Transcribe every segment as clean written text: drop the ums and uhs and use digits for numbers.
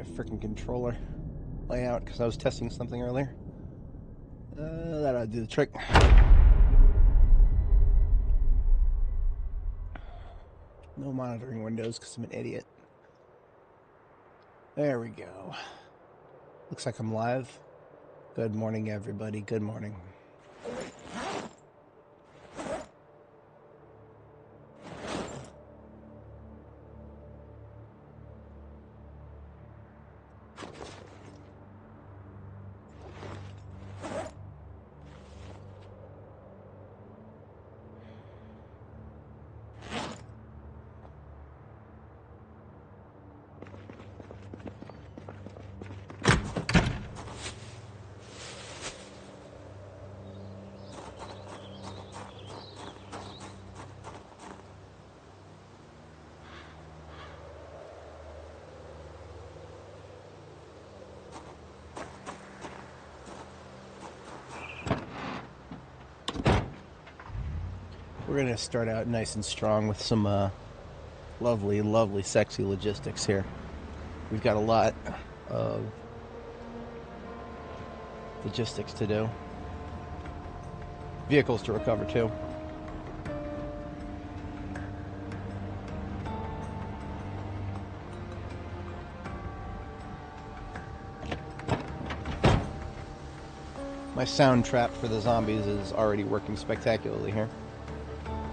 freaking controller layout because I was testing something earlier. That ought to do the trick. No monitoring windows because I'm an idiot. There we go. Looks like I'm live. Good morning, everybody. Good morning. We're going to start out nice and strong with some lovely, lovely, sexy logistics here. We've got a lot of logistics to do. Vehicles to recover, too. My sound trap for the zombies is already working spectacularly here.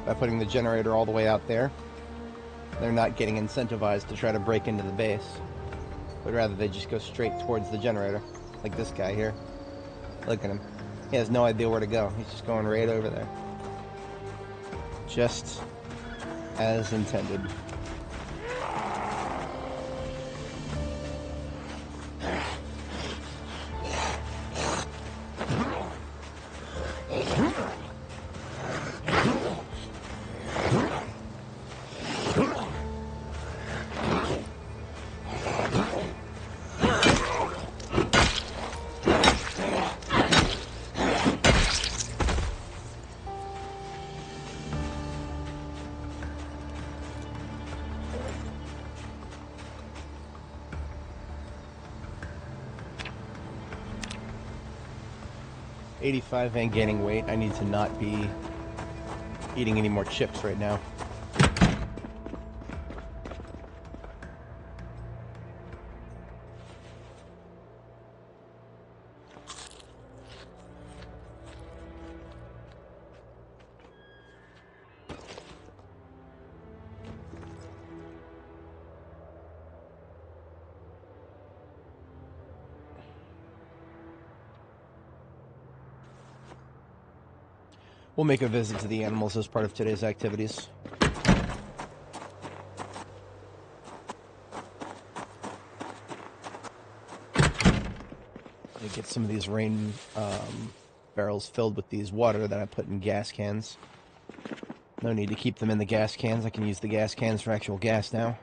By putting the generator all the way out there, they're not getting incentivized to try to break into the base, but rather they just go straight towards the generator, like this guy here. Look at him. He has no idea where to go. He's just going right over there. Just as intended. $85 and gaining weight. I need to not be eating any more chips right now. We'll make a visit to the animals as part of today's activities. I get some of these rain barrels filled with these water that I put in gas cans. No need to keep them in the gas cans. I can use the gas cans for actual gas now.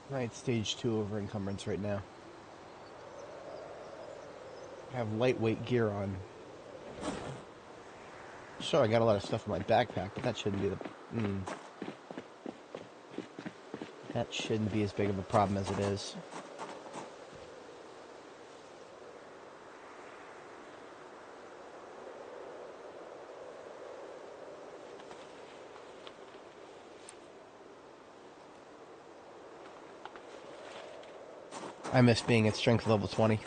Right, stage 2 over encumbrance right now. I have lightweight gear on. Sure, I got a lot of stuff in my backpack, but that shouldn't be the... That shouldn't be as big of a problem as it is. I miss being at strength level 20.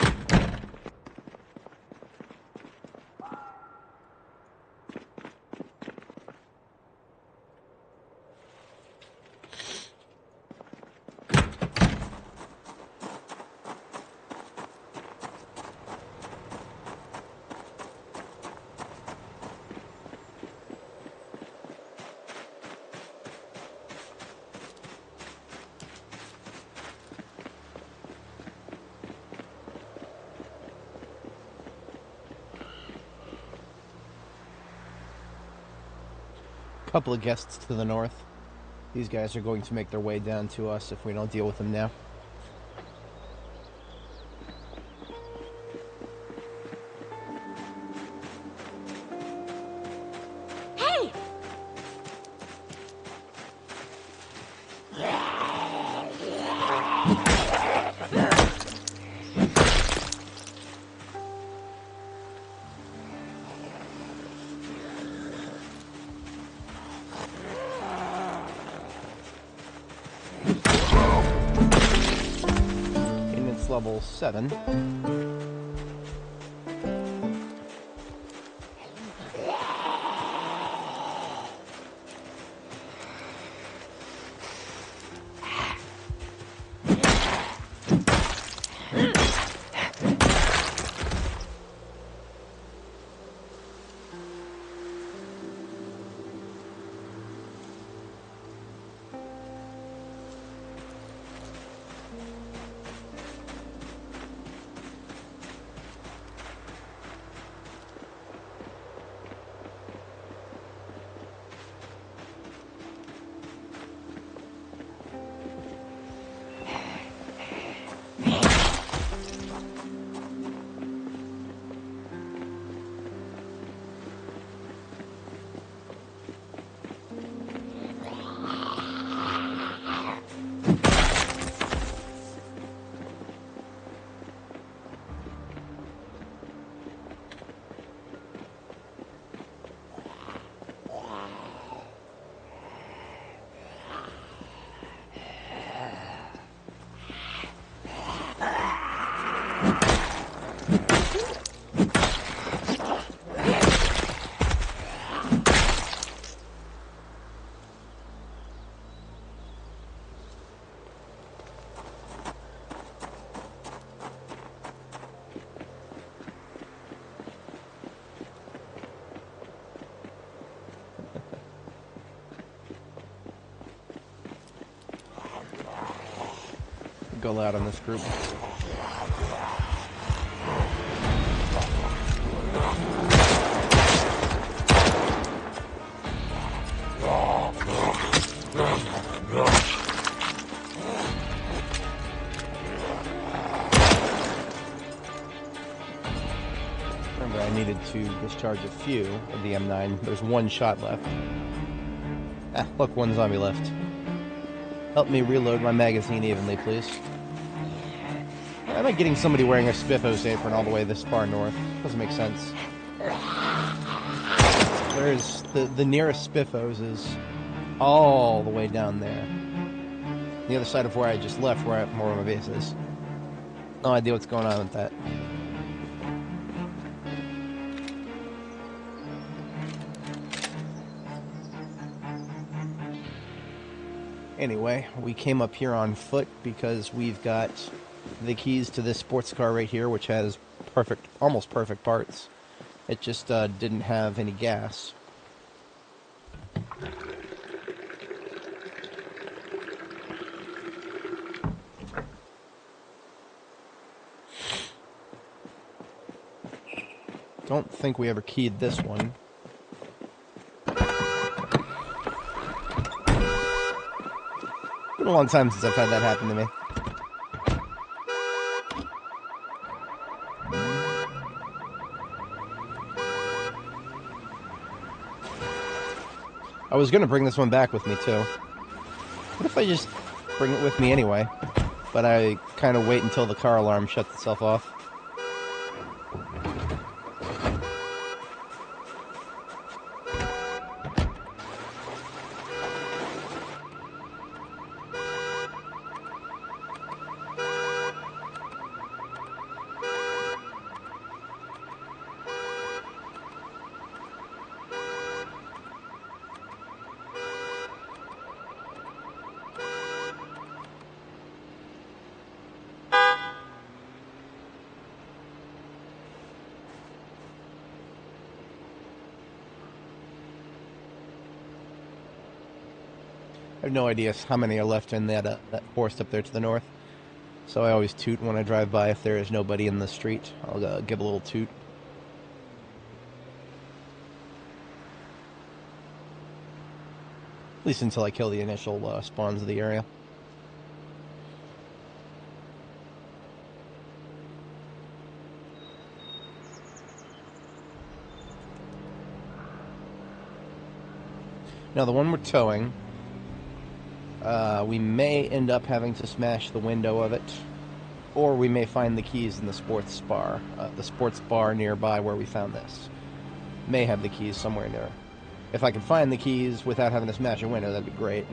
Couple of guests to the north. These guys are going to make their way down to us if we don't deal with them now. Hey! Level 7. Go loud on this group. Remember, I needed to discharge a few of the M9. There's one shot left. Ah, look, one zombie left. Help me reload my magazine evenly, please. Why am I getting somebody wearing a Spiffos apron all the way this far north? Doesn't make sense. There's the nearest Spiffos is all the way down there. The other side of where I just left, where my base is. No idea what's going on with that. Anyway, we came up here on foot because we've got the keys to this sports car right here, which has almost perfect parts. It just didn't have any gas. Don't think we ever keyed this one. Been a long time since I've had that happen to me. I was going to bring this one back with me, too. What if I just bring it with me anyway? But I kind of wait until the car alarm shuts itself off. I have no idea how many are left in that forest up there to the north. So I always toot when I drive by if there is nobody in the street. I'll give a little toot. At least until I kill the initial spawns of the area. Now the one we're towing, we may end up having to smash the window of it, or we may find the keys in the sports bar. The sports bar nearby where we found this may have the keys somewhere there. If I can find the keys without having to smash a window, that'd be great,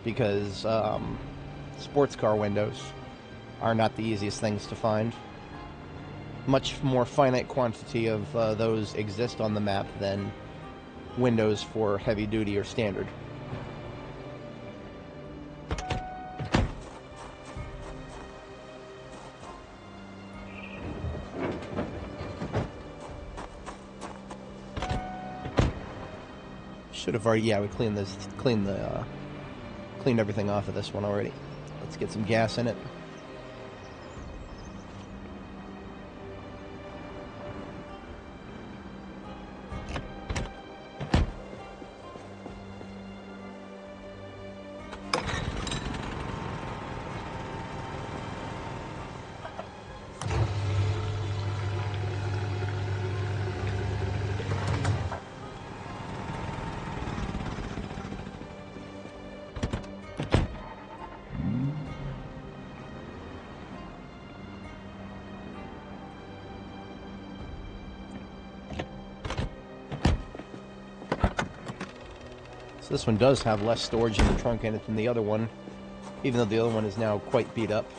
because sports car windows are not the easiest things to find. Much more finite quantity of those exist on the map than windows for heavy duty or standard. Should have already, yeah, we cleaned everything off of this one already. Let's get some gas in it. So this one does have less storage in the trunk in it than the other one, even though the other one is now quite beat up.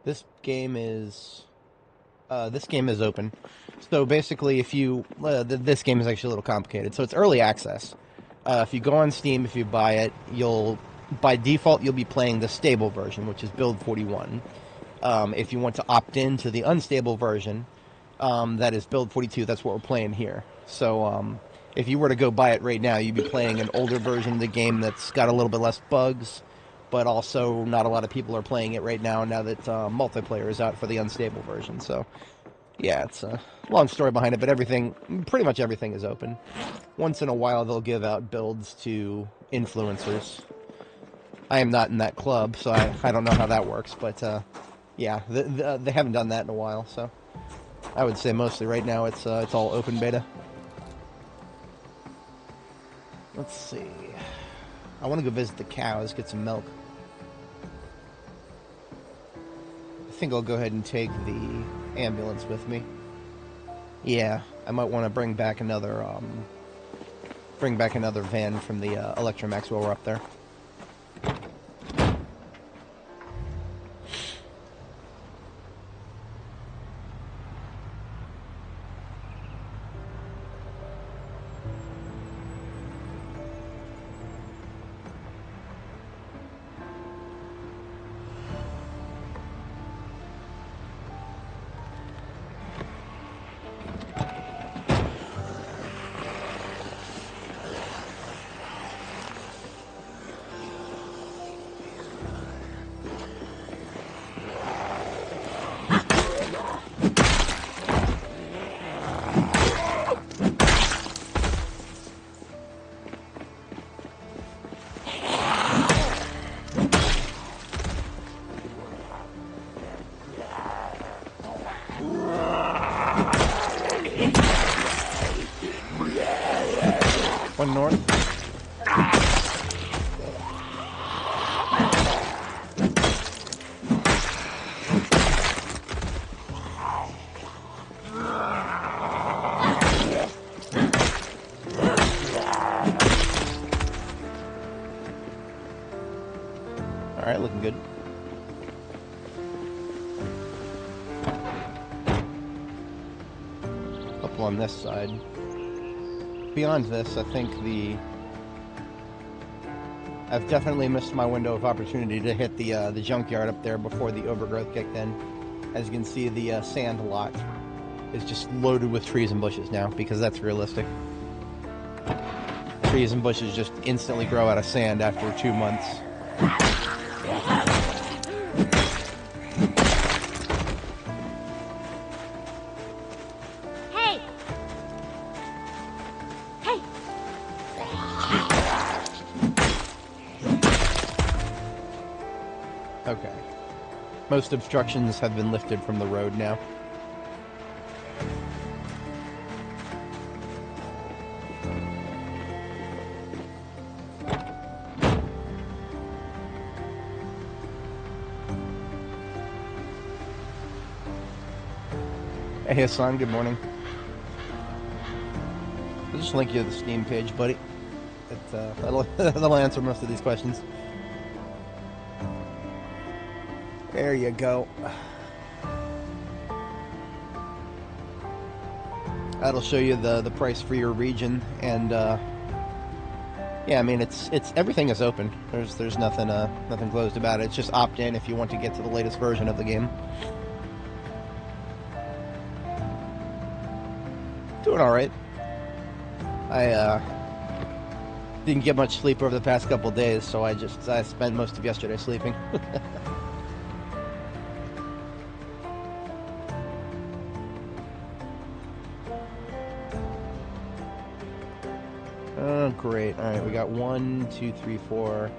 This game is open. So basically, if you this game is actually a little complicated. So it's early access. If you go on Steam, if you buy it, by default you'll be playing the stable version, which is build 41. If you want to opt in to the unstable version, that is build 42. That's what we're playing here. So if you were to go buy it right now, you'd be playing an older version of the game that's got a little bit less bugs. But also, not a lot of people are playing it right now that multiplayer is out for the unstable version. So, yeah, it's a long story behind it, but pretty much everything is open. Once in a while, they'll give out builds to influencers. I am not in that club, so I don't know how that works, but, yeah, they haven't done that in a while, so I would say mostly right now it's all open beta. Let's see. I want to go visit the cows, get some milk. I think I'll go ahead and take the ambulance with me. Yeah, I might want to bring back another van from the Electromax while we're up there. One north. Alright, looking good. Couple on this side. Beyond this, I think I've definitely missed my window of opportunity to hit the junkyard up there before the overgrowth kicked in. As you can see, the sand lot is just loaded with trees and bushes now, because that's realistic. Trees and bushes just instantly grow out of sand after 2 months. Okay. Most obstructions have been lifted from the road now. Hey Hassan, good morning. I'll just link you to the Steam page, buddy. That'll answer most of these questions. There you go. That'll show you the price for your region, and yeah, I mean it's everything is open. There's nothing nothing closed about it. It's just opt in if you want to get to the latest version of the game. Doing all right. I didn't get much sleep over the past couple days, so I spent most of yesterday sleeping. Oh, great. All right, we got 1, 2, 3, 4.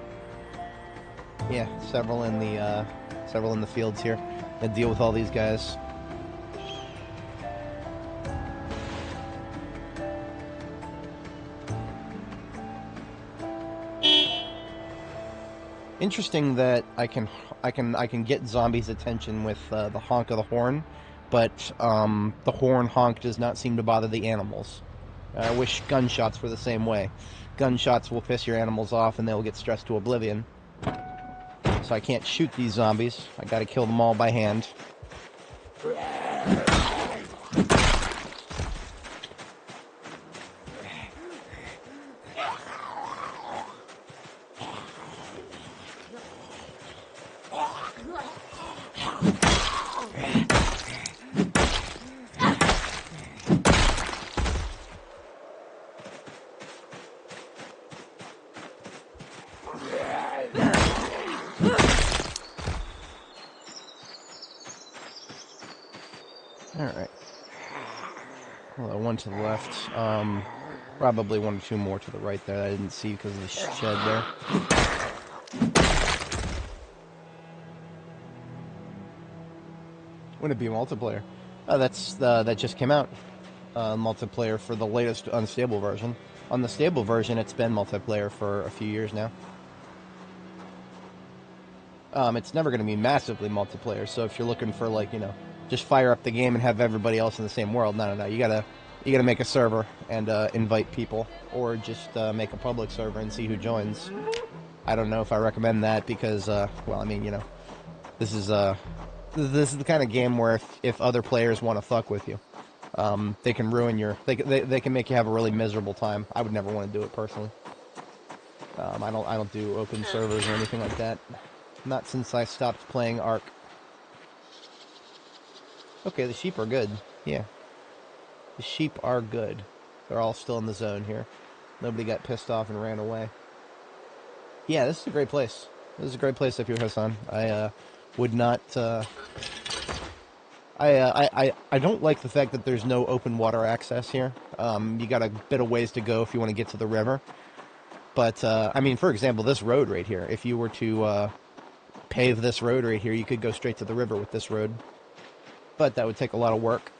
Yeah, several in the fields here. Gonna deal with all these guys. Interesting that I can get zombies' attention with the honk of the horn, but the horn honk does not seem to bother the animals. I wish gunshots were the same way. Gunshots will piss your animals off and they'll get stressed to oblivion. So I can't shoot these zombies. I gotta kill them all by hand. Alright. Well, one to the left. Probably 1 or 2 more to the right there that I didn't see because of the shed there. Wouldn't it be multiplayer? Oh, that just came out. Multiplayer for the latest unstable version. On the stable version, it's been multiplayer for a few years now. It's never going to be massively multiplayer, so if you're looking for, like, you know, just fire up the game and have everybody else in the same world, no. You gotta make a server and invite people, or just make a public server and see who joins. I don't know if I recommend that because, well, I mean, you know, this is the kind of game where if other players want to fuck with you, they can ruin your, they can make you have a really miserable time. I would never want to do it personally. I don't do open servers or anything like that. Not since I stopped playing Ark. Okay, the sheep are good. Yeah. The sheep are good. They're all still in the zone here. Nobody got pissed off and ran away. Yeah, this is a great place. This is a great place up here, Hassan. I would not... I don't like the fact that there's no open water access here. You got a bit of ways to go if you want to get to the river. But, I mean, for example, this road right here. If you were to pave this road right here, you could go straight to the river with this road. But that would take a lot of work.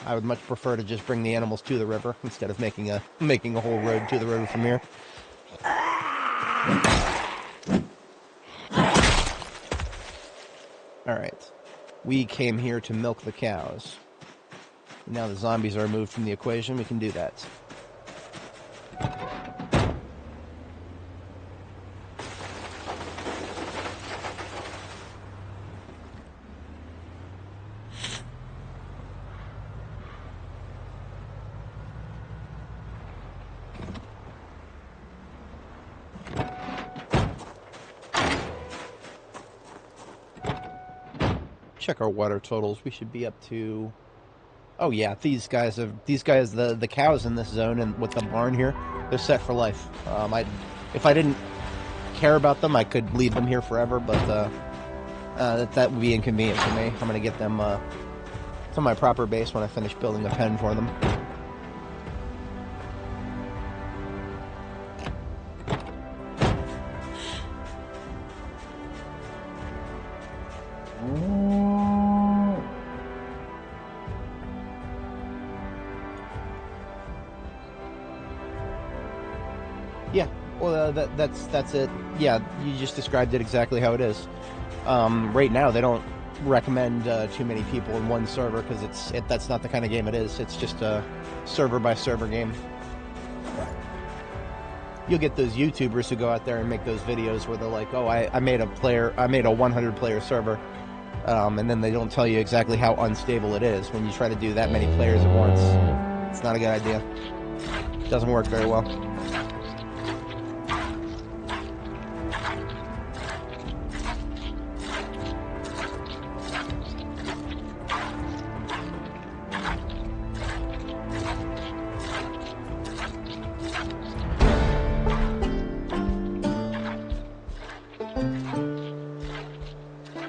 I would much prefer to just bring the animals to the river instead of making a whole road to the river from here. Alright. We came here to milk the cows. Now the zombies are removed from the equation, we can do that. Check our water totals. We should be up to... Oh yeah, these guys, the cows in this zone and with the barn here, they're set for life. If I didn't care about them, I could leave them here forever, but that would be inconvenient for me. I'm gonna get them to my proper base when I finish building a pen for them. Yeah, well, that's it. Yeah, you just described it exactly how it is. Right now, they don't recommend too many people in one server because that's not the kind of game it is. It's just a server by server game. You'll get those YouTubers who go out there and make those videos where they're like, "Oh, I made a 100 player server," and then they don't tell you exactly how unstable it is when you try to do that many players at once. It's not a good idea. It doesn't work very well.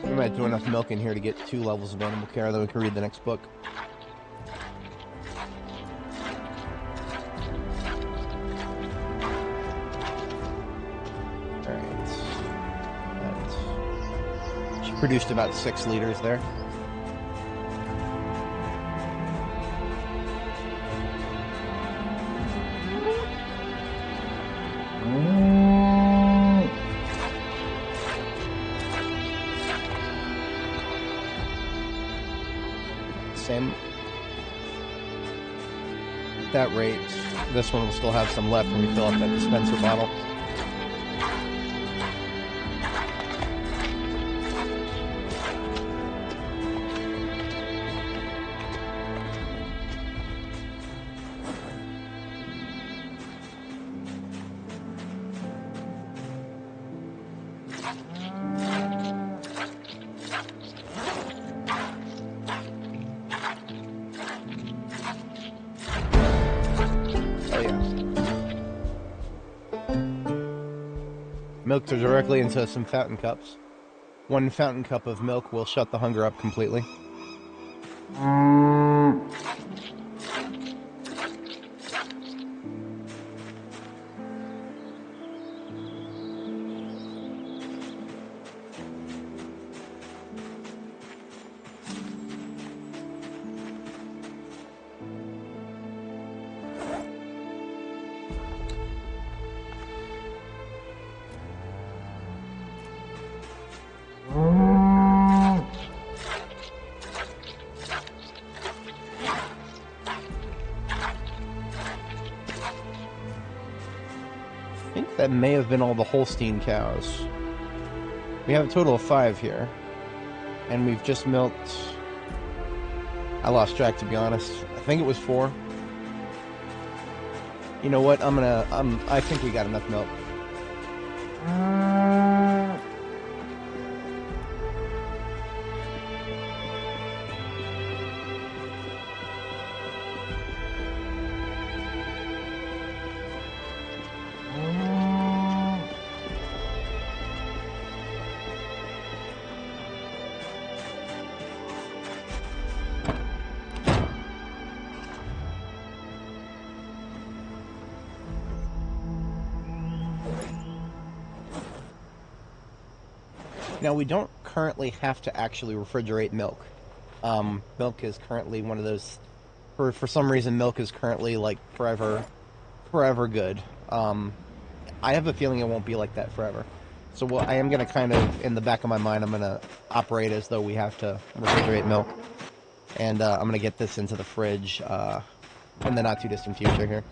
We might do enough milk in here to get 2 levels of animal care, then we can read the next book. Alright. She produced about 6 liters there. Same. At that rate, this one will still have some left when we fill up that dispenser bottle. Milked her directly into some fountain cups. 1 fountain cup of milk will shut the hunger up completely. I think that may have been all the Holstein cows. We have a total of 5 here. And we've just milked... I lost track, to be honest. I think it was 4. You know what? I think we got enough milk. Now, we don't currently have to actually refrigerate milk. Milk is currently one of those For some reason, milk is currently like forever good. I have a feeling it won't be like that forever. So what I am gonna kind of, in the back of my mind, I'm gonna operate as though we have to refrigerate milk, and I'm gonna get this into the fridge in the not too distant future here.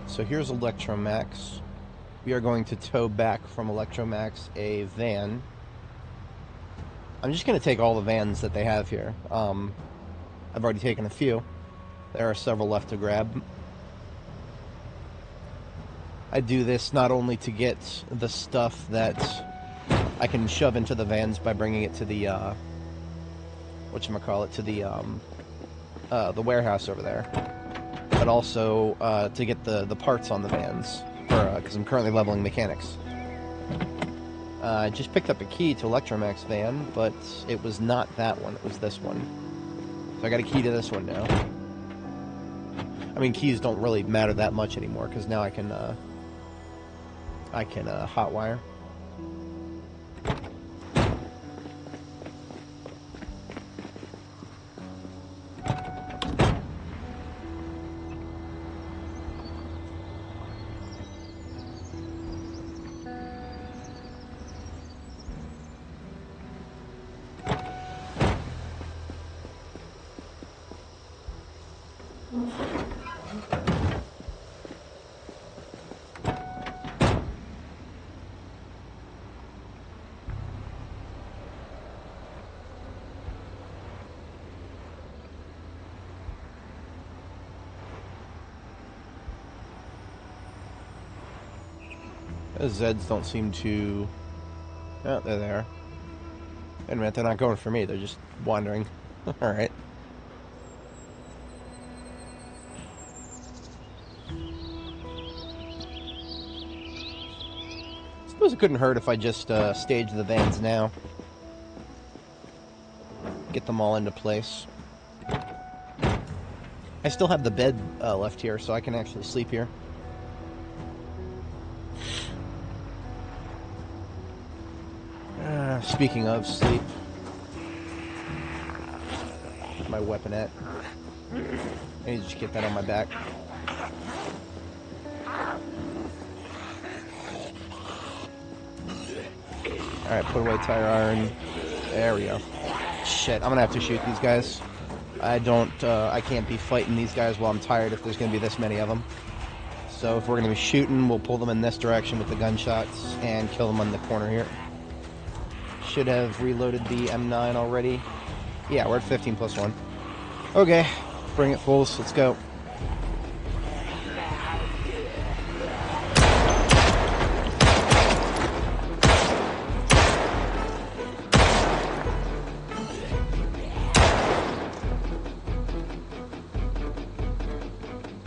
So here's Electromax. We are going to tow back from Electromax a van. I'm just going to take all the vans that they have here. I've already taken a few. There are several left to grab. I do this not only to get the stuff that I can shove into the vans by bringing it to the, whatchamacallit, to the warehouse over there, but also to get the parts on the vans, because I'm currently leveling mechanics. I just picked up a key to Electromax van, but it was not that one, it was this one. So I got a key to this one now. I mean, keys don't really matter that much anymore, because now I can hotwire. The Zeds don't seem to... Oh, they're there. Wait a minute, they're not going for me, they're just wandering. Alright. Suppose it couldn't hurt if I just stage the vans now. Get them all into place. I still have the bed left here, so I can actually sleep here. Speaking of sleep, my weaponette. I need to just get that on my back. Alright, put away tire iron. There we go. Shit, I'm gonna have to shoot these guys. I can't be fighting these guys while I'm tired if there's gonna be this many of them. So if we're gonna be shooting, we'll pull them in this direction with the gunshots and kill them on the corner here. Should have reloaded the M9 already. Yeah, we're at 15 plus 1. Okay, bring it full, so let's go.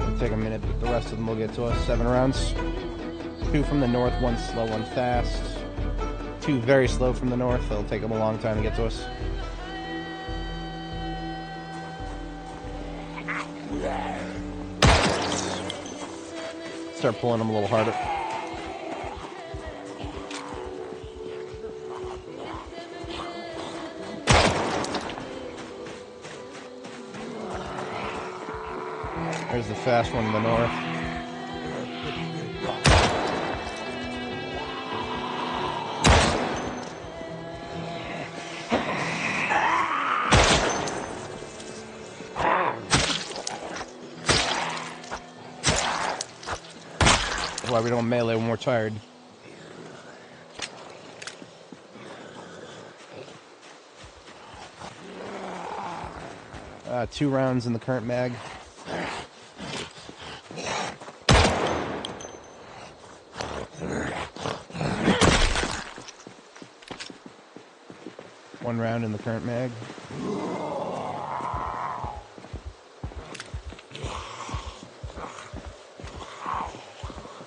It'll take a minute, but the rest of them will get to us. 7 rounds. 2 from the north, 1 slow, 1 fast. 2 very slow from the north. It'll take them a long time to get to us. Start pulling them a little harder. There's the fast one in the north. Why we don't melee when we're tired. 2 rounds in the current mag. round in the current mag.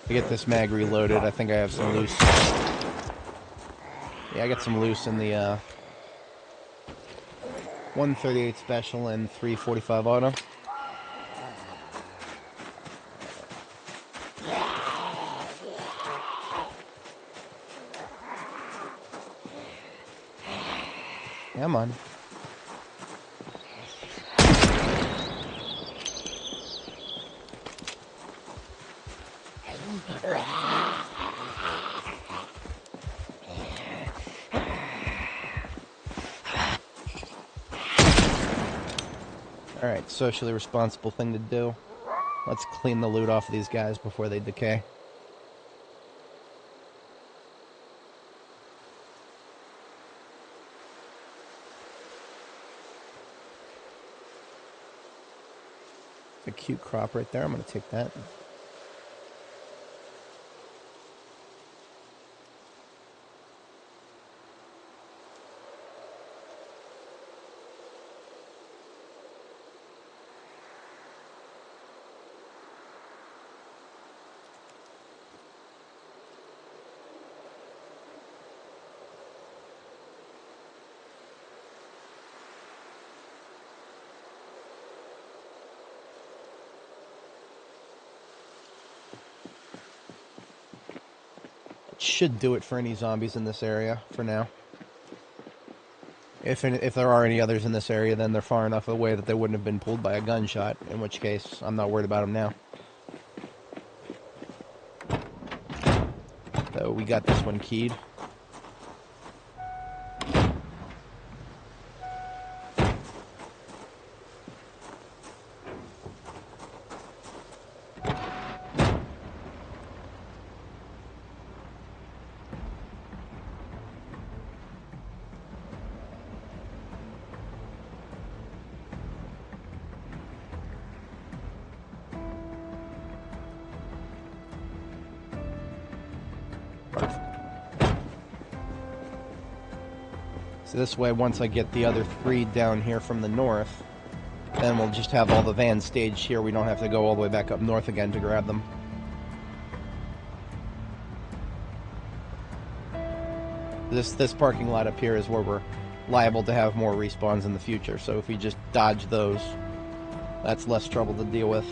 To get this mag reloaded, I think I have some loose. Yeah, I got some loose in the 138 special and 345 auto. Come on. Alright, socially responsible thing to do. Let's clean the loot off of these guys before they decay. A cute crop right there. I'm going to take that. Should do it for any zombies in this area for now. If there are any others in this area, then they're far enough away that they wouldn't have been pulled by a gunshot, in which case I'm not worried about them now. So we got this one keyed. So this way, once I get the other 3 down here from the north, then we'll just have all the vans staged here. We don't have to go all the way back up north again to grab them. This parking lot up here is where we're liable to have more respawns in the future. So if we just dodge those, that's less trouble to deal with.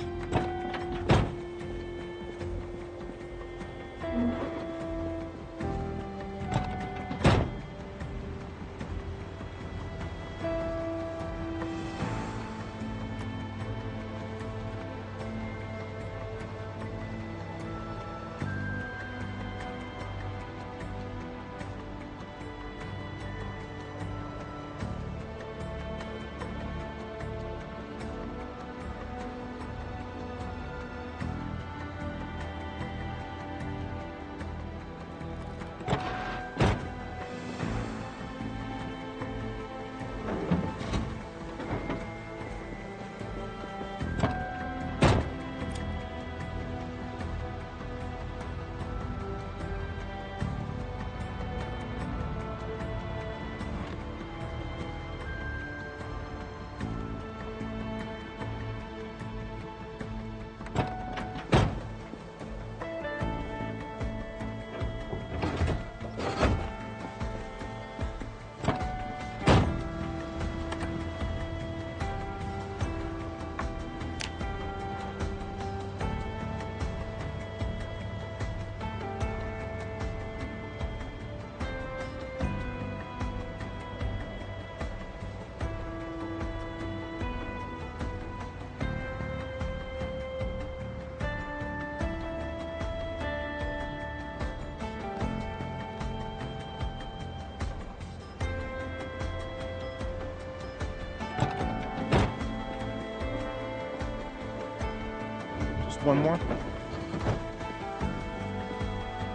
One more.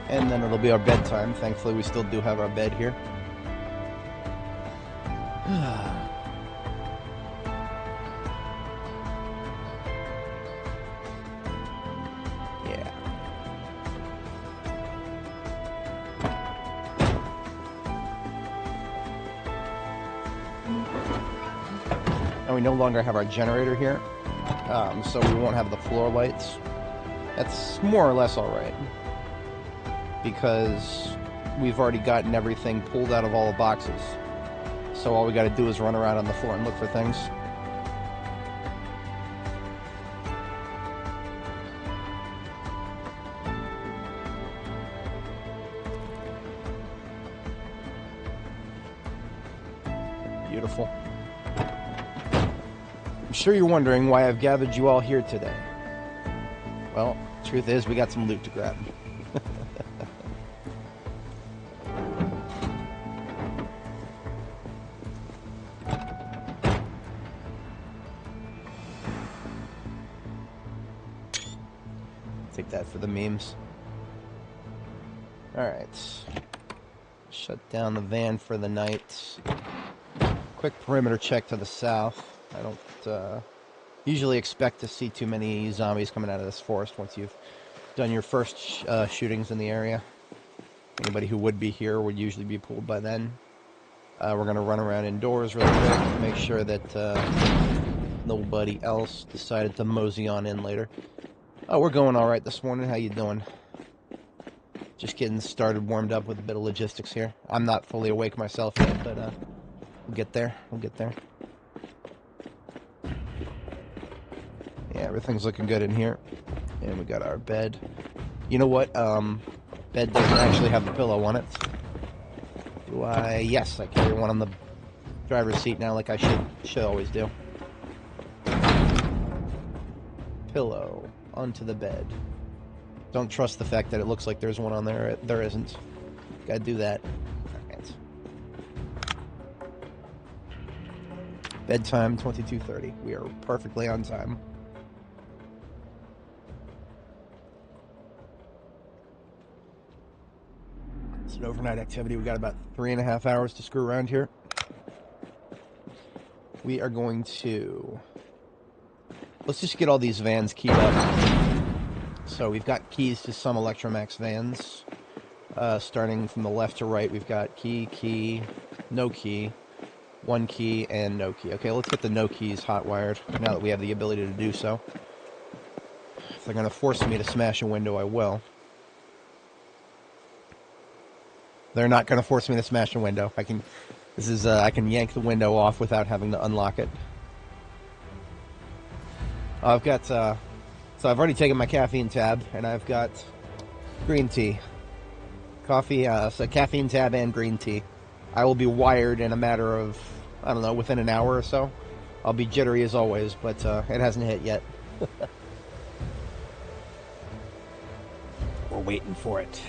And then it'll be our bedtime. Thankfully, we still do have our bed here. Yeah. And we no longer have our generator here, so we won't have the floor lights. That's more or less alright, because we've already gotten everything pulled out of all the boxes. So all we gotta do is run around on the floor and look for things. Beautiful. I'm sure you're wondering why I've gathered you all here today. Well, truth is, we got some loot to grab. Take that for the memes. Alright. Shut down the van for the night. Quick perimeter check to the south. I don't usually expect to see too many zombies coming out of this forest once you've done your first shootings in the area. Anybody who would be here would usually be pulled by then. We're going to run around indoors really quick, make sure that nobody else decided to mosey on in later. Oh, we're going alright this morning. How you doing? Just getting started, warmed up with a bit of logistics here. I'm not fully awake myself yet, but we'll get there. We'll get there. Yeah, everything's looking good in here. And we got our bed. You know what? Bed doesn't actually have the pillow on it. Do I? Yes, I carry one on the driver's seat now, like I should always do. Pillow onto the bed. Don't trust the fact that it looks like there's one on there. There isn't. Gotta do that. Alright. Bedtime, 22:30. We are perfectly on time. It's an overnight activity. We got about 3.5 hours to screw around here. We are going to... Let's just get all these vans keyed up. So we've got keys to some Electromax vans. Starting from the left to right, we've got key, no key, one key, and no key. Okay, let's get the no keys hot-wired, now that we have the ability to do so. If they're going to force me to smash a window, I will. They're not going to force me to smash a window. I can yank the window off without having to unlock it. I've got, so I've already taken my caffeine tab, and I've got green tea. Coffee, so caffeine tab and green tea. I will be wired in a matter of, I don't know, within an hour or so. I'll be jittery as always, but it hasn't hit yet. We're waiting for it.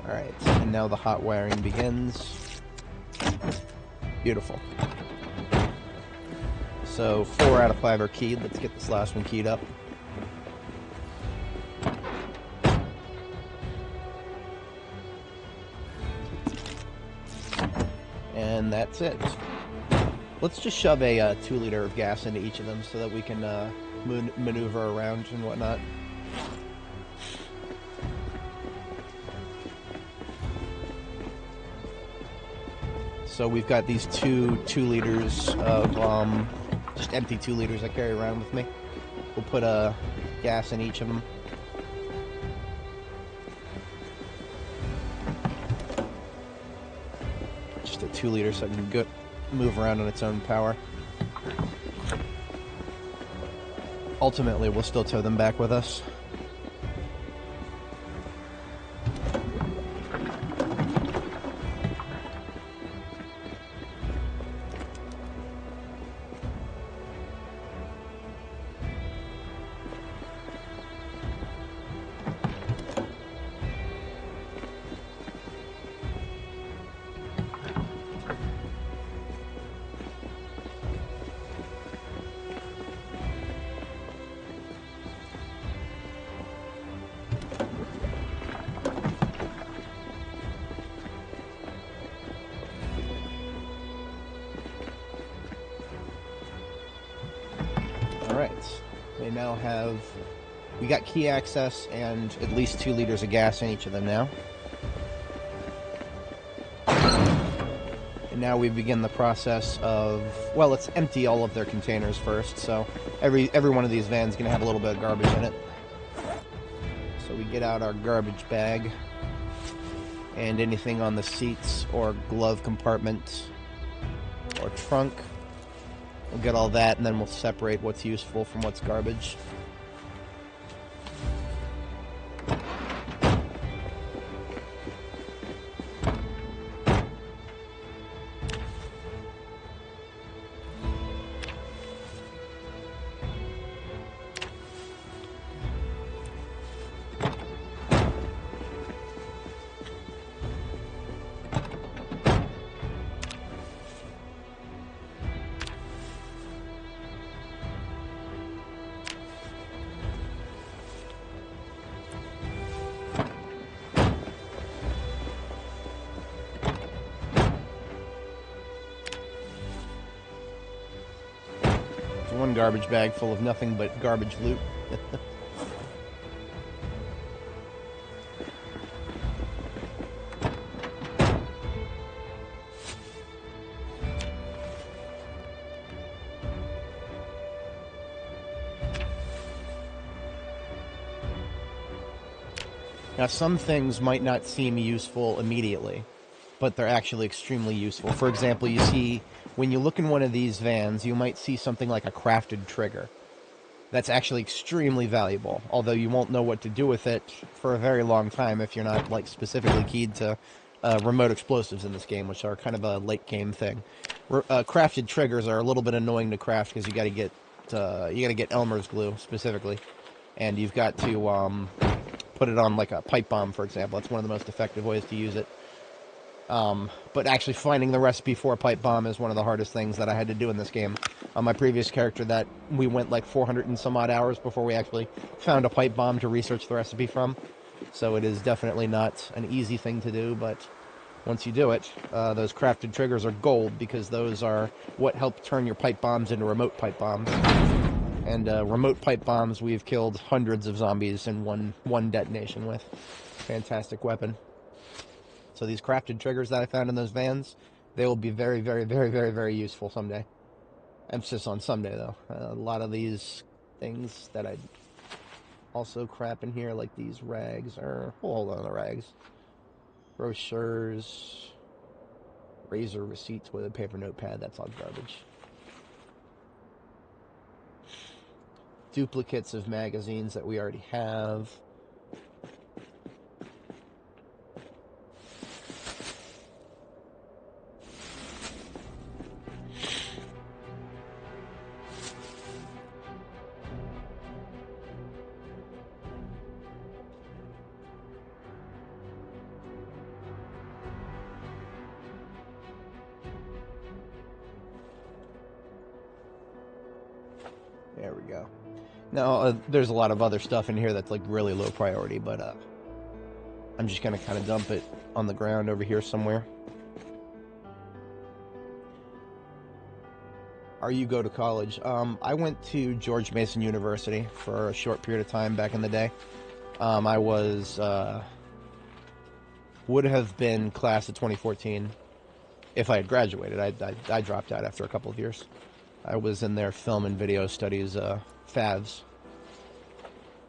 Alright, and now the hot wiring begins. Beautiful. So 4 out of 5 are keyed. Let's get this last one keyed up. And that's it. Let's just shove a 2 liter of gas into each of them so that we can maneuver around and whatnot. So we've got these two liters of just empty 2 liters I carry around with me. We'll put gas in each of them. Just a 2 liter so it can move around on its own power. Ultimately, we'll still tow them back with us. Alright, they now have We got key access and at least 2 liters of gas in each of them now. And now we begin the process of, well, let's empty all of their containers first. So every one of these vans is going to have a little bit of garbage in it. So we get out our garbage bag and anything on the seats or glove compartment or trunk. We'll get all that, and then we'll separate what's useful from what's garbage. One garbage bag full of nothing but garbage loot. Now, some things might not seem useful immediately, but they're actually extremely useful. For example, you see, when you look in one of these vans, you might see something like a crafted trigger. That's actually extremely valuable, although you won't know what to do with it for a very long time if you're not, like, specifically keyed to remote explosives in this game, which are kind of a late game thing. Crafted triggers are a little bit annoying to craft because you got to get Elmer's glue specifically, and you've got to put it on like a pipe bomb, for example. That's one of the most effective ways to use it. But actually finding the recipe for a pipe bomb is one of the hardest things that I had to do in this game. On my previous character, that we went like 400 and some odd hours before we actually found a pipe bomb to research the recipe from. So it is definitely not an easy thing to do, but once you do it, those crafted triggers are gold, because those are what help turn your pipe bombs into remote pipe bombs. And remote pipe bombs we've killed hundreds of zombies in one detonation with. Fantastic weapon. So these crafted triggers that I found in those vans, they will be very, very, very, very, very useful someday. Emphasis on someday, though. A lot of these things that I also crap in here, like these rags, or hold on, the rags. Brochures, razor receipts with a paper notepad, that's all garbage. Duplicates of magazines that we already have. There we go. Now, there's a lot of other stuff in here that's like really low priority, but I'm just going to kind of dump it on the ground over here somewhere. Are you go to college? I went to George Mason University for a short period of time back in the day. I was, would have been class of 2014 if I had graduated. I dropped out after a couple of years. I was in their film and video studies, FAVs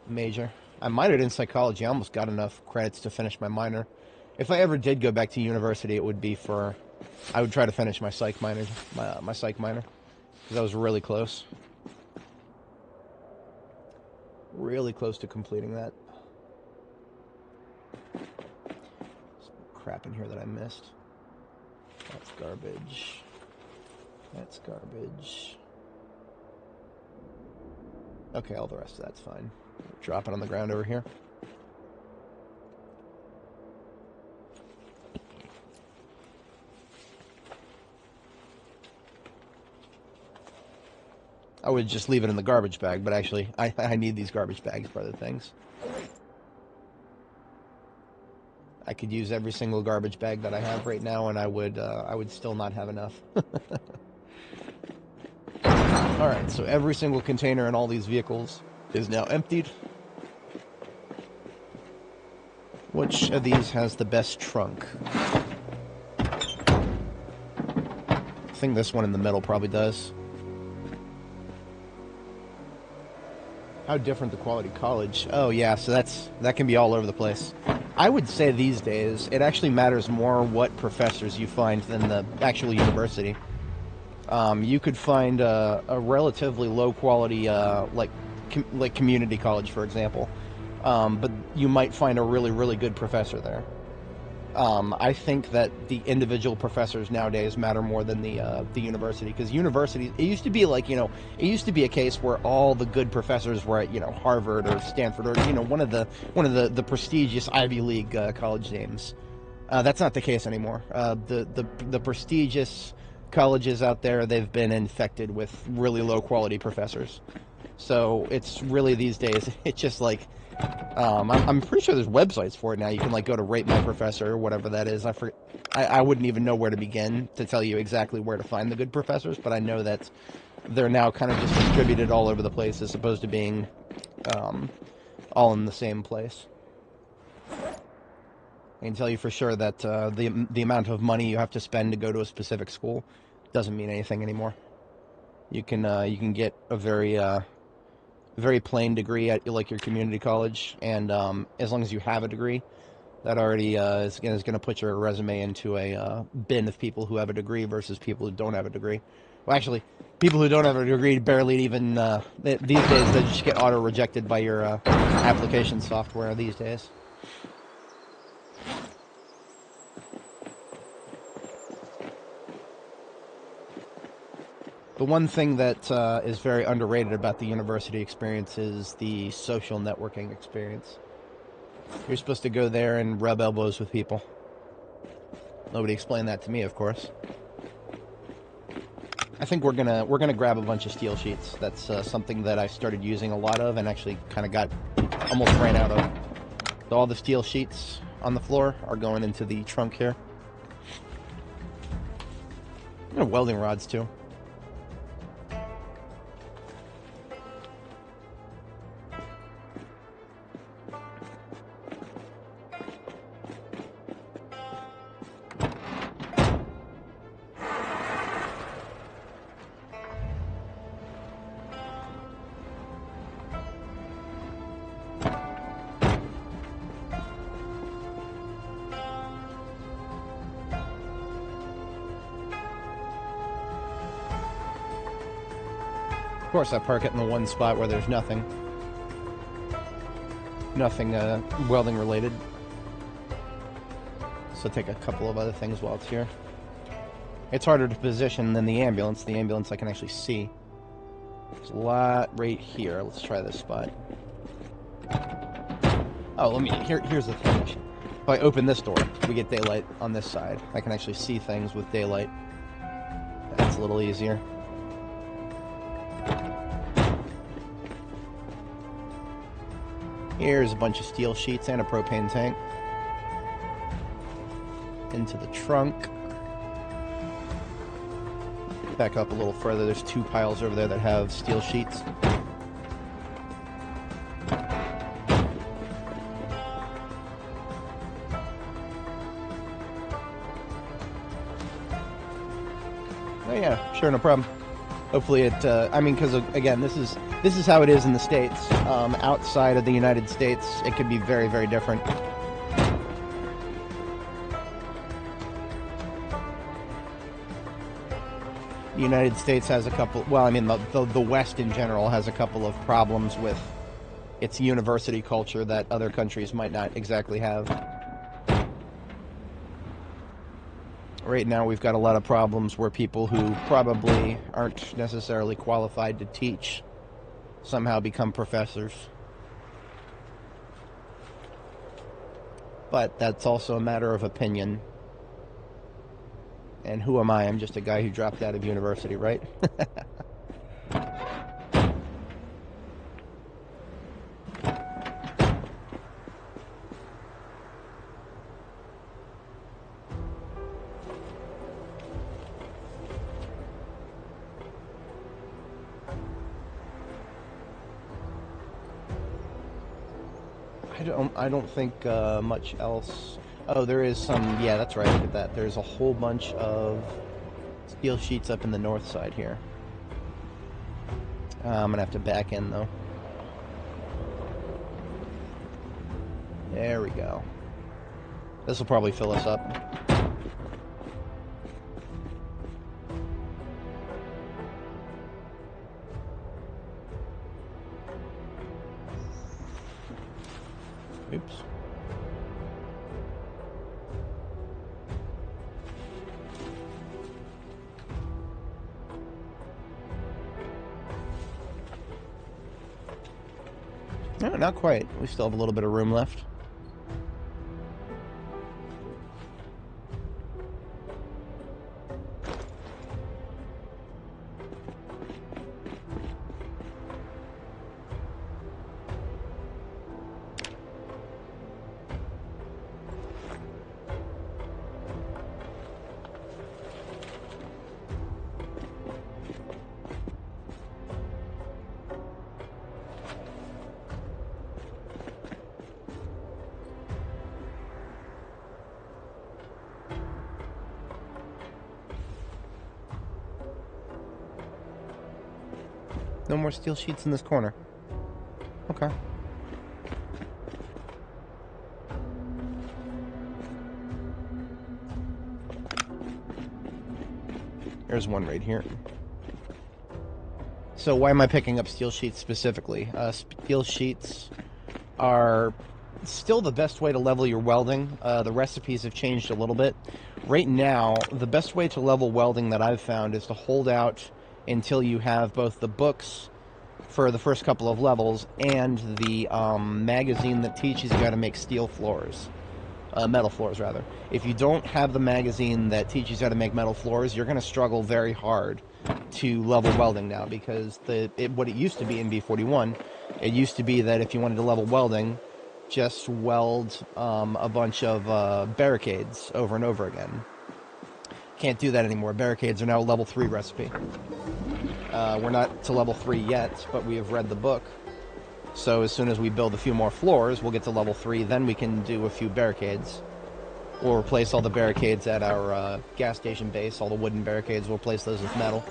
major. I minored in psychology. I almost got enough credits to finish my minor. If I ever did go back to university, it would be for, I would try to finish my psych minor, my psych minor, because I was really close. Really close to completing that. Some crap in here that I missed. That's garbage. That's garbage. Okay, all the rest of that's fine. Drop it on the ground over here. I would just leave it in the garbage bag, but actually, I need these garbage bags for other things. I could use every single garbage bag that I have right now, and I would still not have enough. Alright, so every single container in all these vehicles is now emptied. Which of these has the best trunk? I think this one in the middle probably does. How different the quality college. Oh yeah, so that can be all over the place. I would say these days it actually matters more what professors you find than the actual university. You could find a relatively low quality like community college, for example, but you might find a really good professor there. I think that the individual professors nowadays matter more than the university, because universities, it used to be like, it used to be a case where all the good professors were at, Harvard or Stanford, or one of the prestigious Ivy League college names. That's not the case anymore. The prestigious colleges out there, they've been infected with really low quality professors. So it's really, these days, it's just like, I'm pretty sure there's websites for it now. You can like go to Rate My Professor or whatever that is. I wouldn't even know where to begin to tell you exactly where to find the good professors, but I know that they're now kind of just distributed all over the place as opposed to being all in the same place. I can tell you for sure that the amount of money you have to spend to go to a specific school doesn't mean anything anymore. You can get a very plain degree at like your community college, and as long as you have a degree, that already is going to put your resume into a bin of people who have a degree versus people who don't have a degree. Well, actually, people who don't have a degree barely even these days, they just get auto rejected by your application software these days. The one thing that is very underrated about the university experience is the social networking experience. You're supposed to go there and rub elbows with people. Nobody explained that to me, of course. I think we're gonna grab a bunch of steel sheets. That's something that I started using a lot of and actually kind of almost ran out of. So all the steel sheets on the floor are going into the trunk here. And welding rods too. Of course, I park it in the one spot where there's nothing welding related. So take a couple of other things while it's here. It's harder to position than the ambulance. The ambulance I can actually see. There's a lot right here. Let's try this spot. Oh, here's the thing. If I open this door, we get daylight on this side. I can actually see things with daylight. That's a little easier. Here's a bunch of steel sheets and a propane tank. Into the trunk. Back up a little further. There's two piles over there that have steel sheets. Oh yeah, sure, no problem. Hopefully it, because again, this is how it is in the States. Outside of the United States, it could be very different. The United States has a couple, well, I mean, the West in general has a couple of problems with its university culture that other countries might not exactly have. Right now we've got a lot of problems where people who probably aren't necessarily qualified to teach somehow become professors. But that's also a matter of opinion. And who am I? I'm just a guy who dropped out of university, right? I don't think much else. Oh, there is some. Yeah, that's right. Look at that. There's a whole bunch of steel sheets up in the north side here. I'm gonna have to back in though. There we go. This will probably fill us up. Oops. No, not quite. We still have a little bit of room left. No more steel sheets in this corner. Okay. There's one right here. So why am I picking up steel sheets specifically? Steel sheets are still the best way to level your welding. The recipes have changed a little bit. Right now, the best way to level welding that I've found is to hold out until you have both the books for the first couple of levels and the magazine that teaches you how to make steel floors. Metal floors, rather. If you don't have the magazine that teaches you how to make metal floors, you're going to struggle very hard to level welding now, because what it used to be in B41, it used to be that if you wanted to level welding, just weld a bunch of barricades over and over again. Can't do that anymore. Barricades are now a level 3 recipe. We're not to level 3 yet, but we have read the book. So as soon as we build a few more floors, we'll get to level 3, then we can do a few barricades. We'll replace all the barricades at our gas station base, all the wooden barricades, we'll replace those with metal.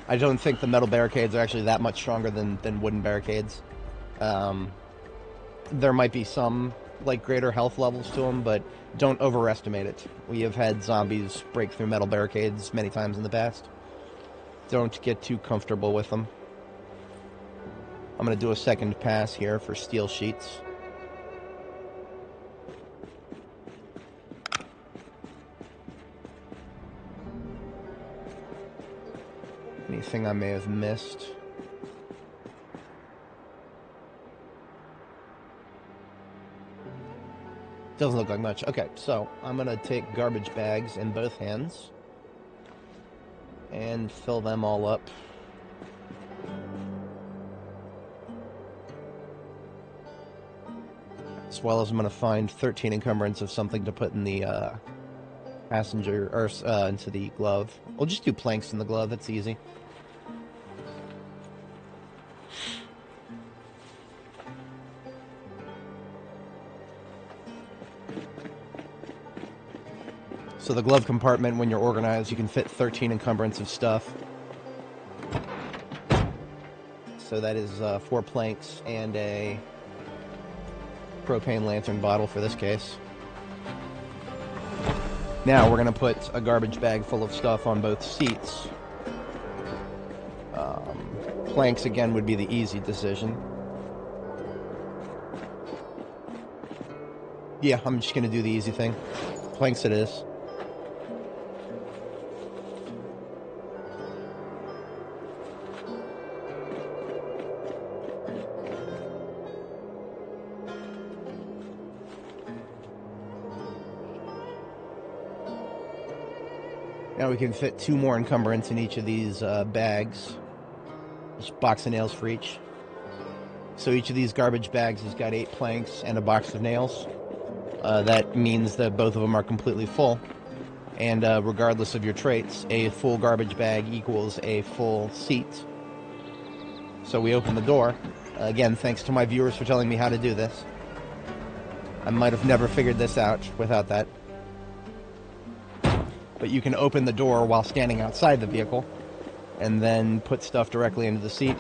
I don't think the metal barricades are actually that much stronger than wooden barricades. There might be some like greater health levels to them, but don't overestimate it. We have had zombies break through metal barricades many times in the past. Don't get too comfortable with them. I'm going to do a second pass here for steel sheets. Anything I may have missed? Doesn't look like much. Okay, so I'm going to take garbage bags in both hands and fill them all up. As well as I'm going to find 13 encumbrance of something to put in the passenger, or into the glove. We'll just do planks in the glove, that's easy. So the glove compartment, when you're organized, you can fit 13 encumbrance of stuff. So that is 4 planks and a propane lantern bottle for this case. Now we're going to put a garbage bag full of stuff on both seats. Planks, again, would be the easy decision. Yeah, I'm just going to do the easy thing. Planks it is. Now we can fit 2 more encumbrance in each of these bags. Each box of nails for each. So each of these garbage bags has got 8 planks and a box of nails. That means that both of them are completely full. And regardless of your traits, a full garbage bag equals a full seat. So we open the door. Again, thanks to my viewers for telling me how to do this. I might have never figured this out without that. But you can open the door while standing outside the vehicle, and then put stuff directly into the seat.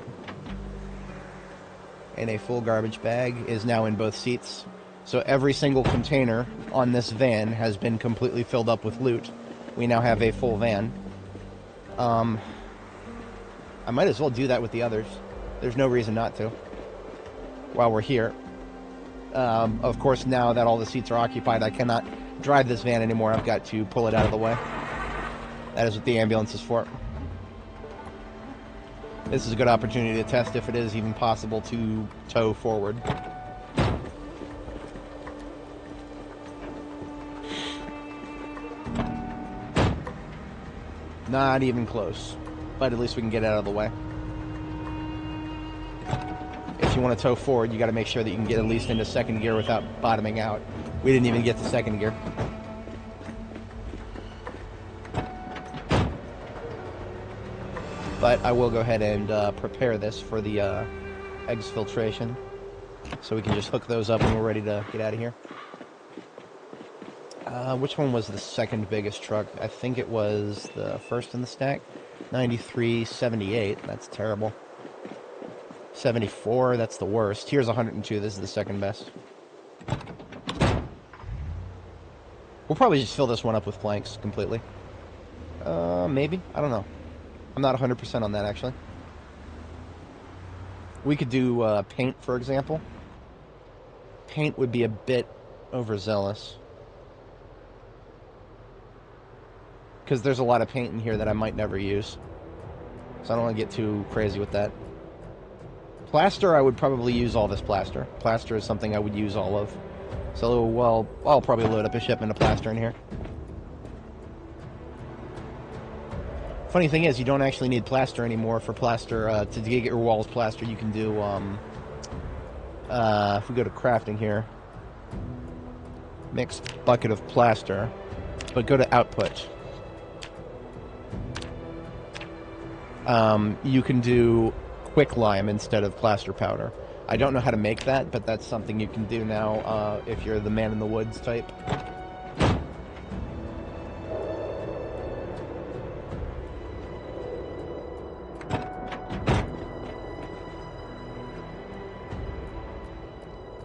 And a full garbage bag is now in both seats. So every single container on this van has been completely filled up with loot. We now have a full van. I might as well do that with the others. There's no reason not to. While we're here. Of course, now that all the seats are occupied, I cannot drive this van anymore. I've got to pull it out of the way. That is what the ambulance is for. This is a good opportunity to test if it is even possible to tow forward. Not even close, but at least we can get it out of the way. If you want to tow forward, you got to make sure that you can get at least into second gear without bottoming out. We didn't even get to second gear. But I will go ahead and prepare this for the exfiltration, so we can just hook those up when we're ready to get out of here. Which one was the second biggest truck? I think it was the first in the stack. 9378, that's terrible. 74, that's the worst. Here's 102, this is the second best. We'll probably just fill this one up with planks completely. Maybe? I don't know. I'm not 100% on that, actually. We could do paint, for example. Paint would be a bit overzealous. Because there's a lot of paint in here that I might never use. So I don't want to get too crazy with that. Plaster, I would probably use all this plaster. Plaster is something I would use all of. So, well, I'll probably load up a shipment of plaster in here. Funny thing is, you don't actually need plaster anymore for plaster. To get your walls plastered, you can do, if we go to crafting here, mixed bucket of plaster, but go to output. You can do quick lime instead of plaster powder. I don't know how to make that, but that's something you can do now if you're the man in the woods type.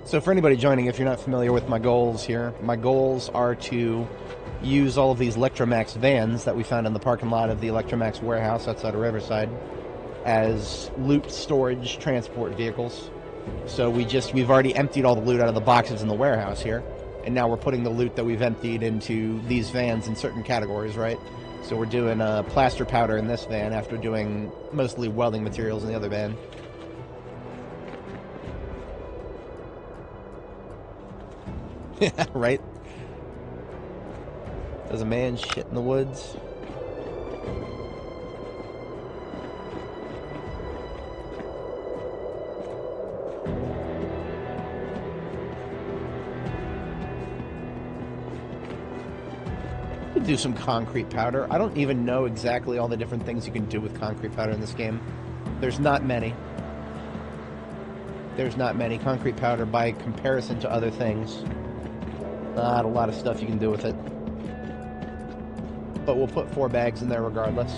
So for anybody joining, if you're not familiar with my goals here, my goals are to use all of these Electromax vans that we found in the parking lot of the Electromax warehouse outside of Riverside as loot storage transport vehicles. So we've already emptied all the loot out of the boxes in the warehouse here, and now we're putting the loot that we've emptied into these vans in certain categories, right? So we're doing plaster powder in this van after doing mostly welding materials in the other van. Yeah, right? Does a man shit in the woods? You could do some concrete powder. I don't even know exactly all the different things you can do with concrete powder in this game. There's not many. There's not many. Concrete powder, by comparison to other things, not a lot of stuff you can do with it. But we'll put 4 bags in there regardless.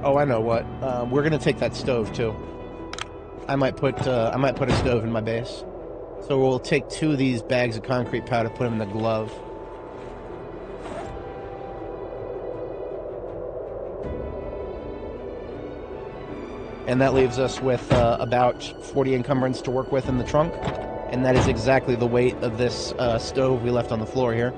Oh, I know what. We're gonna take that stove too. I might put a stove in my base. So we'll take 2 of these bags of concrete powder, put them in the glove. And that leaves us with about 40 encumbrance to work with in the trunk. And that is exactly the weight of this stove we left on the floor here.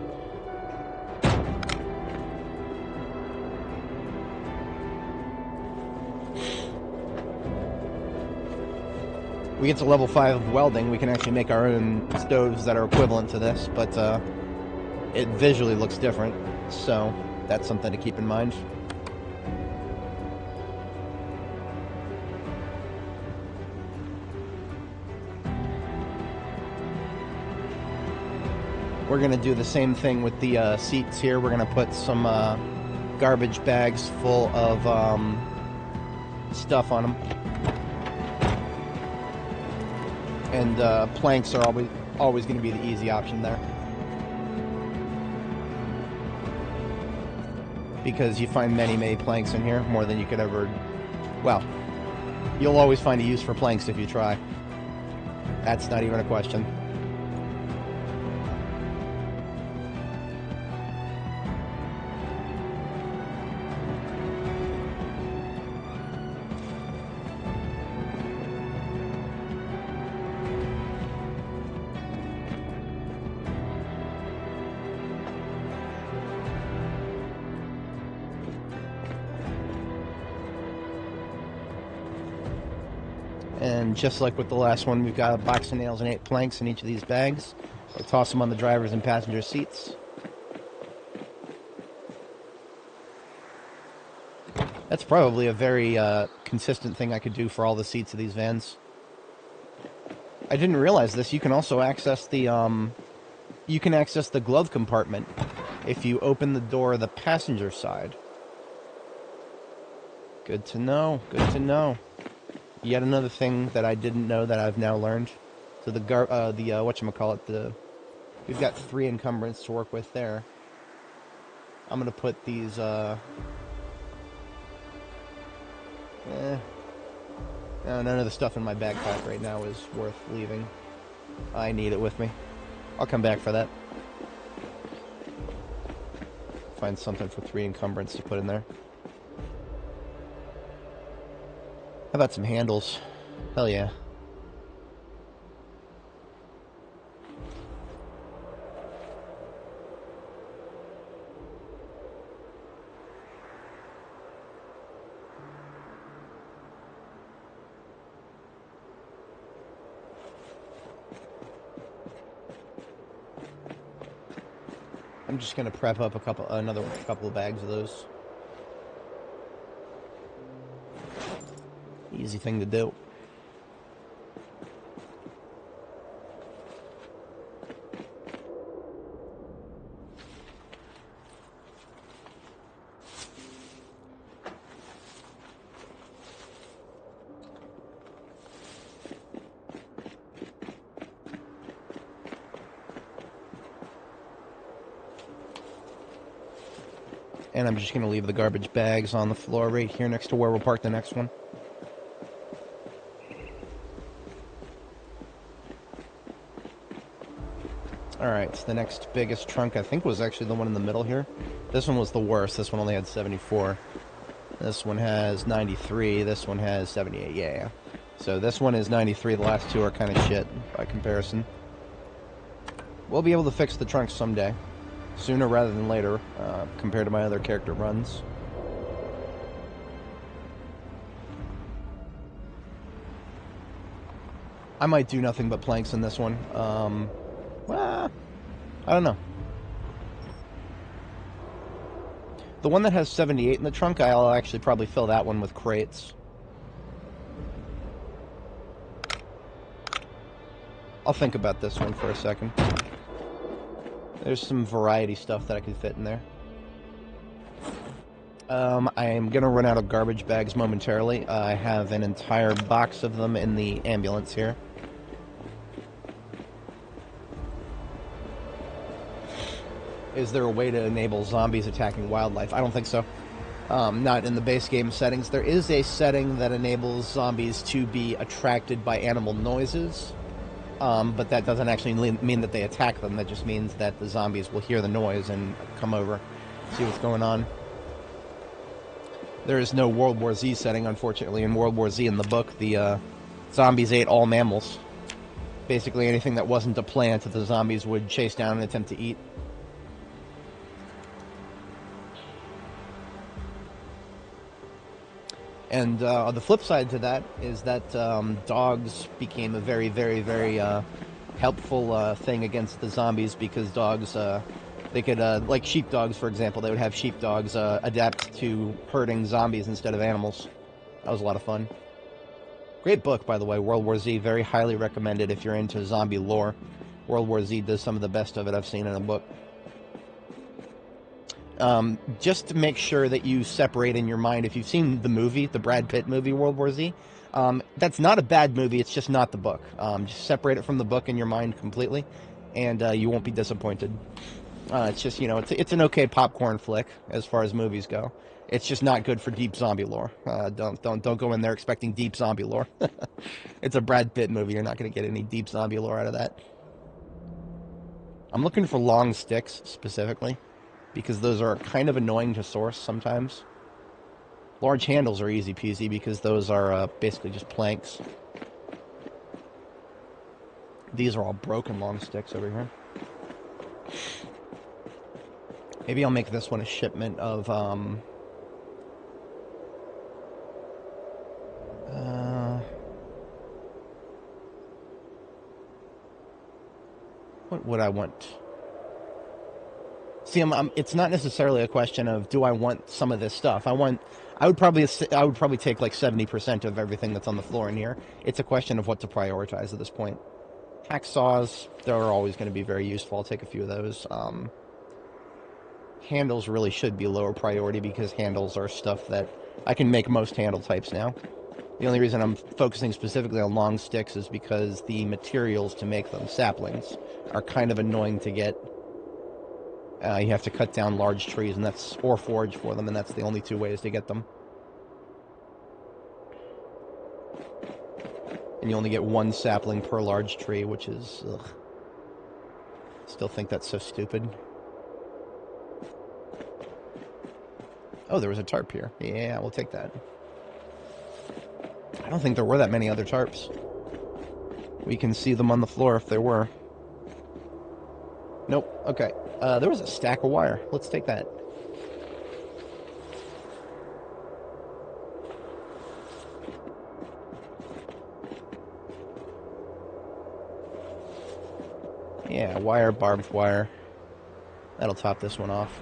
we get to level 5 of welding, we can actually make our own stoves that are equivalent to this, but it visually looks different, so that's something to keep in mind. We're going to do the same thing with the seats here. We're going to put some garbage bags full of stuff on them. And planks are always going to be the easy option there. Because you find many planks in here, more than you could ever... Well, you'll always find a use for planks if you try. That's not even a question. And just like with the last one, we've got a box of nails and 8 planks in each of these bags. We'll toss them on the driver's and passenger seats. That's probably a very consistent thing I could do for all the seats of these vans. I didn't realize this. You can also access the glove compartment if you open the door the passenger side. Good to know. Good to know. Yet another thing that I didn't know that I've now learned. So whatchamacallit, we've got 3 encumbrance to work with there. I'm gonna put these, no, none of the stuff in my backpack right now is worth leaving. I need it with me. I'll come back for that. Find something for 3 encumbrance to put in there. How about some handles? Hell yeah. I'm just gonna prep up another couple of bags of those. Easy thing to do. And I'm just going to leave the garbage bags on the floor right here next to where we'll park the next one. Alright, so the next biggest trunk I think was actually the one in the middle here. This one was the worst. This one only had 74. This one has 93. This one has 78. Yeah. So this one is 93. The last 2 are kind of shit by comparison. We'll be able to fix the trunk someday. Sooner rather than later, compared to my other character runs. I might do nothing but planks in this one. Well, I don't know. The one that has 78 in the trunk, I'll actually probably fill that one with crates. I'll think about this one for a second. There's some variety stuff that I could fit in there. I am going to run out of garbage bags momentarily. I have an entire box of them in the ambulance here. Is there a way to enable zombies attacking wildlife? I don't think so. Not in the base game settings. There is a setting that enables zombies to be attracted by animal noises. But that doesn't actually mean that they attack them. That just means that the zombies will hear the noise and come over, see what's going on. There is no World War Z setting, unfortunately. In World War Z, in the book, the zombies ate all mammals. Basically anything that wasn't a plant that the zombies would chase down and attempt to eat. And the flip side to that is that dogs became a very, very, very helpful thing against the zombies because dogs, they could, like sheepdogs, for example, they would have sheepdogs adapt to herding zombies instead of animals. That was a lot of fun. Great book, by the way, World War Z. Very highly recommended if you're into zombie lore. World War Z does some of the best of it I've seen in a book. Just to make sure that you separate in your mind, if you've seen the movie, the Brad Pitt movie, World War Z, that's not a bad movie, it's just not the book. Just separate it from the book in your mind completely, and you won't be disappointed. It's just, you know, it's an okay popcorn flick as far as movies go. It's just not good for deep zombie lore. Don't go in there expecting deep zombie lore. It's a Brad Pitt movie. You're not going to get any deep zombie lore out of that. I'm looking for long sticks specifically because those are kind of annoying to source sometimes. Large handles are easy peasy because those are basically just planks. These are all broken long sticks over here. Maybe I'll make this one a shipment of what would I want? See, it's not necessarily a question of do I want some of this stuff. I would probably take like 70% of everything that's on the floor in here. It's a question of what to prioritize at this point. Hacksaws, they're always going to be very useful. I'll take a few of those. Handles really should be lower priority because handles are stuff that I can make most handle types now. The only reason I'm focusing specifically on long sticks is because the materials to make them, saplings, are kind of annoying to get. You have to cut down large trees, and or forage for them, and that's the only two ways to get them. And you only get one sapling per large tree, which is, ugh. Still think that's so stupid. Oh, there was a tarp here. Yeah, we'll take that. I don't think there were that many other tarps. We can see them on the floor if there were. Nope. Okay. There was a stack of wire. Let's take that. Yeah, wire, barbed wire. That'll top this one off.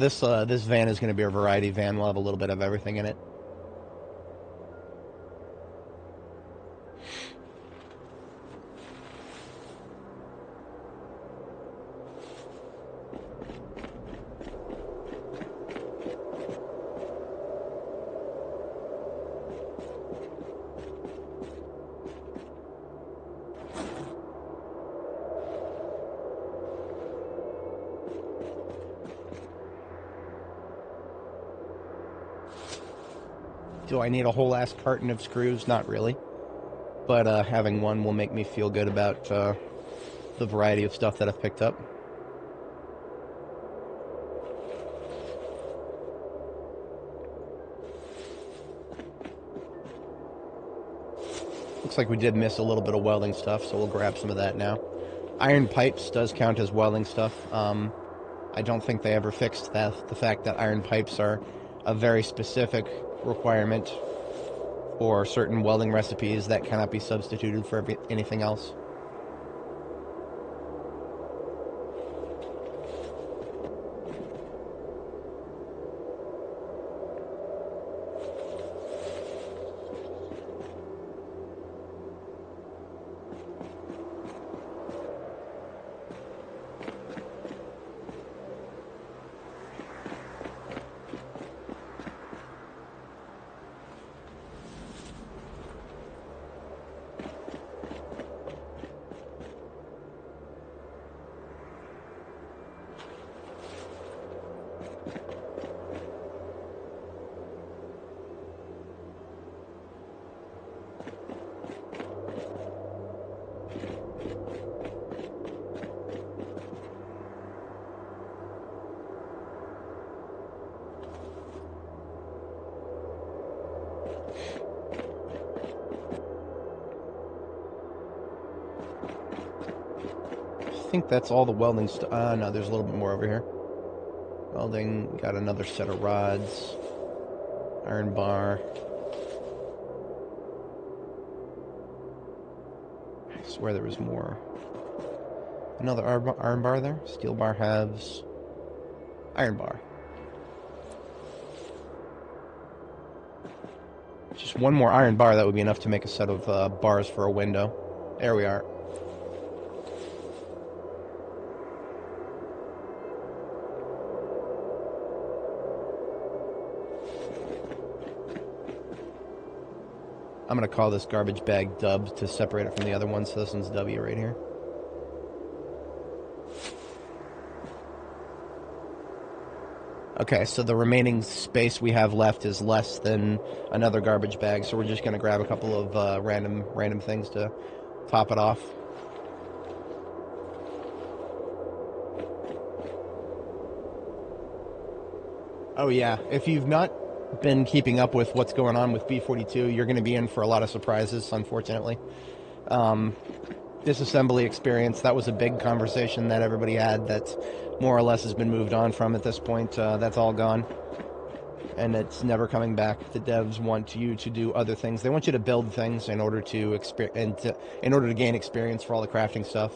So this van is going to be a variety van. We'll have a little bit of everything in it. Do I need a whole ass carton of screws? Not really. But having one will make me feel good about the variety of stuff that I've picked up. Looks like we did miss a little bit of welding stuff, so we'll grab some of that now. Iron pipes does count as welding stuff. I don't think they ever fixed the fact that iron pipes are a very specific requirement for certain welding recipes that cannot be substituted for anything else. think that's all the welding stuff. No, there's a little bit more over here. Welding, got another set of rods. Iron bar. I swear there was more. Another iron bar there. Steel bar halves. Iron bar. Just one more iron bar, that would be enough to make a set of bars for a window. There we are. I'm going to call this garbage bag dub to separate it from the other one, so this one's W right here. Okay, so the remaining space we have left is less than another garbage bag, so we're just going to grab a couple of random things to top it off. Oh yeah, if you've not been keeping up with what's going on with B42, you're going to be in for a lot of surprises, unfortunately. Disassembly experience, that was a big conversation that everybody had that more or less has been moved on from at this point. That's all gone. And it's never coming back. The devs want you to do other things. They want you to build things in order to gain experience for all the crafting stuff.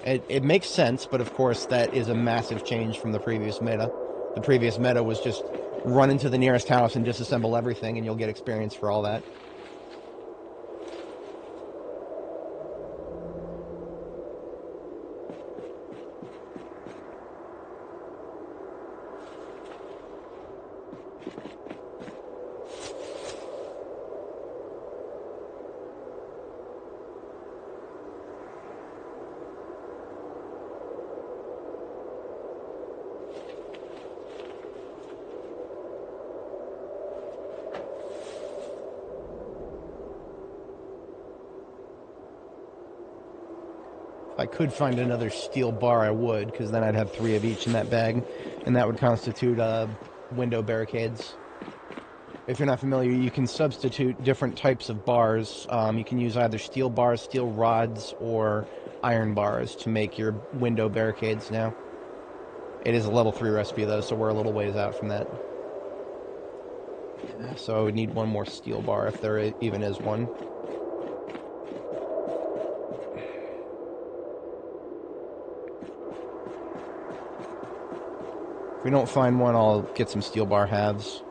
It makes sense, but of course that is a massive change from the previous meta. The previous meta was just run into the nearest house and disassemble everything, and you'll get experience for all that. If I could find another steel bar, I would, because then I'd have 3 of each in that bag, and that would constitute window barricades. If you're not familiar, you can substitute different types of bars. You can use either steel bars, steel rods, or iron bars to make your window barricades now. It is a level 3 recipe, though, so we're a little ways out from that. So I would need one more steel bar, if there even is one. If we don't find one, I'll get some steel bar halves.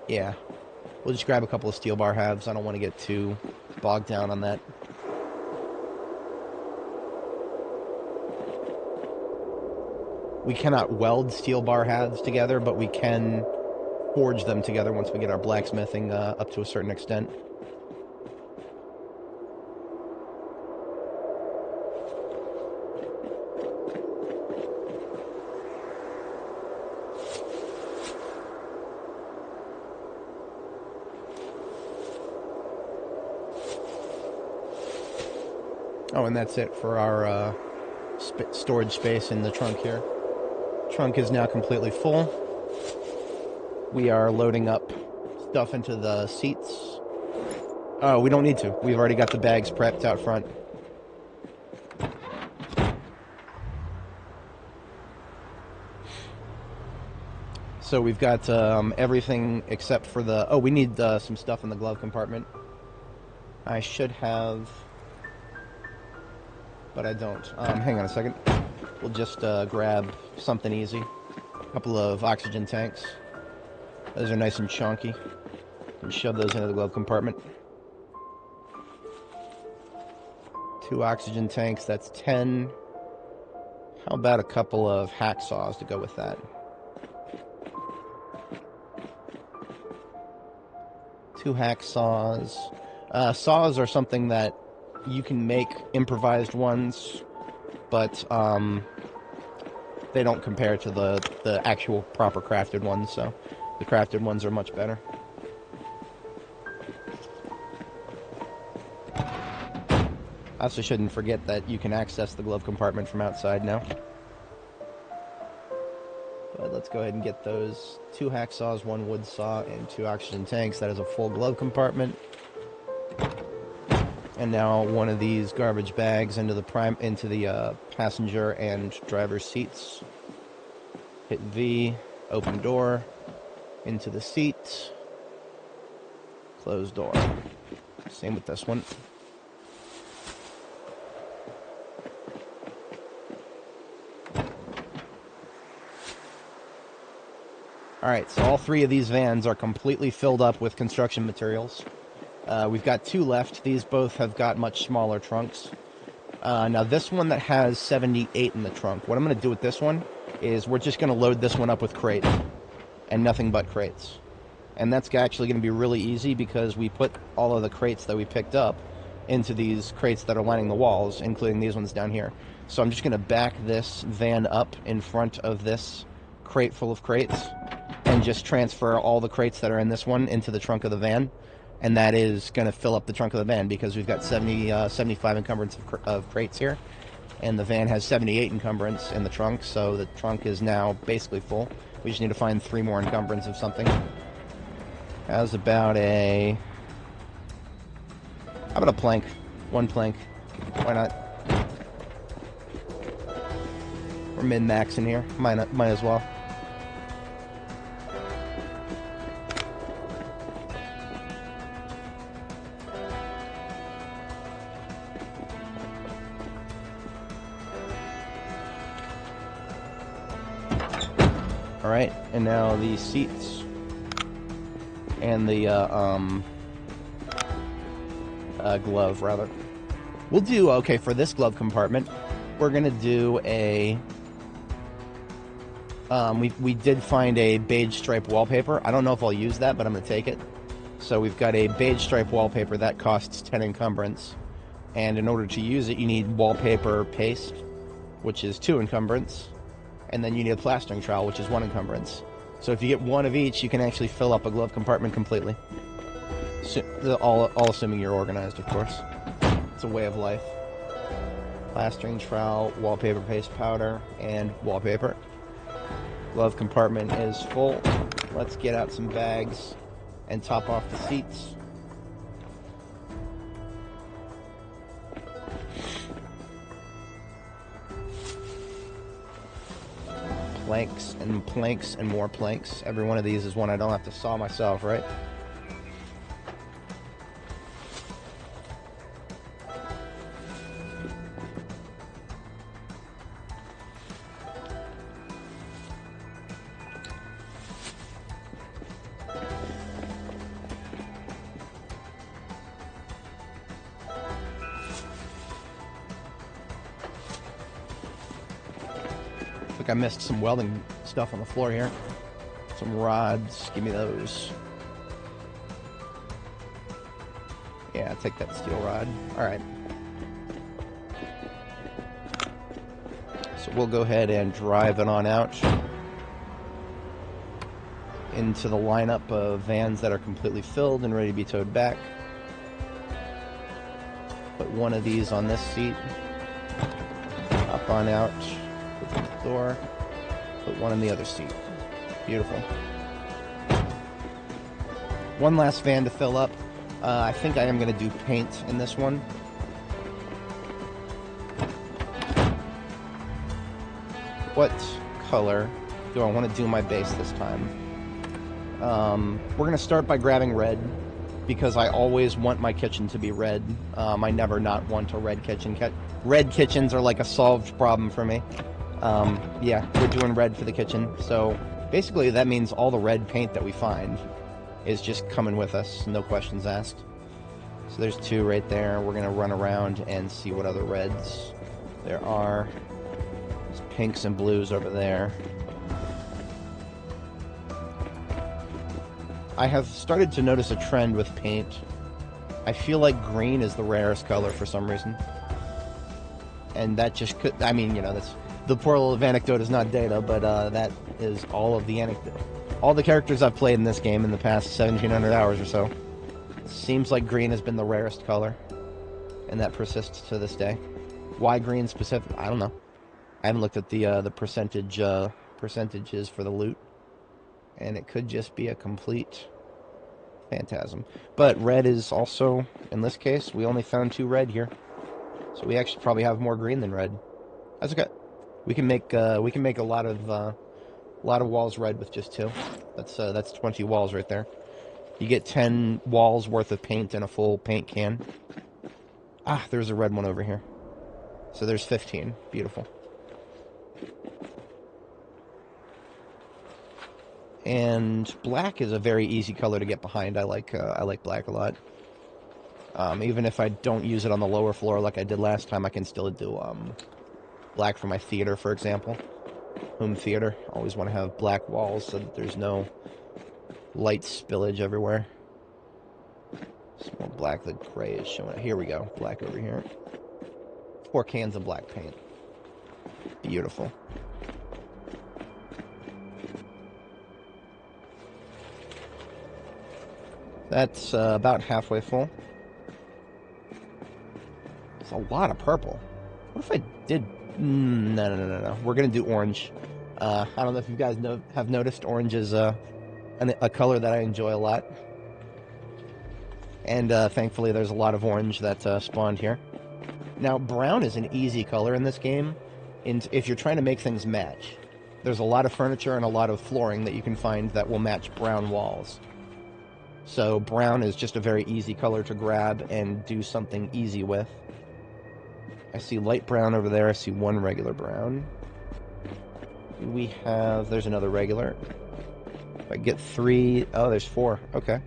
Yeah. We'll just grab a couple of steel bar halves. I don't want to get too bogged down on that. We cannot weld steel bar halves together, but we can forge them together once we get our blacksmithing up to a certain extent. Oh, and that's it for our storage space in the trunk here. Trunk is now completely full. We are loading up stuff into the seats. Oh, we don't need to. We've already got the bags prepped out front. So we've got everything except for the... Oh, we need some stuff in the glove compartment. I should have... but I don't. Hang on a second. We'll just grab something easy. A couple of oxygen tanks. Those are nice and chunky. And shove those into the glove compartment. 2 oxygen tanks, that's 10. How about a couple of hacksaws to go with that? 2 hacksaws. Saws are something that you can make improvised ones, but they don't compare to the actual proper crafted ones, so the crafted ones are much better. I also shouldn't forget that you can access the glove compartment from outside now. But let's go ahead and get those 2 hacksaws, 1 wood saw, and 2 oxygen tanks. That is a full glove compartment. And now one of these garbage bags into the passenger and driver's seats. Hit V, open door, into the seat, close door. Same with this one. Alright, so all three of these vans are completely filled up with construction materials. We've got two left. These both have got much smaller trunks. Now this one that has 78 in the trunk, what I'm going to do with this one is we're just going to load this one up with crates. And nothing but crates. And that's actually going to be really easy because we put all of the crates that we picked up into these crates that are lining the walls, including these ones down here. So I'm just going to back this van up in front of this crate full of crates and just transfer all the crates that are in this one into the trunk of the van. And that is going to fill up the trunk of the van because we've got 75 encumbrance of crates here. And the van has 78 encumbrance in the trunk, so the trunk is now basically full. We just need to find 3 more encumbrance of something. How's about a... How about a plank? 1 plank. Why not? We're min-max in here. Might as well. Alright, and now the seats and the glove, rather. We'll do, okay, for this glove compartment, we're going to do a... we did find a beige stripe wallpaper. I don't know if I'll use that, but I'm going to take it. So we've got a beige stripe wallpaper that costs 10 encumbrance. And in order to use it, you need wallpaper paste, which is 2 encumbrance. And then you need a plastering trowel, which is 1 encumbrance. So if you get 1 of each, you can actually fill up a glove compartment completely. So, all assuming you're organized, of course. It's a way of life. Plastering trowel, wallpaper paste powder, and wallpaper. Glove compartment is full. Let's get out some bags and top off the seats. Planks and planks and more planks. Every one of these is one I don't have to saw myself, right? I missed some welding stuff on the floor here. Some rods. Give me those. Yeah, take that steel rod. Alright. So we'll go ahead and drive it on out into the lineup of vans that are completely filled and ready to be towed back. Put one of these on this seat. Hop on out. Door, put one in the other seat. Beautiful. One last van to fill up. I think I am going to do paint in this one. What color do I want to do my base this time? We're going to start by grabbing red, because I always want my kitchen to be red. I never not want a red kitchen. Red kitchens are like a solved problem for me. Yeah, we're doing red for the kitchen. So basically that means all the red paint that we find is just coming with us, no questions asked. So there's 2 right there. We're gonna run around and see what other reds there are. There's pinks and blues over there. I have started to notice a trend with paint. I feel like green is the rarest color for some reason. And that just could, I mean, you know, that's... The poor little anecdote is not data, but that is all of the anecdote. All the characters I've played in this game in the past 1,700 hours or so. Seems like green has been the rarest color. And that persists to this day. Why green specific? I don't know. I haven't looked at the percentages for the loot. And it could just be a complete Phantasm. But red is also, in this case, we only found 2 red here. So we actually probably have more green than red. That's okay. We can make a lot of walls red with just 2. That's 20 walls right there. You get 10 walls worth of paint in a full paint can. Ah, there's a red one over here. So there's 15. Beautiful. And black is a very easy color to get behind. I like black a lot. Even if I don't use it on the lower floor like I did last time, I can still do black for my theater, for example. Home theater. Always want to have black walls so that there's no light spillage everywhere. It's more black than gray is showing. Here we go. Black over here. 4 cans of black paint. Beautiful. That's about halfway full. It's a lot of purple. What if I did... No. We're going to do orange. I don't know if you guys have noticed, orange is a color that I enjoy a lot. And thankfully there's a lot of orange that spawned here. Now, brown is an easy color in this game. If you're trying to make things match. There's a lot of furniture and a lot of flooring that you can find that will match brown walls. So brown is just a very easy color to grab and do something easy with. I see light brown over there. I see 1 regular brown. There's another regular. If I get 3, oh, there's 4. Okay.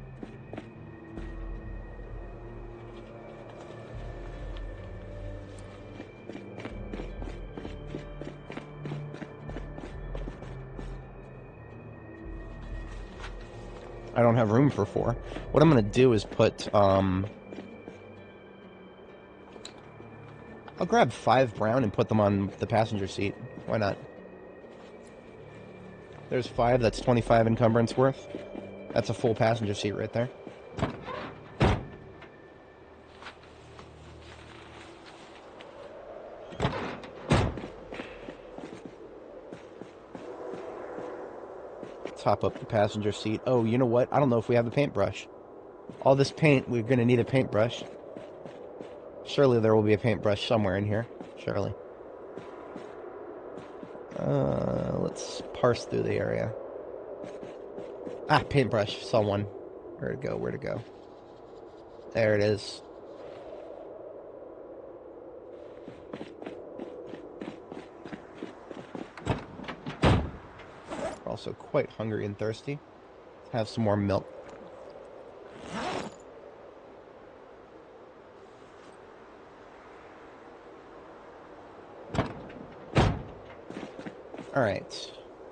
I don't have room for 4. What I'm going to do is put, I'll grab 5 brown and put them on the passenger seat. Why not? There's 5, that's 25 encumbrance worth. That's a full passenger seat right there. Top up the passenger seat. Oh, you know what? I don't know if we have a paintbrush. All this paint, we're going to need a paintbrush. Surely there will be a paintbrush somewhere in here. Surely. Let's parse through the area. Ah, paintbrush. Saw one. Where'd it go? Where'd it go? There it is. We're also quite hungry and thirsty. Let's have some more milk. Alright.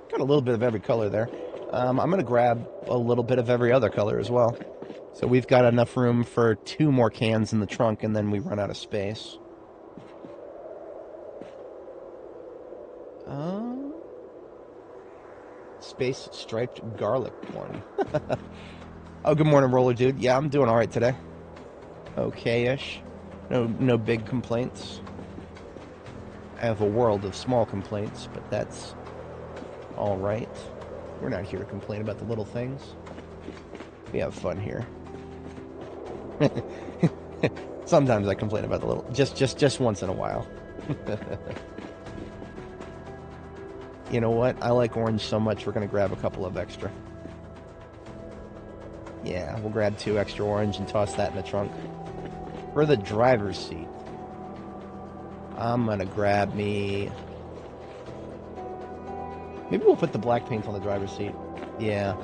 Got a little bit of every color there. I'm going to grab a little bit of every other color as well. So we've got enough room for 2 more cans in the trunk, and then we run out of space. Space striped garlic one. Oh, good morning, Roller Dude. Yeah, I'm doing alright today. Okay-ish. No big complaints. I have a world of small complaints, but that's alright. We're not here to complain about the little things. We have fun here. Sometimes I complain about the little... Just once in a while. You know what? I like orange so much, we're going to grab a couple of extra. Yeah, we'll grab 2 extra orange and toss that in the trunk. For the driver's seat, I'm going to grab me... Maybe we'll put the black paint on the driver's seat. Yeah.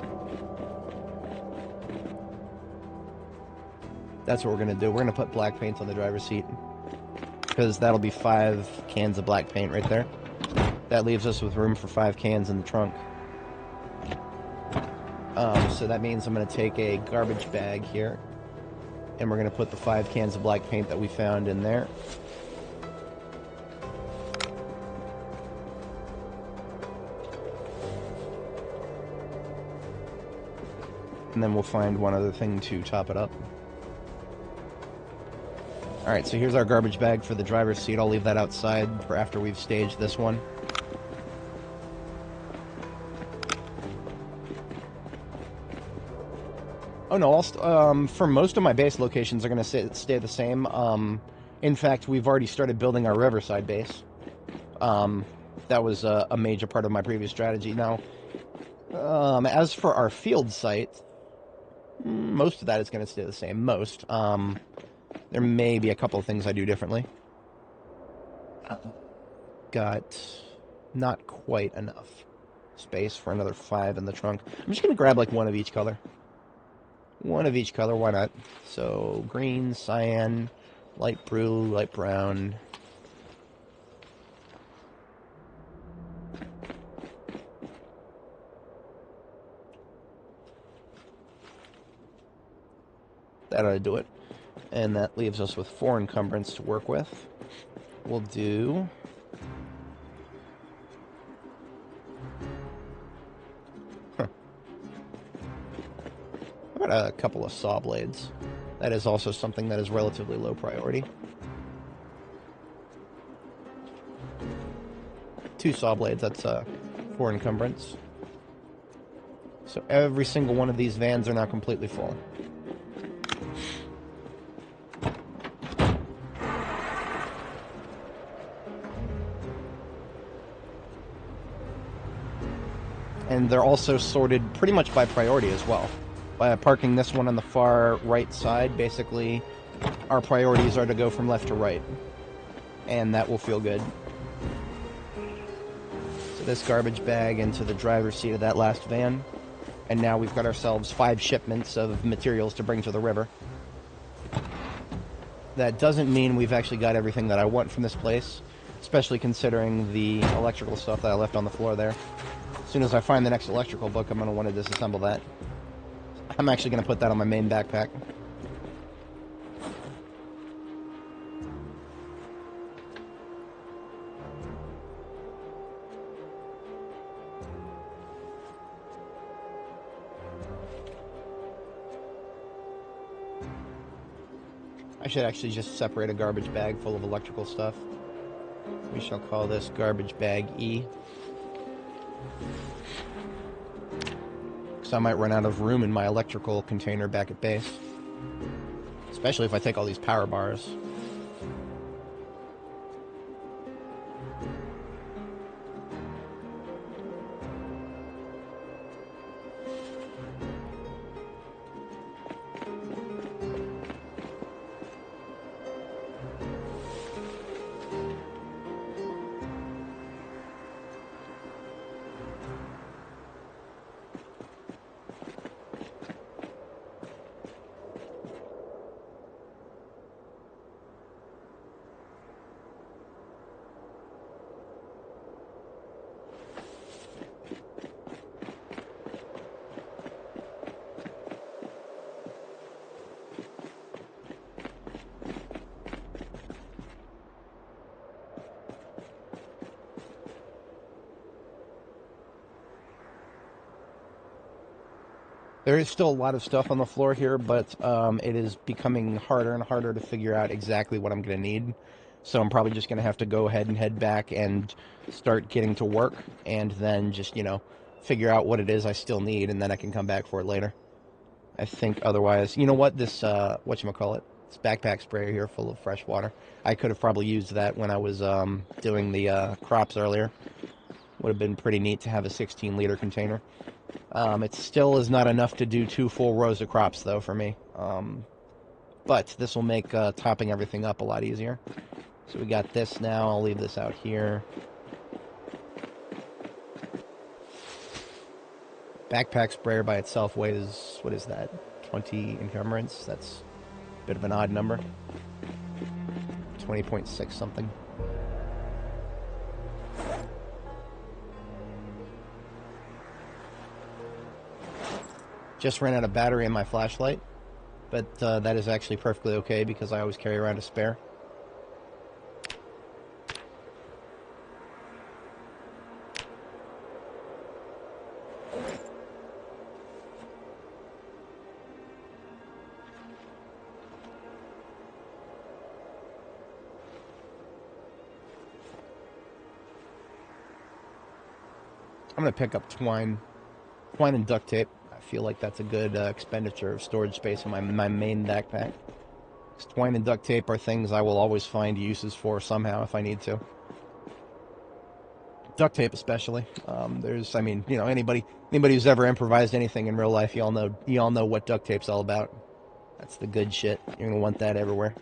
That's what we're going to do. We're going to put black paint on the driver's seat. Because that'll be 5 cans of black paint right there. That leaves us with room for 5 cans in the trunk. So that means I'm going to take a garbage bag here. And we're going to put the 5 cans of black paint that we found in there. And then we'll find one other thing to top it up. Alright, so here's our garbage bag for the driver's seat. I'll leave that outside for after we've staged this one. Oh no, for most of my base locations are going to stay the same. In fact, we've already started building our riverside base. That was a major part of my previous strategy. Now, as for our field site, most of that is going to stay the same. Most. There may be a couple of things I do differently. Got not quite enough space for another 5 in the trunk. I'm just going to grab like one of each color. One of each color, why not? So, green, cyan, light blue, light brown. That ought to do it. And that leaves us with 4 encumbrance to work with. We'll do... How about a couple of saw blades? That is also something that is relatively low priority. 2 saw blades, that's 4 encumbrance. So every single one of these vans are now completely full. And they're also sorted pretty much by priority as well. By parking this one on the far right side, basically, our priorities are to go from left to right. And that will feel good. So this garbage bag into the driver's seat of that last van. And now we've got ourselves 5 shipments of materials to bring to the river. That doesn't mean we've actually got everything that I want from this place, especially considering the electrical stuff that I left on the floor there. As soon as I find the next electrical book, I'm going to want to disassemble that. I'm actually going to put that on my main backpack. I should actually just separate a garbage bag full of electrical stuff. We shall call this garbage bag E. Because I might run out of room in my electrical container back at base. Especially if I take all these power bars. There is still a lot of stuff on the floor here, but it is becoming harder and harder to figure out exactly what I'm going to need. So I'm probably just going to have to go ahead and head back and start getting to work, and then just, you know, figure out what it is I still need, and then I can come back for it later. I think otherwise, you know what, this, whatchamacallit, this backpack sprayer here full of fresh water. I could have probably used that when I was doing the crops earlier. Would have been pretty neat to have a 16-liter container. It still is not enough to do 2 full rows of crops, though, for me. But this will make topping everything up a lot easier. So we got this now. I'll leave this out here. Backpack sprayer by itself weighs, what is that, 20 encumbrance? That's a bit of an odd number. 20.6 something. Just ran out of battery in my flashlight, but that is actually perfectly okay because I always carry around a spare. I'm going to pick up twine and duct tape. I feel like that's a good expenditure of storage space in my main backpack. 'Cause twine and duct tape are things I will always find uses for somehow if I need to. Duct tape especially. I mean, you know, anybody who's ever improvised anything in real life, you all know what duct tape's all about. That's the good shit. You're gonna want that everywhere.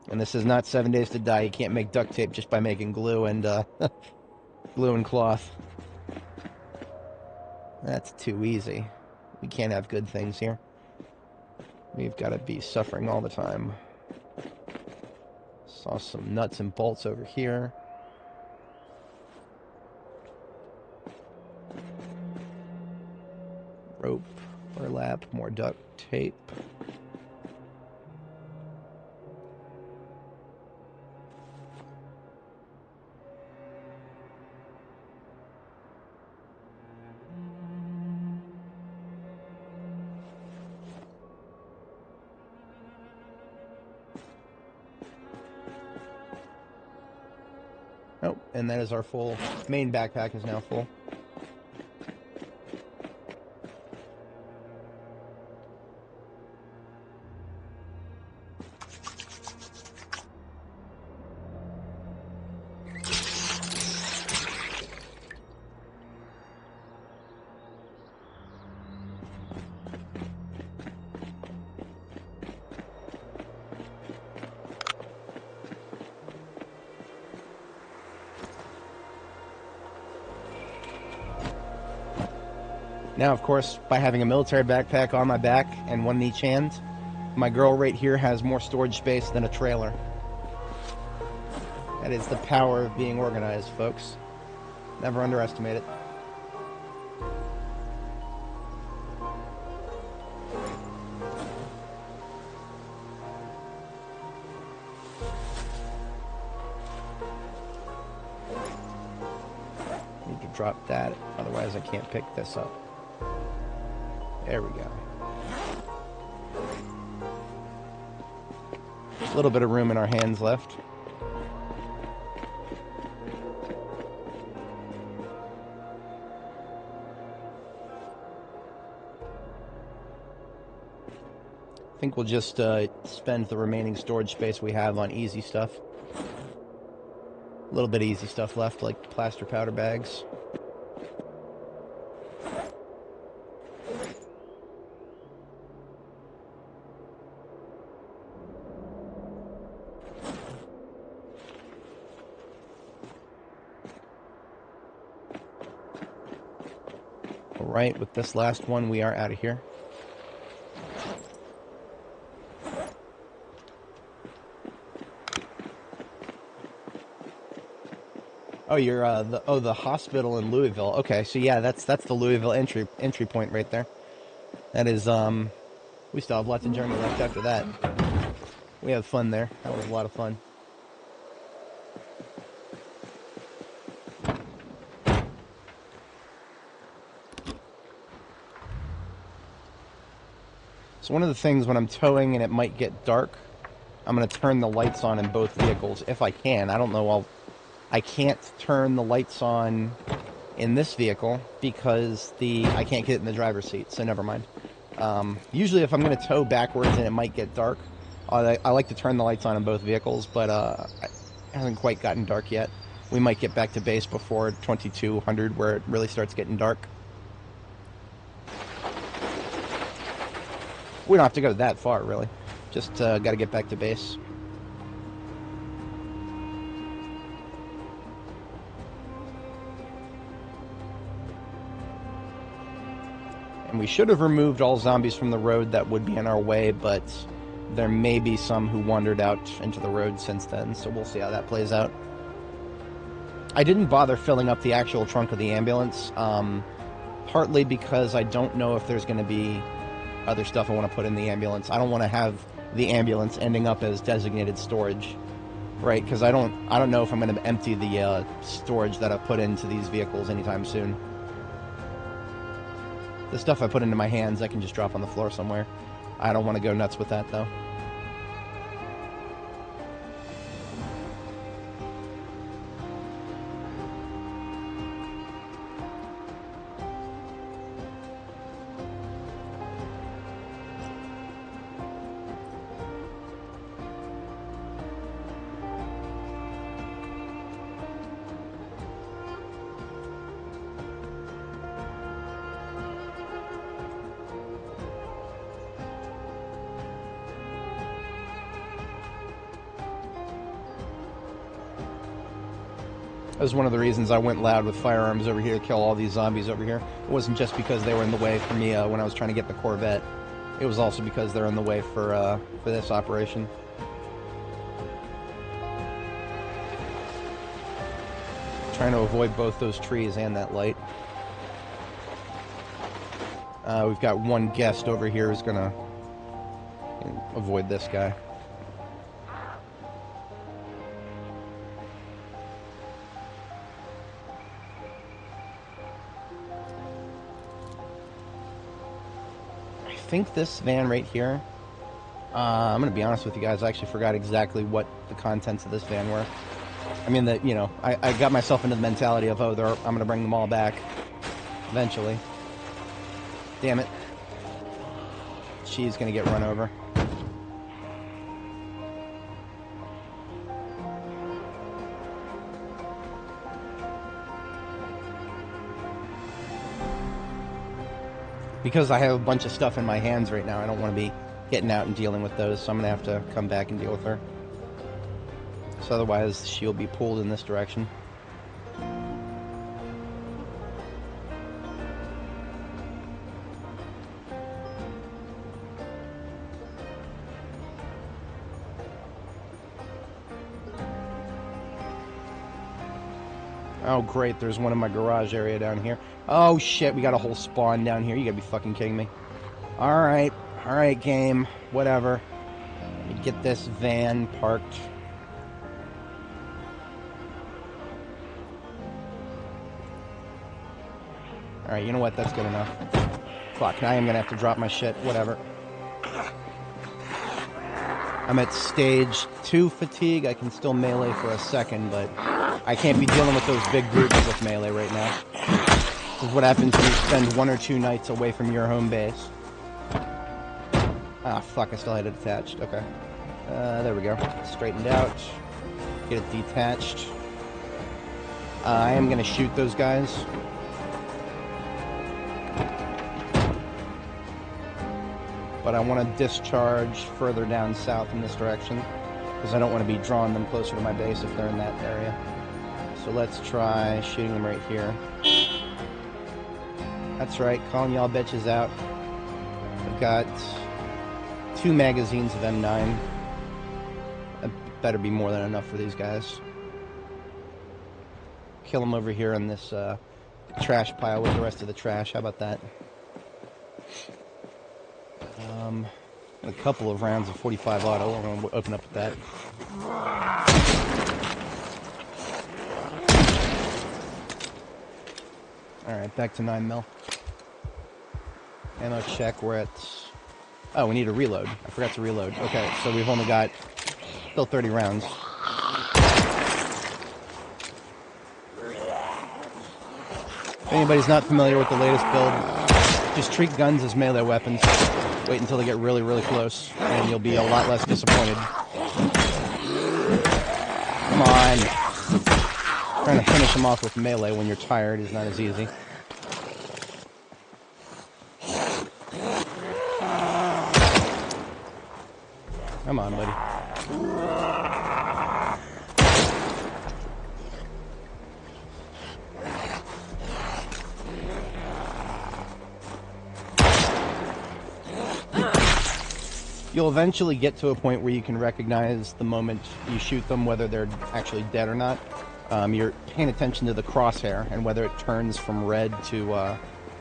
And this is not 7 Days to Die. You can't make duct tape just by making glue and glue and cloth. That's too easy. We can't have good things here. We've got to be suffering all the time. Saw some nuts and bolts over here. Rope, burlap, more duct tape. Oh, and that is our full main backpack is now full. Now, of course, by having a military backpack on my back and one in each hand, my girl right here has more storage space than a trailer. That is the power of being organized, folks. Never underestimate it. Need to drop that, otherwise I can't pick this up. There we go. A little bit of room in our hands left. I think we'll just spend the remaining storage space we have on easy stuff. A little bit of easy stuff left, like plaster powder bags. Alright, with this last one, we are out of here. Oh, you're the hospital in Louisville. Okay, so yeah, that's the Louisville entry point right there. That is we still have lots of journey left after that. We had fun there. That was a lot of fun. So one of the things when I'm towing and it might get dark, I'm going to turn the lights on in both vehicles if I can. I don't know, I can't turn the lights on in this vehicle because I can't get in the driver's seat, so never mind. Usually if I'm going to tow backwards and it might get dark, I like to turn the lights on in both vehicles, but it hasn't quite gotten dark yet. We might get back to base before 2200 where it really starts getting dark. We don't have to go that far, really. Just got to get back to base. And we should have removed all zombies from the road that would be in our way, but there may be some who wandered out into the road since then, so we'll see how that plays out. I didn't bother filling up the actual trunk of the ambulance, partly because I don't know if there's going to be other stuff I want to put in the ambulance. I don't want to have the ambulance ending up as designated storage, right? Because I don't know if I'm going to empty the storage that I put into these vehicles anytime soon. The stuff I put into my hands, I can just drop on the floor somewhere. I don't want to go nuts with that, though. That was one of the reasons I went loud with firearms over here to kill all these zombies over here. It wasn't just because they were in the way for me when I was trying to get the Corvette. It was also because they're in the way for this operation. Trying to avoid both those trees and that light. We've got one guest over here who's gonna avoid this guy. I think this van right here, I'm gonna be honest with you guys, I actually forgot exactly what the contents of this van were. I mean, that, you know, I got myself into the mentality of, oh, I'm going to bring them all back eventually. Damn it. She's going to get run over. Because I have a bunch of stuff in my hands right now, I don't want to be getting out and dealing with those, so I'm going to have to come back and deal with her. So otherwise, she'll be pulled in this direction. Oh, great. There's one in my garage area down here. Oh, shit. We got a whole spawn down here. You gotta be fucking kidding me. Alright. Alright, game. Whatever. Let me get this van parked. Alright, you know what? That's good enough. Fuck, now I'm gonna have to drop my shit. Whatever. I'm at stage 2 fatigue. I can still melee for a second, but I can't be dealing with those big groups with melee right now. This is what happens when you spend 1 or 2 nights away from your home base. Ah, fuck, I still had it attached. Okay. There we go. Straightened out. Get it detached. I am gonna shoot those guys. But I want to discharge further down south in this direction, because I don't want to be drawing them closer to my base if they're in that area. So let's try shooting them right here. That's right, calling y'all bitches out. I've got 2 magazines of M9. That better be more than enough for these guys. Kill them over here in this trash pile with the rest of the trash. How about that? A couple of rounds of 45 auto. I'm going to open up with that. Alright, back to 9mm. Ammo check, we're at... Oh, we need a reload. I forgot to reload. Okay, so we've only got still 30 rounds. If anybody's not familiar with the latest build, just treat guns as melee weapons. Wait until they get really, really close, and you'll be a lot less disappointed. Come on. Trying to finish them off with melee when you're tired is not as easy. Come on, buddy. You'll eventually get to a point where you can recognize the moment you shoot them, whether they're actually dead or not. You're paying attention to the crosshair and whether it turns from red to...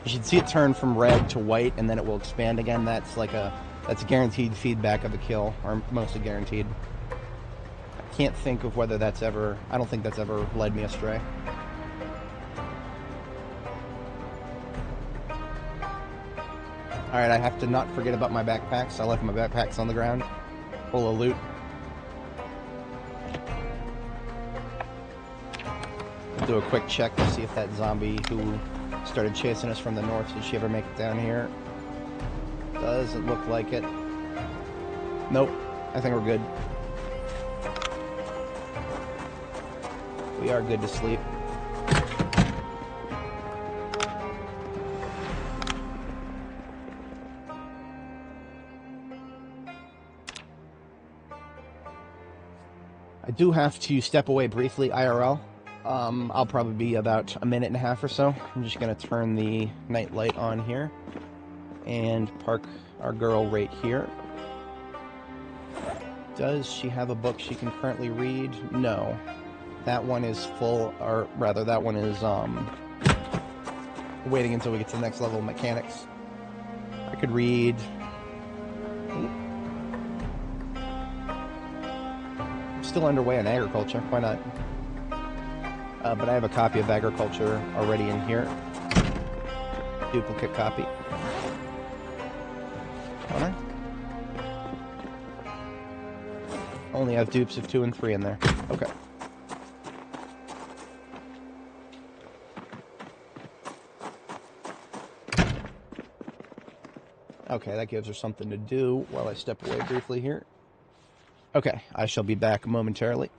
you should see it turn from red to white, and then it will expand again. That's like that's guaranteed feedback of a kill, or mostly guaranteed. I can't think of whether that's ever... I don't think that's ever led me astray. Alright, I have to not forget about my backpacks. I left my backpacks on the ground, full of loot. I'll do a quick check to see if that zombie who started chasing us from the north, did she ever make it down here? Doesn't look like it. Nope, I think we're good. We are good to sleep. I do have to step away briefly, IRL. I'll probably be about a minute and a half or so. I'm just going to turn the night light on here and park our girl right here. Does she have a book she can currently read? No. That one is full, or rather, that one is waiting until we get to the next level of mechanics. I could read... I'm still underway on agriculture, why not? But I have a copy of agriculture already in here. Duplicate copy. Don't I? Only have dupes of 2 and 3 in there. Okay. Okay, that gives her something to do while I step away briefly here. Okay, I shall be back momentarily.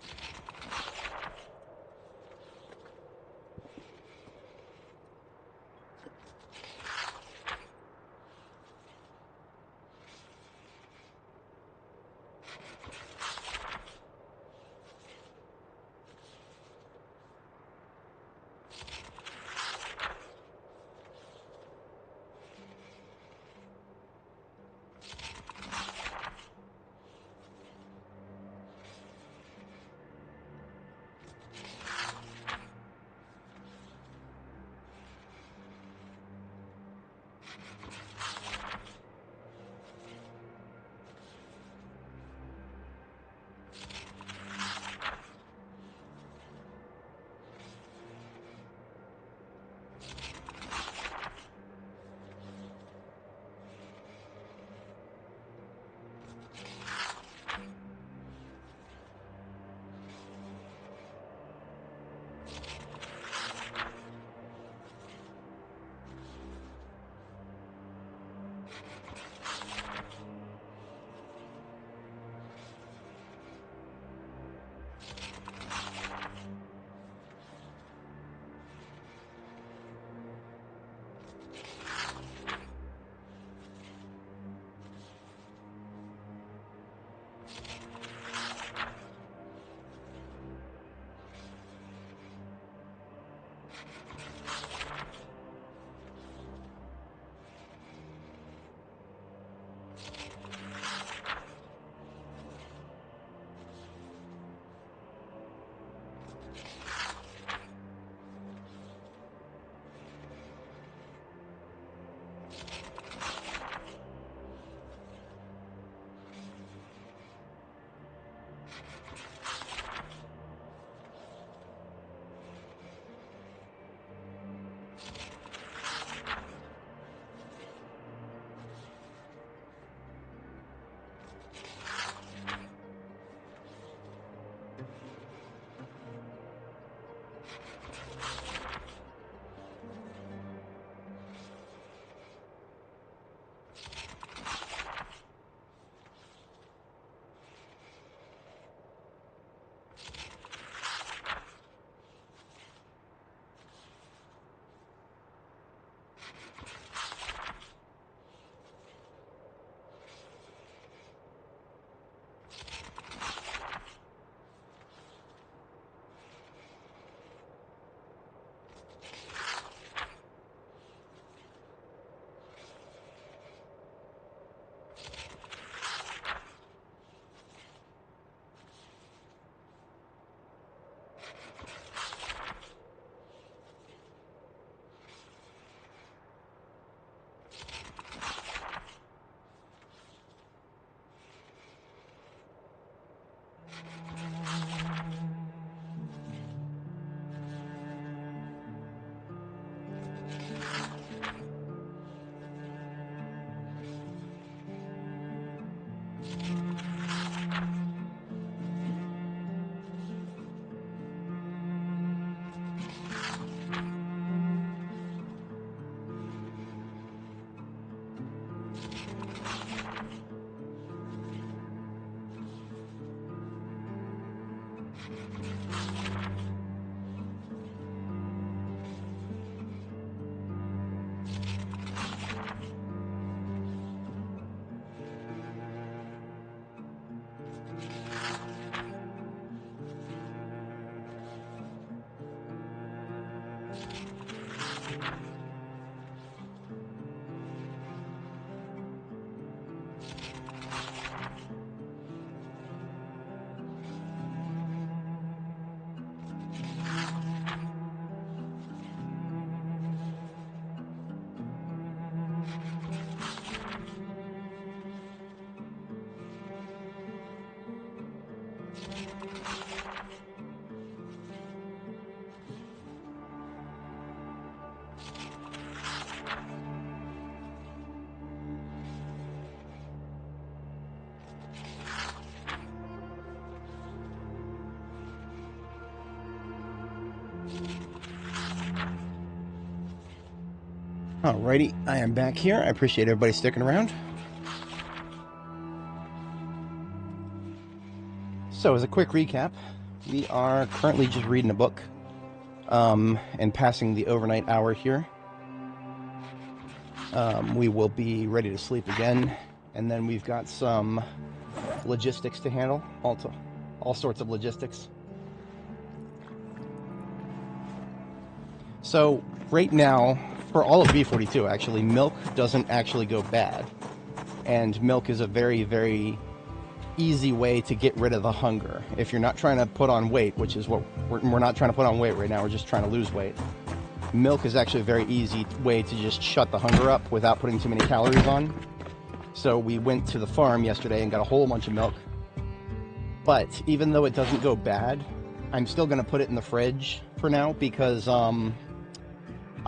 Alrighty, I am back here. I appreciate everybody sticking around. So, as a quick recap, we are currently just reading a book and passing the overnight hour here. We will be ready to sleep again, and then we've got some logistics to handle, all sorts of logistics. So, right now, for all of B42, actually, milk doesn't actually go bad. And milk is a very, very easy way to get rid of the hunger. If you're not trying to put on weight, which is what we're not trying to put on weight right now, we're just trying to lose weight. Milk is actually a very easy way to just shut the hunger up without putting too many calories on. So we went to the farm yesterday and got a whole bunch of milk. But even though it doesn't go bad, I'm still going to put it in the fridge for now because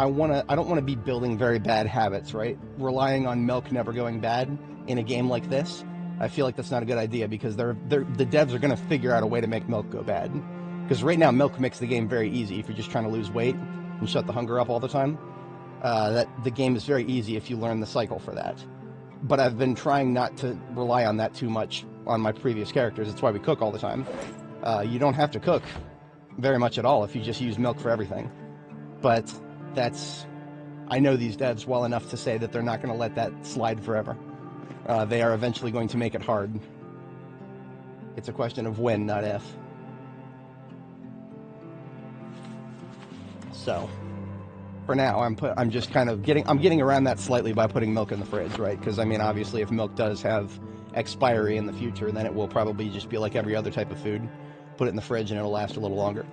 I don't want to be building very bad habits, right? Relying on milk never going bad in a game like this, I feel like that's not a good idea because the devs are going to figure out a way to make milk go bad. Because right now, milk makes the game very easy if you're just trying to lose weight and shut the hunger up all the time. The game is very easy if you learn the cycle for that. But I've been trying not to rely on that too much on my previous characters. That's why we cook all the time. You don't have to cook very much at all if you just use milk for everything. But I know these devs well enough to say that they're not going to let that slide forever. They are eventually going to make it hard. It's a question of when, not if. So, for now, I'm just kind of getting around that slightly by putting milk in the fridge, right? Because I mean, obviously, if milk does have expiry in the future, then it will probably just be like every other type of food. Put it in the fridge and it'll last a little longer.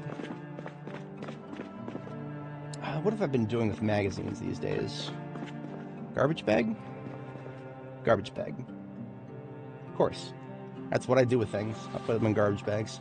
What have I been doing with magazines these days? Garbage bag? Garbage bag. Of course. That's what I do with things. I put them in garbage bags.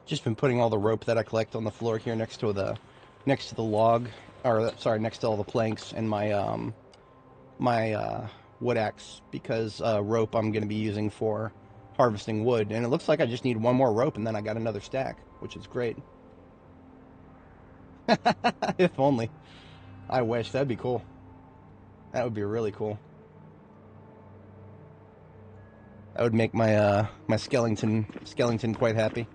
Just been putting all the rope that I collect on the floor here next to the log, or sorry, next to all the planks and my wood axe, because rope I'm going to be using for harvesting wood. And it looks like I just need one more rope and then I got another stack, which is great. If only. I wish. That'd be cool. That would be really cool. That would make my my skeleton quite happy.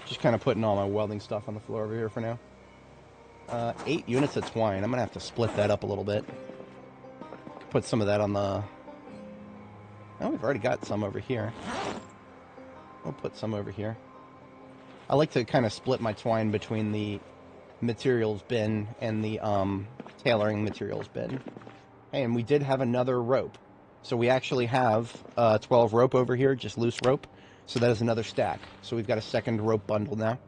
Just kind of putting all my welding stuff on the floor over here for now. 8 units of twine. I'm going to have to split that up a little bit. Put some of that on the... Oh, we've already got some over here. We'll put some over here. I like to kind of split my twine between the materials bin and the tailoring materials bin. Hey, and we did have another rope. So we actually have 12 rope over here, just loose rope. So that is another stack. So we've got a second rope bundle now.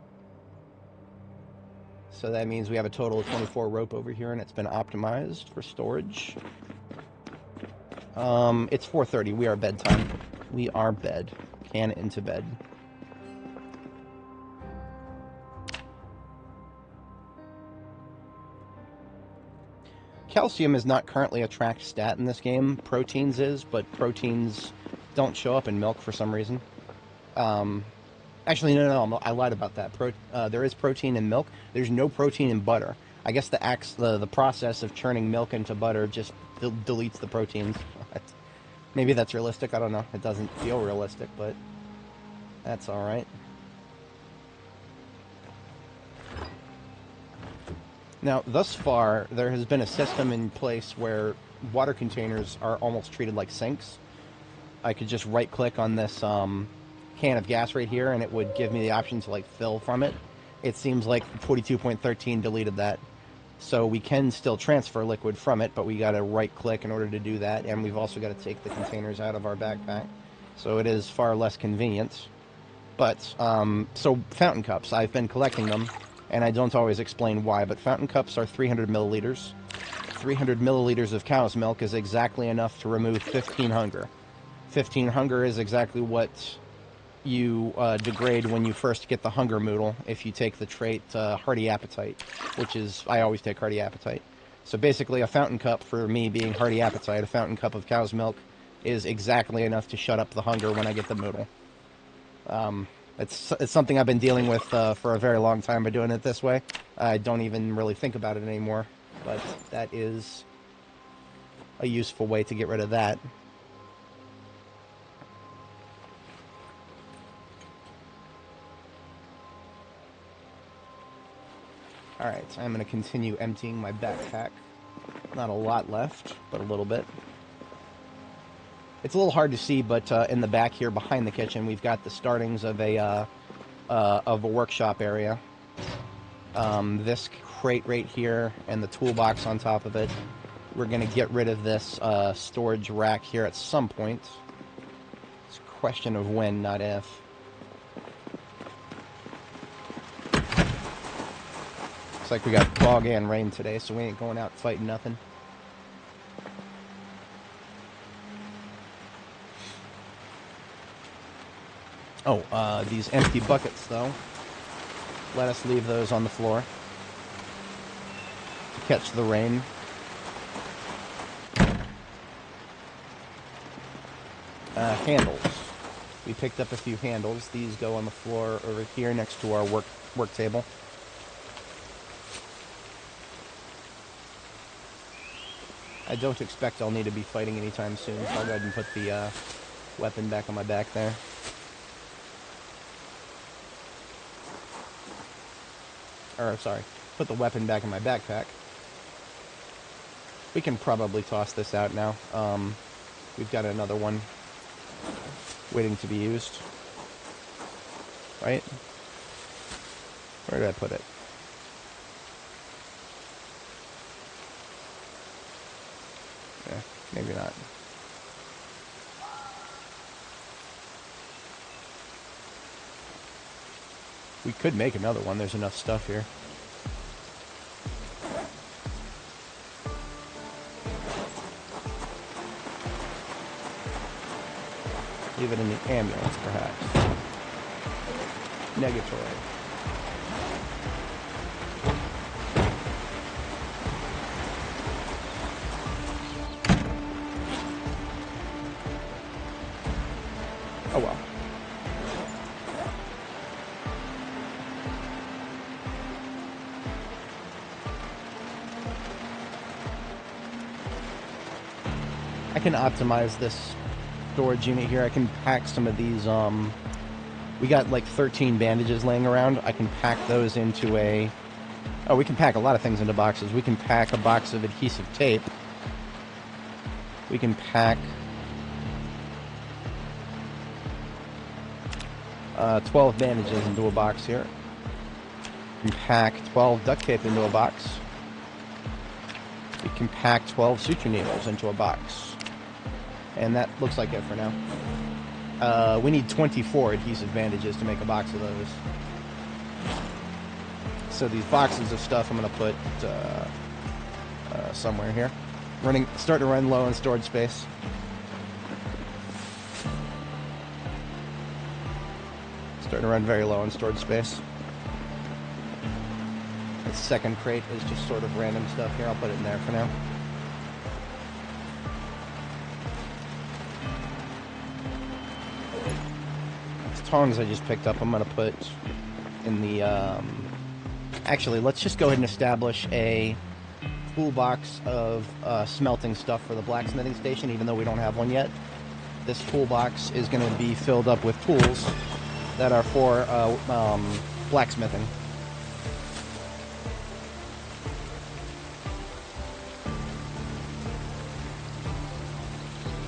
So that means we have a total of 24 rope over here, and it's been optimized for storage. It's 4:30. We are bedtime. We are bed. Can into bed. Calcium is not currently a tracked stat in this game. Proteins is, but proteins don't show up in milk for some reason. Actually, no, I lied about that. There is protein in milk. There's no protein in butter. I guess the process of churning milk into butter just deletes the proteins. Maybe that's realistic. I don't know. It doesn't feel realistic, but that's all right. Now, thus far, there has been a system in place where water containers are almost treated like sinks. I could just right-click on this can of gas right here, and it would give me the option to like fill from it. It seems like 42.13 deleted that. So we can still transfer liquid from it, but we got to right-click in order to do that, and we've also got to take the containers out of our backpack. So it is far less convenient. But, so fountain cups, I've been collecting them, and I don't always explain why, but fountain cups are 300 milliliters. 300 milliliters of cow's milk is exactly enough to remove 15 hunger. 15 hunger is exactly what you degrade when you first get the hunger moodle if you take the trait hearty appetite, which is, I always take hearty appetite. So basically a fountain cup, for me being hearty appetite, a fountain cup of cow's milk is exactly enough to shut up the hunger when I get the moodle. It's something I've been dealing with for a very long time by doing it this way. I don't even really think about it anymore, but that is a useful way to get rid of that. Alright, so I'm going to continue emptying my backpack. Not a lot left, but a little bit. It's a little hard to see, but in the back here behind the kitchen, we've got the startings of a workshop area. This crate right here and the toolbox on top of it. We're going to get rid of this storage rack here at some point. It's a question of when, not if. Looks like we got fog and rain today, so we ain't going out fighting nothing. Oh, these empty buckets, though. Let us leave those on the floor to catch the rain. Handles. We picked up a few handles. These go on the floor over here next to our work table. I don't expect I'll need to be fighting anytime soon, so I'll go ahead and put the weapon back on my back there. Or, sorry, put the weapon back in my backpack. We can probably toss this out now. We've got another one waiting to be used. Right? Where did I put it? Yeah, maybe not. We could make another one. There's enough stuff here. Leave it in the ambulance, perhaps. Negatory. Oh well. I can optimize this storage unit here. I can pack some of these, we got like 13 bandages laying around. I can pack those into a, oh, we can pack a lot of things into boxes. We can pack a box of adhesive tape. We can pack 12 bandages into a box here. We can pack 12 duct tape into a box. We can pack 12 suture needles into a box. And that looks like it for now. We need 24 adhesive bandages to make a box of those. So these boxes of stuff I'm going to put somewhere here. Starting to run low on storage space. Starting to run very low on storage space. The second crate is just sort of random stuff here. I'll put it in there for now. These tongs I just picked up, I'm going to put in the... Actually, let's just go ahead and establish a toolbox of smelting stuff for the blacksmithing station, even though we don't have one yet. This toolbox is going to be filled up with tools that are for blacksmithing.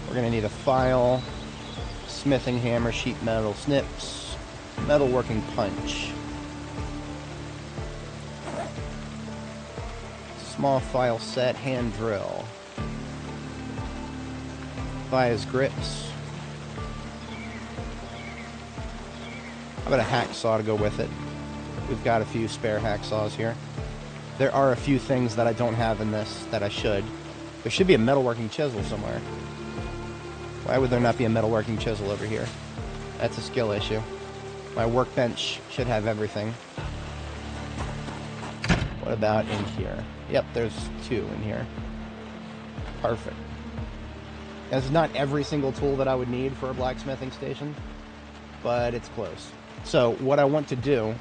We're going to need a file, smithing hammer, sheet metal snips, metalworking punch, small file set, hand drill, Vias grips. How about a hacksaw to go with it? We've got a few spare hacksaws here. There are a few things that I don't have in this that I should. There should be a metalworking chisel somewhere. Why would there not be a metalworking chisel over here? That's a skill issue. My workbench should have everything. What about in here? Yep, there's 2 in here. Perfect. That's not every single tool that I would need for a blacksmithing station, but it's close. So what I want to do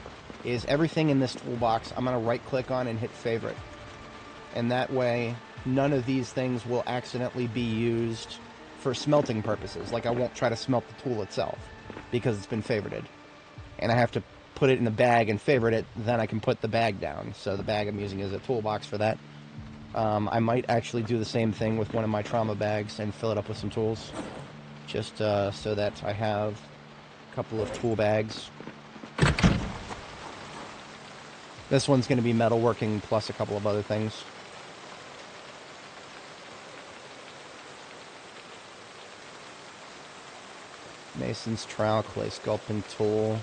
is everything in this toolbox, I'm going to right-click on and hit favorite. And that way, none of these things will accidentally be used for smelting purposes. Like, I won't try to smelt the tool itself because it's been favorited. And I have to put it in the bag and favorite it, then I can put the bag down. So the bag I'm using is a toolbox for that. I might actually do the same thing with one of my trauma bags and fill it up with some tools. Just so that I have a couple of tool bags. This one's going to be metalworking plus a couple of other things. Mason's trowel, clay sculpting tool.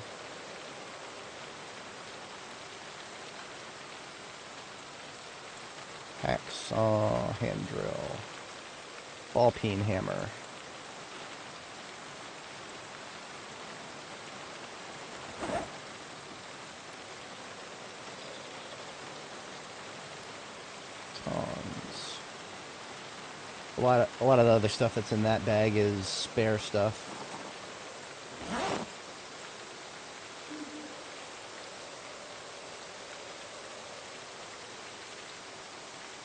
Hacksaw, hand drill. Ball peen hammer. Tongs. A lot of the other stuff that's in that bag is spare stuff.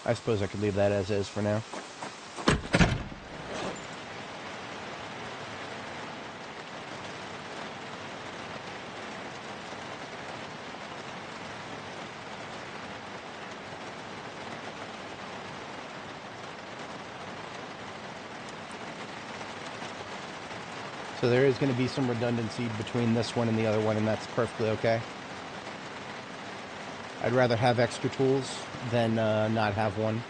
I suppose I could leave that as is for now. So there is going to be some redundancy between this one and the other one, and that's perfectly okay. I'd rather have extra tools than not have one.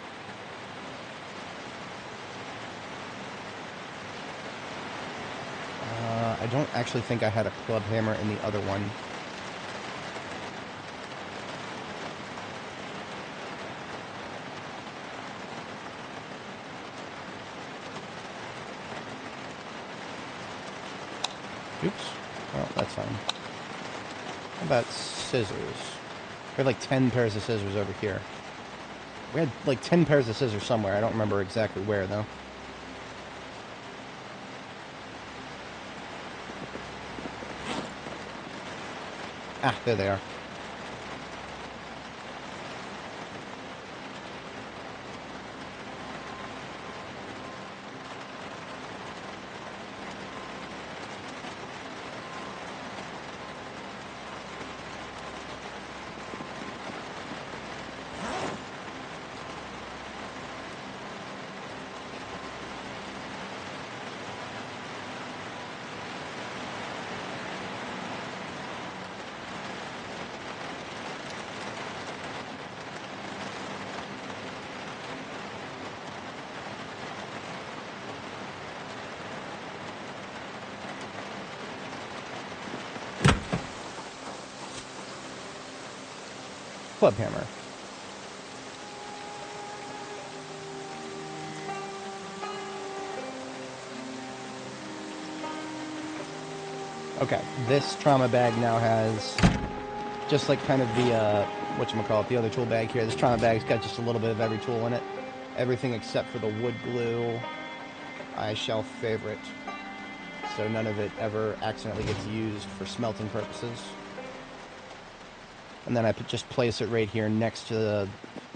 I don't actually think I had a club hammer in the other one. Oops. Oh, that's fine. How about scissors? We had like 10 pairs of scissors over here. We had like 10 pairs of scissors somewhere. I don't remember exactly where, though. Ah, there they are. Club hammer. Okay, this trauma bag now has, just like kind of the, whatchamacallit, the other tool bag here, this trauma bag's got just a little bit of every tool in it. Everything except for the wood glue I shall favorite, so none of it ever accidentally gets used for smelting purposes. And then I just place it right here next to the...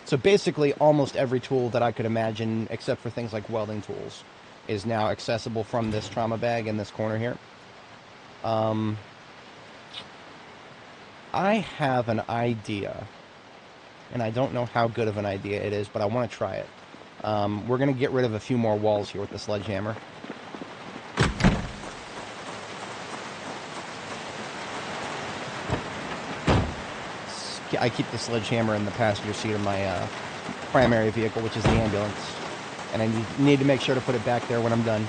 So basically almost every tool that I could imagine, except for things like welding tools, is now accessible from this trauma bag in this corner here. I have an idea, and I don't know how good of an idea it is, but I want to try it. We're going to get rid of a few more walls here with the sledgehammer. I keep the sledgehammer in the passenger seat of my primary vehicle, which is the ambulance. And I need to make sure to put it back there when I'm done.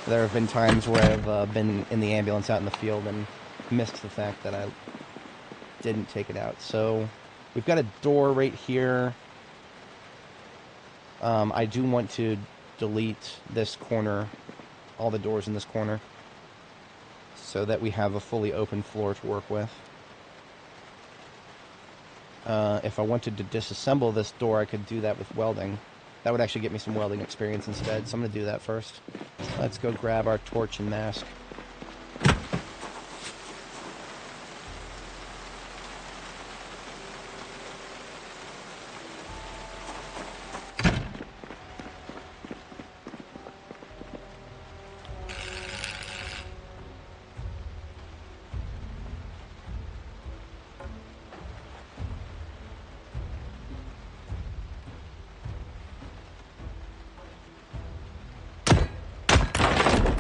There have been times where I've been in the ambulance out in the field and missed the fact that I didn't take it out. So we've got a door right here. I do want to delete this corner, all the doors in this corner, so that we have a fully open floor to work with. If I wanted to disassemble this door, I could do that with welding. That would actually get me some welding experience instead, so I'm going to do that first. Let's go grab our torch and mask.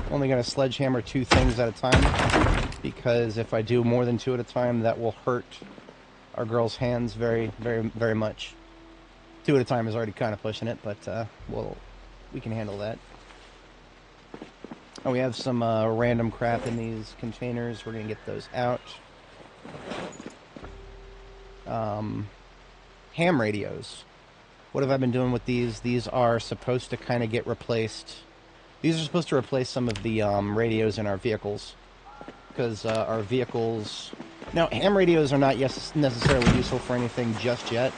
Only going to sledgehammer 2 things at a time, because if I do more than 2 at a time, that will hurt our girl's hands very, very, very much. 2 at a time is already kind of pushing it, but we can handle that. Oh, we have some random crap in these containers. We're going to get those out. Ham radios. What have I been doing with these? These are supposed to kind of get replaced. These are supposed to replace some of the radios in our vehicles, because our vehicles... Now, ham radios are not necessarily useful for anything just yet.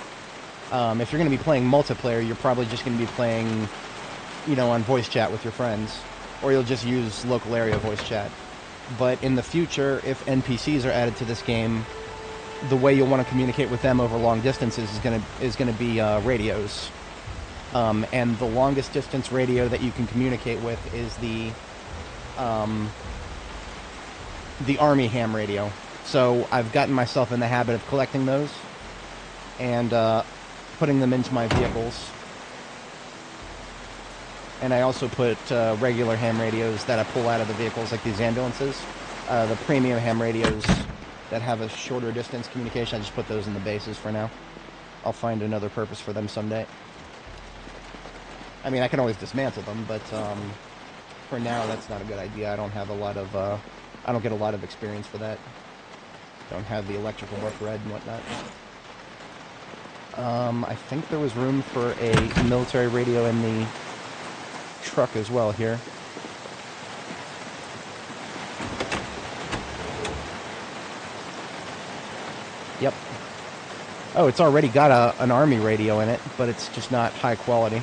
If you're going to be playing multiplayer, you're probably just going to be playing, you know, on voice chat with your friends, or you'll just use local area voice chat. But in the future, if NPCs are added to this game, the way you'll want to communicate with them over long distances is going to be radios. And the longest distance radio that you can communicate with is the Army ham radio. So I've gotten myself in the habit of collecting those and putting them into my vehicles. And I also put regular ham radios that I pull out of the vehicles, like these ambulances. The premium ham radios that have a shorter distance communication, I just put those in the bases for now. I'll find another purpose for them someday. I mean, I can always dismantle them, but for now, that's not a good idea. I don't have a lot of, I don't get a lot of experience for that. Don't have the electrical work read and whatnot. I think there was room for a military radio in the truck as well here. Yep. Oh, it's already got an Army radio in it, but it's just not high quality.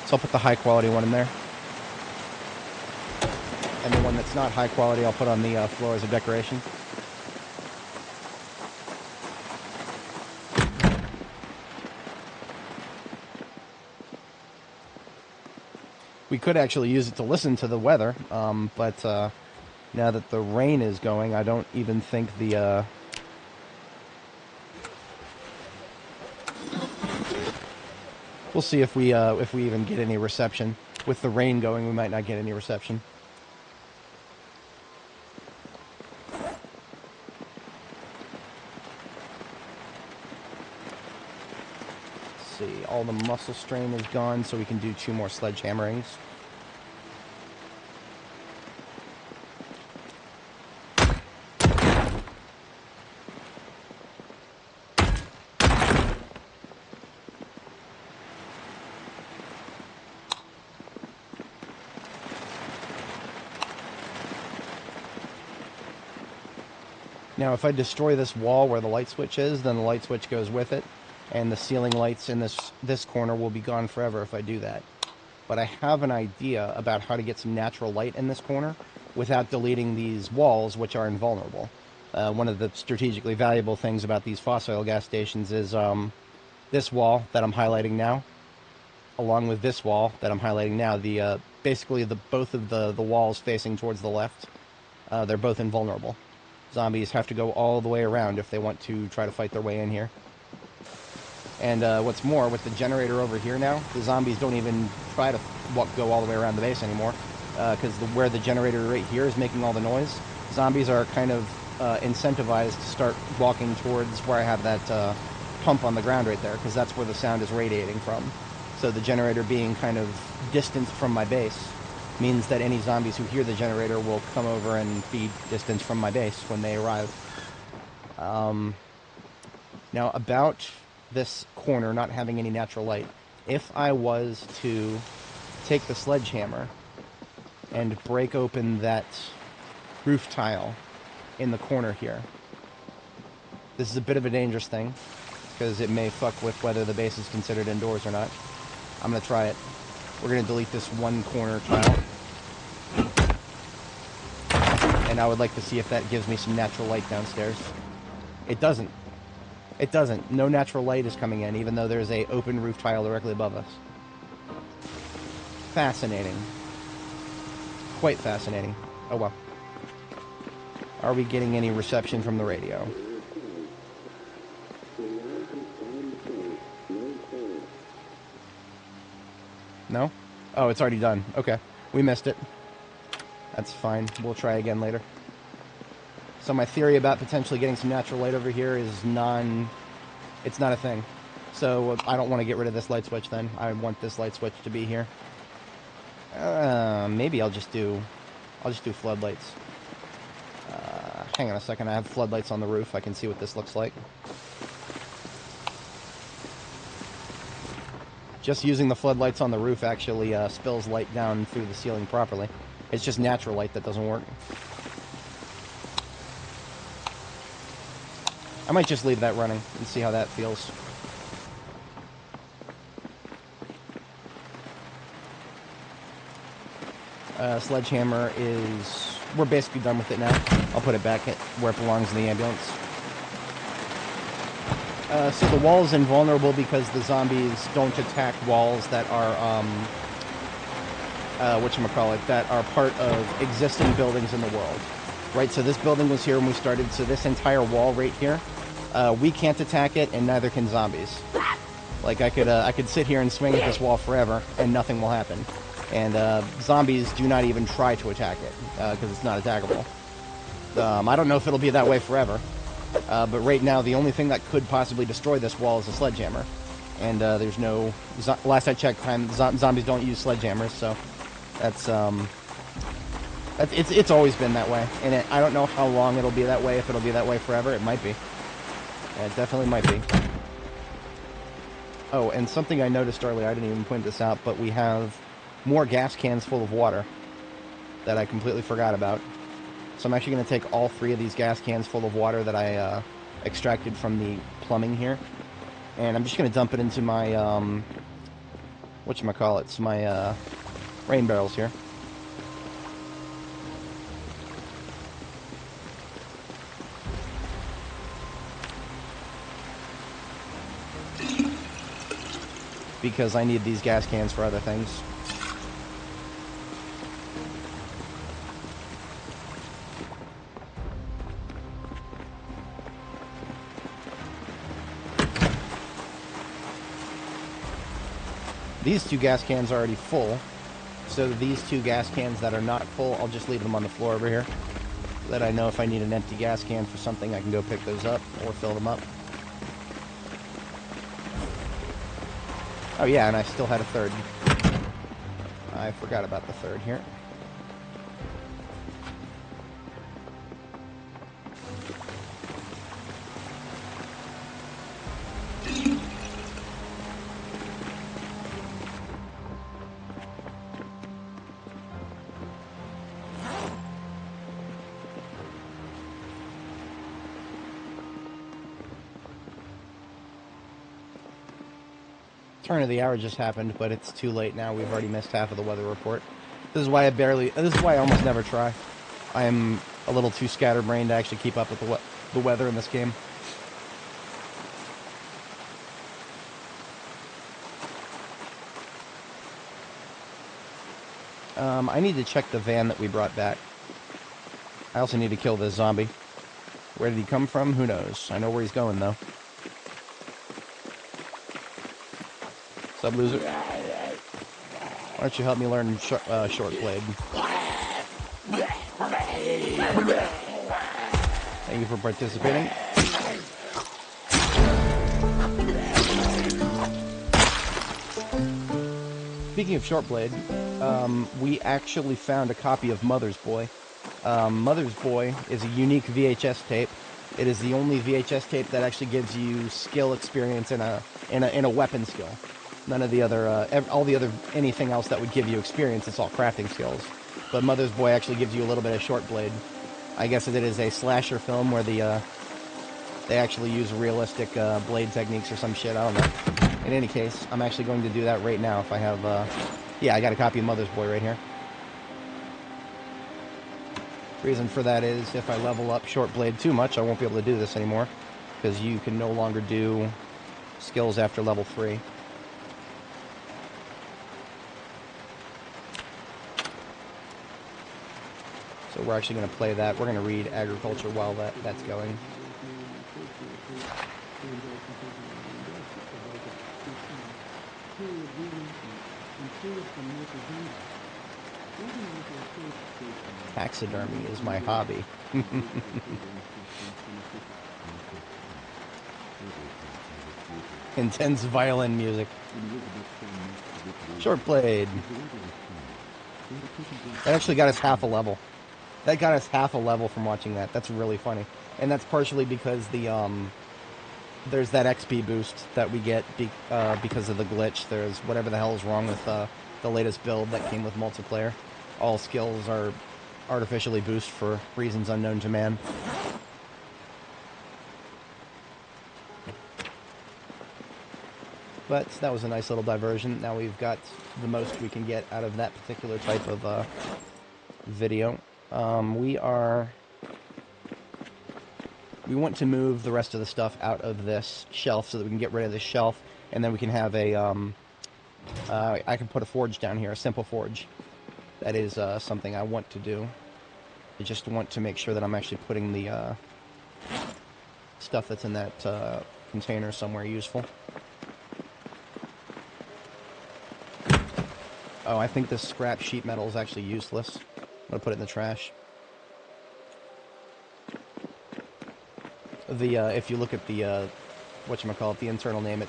So I'll put the high quality one in there. And the one that's not high quality, I'll put on the floor as a decoration. We could actually use it to listen to the weather, but now that the rain is going, I don't even think the... We'll see if we even get any reception. With the rain going, we might not get any reception. Let's see, all the muscle strain is gone, so we can do 2 more sledgehammerings. Now, if I destroy this wall where the light switch is, then the light switch goes with it, and the ceiling lights in this corner will be gone forever if I do that. But I have an idea about how to get some natural light in this corner without deleting these walls, which are invulnerable. One of the strategically valuable things about these fossil gas stations is this wall that I'm highlighting now, along with this wall that I'm highlighting now. Basically both of the walls facing towards the left, they're both invulnerable. Zombies have to go all the way around if they want to try to fight their way in here. And what's more, with the generator over here now, the zombies don't even try to go all the way around the base anymore, because where the generator right here is making all the noise, zombies are kind of incentivized to start walking towards where I have that pump on the ground right there, because that's where the sound is radiating from. So the generator being kind of distanced from my base means that any zombies who hear the generator will come over and be distanced from my base when they arrive. Now, about this corner not having any natural light, if I was to take the sledgehammer and break open that roof tile in the corner here, this is a bit of a dangerous thing, because it may fuck with whether the base is considered indoors or not. I'm going to try it. We're going to delete this one corner tile. And I would like to see if that gives me some natural light downstairs. It doesn't. It doesn't. No natural light is coming in, even though there's a open roof tile directly above us. Fascinating. Quite fascinating. Oh well. Are we getting any reception from the radio? No? Oh, it's already done. Okay. We missed it. That's fine. We'll try again later. So my theory about potentially getting some natural light over here is it's not a thing. So I don't want to get rid of this light switch then. I want this light switch to be here. Maybe I'll just do floodlights. Hang on a second. I have floodlights on the roof. I can see what this looks like. Just using the floodlights on the roof actually spills light down through the ceiling properly. It's just natural light that doesn't work. I might just leave that running and see how that feels. Sledgehammer is... We're basically done with it now. I'll put it back where it belongs in the ambulance. So the wall is invulnerable because the zombies don't attack walls that are, that are part of existing buildings in the world. Right, so this building was here when we started, so this entire wall right here, we can't attack it, and neither can zombies. Like, I could sit here and swing at this wall forever, and nothing will happen. And zombies do not even try to attack it, because it's not attackable. I don't know if it'll be that way forever. But right now, the only thing that could possibly destroy this wall is a sledgehammer. And there's no... Last I checked, zombies don't use sledgehammers, so that's... It's always been that way. And I don't know how long it'll be that way. If it'll be that way forever, it might be. It definitely might be. Oh, and something I noticed earlier, I didn't even point this out, but we have more gas cans full of water that I completely forgot about. So I'm actually going to take all 3 of these gas cans full of water that I extracted from the plumbing here, and I'm just going to dump it into my, my rain barrels here. Because I need these gas cans for other things. These 2 gas cans are already full, so these 2 gas cans that are not full, I'll just leave them on the floor over here, so that I know if I need an empty gas can for something, I can go pick those up or fill them up. Oh yeah, and I still had a third. I forgot about the third here. turn of the hour just happened, but it's too late now. We've already missed half of the weather report. This is why I almost never try. I am a little too scatterbrained to actually keep up with the weather in this game. I need to check the van that we brought back. I also need to kill this zombie. Where did he come from? Who knows? I know where he's going, though. What's up, loser? Why don't you help me learn short blade? Thank you for participating. Speaking of short blade, we actually found a copy of Mother's Boy. Mother's Boy is a unique VHS tape. It is the only VHS tape that actually gives you skill experience in a weapon skill. None of the other, anything else that would give you experience, it's all crafting skills. But Mother's Boy actually gives you a little bit of short blade. I guess it is a slasher film where they actually use realistic blade techniques or some shit, I don't know. In any case, I'm actually going to do that right now if I have, yeah, I got a copy of Mother's Boy right here. Reason for that is if I level up short blade too much, I won't be able to do this anymore, because you can no longer do skills after level 3. So we're actually going to play that. We're going to read agriculture while that's going. Taxidermy is my hobby. Intense violin music. Short blade. That actually got us half a level. That got us half a level from watching that. That's really funny. And that's partially because there's that XP boost that we get because of the glitch. There's whatever the hell is wrong with the latest build that came with multiplayer. All skills are artificially boosted for reasons unknown to man. But that was a nice little diversion. Now we've got the most we can get out of that particular type of video. We want to move the rest of the stuff out of this shelf so that we can get rid of this shelf, and then we can have a, I can put a forge down here, a simple forge. That is something I want to do. I just want to make sure that I'm actually putting the stuff that's in that container somewhere useful. Oh, I think this scrap sheet metal is actually useless. I'm going to put it in the trash. If you look at the, whatchamacallit, the internal name,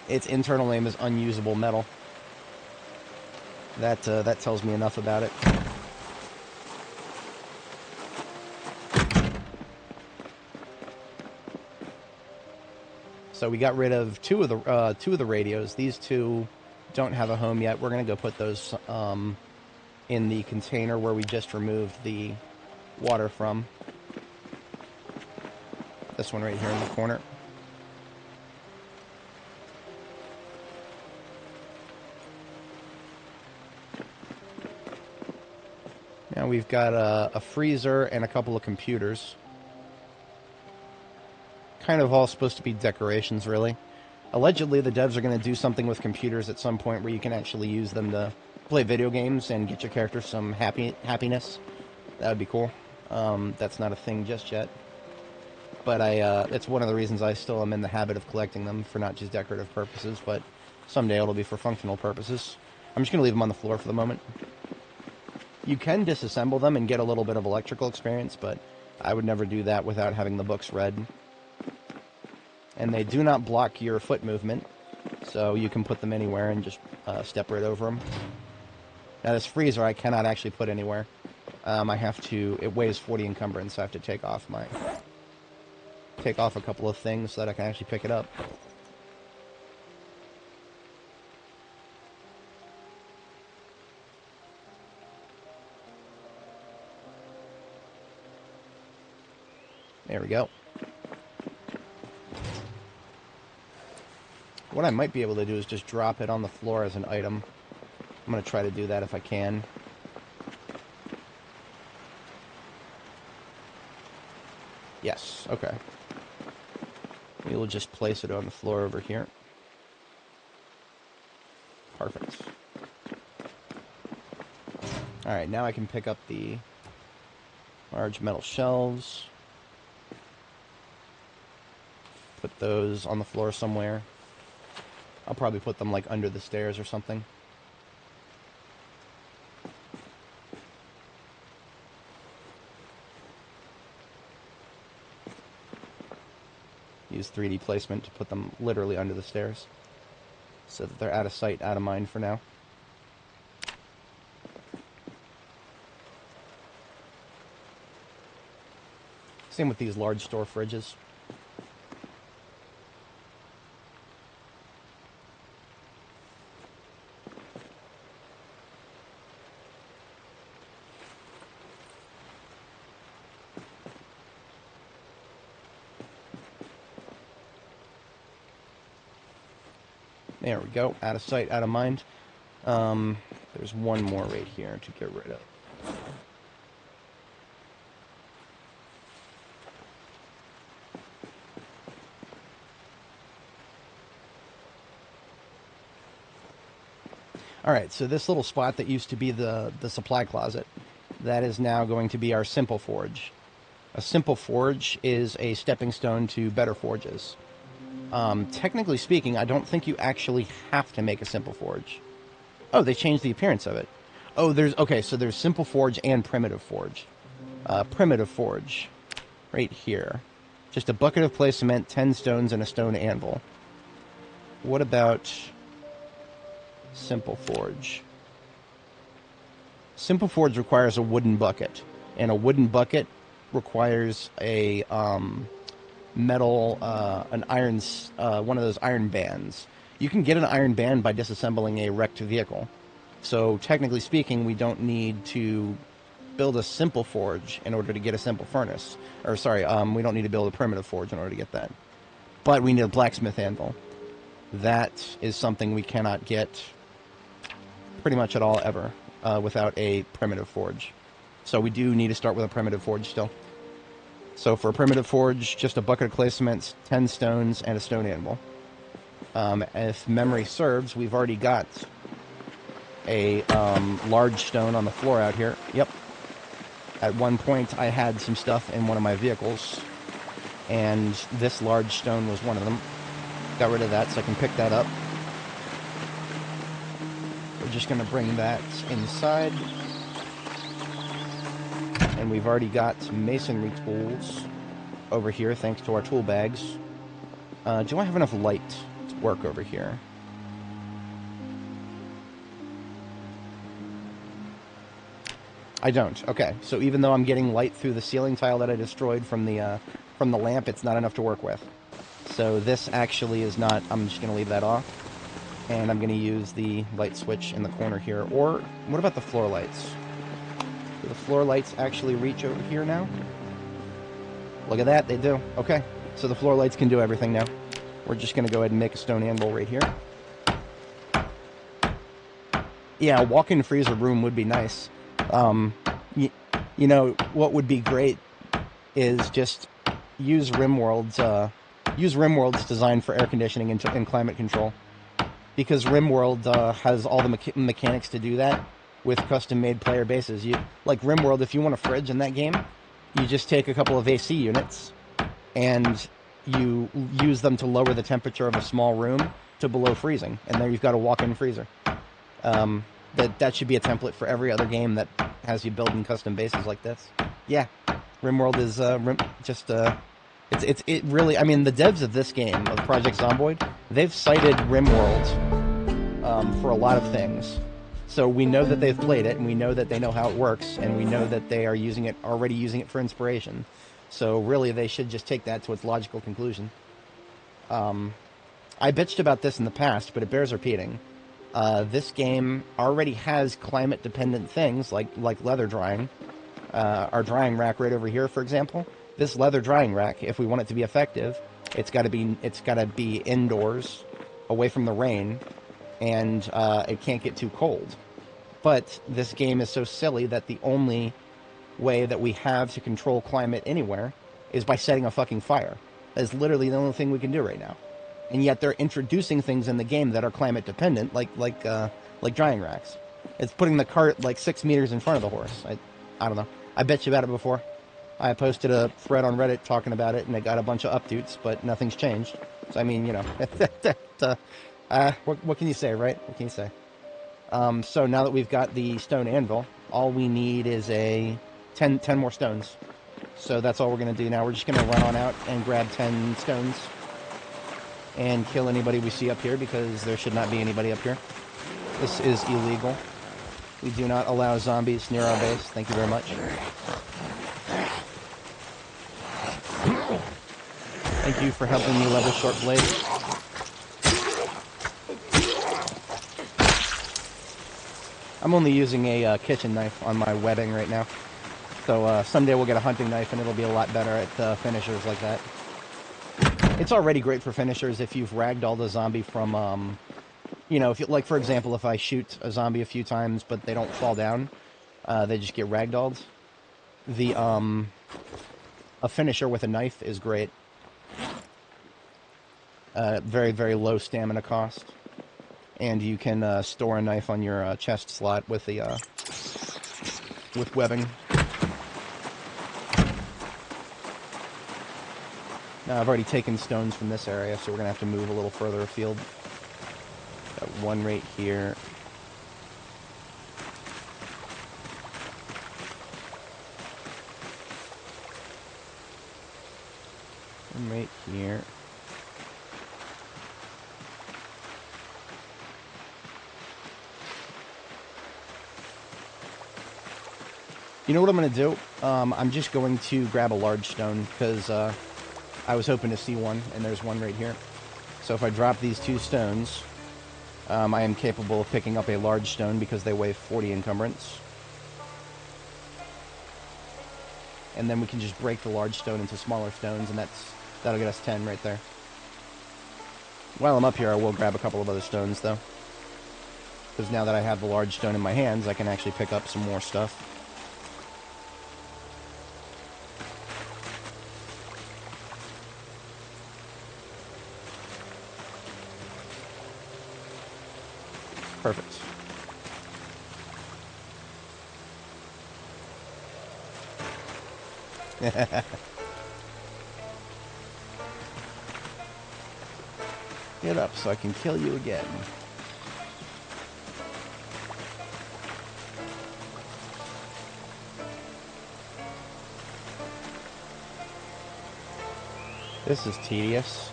its internal name is unusable metal. That tells me enough about it. So we got rid of two of the radios. These two don't have a home yet. We're gonna go put those in the container where we just removed the water from. This one right here in the corner. Now we've got a freezer and a couple of computers. Kind of all supposed to be decorations, really. Allegedly, the devs are going to do something with computers at some point where you can actually use them to play video games and get your character some happiness. That would be cool. That's not a thing just yet. But it's one of the reasons I still am in the habit of collecting them for not just decorative purposes, but someday it'll be for functional purposes. I'm just going to leave them on the floor for the moment. You can disassemble them and get a little bit of electrical experience, but I would never do that without having the books read. And they do not block your foot movement, so you can put them anywhere and just step right over them. Now this freezer I cannot actually put anywhere. I have to, it weighs 40 encumbrance, so I have to take off a couple of things so that I can actually pick it up. There we go. What I might be able to do is just drop it on the floor as an item. I'm going to try to do that if I can. Yes, okay. We will just place it on the floor over here. Perfect. Alright, now I can pick up the large metal shelves. Put those on the floor somewhere. I'll probably put them like under the stairs or something. Use 3D placement to put them literally under the stairs, so that they're out of sight, out of mind for now. Same with these large store fridges. There we go. Out of sight, out of mind. There's one more right here to get rid of. Alright, so this little spot that used to be the supply closet, that is now going to be our simple forge. A simple forge is a stepping stone to better forges. Technically speaking, I don't think you actually have to make a simple forge. Oh, they changed the appearance of it. Oh, okay, so there's simple forge and primitive forge. Primitive forge, right here. Just a bucket of clay cement, 10 stones, and a stone anvil. What about simple forge? Simple forge requires a wooden bucket, and a wooden bucket requires a metal, an iron, one of those iron bands. You can get an iron band by disassembling a wrecked vehicle. So technically speaking, we don't need to build a simple forge in order to get a simple furnace. Or sorry, we don't need to build a primitive forge in order to get that. But we need a blacksmith anvil. That is something we cannot get pretty much at all ever without a primitive forge. So we do need to start with a primitive forge still. So for a primitive forge, just a bucket of clay cement, 10 stones, and a stone anvil. If memory serves, we've already got a large stone on the floor out here. Yep. At one point, I had some stuff in one of my vehicles, and this large stone was one of them. Got rid of that, so I can pick that up. We're just going to bring that inside. And we've already got some masonry tools over here, thanks to our tool bags. Do I have enough light to work over here? I don't. Okay, so even though I'm getting light through the ceiling tile that I destroyed from the lamp, it's not enough to work with. So this actually is not... I'm just going to leave that off. And I'm going to use the light switch in the corner here. Or, what about the floor lights? Do the floor lights actually reach over here now? Look at that, they do. Okay, so the floor lights can do everything now. We're just going to go ahead and make a stone anvil right here. Yeah, a walk-in freezer room would be nice. You know, what would be great is just use RimWorld's design for air conditioning and climate control. Because RimWorld has all the mechanics to do that with custom-made player bases. Like RimWorld, if you want a fridge in that game, you just take a couple of AC units and you use them to lower the temperature of a small room to below freezing, and there you've got a walk-in freezer. That should be a template for every other game that has you building custom bases like this. Yeah, RimWorld is it really. I mean, the devs of this game, of Project Zomboid, they've cited RimWorld for a lot of things. So we know that they've played it, and we know that they know how it works, and we know that they are already using it for inspiration. So really, they should just take that to its logical conclusion. I bitched about this in the past, but it bears repeating. This game already has climate-dependent things like leather drying. Our drying rack right over here, for example. This leather drying rack, if we want it to be effective, it's got to be indoors away from the rain, and it can't get too cold. But this game is so silly that the only way that we have to control climate anywhere is by setting a fucking fire. That is literally the only thing we can do right now. And yet they're introducing things in the game that are climate dependent, like drying racks. It's putting the cart like 6 meters in front of the horse. I don't know. I bet you about it before. I posted a thread on Reddit talking about it, and it got a bunch of updates, but nothing's changed. So I mean, you know, what can you say, right? What can you say? So now that we've got the stone anvil, all we need is a 10 more stones. So that's all we're going to do now. We're just going to run on out and grab 10 stones and kill anybody we see up here, because there should not be anybody up here. This is illegal. We do not allow zombies near our base. Thank you very much. Thank you for helping me level short blade. I'm only using a kitchen knife on my webbing right now. So someday we'll get a hunting knife and it'll be a lot better at finishers like that. It's already great for finishers if you've ragdolled a zombie from, you know, if you, like for example, if I shoot a zombie a few times but they don't fall down, they just get ragdolled. A finisher with a knife is great. Very, very low stamina cost. And you can store a knife on your chest slot with the with webbing. Now I've already taken stones from this area, so we're gonna have to move a little further afield. Got one right here. One right here. You know what I'm going to do? I'm just going to grab a large stone, because I was hoping to see one, and there's one right here. So if I drop these 2 stones, I am capable of picking up a large stone because they weigh 40 encumbrance. And then we can just break the large stone into smaller stones, and that'll get us 10 right there. While I'm up here, I will grab a couple of other stones, though. Because now that I have the large stone in my hands, I can actually pick up some more stuff. Perfect. Get up so I can kill you again. This is tedious.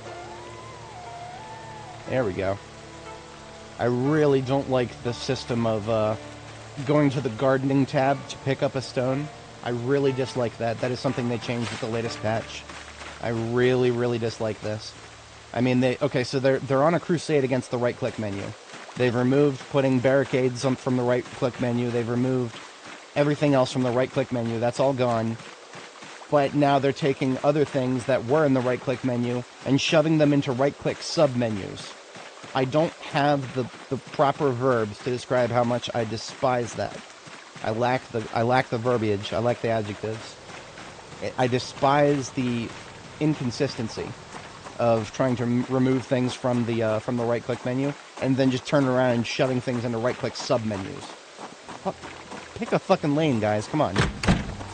There we go. I really don't like the system of going to the gardening tab to pick up a stone. I really dislike that. That is something they changed with the latest patch. I really, really dislike this. I mean, so they're on a crusade against the right-click menu. They've removed putting barricades from the right-click menu. They've removed everything else from the right-click menu. That's all gone. But now they're taking other things that were in the right-click menu and shoving them into right-click sub-menus. I don't have the proper verbs to describe how much I despise that. I lack the verbiage. I lack the adjectives. I despise the inconsistency of trying to remove things from the right-click menu and then just turn around and shoving things into right-click sub-menus. Pick a fucking lane, guys. Come on.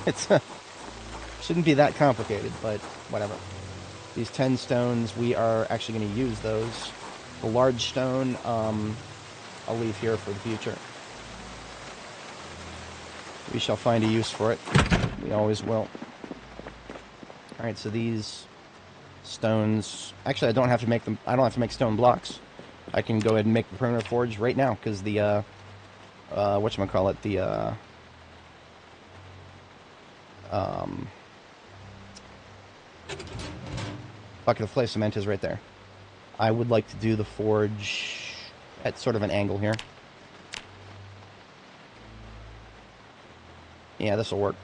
It's shouldn't be that complicated, but whatever. These 10 stones, we are actually going to use those. The large stone, I'll leave here for the future. We shall find a use for it. We always will. Alright, so these stones... Actually, I don't have to make them... I don't have to make stone blocks. I can go ahead and make the perimeter forge right now, because the, whatchamacallit, the, bucket of flay cement is right there. I would like to do the forge at sort of an angle here. Yeah, this will work.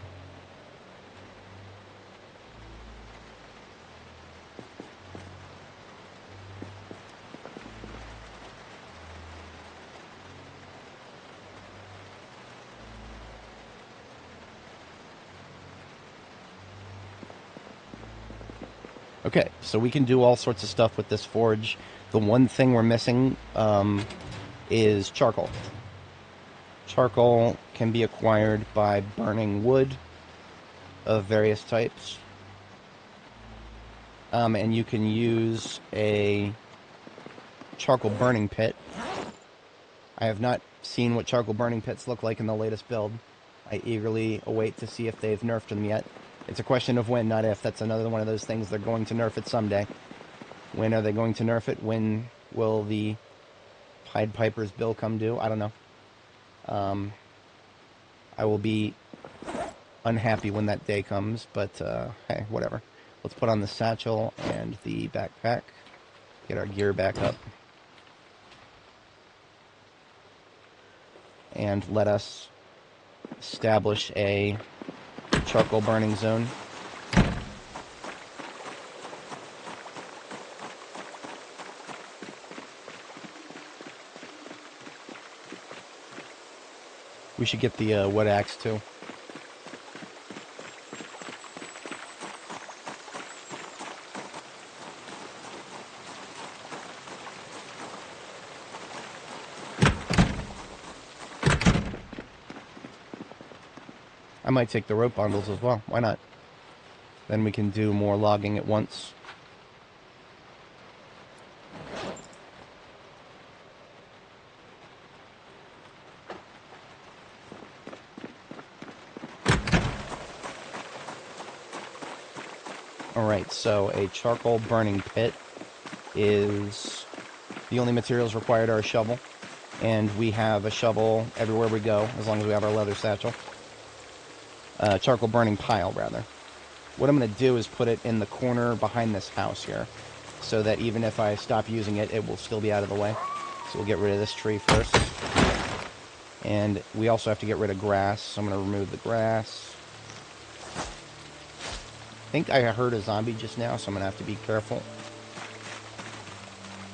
Okay, so we can do all sorts of stuff with this forge. The one thing we're missing is charcoal. Charcoal can be acquired by burning wood of various types. And you can use a charcoal burning pit. I have not seen what charcoal burning pits look like in the latest build. I eagerly await to see if they've nerfed them yet. It's a question of when, not if. That's another one of those things. They're going to nerf it someday. When are they going to nerf it? When will the Pied Piper's bill come due? I don't know. I will be unhappy when that day comes, but hey, whatever. Let's put on the satchel and the backpack. Get our gear back up. And let us establish a charcoal burning zone. We should get the wood axe too. I might take the rope bundles as well. Why not? Then we can do more logging at once. Alright, so a charcoal burning pit is... The only materials required are a shovel. And we have a shovel everywhere we go, as long as we have our leather satchel. Charcoal burning pile, rather. What I'm going to do is put it in the corner behind this house here, so that even if I stop using it, it will still be out of the way. So we'll get rid of this tree first. And we also have to get rid of grass, so I'm going to remove the grass. I think I heard a zombie just now, so I'm going to have to be careful.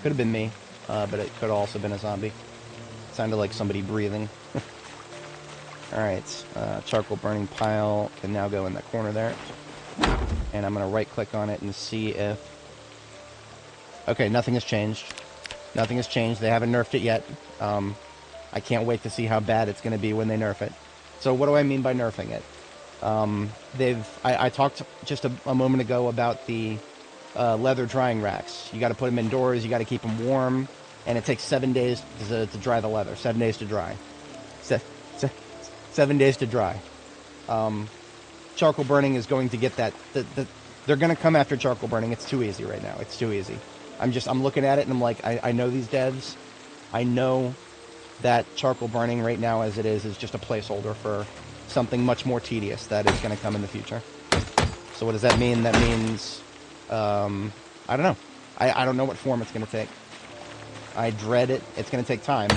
Could have been me, but it could have also been a zombie. It sounded like somebody breathing. Alright, charcoal burning pile can now go in that corner there. And I'm going to right click on it and see if... Okay, nothing has changed. Nothing has changed. They haven't nerfed it yet. I can't wait to see how bad it's going to be when they nerf it. So what do I mean by nerfing it? I talked just a moment ago about the leather drying racks. You got to put them indoors, you got to keep them warm, and it takes 7 days to dry the leather. 7 days to dry. 7 days to dry. Charcoal burning is going to get that. They're going to come after charcoal burning. It's too easy right now. It's too easy. I'm looking at it and I'm like, I know these devs. I know that charcoal burning right now as it is just a placeholder for something much more tedious that is going to come in the future. So what does that mean? That means, I don't know. I don't know what form it's going to take. I dread it. It's going to take time.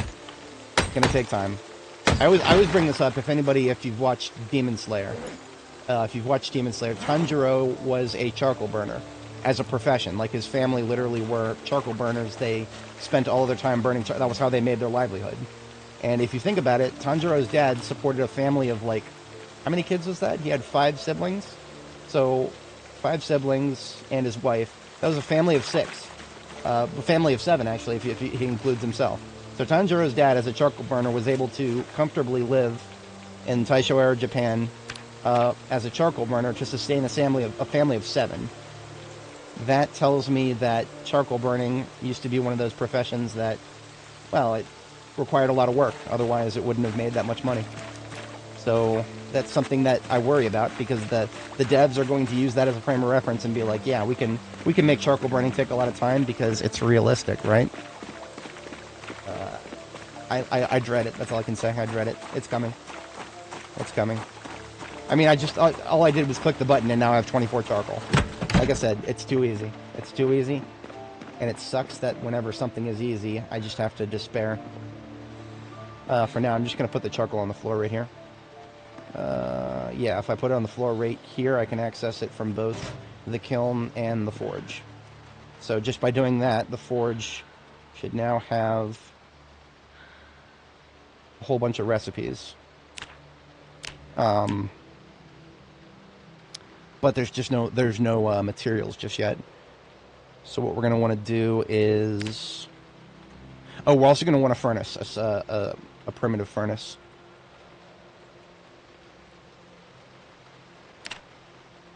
It's going to take time. I always bring this up if you've watched Demon Slayer. Tanjiro was a charcoal burner as a profession. Like, his family literally were charcoal burners. They spent all of their time burning. That was how they made their livelihood. And if you think about it, Tanjiro's dad supported a family of, like, how many kids was that? He had 5 siblings. So 5 siblings and his wife. That was a family of 6. A family of 7, actually, if he includes himself. So Tanjiro's dad, as a charcoal burner, was able to comfortably live in Taisho-era Japan as a charcoal burner to sustain a family of 7. That tells me that charcoal burning used to be one of those professions that, well, it required a lot of work. Otherwise, it wouldn't have made that much money. So that's something that I worry about, because the devs are going to use that as a frame of reference and be like, yeah, we can make charcoal burning take a lot of time because it's realistic, right? I dread it. That's all I can say. I dread it. It's coming. It's coming. I mean, all I did was click the button and now I have 24 charcoal. Like I said, it's too easy. It's too easy. And it sucks that whenever something is easy, I just have to despair. For now, I'm just going to put the charcoal on the floor right here. Yeah, if I put it on the floor right here, I can access it from both the kiln and the forge. So just by doing that, the forge should now have a whole bunch of recipes. But there's no materials just yet. So what we're going to want to do is... Oh, we're also going to want a furnace, a primitive furnace.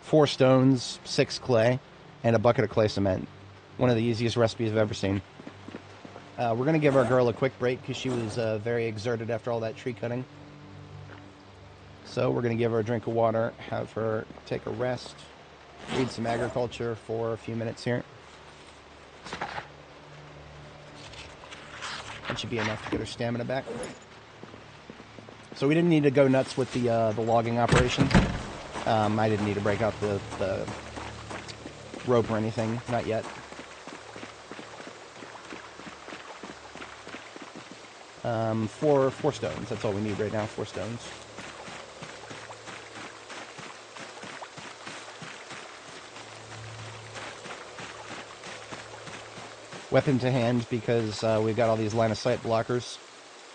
4 stones, 6 clay, and a bucket of clay cement. One of the easiest recipes I've ever seen. We're going to give our girl a quick break because she was very exerted after all that tree cutting. So we're going to give her a drink of water, have her take a rest, read some agriculture for a few minutes here. That should be enough to get her stamina back. So we didn't need to go nuts with the logging operation. I didn't need to break out the rope or anything, not yet. Four stones, that's all we need right now, 4 stones. Weapon to hand, because we've got all these line of sight blockers,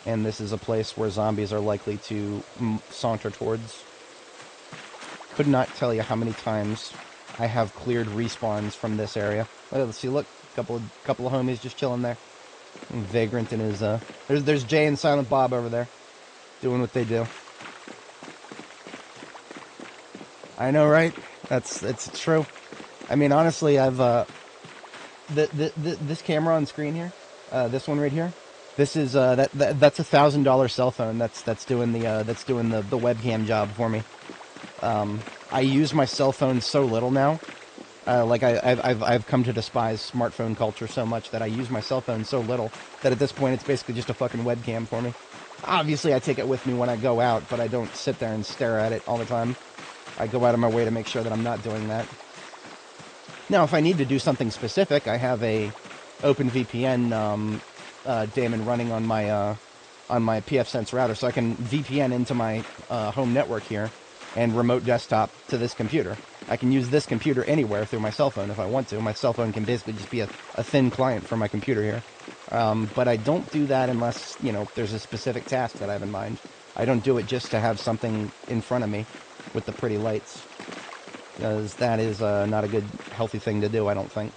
and this is a place where zombies are likely to saunter towards. Could not tell you how many times I have cleared respawns from this area. Let's see, look, couple of homies just chilling there. And Vagrant and his there's Jay and Silent Bob over there, doing what they do. I know, right? It's true. I mean, honestly, I've this camera on screen here, this one right here. This is that's $1,000 cell phone. That's doing the webcam job for me. I use my cell phone so little now. Like I've come to despise smartphone culture so much that I use my cell phone so little that at this point it's basically just a fucking webcam for me. Obviously, I take it with me when I go out, but I don't sit there and stare at it all the time. I go out of my way to make sure that I'm not doing that. Now, if I need to do something specific, I have a OpenVPN daemon running on my PFSense router, so I can VPN into my home network here and remote desktop to this computer. I can use this computer anywhere through my cell phone if I want to. My cell phone can basically just be a thin client for my computer here. But I don't do that unless, you know, there's a specific task that I have in mind. I don't do it just to have something in front of me with the pretty lights, because that is not a good, healthy thing to do, I don't think.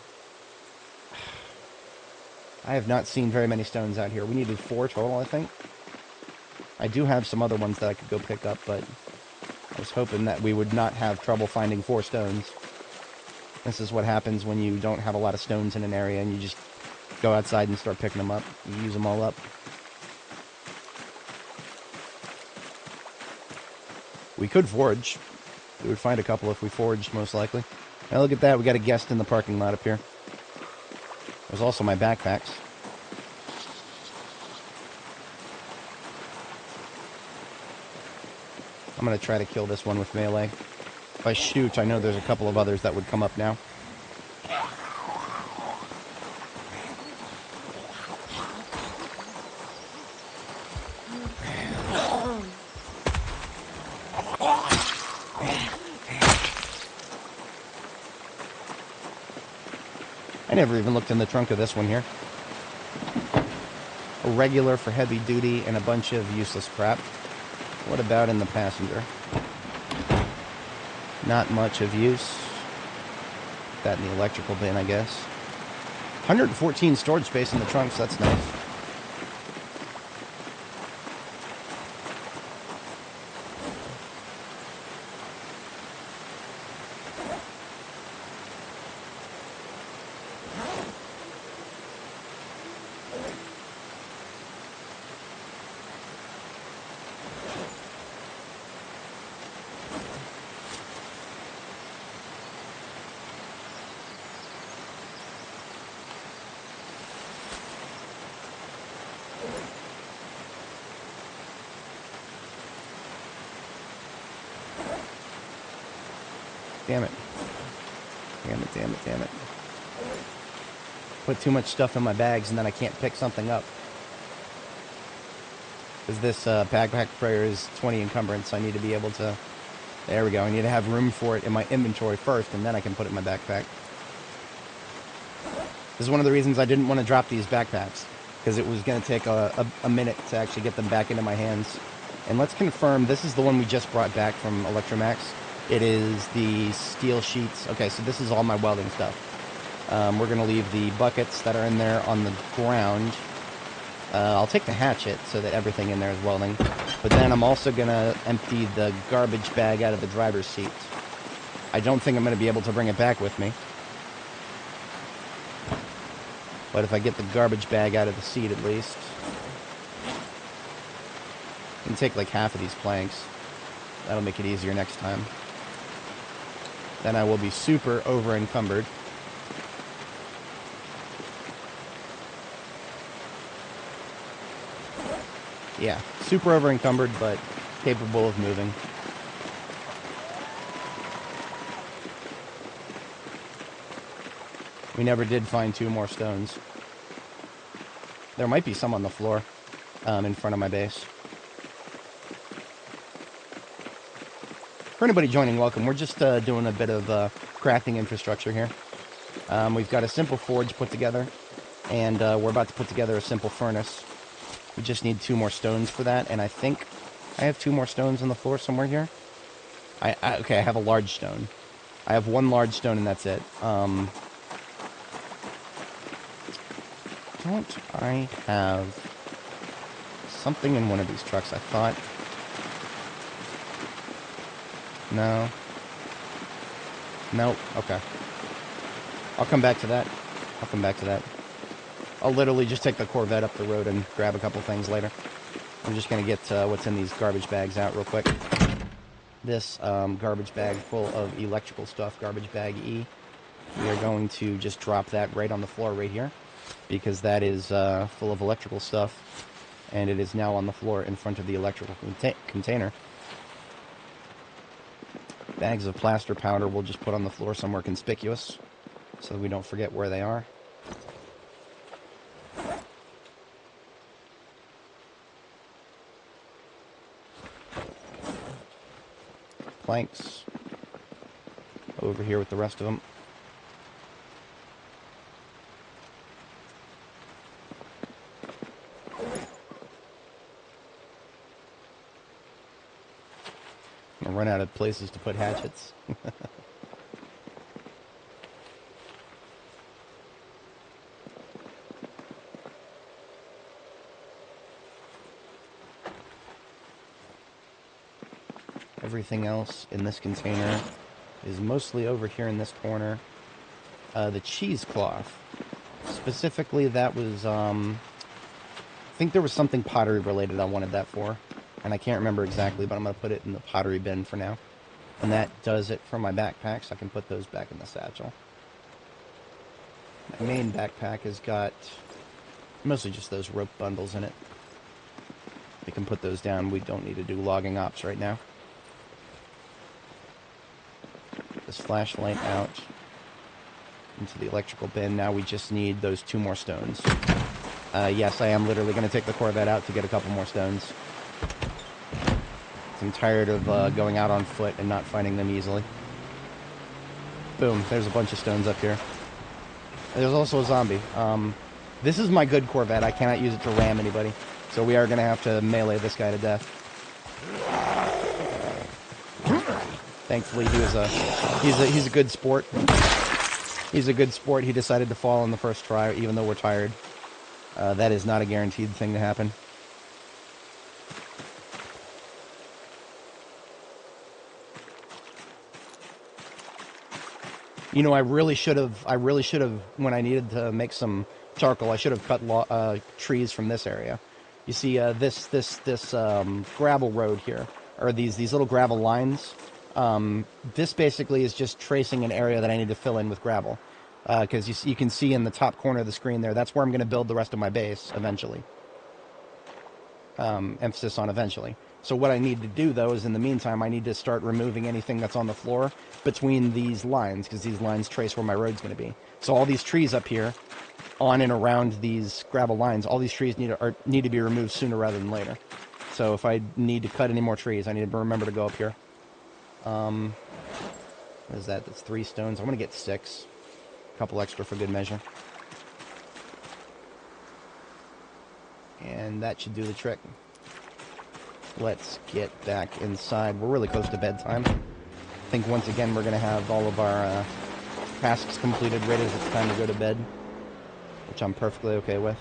I have not seen very many stones out here. We needed 4 total, I think. I do have some other ones that I could go pick up, but I was hoping that we would not have trouble finding 4 stones. This is what happens when you don't have a lot of stones in an area and you just go outside and start picking them up. You use them all up. We could forge. We would find a couple if we forged, most likely. Now look at that, we got a guest in the parking lot up here. There's also my backpacks. I'm going to try to kill this one with melee. If I shoot, I know there's a couple of others that would come up now. I never even looked in the trunk of this one here. A regular for heavy duty and a bunch of useless crap. What about in the passenger? Not much of use. That in the electrical bin, I guess. 114 storage space in the trunk, so that's nice. Damn it. Damn it, damn it, damn it. Put too much stuff in my bags and then I can't pick something up. Because this backpack sprayer is 20 encumbrance, I need to be able to... There we go, I need to have room for it in my inventory first, and then I can put it in my backpack. This is one of the reasons I didn't want to drop these backpacks, because it was going to take a minute to actually get them back into my hands. And let's confirm, this is the one we just brought back from Electromax. It is the steel sheets. Okay, so this is all my welding stuff. We're going to leave the buckets that are in there on the ground. I'll take the hatchet so that everything in there is welding. But then I'm also going to empty the garbage bag out of the driver's seat. I don't think I'm going to be able to bring it back with me. But if I get the garbage bag out of the seat at least, I can take like half of these planks. That'll make it easier next time. Then I will be super over encumbered. Yeah, super over encumbered, but capable of moving. We never did find 2 more stones. There might be some on the floor in front of my base. For anybody joining, welcome. We're just doing a bit of crafting infrastructure here. We've got a simple forge put together, and we're about to put together a simple furnace. We just need 2 more stones for that, and I think I have 2 more stones on the floor somewhere here. Okay, I have a large stone. I have 1 large stone, and that's it. Don't I have something in one of these trucks? I thought... No. Nope. Okay. I'll come back to that. I'll literally just take the Corvette up the road and grab a couple things later. I'm just going to get what's in these garbage bags out real quick. This garbage bag full of electrical stuff, garbage bag E. We are going to just drop that right on the floor right here, because that is full of electrical stuff, and it is now on the floor in front of the electrical container. Bags of plaster powder we'll just put on the floor somewhere conspicuous, so that we don't forget where they are. Planks over here with the rest of them. I'm gonna run out of places to put hatchets. Everything else in this container is mostly over here in this corner. The cheesecloth. Specifically, that was, I think there was something pottery related I wanted that for. And I can't remember exactly, but I'm going to put it in the pottery bin for now. And that does it for my backpack, so I can put those back in the satchel. My main backpack has got mostly just those rope bundles in it. We can put those down. We don't need to do logging ops right now. This flashlight out into the electrical bin. Now we just need those 2 more stones. Yes, I am literally going to take the Corvette out to get a couple more stones. I'm tired of going out on foot and not finding them easily. Boom, there's a bunch of stones up here. There's also a zombie. This is my good Corvette. I cannot use it to ram anybody. So we are going to have to melee this guy to death. Thankfully, he's a good sport. He's a good sport. He decided to fall on the first try, even though we're tired. That is not a guaranteed thing to happen. You know, I really should have, when I needed to make some charcoal, I should have cut trees from this area. You see, this gravel road here, or these little gravel lines. This basically is just tracing an area that I need to fill in with gravel. Because you can see in the top corner of the screen there, that's where I'm going to build the rest of my base eventually. Emphasis on eventually. So what I need to do, though, is in the meantime, I need to start removing anything that's on the floor between these lines, because these lines trace where my road's going to be. So all these trees up here, on and around these gravel lines, all these trees need to be removed sooner rather than later. So if I need to cut any more trees, I need to remember to go up here. What is that? That's 3 stones. I'm going to get 6. A couple extra for good measure. And that should do the trick. Let's get back inside. We're really close to bedtime. I think once again we're going to have all of our tasks completed right as it's time to go to bed, which I'm perfectly okay with.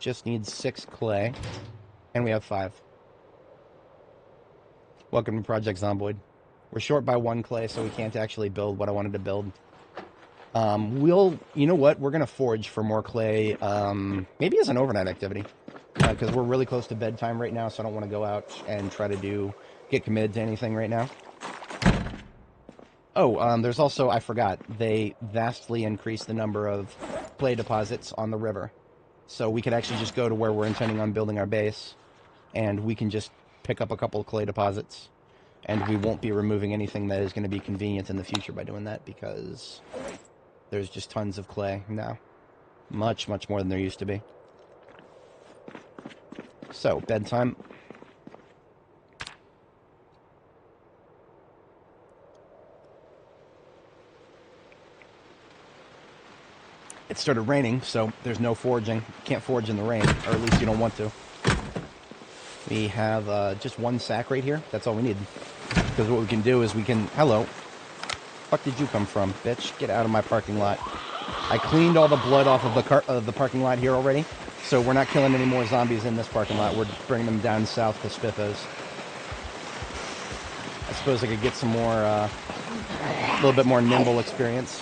Just needs 6 clay, and we have 5. Welcome to Project Zomboid. We're short by 1 clay, so we can't actually build what I wanted to build. You know what? We're gonna forge for more clay, maybe as an overnight activity, because we're really close to bedtime right now, so I don't want to go out and try to get committed to anything right now. Oh, there's also, I forgot, they vastly increased the number of clay deposits on the river. So we could actually just go to where we're intending on building our base, and we can just pick up a couple of clay deposits, and we won't be removing anything that is going to be convenient in the future by doing that, because there's just tons of clay now. Much, much more than there used to be. So, bedtime. It started raining, so there's no foraging. You can't forage in the rain, or at least you don't want to. We have just 1 sack right here. That's all we need. Because what we can do is we can... Hello. Fuck did you come from, bitch? Get out of my parking lot. I cleaned all the blood off of the parking lot here already, so we're not killing any more zombies in this parking lot. We're bringing them down south to Spiffos. I suppose I could get some more, a little bit more nimble experience.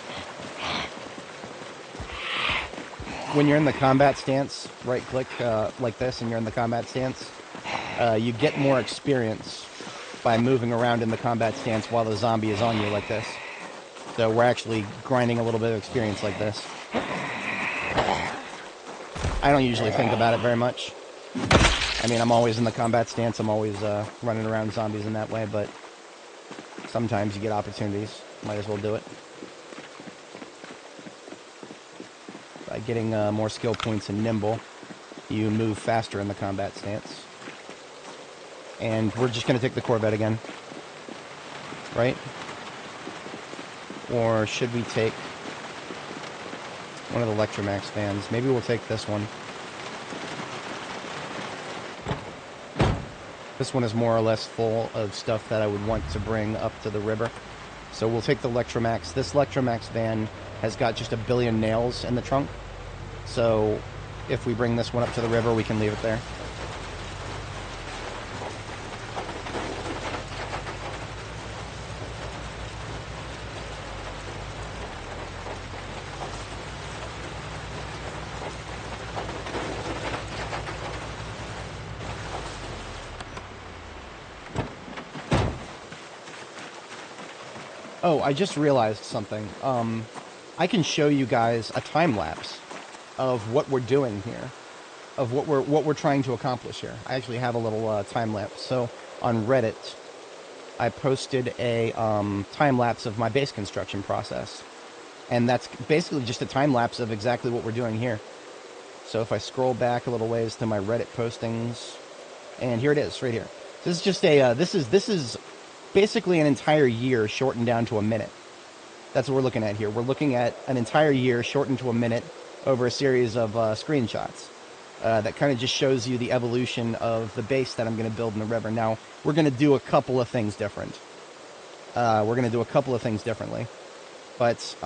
When you're in the combat stance, right-click like this, and you're in the combat stance, you get more experience by moving around in the combat stance while the zombie is on you like this. So we're actually grinding a little bit of experience like this. I don't usually think about it very much. I mean, I'm always in the combat stance. I'm always running around zombies in that way, but sometimes you get opportunities. Might as well do it. By getting more skill points and nimble, you move faster in the combat stance. And we're just going to take the Corvette again. Right? Or should we take one of the Electromax vans? Maybe we'll take this one. This one is more or less full of stuff that I would want to bring up to the river. So we'll take the Electromax. This Electromax van has got just 1 billion nails in the trunk. So if we bring this one up to the river, we can leave it there. Oh, I just realized something. I can show you guys a time lapse of what we're doing here, of what we're trying to accomplish here. I actually have a little time lapse. So on Reddit, I posted a time lapse of my base construction process, and that's basically just a time lapse of exactly what we're doing here. So if I scroll back a little ways to my Reddit postings, and here it is, right here. This is just a this is basically an entire year shortened down to a minute. That's what we're looking at here. We're looking at an entire year shortened to a minute over a series of screenshots. That kind of just shows you the evolution of the base that I'm going to build in the river. Now, we're going to do a couple of things different. We're going to do a couple of things differently. But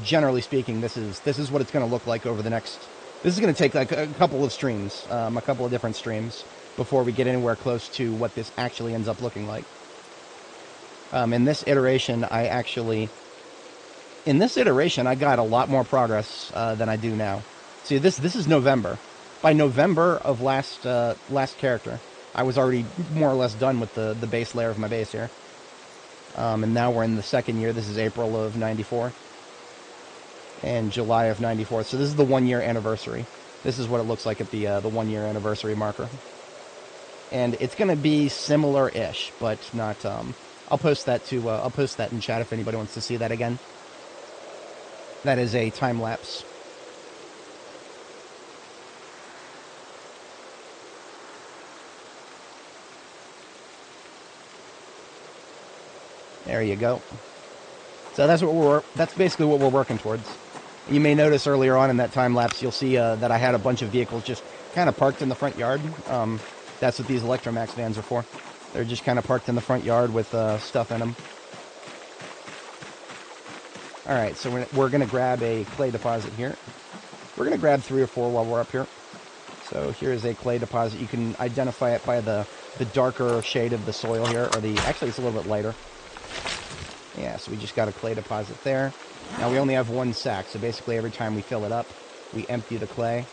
generally speaking, this is what it's going to look like over the next... This is going to take like a couple of streams, a couple of different streams, before we get anywhere close to what this actually ends up looking like. In this iteration, I got a lot more progress than I do now. See, this is November. By November of last character, I was already more or less done with the base layer of my base here. And now we're in the second year. This is April of 94. And July of 94. So this is the 1-year anniversary. This is what it looks like at the 1-year anniversary marker. And it's going to be similar-ish, but not... I'll post that in chat if anybody wants to see that again. That is a time lapse. There you go. So that's basically what we're working towards. You may notice earlier on in that time lapse, you'll see that I had a bunch of vehicles just kind of parked in the front yard. That's what these Electromax vans are for. They're just kind of parked in the front yard with stuff in them. Alright, so we're going to grab a clay deposit here. We're going to grab 3 or 4 while we're up here. So here is a clay deposit. You can identify it by the darker shade of the soil here, or actually it's a little bit lighter. Yeah, so we just got a clay deposit there. Now we only have 1 sack, so basically every time we fill it up, we empty the clay.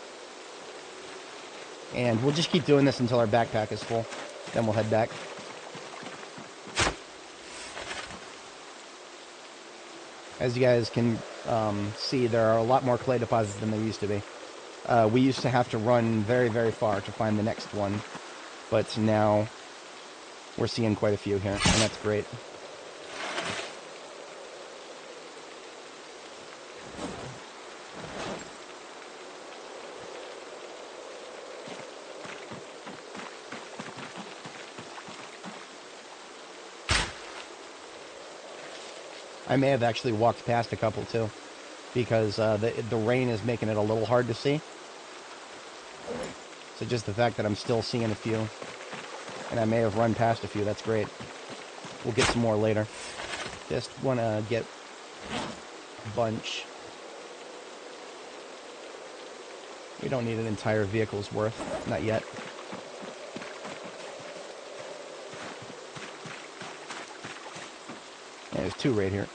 And we'll just keep doing this until our backpack is full. Then we'll head back. As you guys can see, there are a lot more clay deposits than there used to be. We used to have to run very, very far to find the next one, but now we're seeing quite a few here, and that's great. I may have actually walked past a couple too, because the rain is making it a little hard to see. So just the fact that I'm still seeing a few, and I may have run past a few, that's great. We'll get some more later. Just want to get a bunch. We don't need an entire vehicle's worth, not yet. Yeah, there's 2 right here.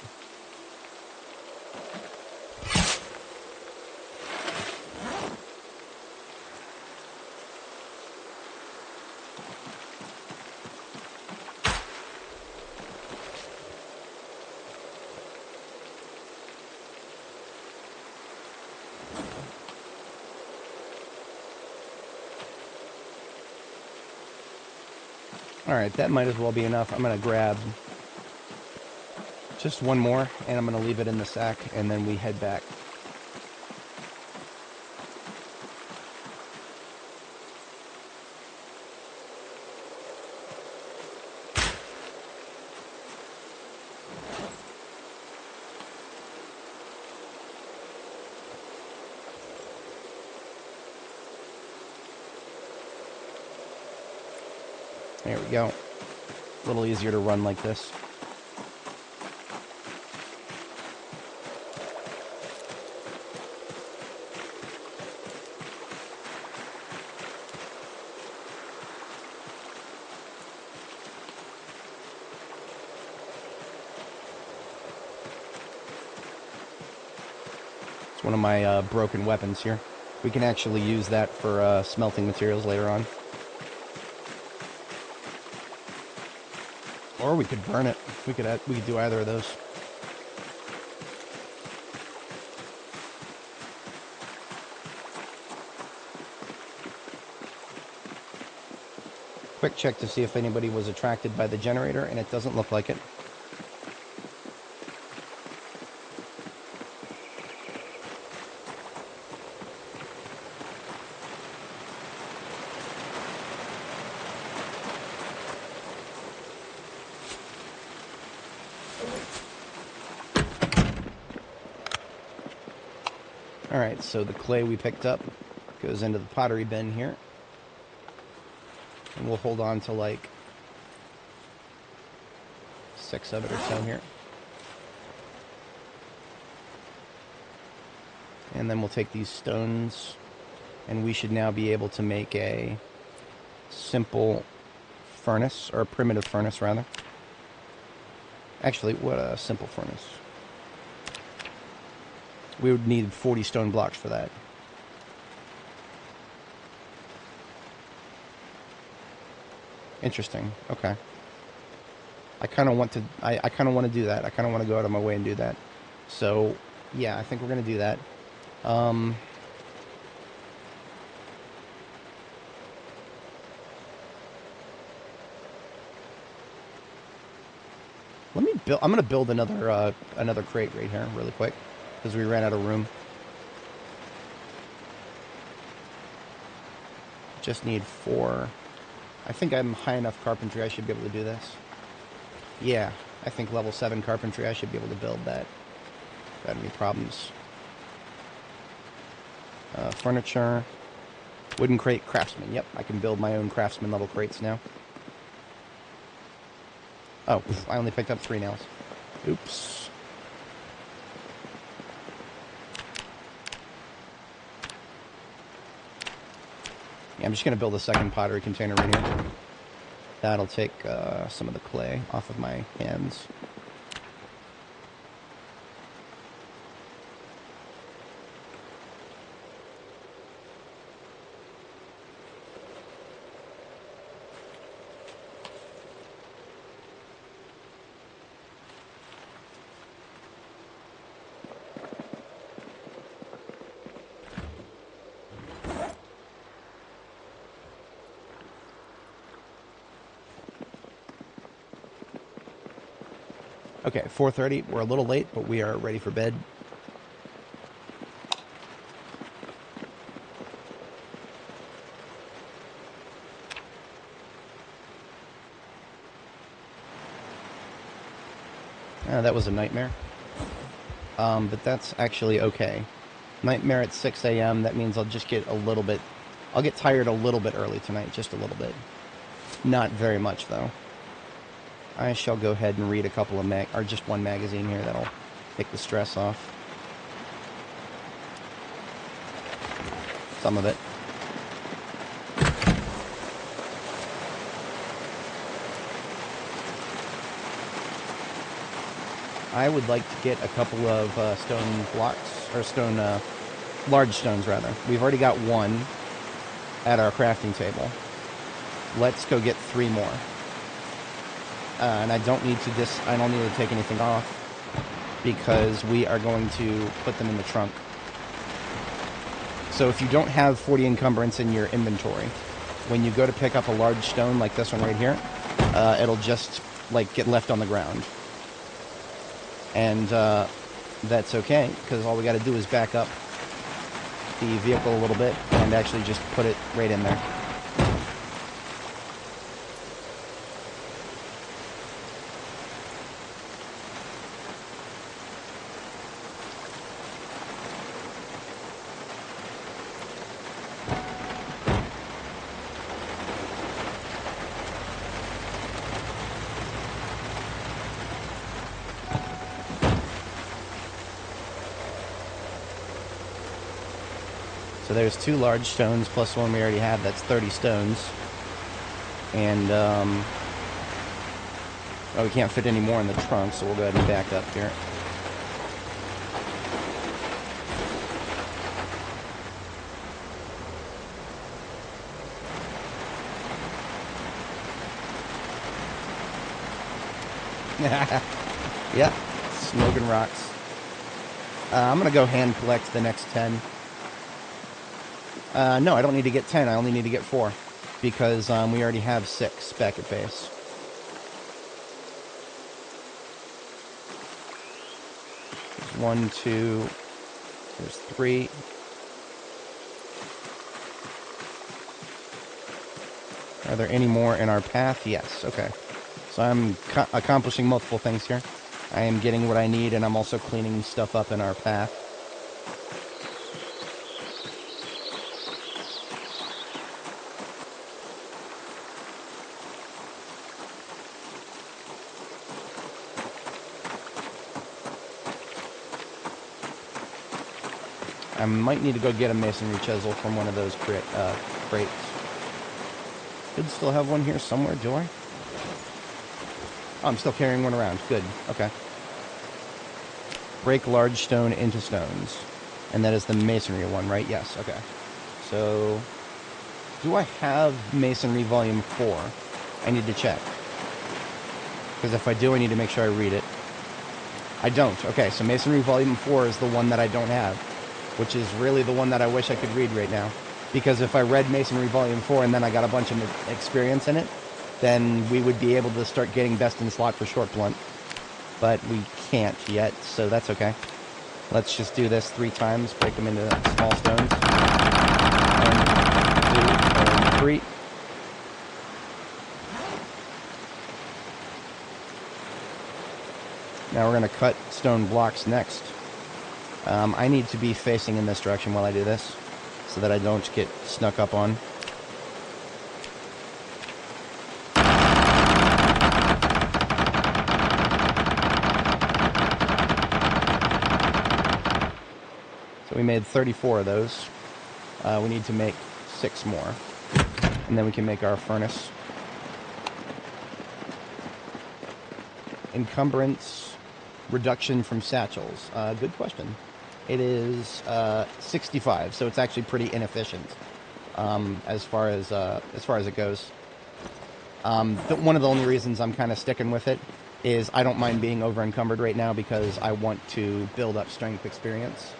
Alright, that might as well be enough. I'm going to grab just 1 more, and I'm going to leave it in the sack, and then we head back. There we go. A little easier to run like this. It's one of my broken weapons here. We can actually use that for smelting materials later on. Or we could burn it. We could do either of those. Quick check to see if anybody was attracted by the generator, and it doesn't look like it. Alright, so the clay we picked up goes into the pottery bin here. And we'll hold on to like 6 of it or so here. And then we'll take these stones, and we should now be able to make a simple furnace, or a primitive furnace rather. Actually, what a simple furnace. We would need 40 stone blocks for that. Interesting. Okay. I kind of want to. I kind of want to do that. I kind of want to go out of my way and do that. So, yeah, I think we're gonna do that. Let me build. I'm gonna build another crate right here, really quick, because we ran out of room. Just need 4. I think I'm high enough carpentry, I should be able to do this. Yeah, I think level 7 carpentry, I should be able to build that without any problems. Furniture. Wooden crate, craftsman. Yep, I can build my own craftsman level crates now. Oh, I only picked up 3 nails. Oops. Yeah, I'm just going to build a second pottery container right here. That'll take some of the clay off of my hands. Okay, 4:30. We're a little late, but we are ready for bed. That was a nightmare. But that's actually okay. Nightmare at 6 a.m. That means I'll just get a little bit... I'll get tired a little bit early tonight, just a little bit. Not very much, though. I shall go ahead and read a couple of or just one magazine here. That'll take the stress off. Some of it. I would like to get a couple of stone blocks, or large stones rather. We've already got 1 at our crafting table. Let's go get 3 more. And I don't need to take anything off because we are going to put them in the trunk. So if you don't have 40 encumbrance in your inventory, when you go to pick up a large stone like this one right here, it'll just like get left on the ground. And that's okay, because all we got to do is back up the vehicle a little bit and actually just put it right in there. So there's 2 large stones plus 1 we already have. That's 30 stones. And, we can't fit any more in the trunk, so we'll go ahead and back up here. Yep, smoking rocks. I'm going to go hand collect the next 10. No, I don't need to get 10. I only need to get 4. Because we already have 6 back at base. There's 1, 2. There's 3. Are there any more in our path? Yes. Okay. So I'm accomplishing multiple things here. I am getting what I need, and I'm also cleaning stuff up in our path. I might need to go get a masonry chisel from one of those crates. Should still have one here somewhere, do I? Oh, I'm still carrying one around. Good. Okay. Break large stone into stones. And that is the masonry one, right? Yes. Okay. So, do I have masonry volume 4? I need to check. Because if I do, I need to make sure I read it. I don't. Okay, so masonry volume 4 is the one that I don't have. Which is really the one that I wish I could read right now. Because if I read Masonry Volume 4 and then I got a bunch of experience in it, then we would be able to start getting best in slot for short blunt. But we can't yet, so that's okay. Let's just do this 3 times, break them into small stones. 1, 2, 3. Now we're going to cut stone blocks next. I need to be facing in this direction while I do this. so that I don't get snuck up on. So we made 34 of those. We need to make 6 more. And then we can make our furnace. Encumbrance reduction from satchels. Good question. It is 65, so it's actually pretty inefficient as far as it goes. One of the only reasons I'm kind of sticking with it is I don't mind being over encumbered right now because I want to build up strength experience.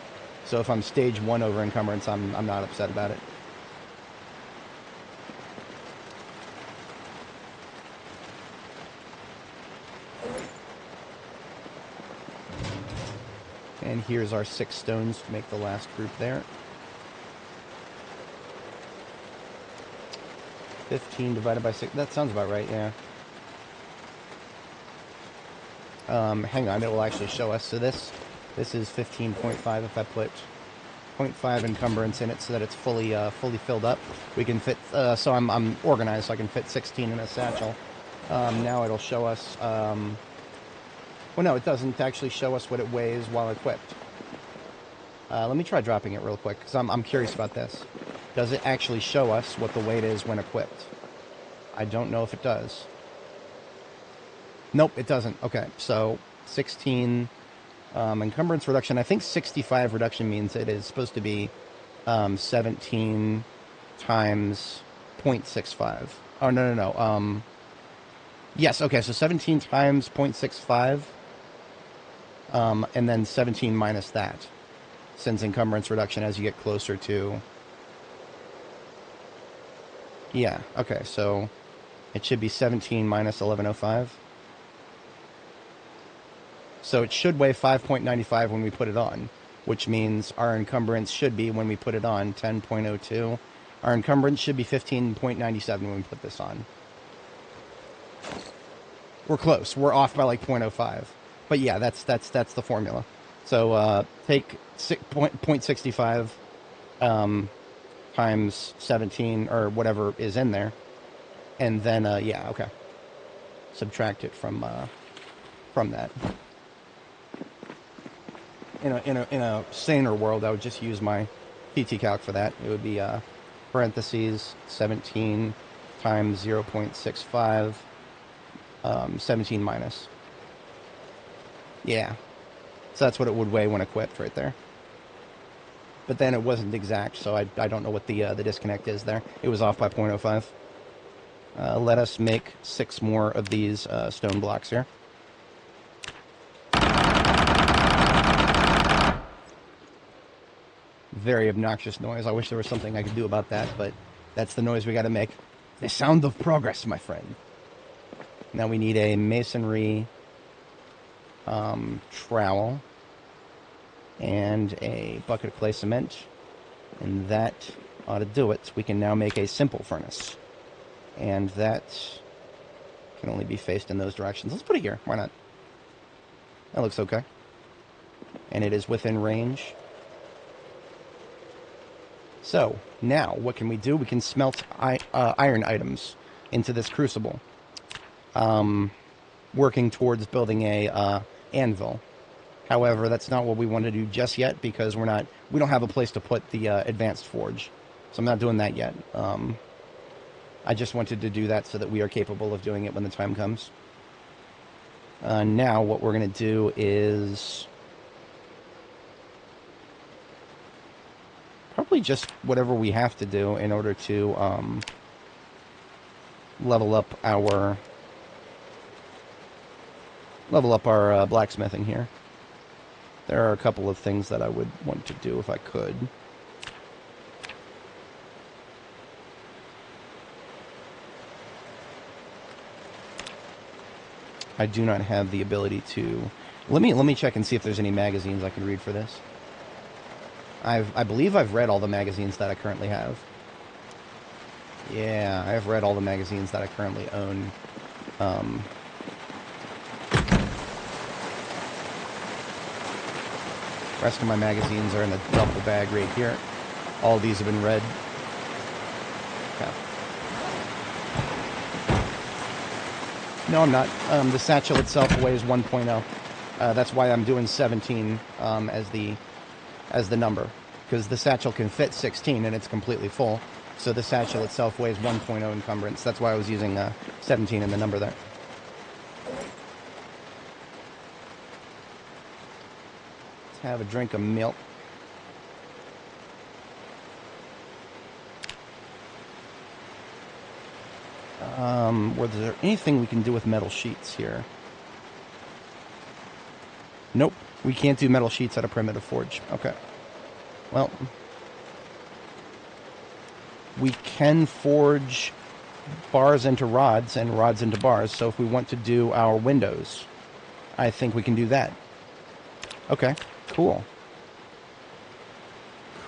So if I'm stage 1 over encumbrance, I'm not upset about it. And here's our 6 stones to make the last group there. 15 divided by 6. That sounds about right, yeah. Hang on, it will actually show us. So this is 15.5 if I put 0.5 encumbrance in it so that it's fully filled up. We can fit, so I'm organized so I can fit 16 in a satchel. Now it'll show us, well, no, it doesn't actually show us what it weighs while equipped. Let me try dropping it real quick, because I'm curious about this. Does it actually show us what the weight is when equipped? I don't know if it does. Nope, it doesn't. Okay, so 16 encumbrance reduction. I think 65 reduction means it is supposed to be 17 times 0.65. Oh, no. Yes, okay, so 17 times 0.65. And then 17 minus that, since encumbrance reduction as you get closer to... Yeah, okay, so it should be 17 minus 1105. So it should weigh 5.95 when we put it on, which means our encumbrance should be, when we put it on, 10.02. Our encumbrance should be 15.97 when we put this on. We're close. We're off by like 0.05. But yeah, that's the formula. So take 0.65 times 17 or whatever is in there, and then yeah, okay. Subtract it from that. In a saner world, I would just use my PT calc for that. It would be parentheses 17 times 0.65. 17 minus. Yeah. So that's what it would weigh when equipped right there. But then it wasn't exact, so I don't know what the disconnect is there. It was off by 0.05. Let us make 6 more of these stone blocks here. Very obnoxious noise. I wish there was something I could do about that, but that's the noise we got to make. The sound of progress, my friend. Now we need a masonry trowel and a bucket of clay cement, and that ought to do it. We can now make a simple furnace, and that can only be faced in those directions. Let's put it here. Why not? That looks okay. And it is within range. So now what can we do? We can smelt iron items into this crucible. Working towards building a anvil. However, that's not what we want to do just yet because we don't have a place to put the advanced forge. So I'm not doing that yet. I just wanted to do that so that we are capable of doing it when the time comes. Now what we're going to do is probably just whatever we have to do in order to level up our blacksmithing here. There are a couple of things that I would want to do if I could. I do not have the ability to... Let me check and see if there's any magazines I can read for this. I believe I've read all the magazines that I currently have. Yeah, I've read all the magazines that I currently own. Rest of my magazines are in a duffel bag right here. All these have been red. Okay. No, I'm not. The satchel itself weighs 1.0. That's why I'm doing 17 as the number, because the satchel can fit 16 and it's completely full. So the satchel itself weighs 1.0 encumbrance. That's why I was using 17 in the number there. Let's have a drink of milk. Was there anything we can do with metal sheets here? Nope. We can't do metal sheets at a primitive forge. Okay. Well, we can forge bars into rods and rods into bars. So if we want to do our windows, I think we can do that. Okay. Cool.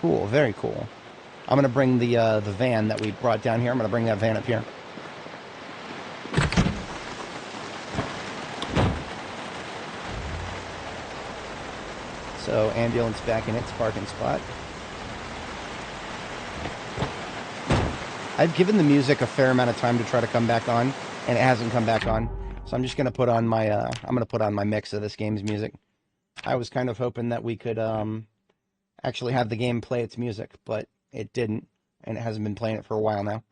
Cool. Very cool. I'm going to bring the van that we brought down here. I'm going to bring that van up here. So, ambulance back in its parking spot. I've given the music a fair amount of time to try to come back on, and it hasn't come back on. So I'm just going to put on my, I'm going to put on my mix of this game's music. I was kind of hoping that we could actually have the game play its music, but it didn't, and it hasn't been playing it for a while now.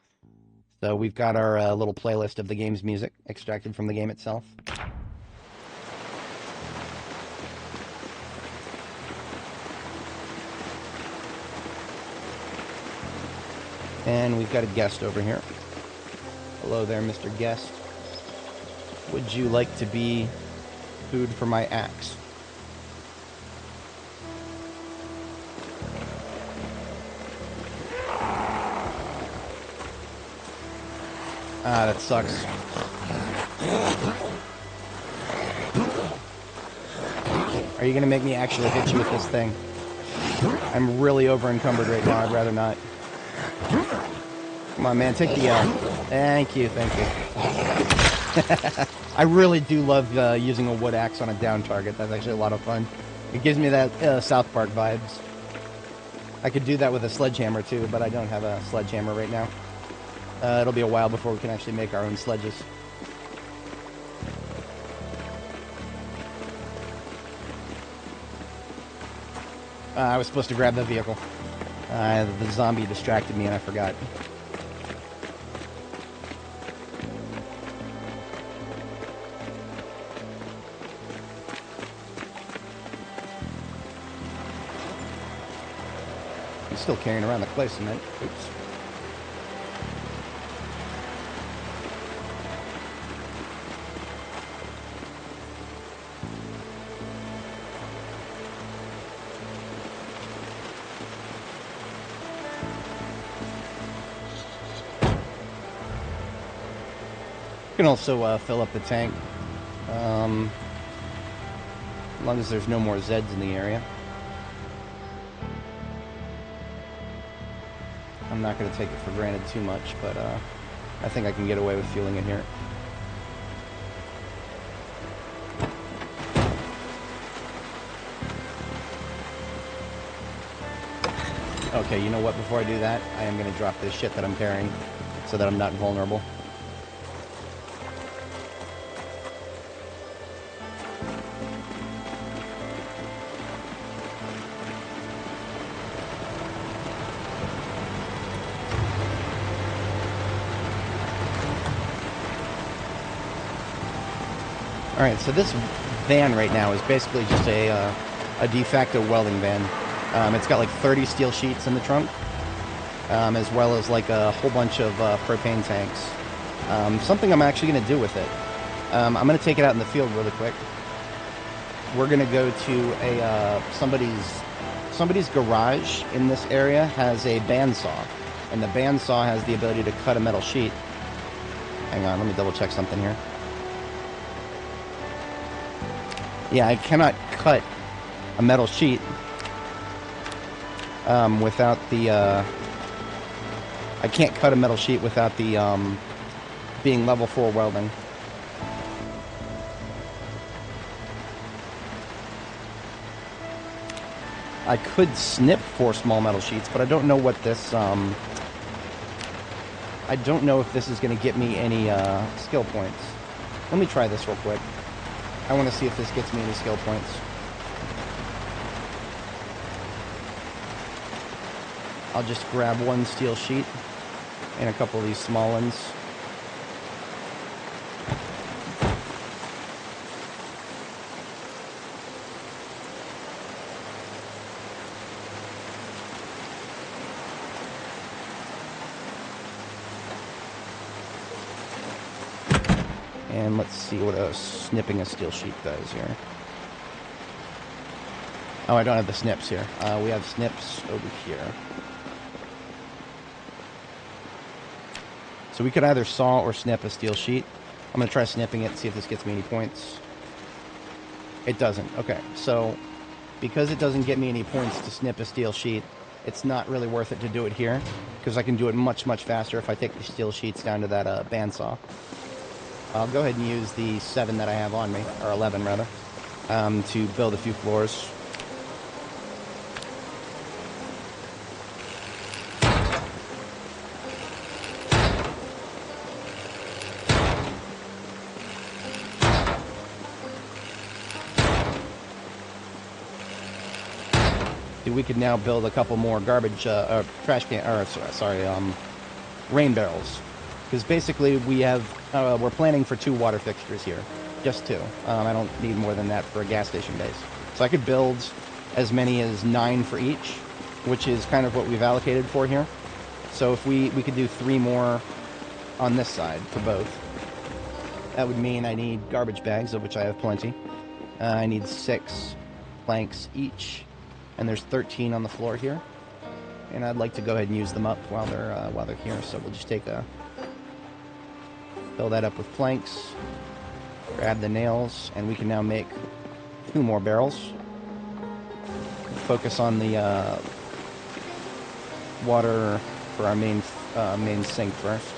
So we've got our little playlist of the game's music extracted from the game itself. And we've got a guest over here. Hello there, Mr. Guest. Would you like to be food for my axe? Ah, that sucks. Are you going to make me actually hit you with this thing? I'm really over-encumbered right now. I'd rather not. Come on, man. Take the L. Thank you. Thank you. I really do love using a wood axe on a down target. That's actually a lot of fun. It gives me that South Park vibes. I could do that with a sledgehammer, too, but I don't have a sledgehammer right now. It'll be a while before we can actually make our own sledges. I was supposed to grab the vehicle. The zombie distracted me and I forgot. I'm still carrying around the clay cement. Oops. You can also fill up the tank, as long as there's no more Zeds in the area. I'm not going to take it for granted too much, but I think I can get away with fueling it here. Okay, you know what? Before I do that, I am going to drop this shit that I'm carrying so that I'm not vulnerable. Alright, so this van right now is basically just a de facto welding van. It's got like 30 steel sheets in the trunk, as well as like a whole bunch of propane tanks. Something I'm actually going to do with it. I'm going to take it out in the field really quick. We're going to go to a somebody's garage in this area has a bandsaw, and the bandsaw has the ability to cut a metal sheet. Hang on, let me double check something here. Yeah, I cannot cut a metal sheet without the, I can't cut a metal sheet without the, being level 4 welding. I could snip 4 small metal sheets, but I don't know what this, I don't know if this is going to get me any skill points. Let me try this real quick. I want to see if this gets me any skill points. I'll just grab 1 steel sheet and a couple of these small ones. And let's see what snipping a steel sheet does here. Oh, I don't have the snips here. We have snips over here. So we could either saw or snip a steel sheet. I'm going to try snipping it, see if this gets me any points. It doesn't. Okay, so because it doesn't get me any points to snip a steel sheet, it's not really worth it to do it here, because I can do it much, much faster if I take the steel sheets down to that bandsaw. I'll go ahead and use the 7 that I have on me, or 11 rather, to build a few floors. We could now build a couple more garbage, trash can, or sorry, rain barrels. Because basically we have, we're planning for 2 water fixtures here. Just 2. I don't need more than that for a gas station base. So I could build as many as 9 for each, which is kind of what we've allocated for here. So if we could do 3 more on this side for both. That would mean I need garbage bags, of which I have plenty. I need 6 planks each. And there's 13 on the floor here. And I'd like to go ahead and use them up while they're here. So we'll just take fill that up with planks, grab the nails, and we can now make 2 more barrels. Focus on the water for our main sink first.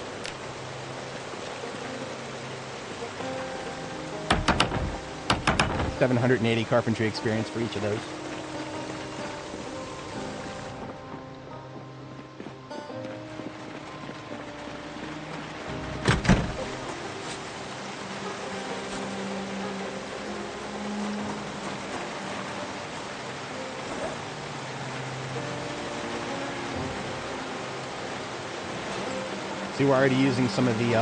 $780 carpentry experience for each of those. See, we're already using some of the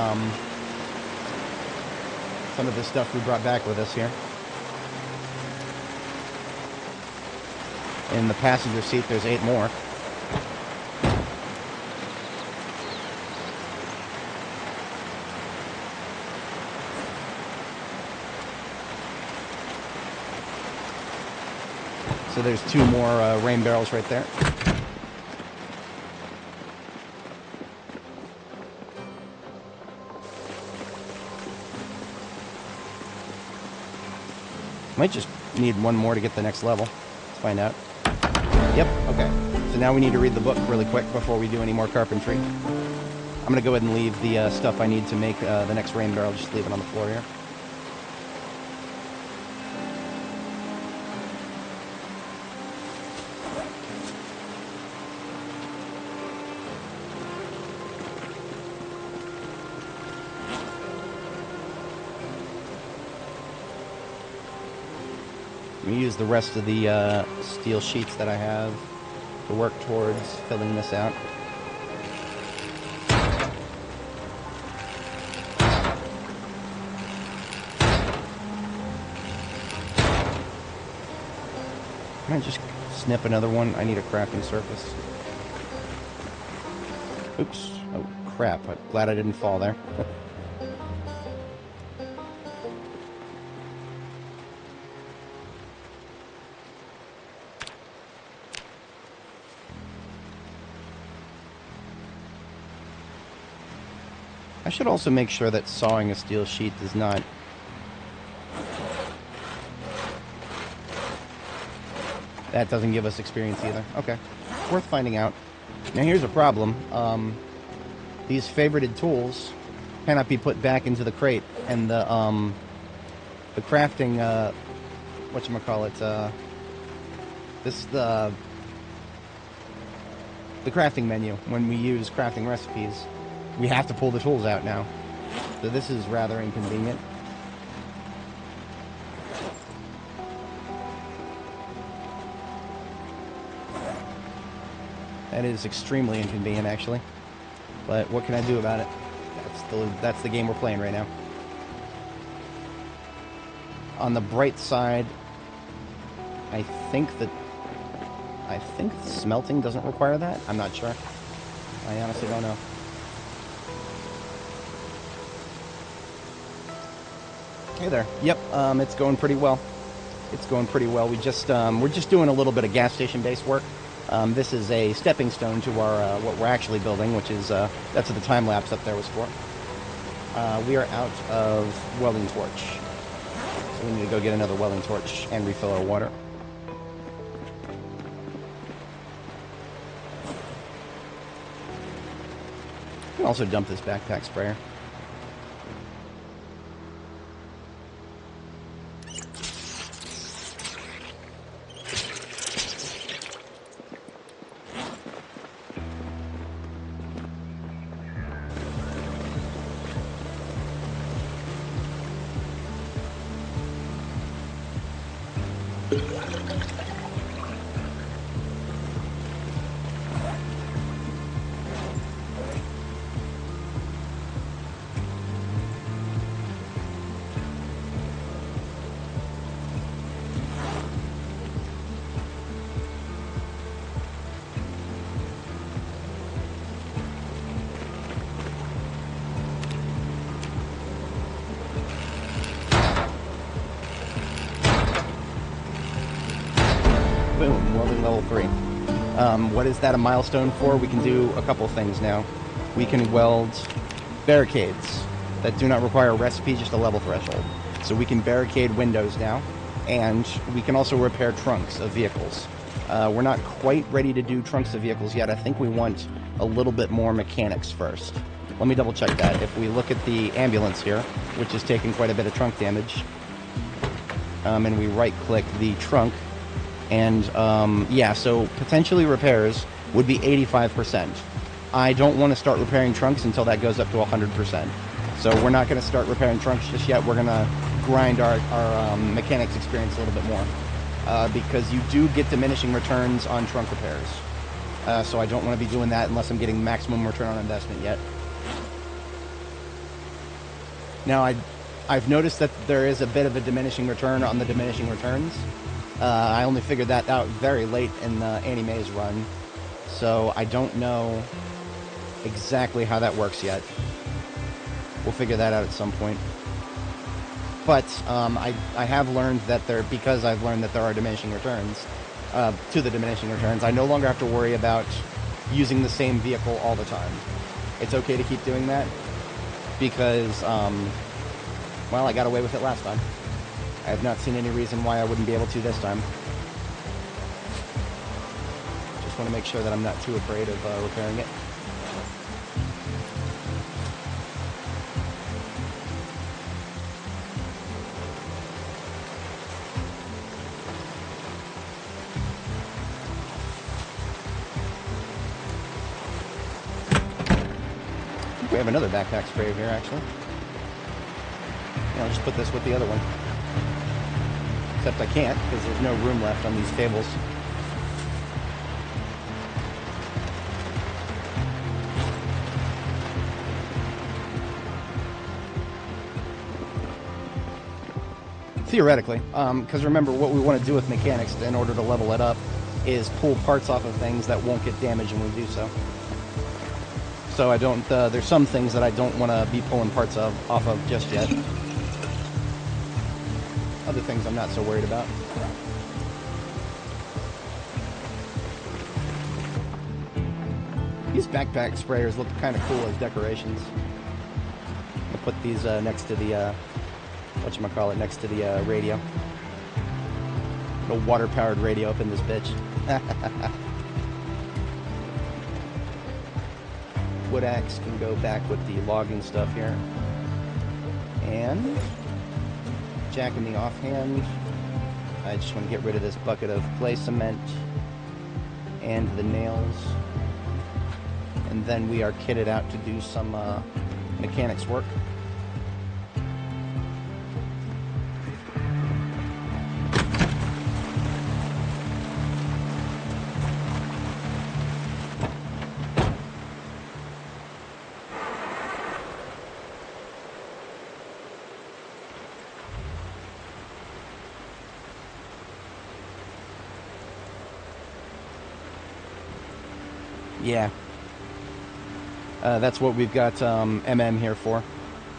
stuff we brought back with us here. In the passenger seat, there's 8 more. So there's 2 more rain barrels right there. Might just need 1 more to get the next level. Let's find out. Yep, okay. So now we need to read the book really quick before we do any more carpentry. I'm going to go ahead and leave the stuff I need to make the next rain barrel. Just leave it on the floor here. Let me use the rest of the steel sheets that I have to work towards filling this out. Can I just snip another one? I need a crafting surface. Oops. Oh, crap. I'm glad I didn't fall there. I should also make sure that sawing a steel sheet does not... That doesn't give us experience either. Okay. Worth finding out. Now here's a problem. These favorited tools cannot be put back into the crate, and the crafting, whatchamacallit, This the crafting menu. When we use crafting recipes, we have to pull the tools out now. So this is rather inconvenient. That is extremely inconvenient, actually. But what can I do about it? That's the game we're playing right now. On the bright side, I think smelting doesn't require that. I'm not sure. I honestly don't know. Hey there. Yep, it's going pretty well. It's going pretty well. We're just doing a little bit of gas station based work. This is a stepping stone to our what we're actually building, which is that's what the time lapse up there was for. We are out of welding torch, so we need to go get another welding torch and refill our water. You can also dump this backpack sprayer. Boom, welding level 3. What is that a milestone for? We can do a couple things now. We can weld barricades that do not require a recipe, just a level threshold. So we can barricade windows now, and we can also repair trunks of vehicles. We're not quite ready to do trunks of vehicles yet. I think we want a little bit more mechanics first. Let me double check that. If we look at the ambulance here, which is taking quite a bit of trunk damage, and we right click the trunk, and yeah, so potentially repairs would be 85%. I don't want to start repairing trunks until that goes up to 100%. So we're not going to start repairing trunks just yet. We're going to grind our mechanics experience a little bit more. Because you do get diminishing returns on trunk repairs. So I don't want to be doing that unless I'm getting maximum return on investment yet. Now, I've noticed that there is a bit of a diminishing return on the diminishing returns. I only figured that out very late in Annie Mae's run, so I don't know exactly how that works yet. We'll figure that out at some point. But I have learned that because I've learned that there are diminishing returns, to the diminishing returns, I no longer have to worry about using the same vehicle all the time. It's okay to keep doing that because, well, I got away with it last time. I have not seen any reason why I wouldn't be able to this time. Just want to make sure that I'm not too afraid of repairing it. We have another backpack sprayer here, actually. Yeah, I'll just put this with the other one. Except I can't, because there's no room left on these tables. Theoretically, because remember, what we want to do with mechanics in order to level it up is pull parts off of things that won't get damaged when we do so. So I don't, there's some things that I don't want to be pulling parts off of just yet. Other things I'm not so worried about. These backpack sprayers look kind of cool as decorations. I'll put these next to the, whatchamacallit, next to the radio. The water-powered radio up in this bitch. Wood axe can go back with the logging stuff here. And jack in the offhand. I just want to get rid of this bucket of clay cement and the nails. And then we are kitted out to do some mechanics work. Yeah. That's what we've got MM here for.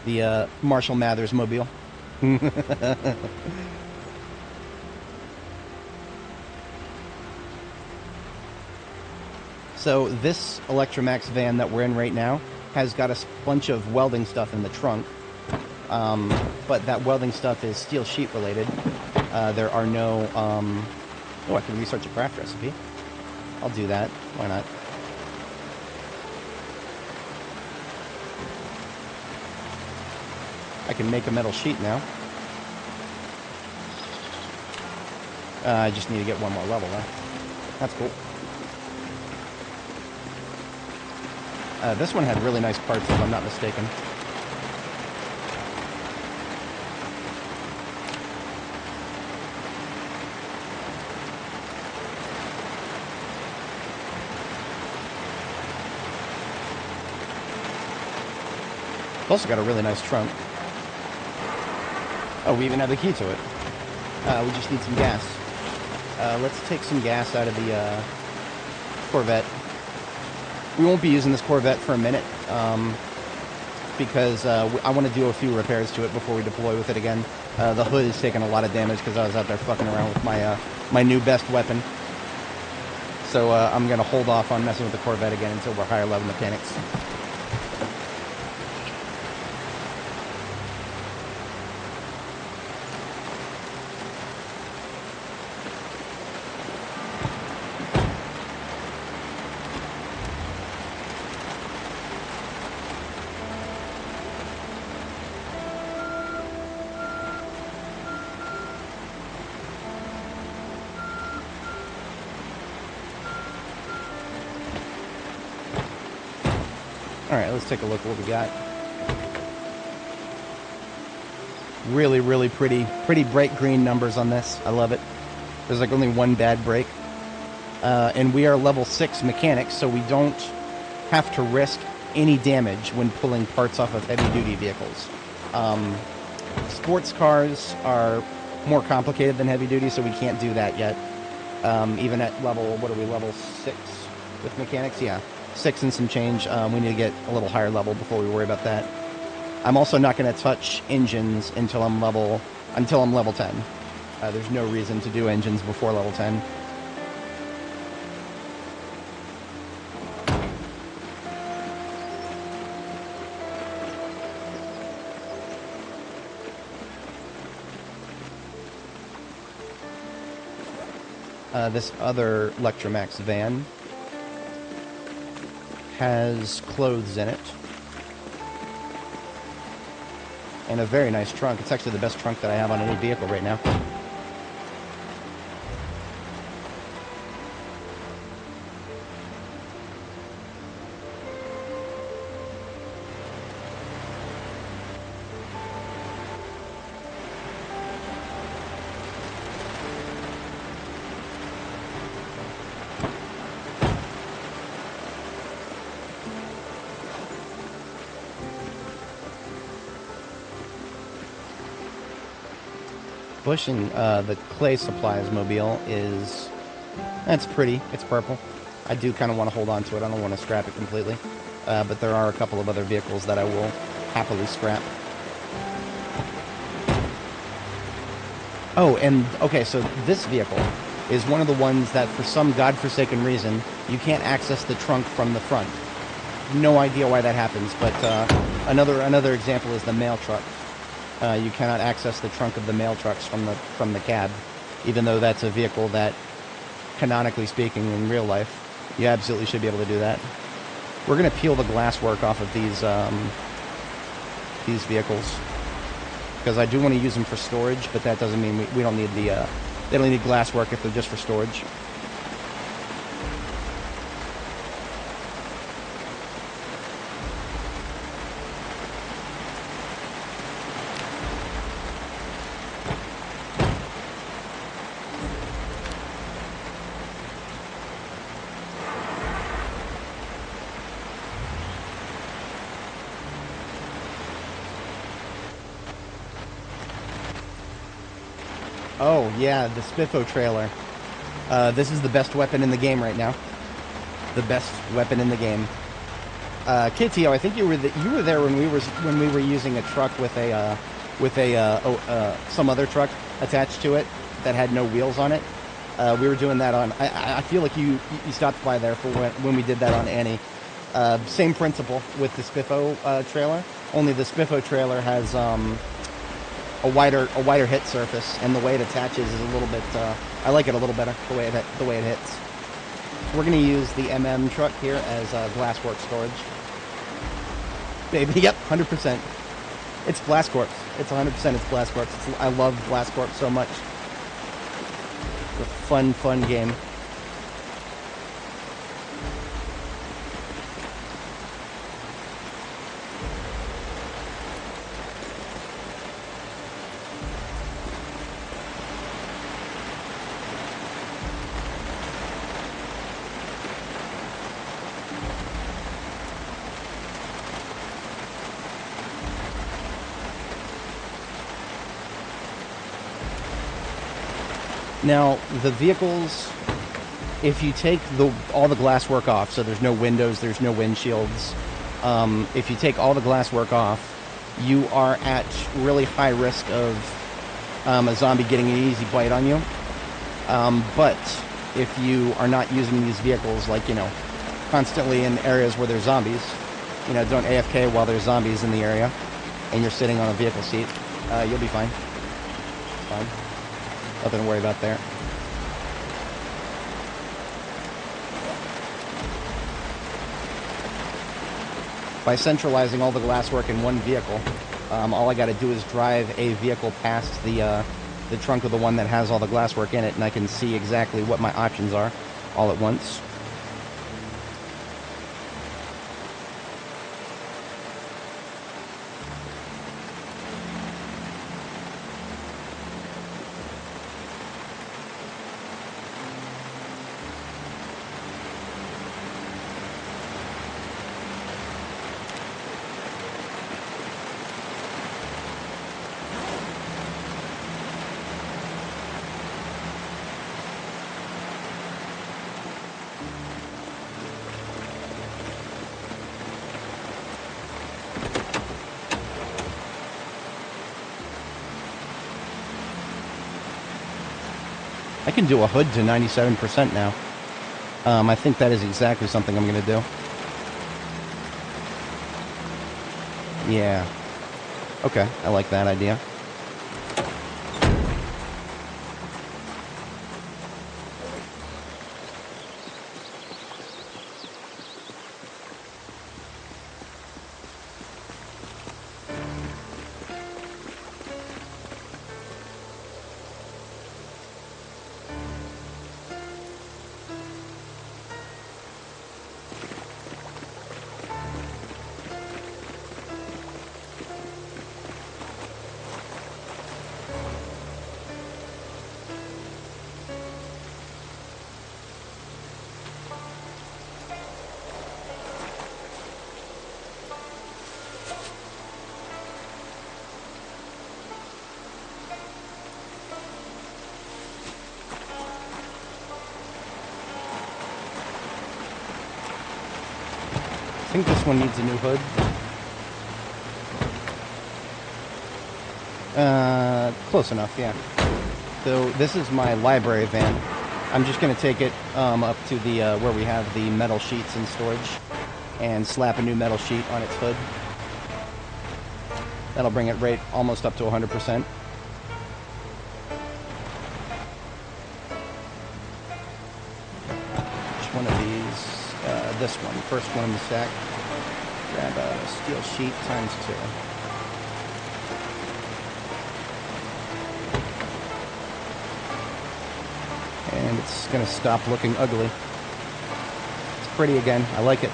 The Marshall Mathers mobile. So this Electromax van that we're in right now has got a bunch of welding stuff in the trunk. But that welding stuff is steel sheet related. There are no... Oh, I can research a craft recipe. I'll do that. Why not? I can make a metal sheet now. I just need to get one more level there. That's cool. This one had really nice parts, if I'm not mistaken. It's also got a really nice trunk. Oh, we even have the key to it. We just need some gas. Let's take some gas out of the Corvette. We won't be using this Corvette for a minute because I want to do a few repairs to it before we deploy with it again. The hood is taking a lot of damage because I was out there fucking around with my my new best weapon. So I'm going to hold off on messing with the Corvette again until we're higher level mechanics. Alright, let's take a look at what we got. Really, really pretty bright green numbers on this. I love it. There's like only one bad break. And we are level 6 mechanics, so we don't have to risk any damage when pulling parts off of heavy-duty vehicles. Sports cars are more complicated than heavy-duty, so we can't do that yet. Even at level, what are we, level 6 with mechanics? Yeah. 6 and some change. We need to get a little higher level before we worry about that. I'm also not going to touch engines until I'm level 10. There's no reason to do engines before level 10. This other Electromax van has clothes in it and a very nice trunk. It's actually the best trunk that I have on any vehicle right now. Bushing the clay supplies mobile is... That's pretty. It's purple. I do kind of want to hold on to it. I don't want to scrap it completely. But there are a couple of other vehicles that I will happily scrap. Oh, and okay, so this vehicle is one of the ones that for some godforsaken reason you can't access the trunk from the front. No idea why that happens, but another example is the mail truck. You cannot access the trunk of the mail trucks from the cab, even though that's a vehicle that, canonically speaking, in real life, you absolutely should be able to do that. We're going to peel the glasswork off of these vehicles, because I do want to use them for storage, but that doesn't mean we don't need the They don't need glass work if they're just for storage. Oh, yeah, the Spiffo trailer. This is the best weapon in the game right now. The best weapon in the game. KTO, I think you were there when we were using a truck with some other truck attached to it that had no wheels on it. We were doing that on. I feel like you stopped by there for when we did that on Annie. Same principle with the Spiffo trailer. Only the Spiffo trailer has a wider hit surface, and the way it attaches is a little bit. I like it a little better the way it hits. We're going to use the MM truck here as glasswork storage. Baby, yep, 100%. It's Blastcorp. It's 100%. It's Blastcorp. I love Blastcorp so much. It's a fun game. Now, the vehicles, if you take all the glass work off, so there's no windows, there's no windshields, if you take all the glass work off, you are at really high risk of a zombie getting an easy bite on you. But if you are not using these vehicles, like, constantly in areas where there's zombies, don't AFK while there's zombies in the area, and you're sitting on a vehicle seat, you'll be fine. It's fine. Nothing to worry about there. By centralizing all the glasswork in one vehicle, all I got to do is drive a vehicle past the trunk of the one that has all the glasswork in it, and I can see exactly what my options are all at once. I can do a hood to 97% now. I think that is exactly something I'm going to do. Yeah. Okay, I like that idea. I think this one needs a new hood. Close enough, yeah. So this is my library van. I'm just going to take it up to the where we have the metal sheets in storage and slap a new metal sheet on its hood. That'll bring it right almost up to 100%. One of these, this one, first one in the stack. Grab a steel sheet ×2. and it's going to stop looking ugly. It's pretty again. I like it.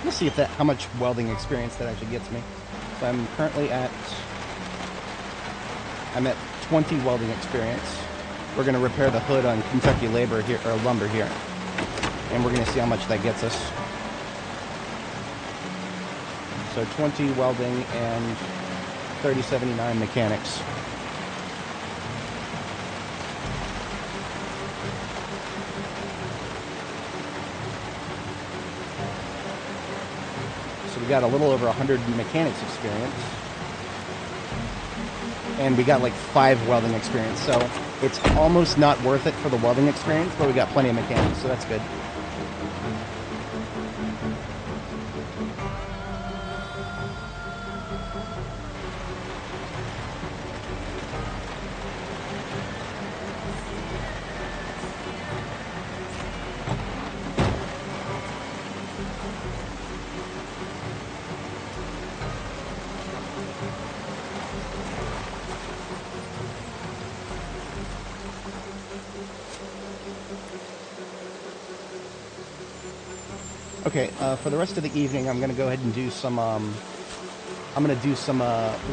Let's see if how much welding experience that actually gets me. So I'm currently at 20 welding experience. We're going to repair the hood on Kentucky Lumber here, and we're going to see how much that gets us. So 20 welding and 3079 mechanics. So we got a little over 100 mechanics experience. And we got like 5 welding experience. So it's almost not worth it for the welding experience, but we got plenty of mechanics, so that's good. Okay, for the rest of the evening, I'm going to go ahead and do some,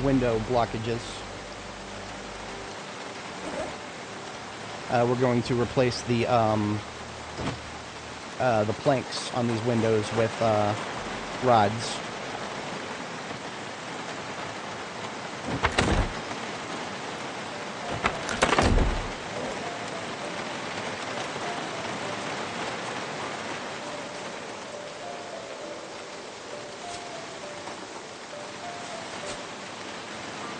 window blockages. We're going to replace the planks on these windows with, rods.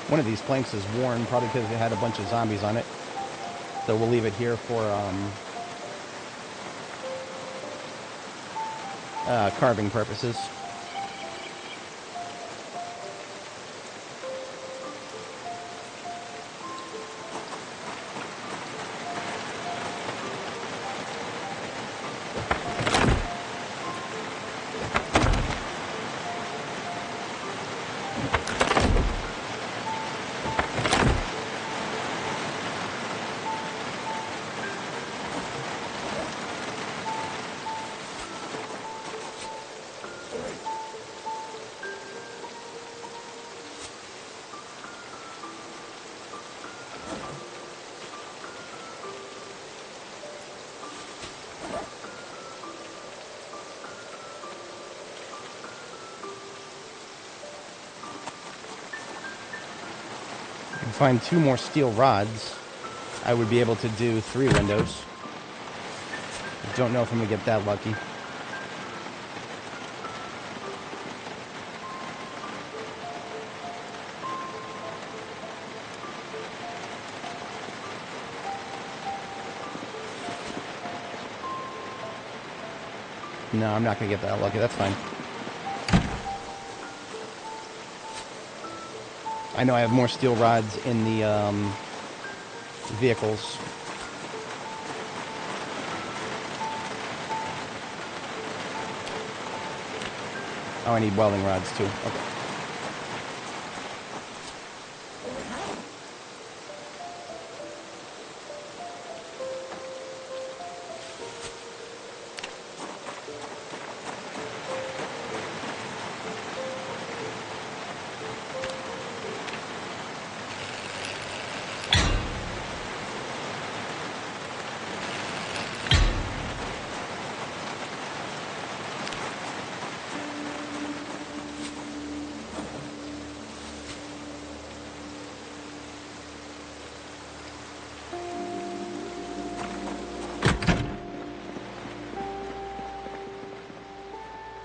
One of these planks is worn, probably because it had a bunch of zombies on it. So we'll leave it here for carving purposes. Find 2 more steel rods, I would be able to do 3 windows. I don't know if I'm going to get that lucky. No, I'm not going to get that lucky. That's fine. I know I have more steel rods in the vehicles. Oh, I need welding rods too. Okay.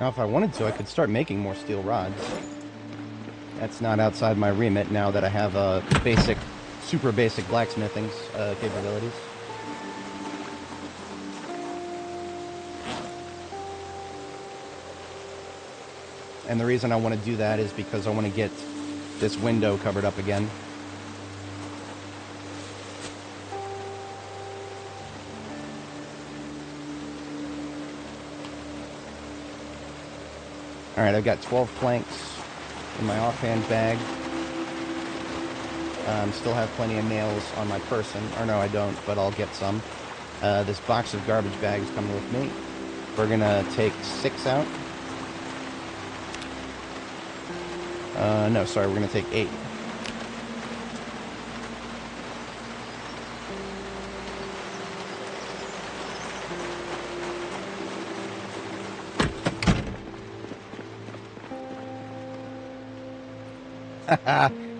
Now, if I wanted to, I could start making more steel rods. That's not outside my remit now that I have super basic blacksmithing capabilities. And the reason I want to do that is because I want to get this window covered up again. Alright, I've got 12 planks. in my offhand bag. Still have plenty of nails on my person. Or no, I don't, but I'll get some. This box of garbage bags coming with me. We're gonna take 6 out. No, sorry, we're gonna take 8.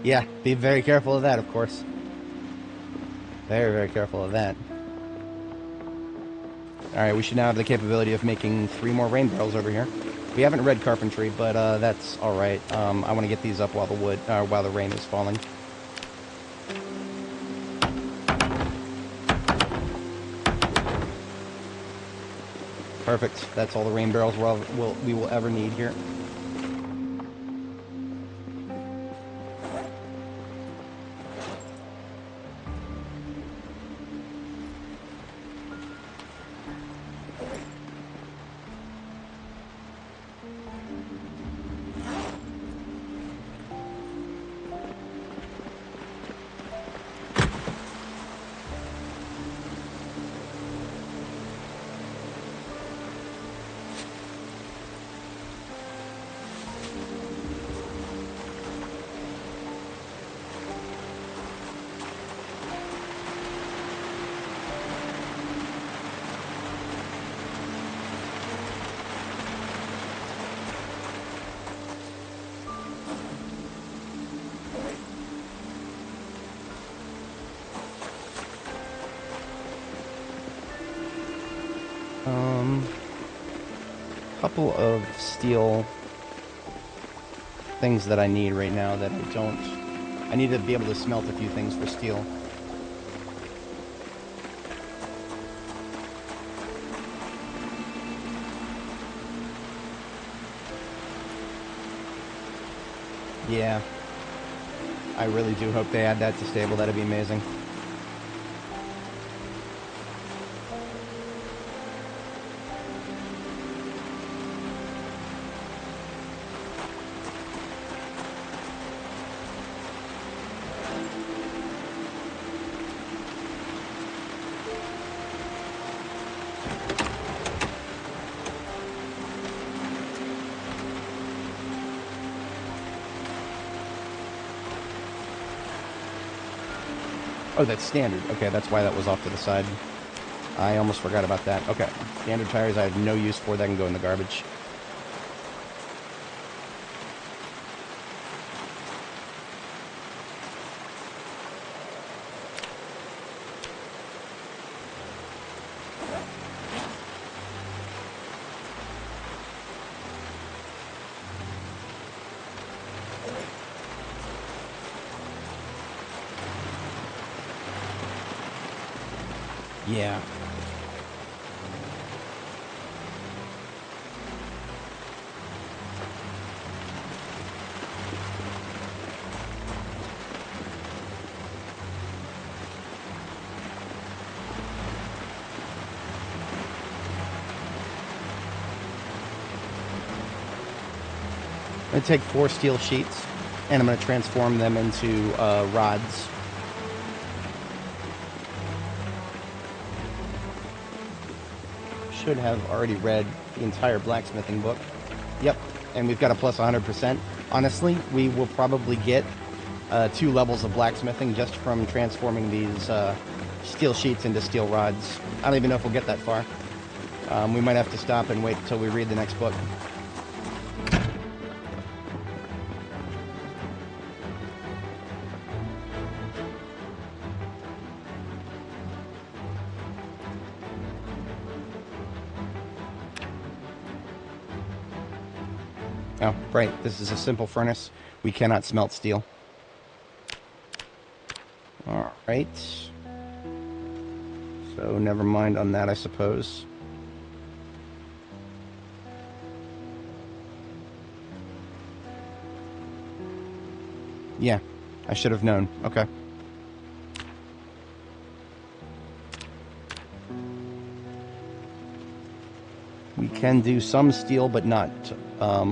Yeah, be very careful of that, of course. Very, very careful of that. Alright, we should now have the capability of making 3 more rain barrels over here. We haven't read carpentry, but that's alright. I want to get these up while the rain is falling. Perfect. That's all the rain barrels we will ever need here. Couple of steel things that I need right now that I don't. I need to be able to smelt a few things for steel. Yeah. I really do hope they add that to stable. That'd be amazing. Oh, that's standard. Okay, that's why that was off to the side. I almost forgot about that. Okay, standard tires I have no use for. That can go in the garbage. Yeah. I'm going to take 4 steel sheets, and I'm going to transform them into rods. Should have already read the entire blacksmithing book. Yep, and we've got a plus 100%. Honestly, we will probably get 2 levels of blacksmithing just from transforming these steel sheets into steel rods. I don't even know if we'll get that far. We might have to stop and wait until we read the next book. Oh, right. This is a simple furnace. We cannot smelt steel. All right. So never mind on that, I suppose. Yeah, I should have known. Okay. We can do some steel, but not,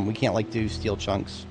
we can't, like, do steel chunks.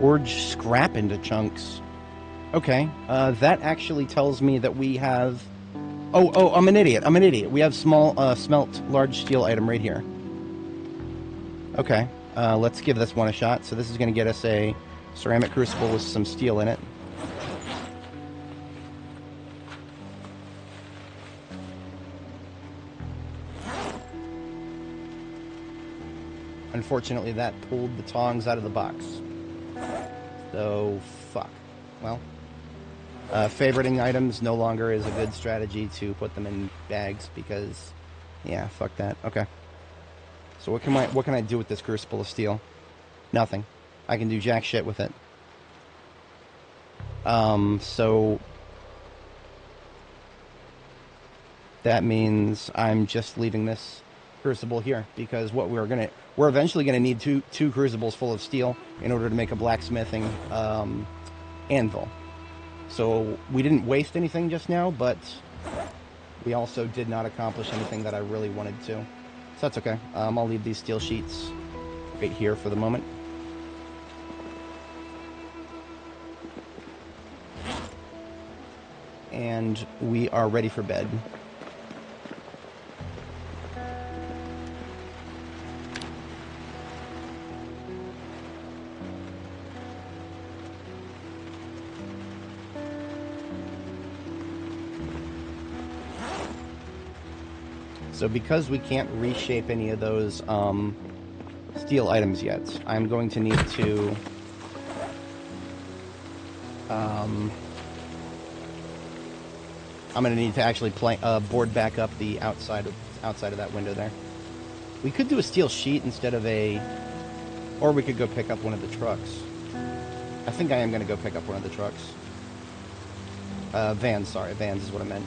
Forge scrap into chunks. Okay, that actually tells me that we have... Oh, I'm an idiot. We have small, smelt large steel item right here. Okay, let's give this one a shot. So this is going to get us a ceramic crucible with some steel in it. Unfortunately, that pulled the tongs out of the box. So, fuck. Well, favoriting items no longer is a good strategy to put them in bags because, yeah, fuck that. Okay. So what can I do with this crucible of steel? Nothing. I can do jack shit with it. So that means I'm just leaving this crucible here because what we're eventually gonna need two crucibles full of steel in order to make a blacksmithing anvil. So we didn't waste anything just now, but we also did not accomplish anything that I really wanted to. So that's okay. I'll leave these steel sheets right here for the moment. And we are ready for bed. So because we can't reshape any of those steel items yet, I'm going to need to I'm going to need to actually board back up the outside of that window there. We could do a steel sheet instead of or we could go pick up one of the trucks. I think I am going to go pick up one of the trucks. Vans, sorry. Vans is what I meant.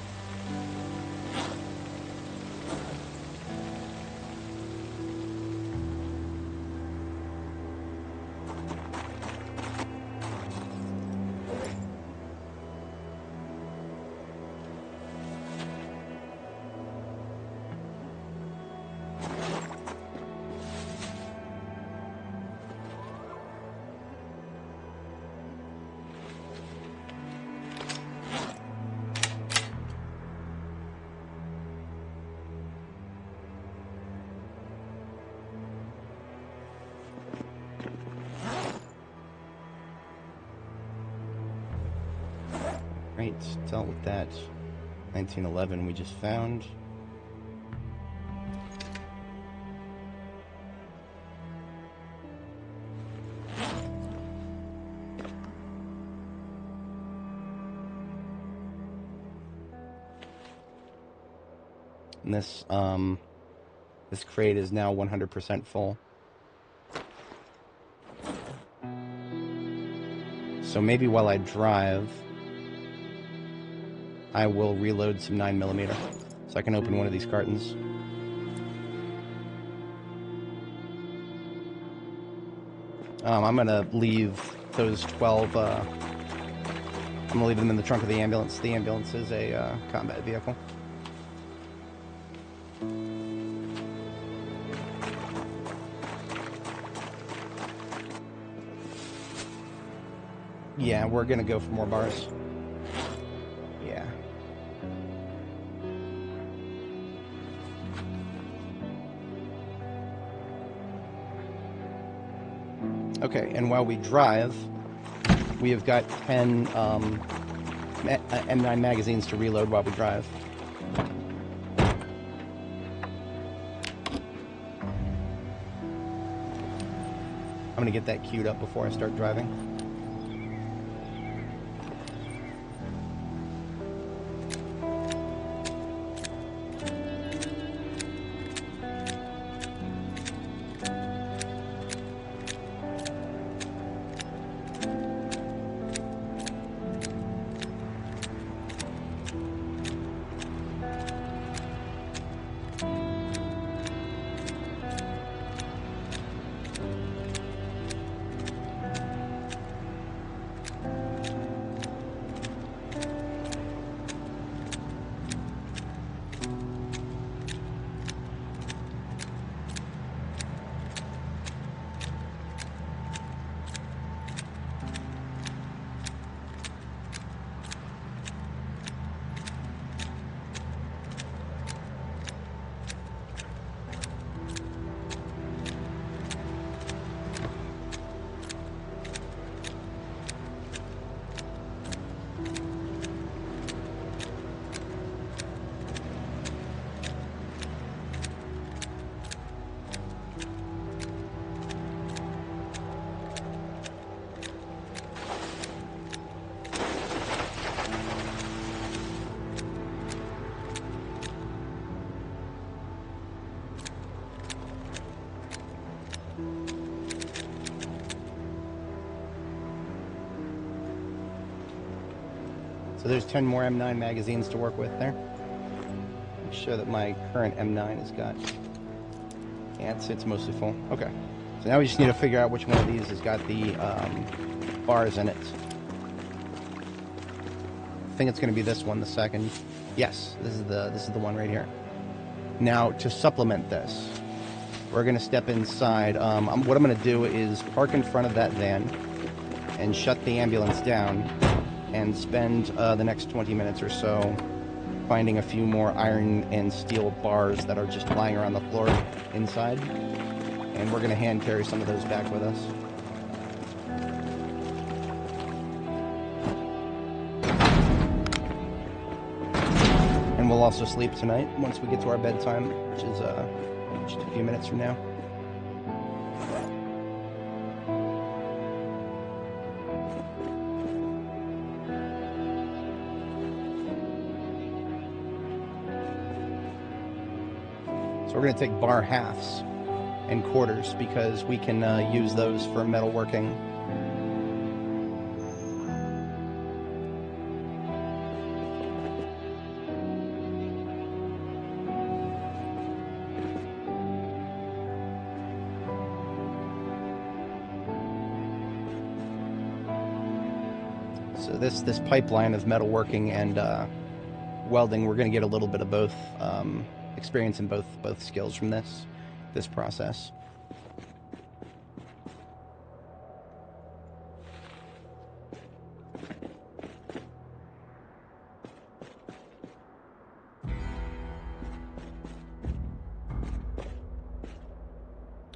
Right, dealt with that 1911 we just found. And this crate is now 100% full. So maybe while I drive, I will reload some 9mm so I can open one of these cartons. I'm gonna leave those 12. I'm gonna leave them in the trunk of the ambulance. The ambulance is a combat vehicle. Yeah, we're gonna go for more bars. Yeah. Okay, and while we drive, we have got 10 M9 magazines to reload while we drive. I'm gonna get that queued up before I start driving. So there's 10 more M9 magazines to work with there. Make sure that my current M9 has got... Yeah, it's mostly full. Okay. So now we just need to figure out which one of these has got the bars in it. I think it's going to be this one, the second. Yes, this is the one right here. Now, to supplement this, we're going to step inside. What I'm going to do is park in front of that van and shut the ambulance down and spend the next 20 minutes or so finding a few more iron and steel bars that are just lying around the floor inside. And we're going to hand carry some of those back with us. And we'll also sleep tonight once we get to our bedtime, which is just a few minutes from now. So we're going to take bar halves and quarters because we can use those for metalworking. So this pipeline of metalworking and welding, we're going to get a little bit of both experience in both skills from this process.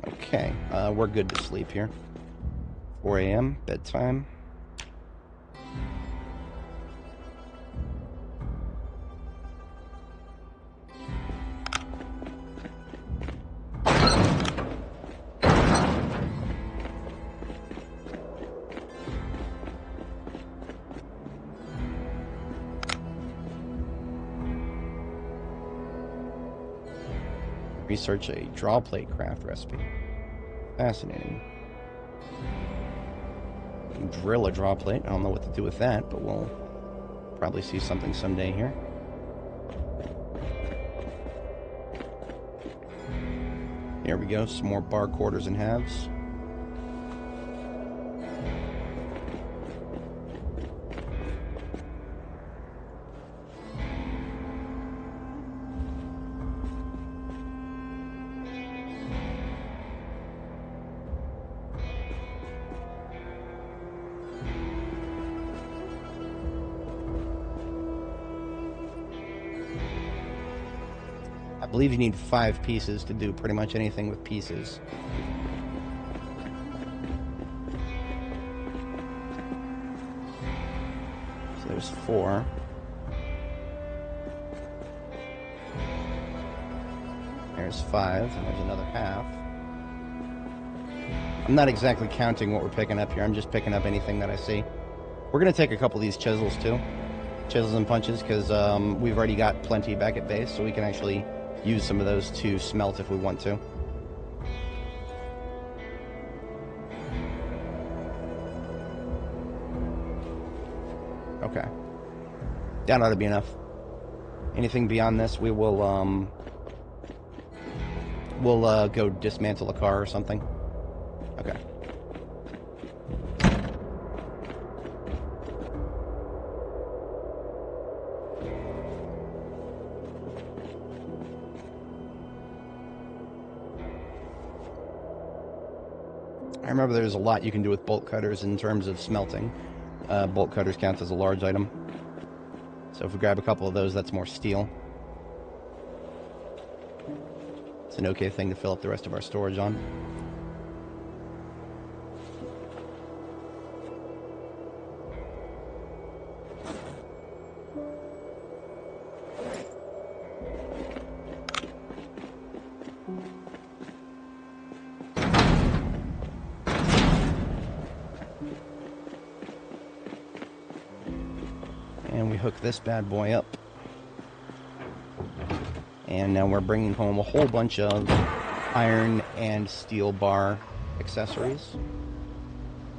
Okay, we're good to sleep here. 4 a.m. bedtime. Research a draw plate craft recipe. Fascinating. Drill a draw plate. I don't know what to do with that, but we'll probably see something someday here. Here we go. Some more bar quarters and halves. I believe you need 5 pieces to do pretty much anything with pieces. So there's 4. There's 5, and there's another half. I'm not exactly counting what we're picking up here. I'm just picking up anything that I see. We're going to take a couple of these chisels too. Chisels and punches, because we've already got plenty back at base, so we can actually use some of those to smelt if we want to. Okay. That ought to be enough. Anything beyond this, we will we'll go dismantle a car or something. Okay. I remember there's a lot you can do with bolt cutters in terms of smelting. Bolt cutters count as a large item. So if we grab a couple of those, that's more steel. It's an okay thing to fill up the rest of our storage on. And we hook this bad boy up. And now we're bringing home a whole bunch of iron and steel bar accessories.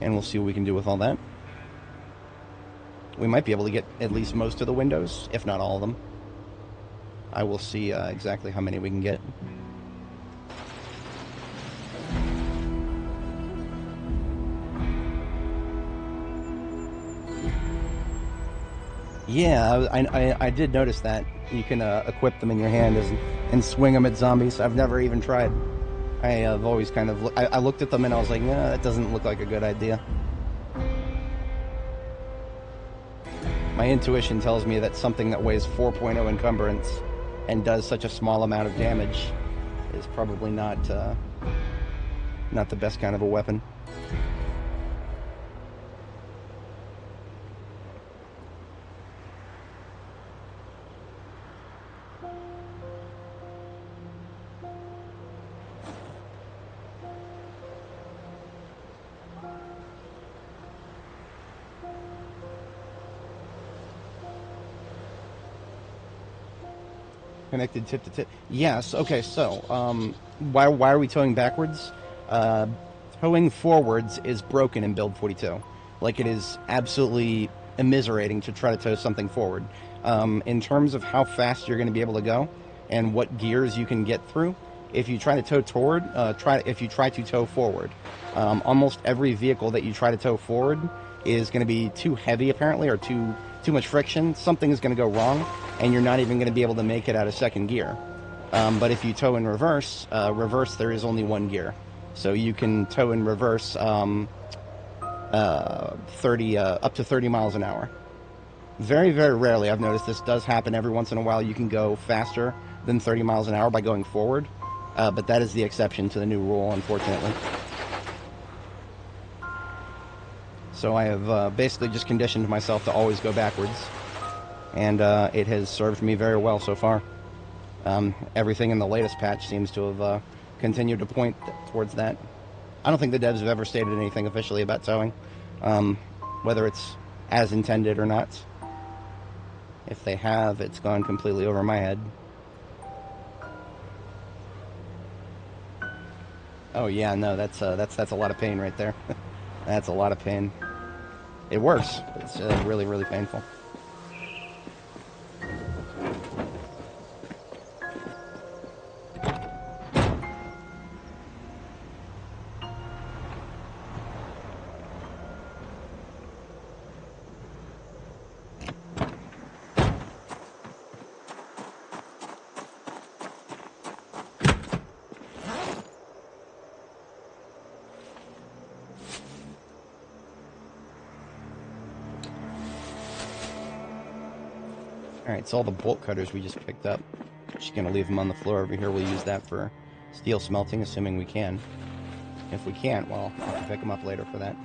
And we'll see what we can do with all that. We might be able to get at least most of the windows, if not all of them. I will see exactly how many we can get. Yeah, I did notice that. You can equip them in your hand and swing them at zombies. I've never even tried. I have always kind of... I looked at them and I was like, nah, that doesn't look like a good idea. My intuition tells me that something that weighs 4.0 encumbrance and does such a small amount of damage is probably not the best kind of a weapon. Connected tip to tip. Yes. Okay. So, why are we towing backwards? Towing forwards is broken in build 42. Like, it is absolutely immiserating to try to tow something forward. In terms of how fast you're going to be able to go and what gears you can get through, if you try to tow toward, if you try to tow forward, almost every vehicle that you try to tow forward is going to be too heavy, apparently, or too much friction. Something is going to go wrong, and you're not even going to be able to make it out of second gear. But if you tow in reverse, there is only one gear. So you can tow in reverse 30, up to 30 miles an hour. Very, very rarely, I've noticed this does happen. Every once in a while you can go faster than 30 miles an hour by going forward. But that is the exception to the new rule, unfortunately. So I have basically just conditioned myself to always go backwards. And it has served me very well so far. Everything in the latest patch seems to have continued to point towards that. I don't think the devs have ever stated anything officially about towing, whether it's as intended or not. If they have, it's gone completely over my head. Oh yeah, no, that's a lot of pain right there. That's a lot of pain. It works, but it's really, really painful. Alright, so all the bolt cutters we just picked up, just going to leave them on the floor over here. We'll use that for steel smelting, assuming we can. If we can't, well, I'll have to pick them up later for that.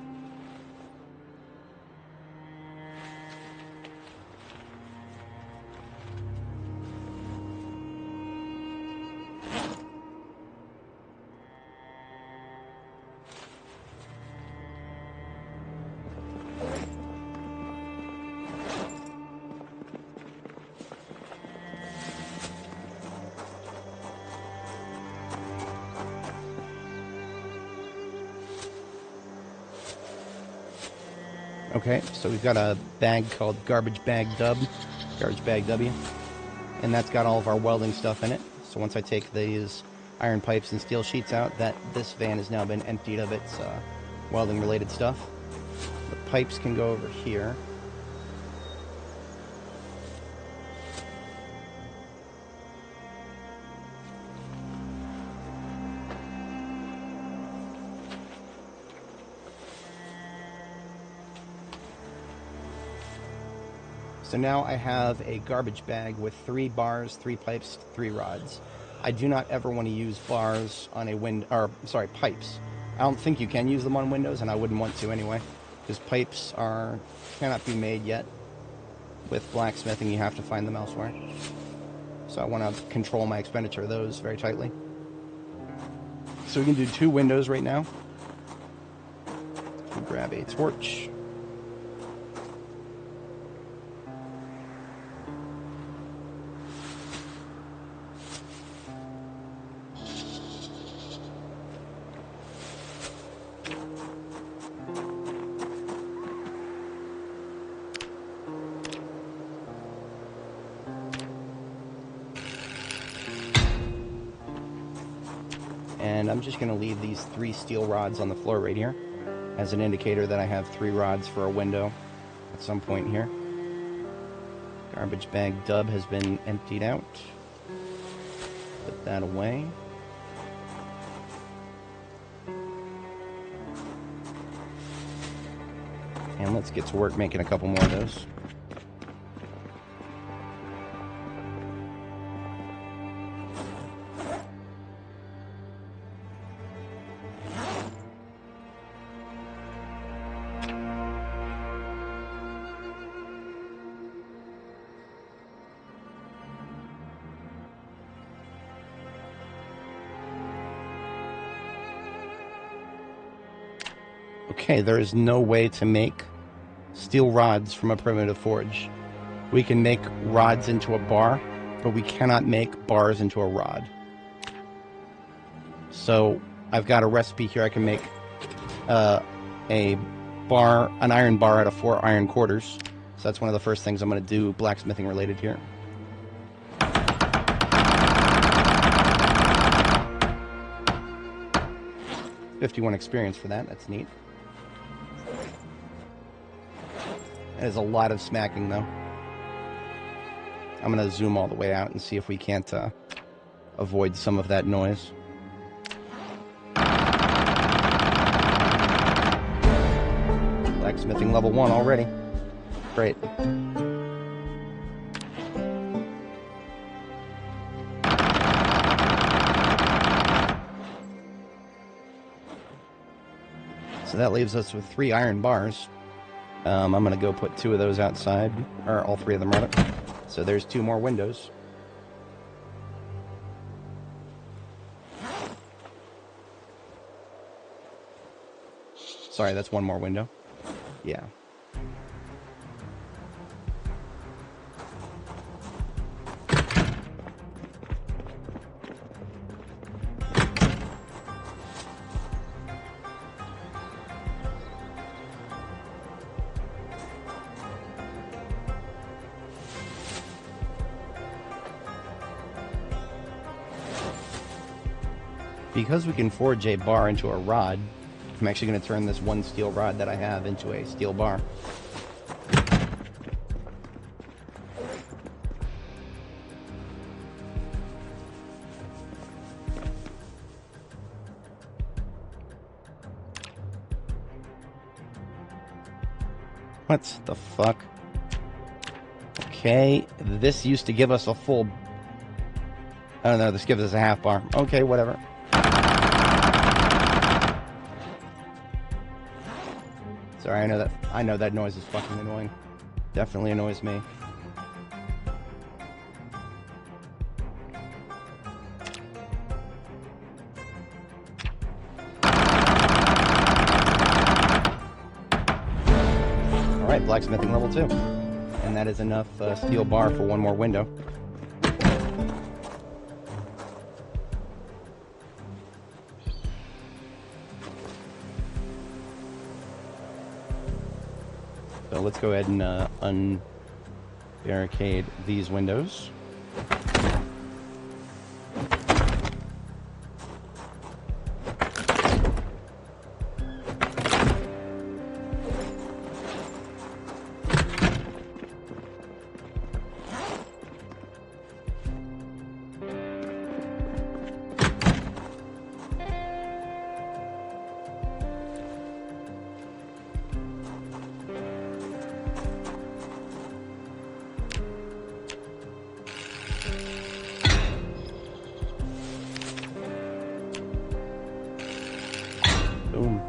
Okay, so we've got a bag called Garbage Bag W, and that's got all of our welding stuff in it. So once I take these iron pipes and steel sheets out, this van has now been emptied of its welding related stuff. The pipes can go over here. So now I have a garbage bag with 3 bars, 3 pipes, 3 rods. I do not ever want to use bars on a pipes. I don't think you can use them on windows, and I wouldn't want to anyway, because pipes cannot be made yet. With blacksmithing, you have to find them elsewhere. So I want to control my expenditure of those very tightly. So we can do 2 windows right now. We'll grab a torch. And I'm just going to leave these 3 steel rods on the floor right here as an indicator that I have 3 rods for a window at some point here. Garbage bag dub has been emptied out. Put that away. And let's get to work making a couple more of those. Okay, there is no way to make steel rods from a primitive forge. We can make rods into a bar, but we cannot make bars into a rod. So I've got a recipe here. I can make an iron bar out of 4 iron quarters. So that's one of the first things I'm going to do blacksmithing related here. '51 experience for that. That's neat. That is a lot of smacking, though. I'm going to zoom all the way out and see if we can't avoid some of that noise. Blacksmithing level 1 already. Great. So that leaves us with 3 iron bars. I'm going to go put 2 of those outside, or all 3 of them rather. So there's 2 more windows. Sorry, that's 1 more window. Yeah. Because we can forge a bar into a rod, I'm actually going to turn this 1 steel rod that I have into a steel bar. What the fuck? Okay, this used to give us a full... I don't know, this gives us a half bar. Okay, whatever. Sorry, I know that noise is fucking annoying. Definitely annoys me. Alright, blacksmithing level 2. And that is enough steel bar for 1 more window. So let's go ahead and unbarricade these windows. Boom.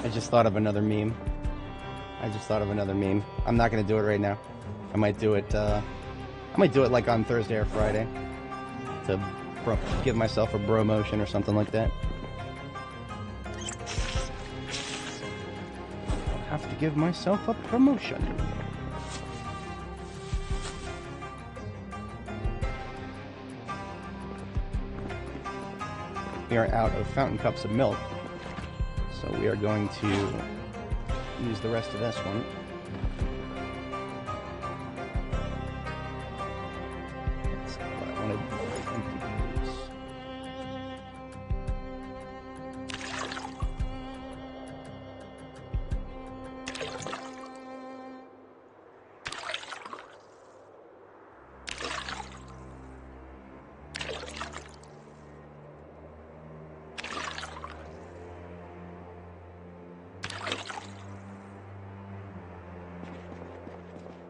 I just thought of another meme. I'm not gonna do it right now. I might do it like on Thursday or Friday to give myself a bro motion or something like that. I'll have to give myself a promotion. We are out of fountain cups of milk, so we are going to use the rest of this one. That's not what I wanted.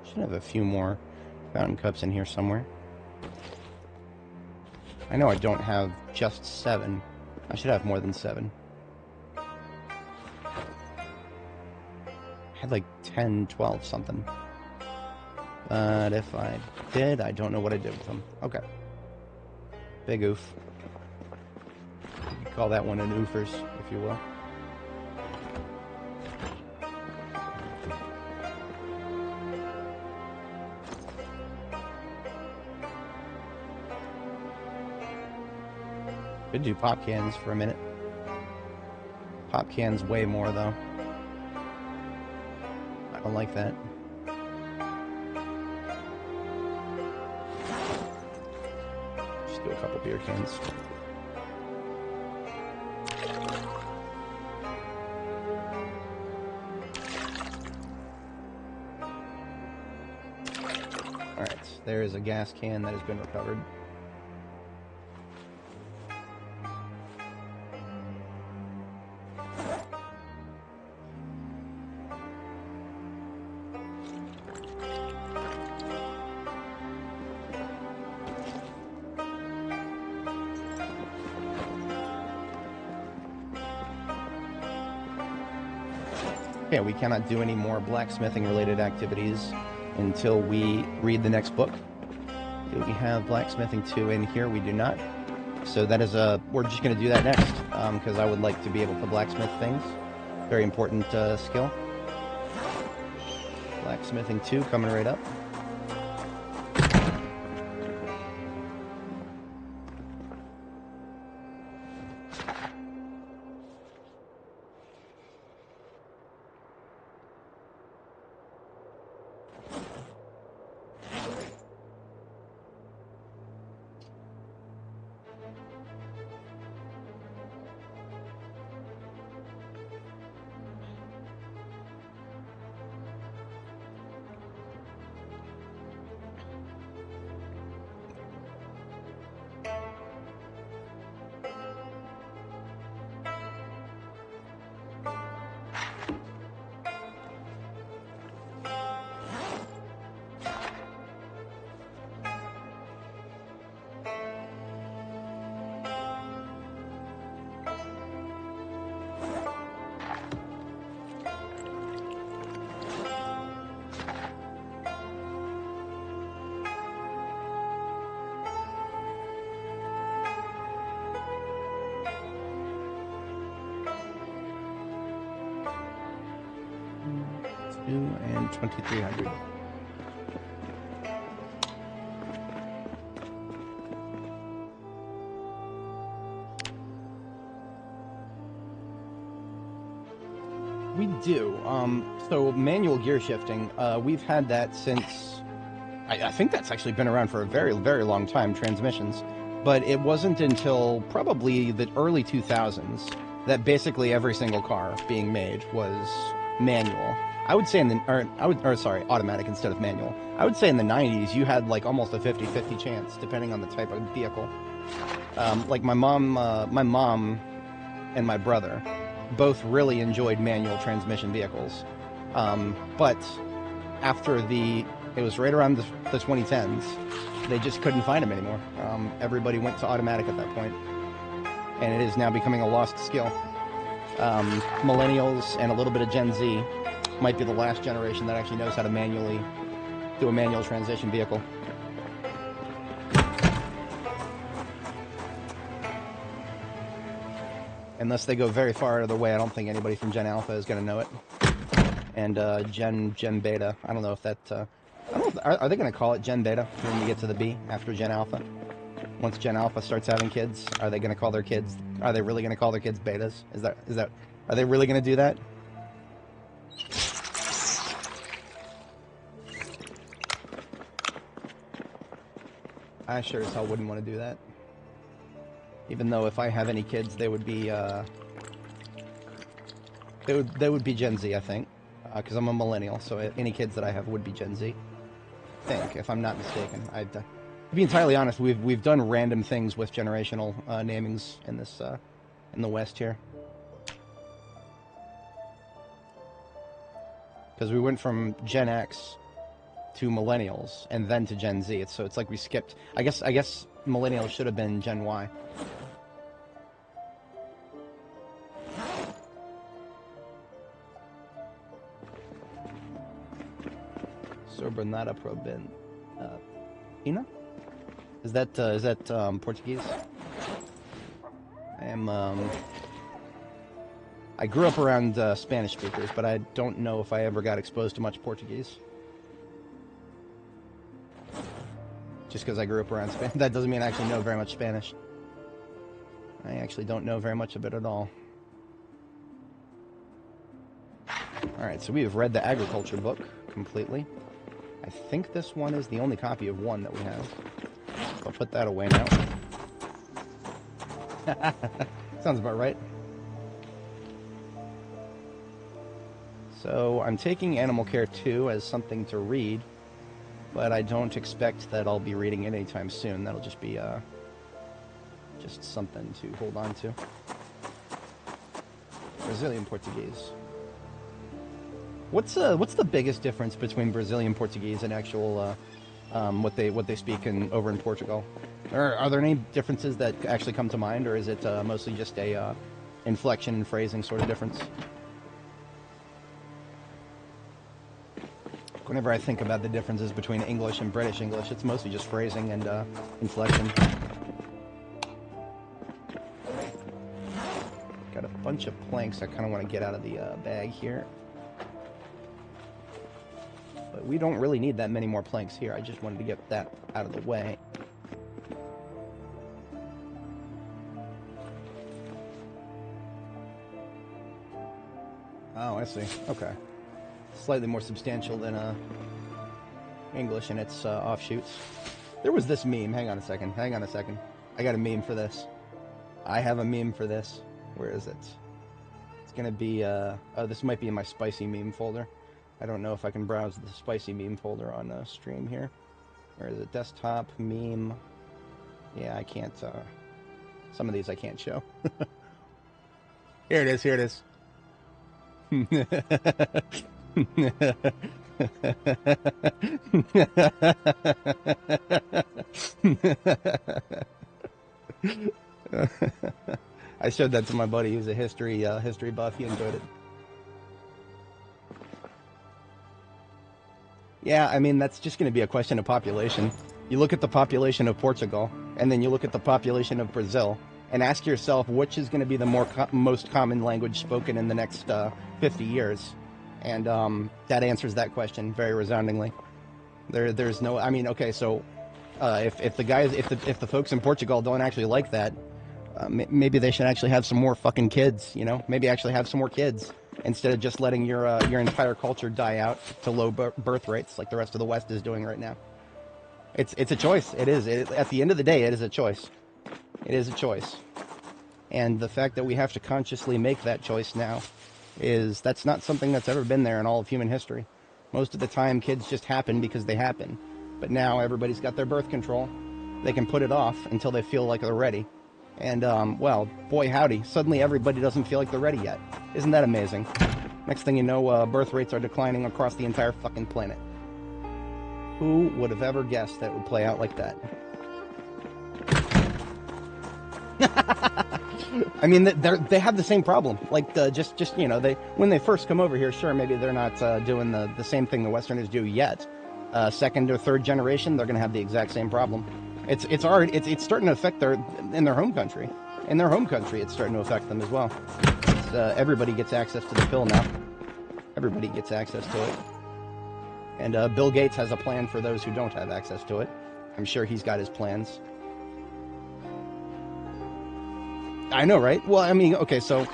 Should have a few more fountain cups in here somewhere. I know I don't have just 7. I should have more than 7. I had like 10, 12 something. But if I did, I don't know what I did with them. Okay. Big oof. You could call that one an oofers, if you will. Could do pop cans for a minute. Pop cans way more though. I don't like that. Just do a couple beer cans. Alright, there is a gas can that has been recovered. Okay, we cannot do any more blacksmithing related activities until we read the next book. Do we have blacksmithing 2 in here? We do not. So that is we're just going to do that next, because I would like to be able to blacksmith things. Very important skill. Blacksmithing 2 coming right up. And 2,300. We do. So manual gear shifting, we've had that since, I think that's actually been around for a very, very long time, transmissions. But it wasn't until probably the early 2000s that basically every single car being made was manual. I would say automatic instead of manual. I would say in the 90s, you had like almost a 50-50 chance, depending on the type of vehicle. Like my mom and my brother both really enjoyed manual transmission vehicles. But after it was right around the 2010s, they just couldn't find them anymore. Everybody went to automatic at that point, and it is now becoming a lost skill. Millennials and a little bit of Gen Z might be the last generation that actually knows how to manually do a manual transition vehicle. Unless they go very far out of their way, I don't think anybody from Gen Alpha is going to know it. And Gen Beta, I don't know if that... I don't know if, are they going to call it Gen Beta when you get to the B after Gen Alpha? Once Gen Alpha starts having kids, are they going to call their kids... Are they really going to call their kids Betas? Is that... Are they really going to do that? I sure as hell wouldn't want to do that. Even though if I have any kids, they would be, they would be Gen Z, I think. Because I'm a millennial, so any kids that I have would be Gen Z. I think, if I'm not mistaken. To be entirely honest, we've done random things with generational namings in this, in the West here. Because we went from Gen X to millennials and then to Gen Z. So it's like we skipped. I guess millennials should have been Gen Y. Sobernada Probin. Ina? Is that Portuguese? I grew up around Spanish speakers, but I don't know if I ever got exposed to much Portuguese. Just because I grew up around Spanish. That doesn't mean I actually know very much Spanish. I actually don't know very much of it at all. Alright, so we have read the agriculture book completely. I think this one is the only copy of one that we have. So I'll put that away now. Sounds about right. So I'm taking Animal Care 2 as something to read, but I don't expect that I'll be reading it anytime soon. That'll just be just something to hold on to. Brazilian Portuguese. What's the biggest difference between Brazilian Portuguese and actual what they speak over in Portugal? Are there any differences that actually come to mind, or is it mostly just a inflection and phrasing sort of difference? Whenever I think about the differences between English and British English, it's mostly just phrasing and inflection. Got a bunch of planks I kind of want to get out of the bag here. But we don't really need that many more planks here. I just wanted to get that out of the way. Oh, I see. Okay. Slightly more substantial than English in its offshoots. There was this meme. Hang on a second. Hang on a second. I got a meme for this. I have a meme for this. Where is it? It's gonna be oh, this might be in my spicy meme folder. I don't know if I can browse the spicy meme folder on stream here. Where is it? Desktop, meme. Yeah, I can't, some of these I can't show. Here it is, here it is. I showed that to my buddy who's a history buff. He enjoyed it. Yeah, I mean, that's just going to be a question of population. You look at the population of Portugal, and then you look at the population of Brazil, and ask yourself which is going to be the most common language spoken in the next 50 years. And that answers that question very resoundingly. There's no, I mean, okay, so if the folks in Portugal don't actually like that, maybe they should actually have some more fucking kids, you know? Maybe actually have some more kids instead of just letting your entire culture die out to low birth rates like the rest of the West is doing right now. It's a choice. It is. At the end of the day, it is a choice. It is a choice. And the fact that we have to consciously make that choice now that's not something that's ever been there in all of human history. Most of the time, kids just happen because they happen. But now everybody's got their birth control. They can put it off until they feel like they're ready. And, well, boy howdy, suddenly everybody doesn't feel like they're ready yet. Isn't that amazing? Next thing you know, birth rates are declining across the entire fucking planet. Who would have ever guessed that it would play out like that? I mean, they have the same problem. Like, just you know, when they first come over here, sure, maybe they're not doing the same thing the Westerners do yet. Second or third generation, they're going to have the exact same problem. It's starting to affect in their home country, in their home country, it's starting to affect them as well. Everybody gets access to the pill now. Everybody gets access to it. And Bill Gates has a plan for those who don't have access to it. I'm sure he's got his plans. I know, right? Well, I mean, okay, so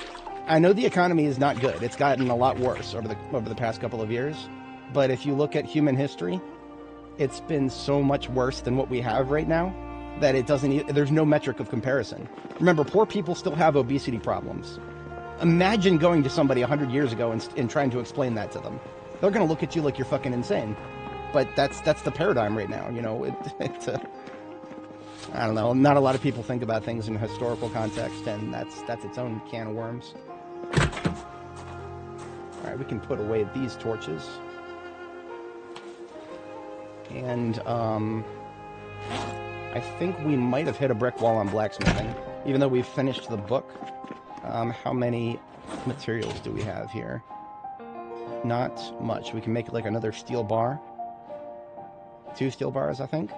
I know the economy is not good. It's gotten a lot worse over the past couple of years. But if you look at human history, it's been so much worse than what we have right now that it doesn't, there's no metric of comparison. Remember, poor people still have obesity problems. Imagine going to somebody 100 years ago and trying to explain that to them. They're going to look at you like you're fucking insane. But that's the paradigm right now, you know. I don't know. Not a lot of people think about things in a historical context, and that's its own can of worms. All right, we can put away these torches. And I think we might have hit a brick wall on blacksmithing, even though we've finished the book. How many materials do we have here? Not much. We can make like another steel bar. 2 steel bars, I think.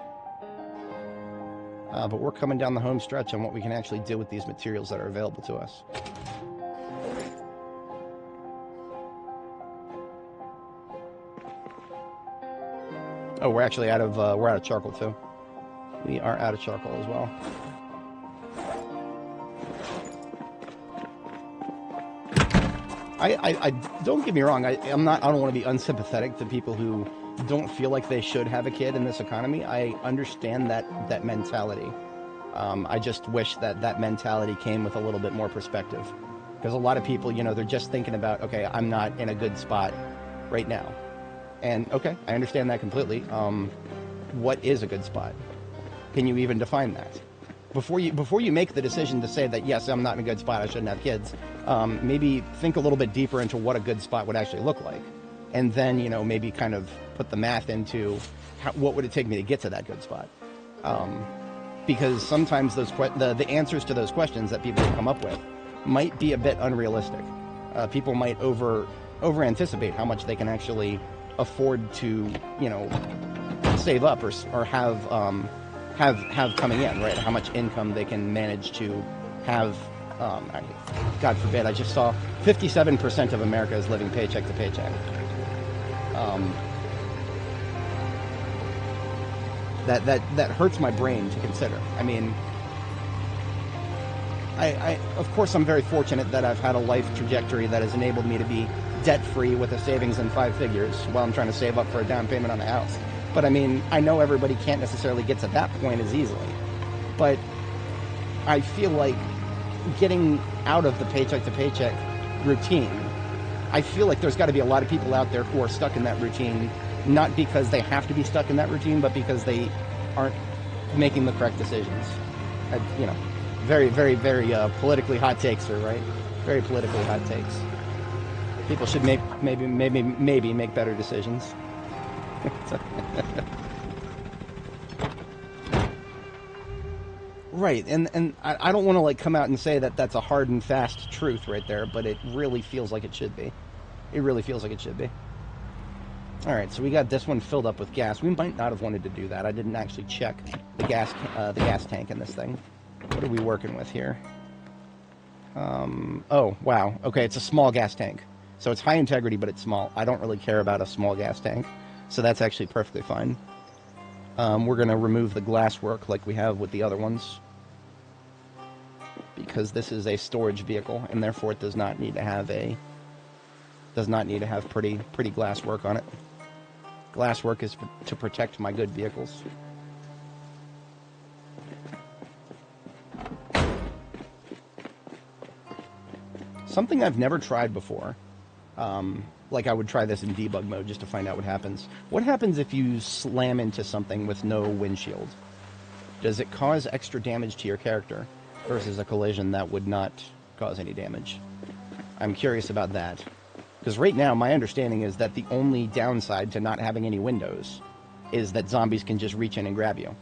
But we're coming down the home stretch on what we can actually do with these materials that are available to us. Oh, we're actually out of charcoal too. We are out of charcoal as well. I don't get me wrong. I don't want to be unsympathetic to people who don't feel like they should have a kid in this economy. I understand that mentality. I just wish that mentality came with a little bit more perspective, because a lot of people, you know, they're just thinking about, okay, I'm not in a good spot right now, and okay, I understand that completely. What is a good spot? Can you even define that? Before you make the decision to say that, yes, I'm not in a good spot, I shouldn't have kids, maybe think a little bit deeper into what a good spot would actually look like. And then, you know, maybe kind of put the math into what would it take me to get to that good spot. Because sometimes the answers to those questions that people come up with might be a bit unrealistic. People might over anticipate how much they can actually afford to, you know, save up or have coming in, right? How much income they can manage to have. God forbid, I just saw 57% of America is living paycheck to paycheck. That hurts my brain to consider. I mean, I of course I'm very fortunate that I've had a life trajectory that has enabled me to be debt-free with a savings in 5 figures while I'm trying to save up for a down payment on a house. But I mean, I know everybody can't necessarily get to that point as easily. But I feel like getting out of the paycheck to paycheck routine, I feel like there's got to be a lot of people out there who are stuck in that routine, not because they have to be stuck in that routine, but because they aren't making the correct decisions. You know, very, very, very politically hot takes here, right? Very politically hot takes. People should maybe make better decisions. Right, and I don't want to like come out and say that that's a hard and fast truth right there, but it really feels like it should be. It really feels like it should be. All right, so we got this one filled up with gas. We might not have wanted to do that. I didn't actually check the gas tank in this thing. What are we working with here? Oh, wow. Okay, it's a small gas tank. So it's high integrity, but it's small. I don't really care about a small gas tank, so that's actually perfectly fine. We're going to remove the glass work like we have with the other ones, because this is a storage vehicle, and therefore it does not need to have pretty glass work on it. Glass work is to protect my good vehicles. Something I've never tried before. Like I would try this in debug mode just to find out what happens. What happens if you slam into something with no windshield? Does it cause extra damage to your character versus a collision that would not cause any damage? I'm curious about that. Because right now, my understanding is that the only downside to not having any windows is that zombies can just reach in and grab you.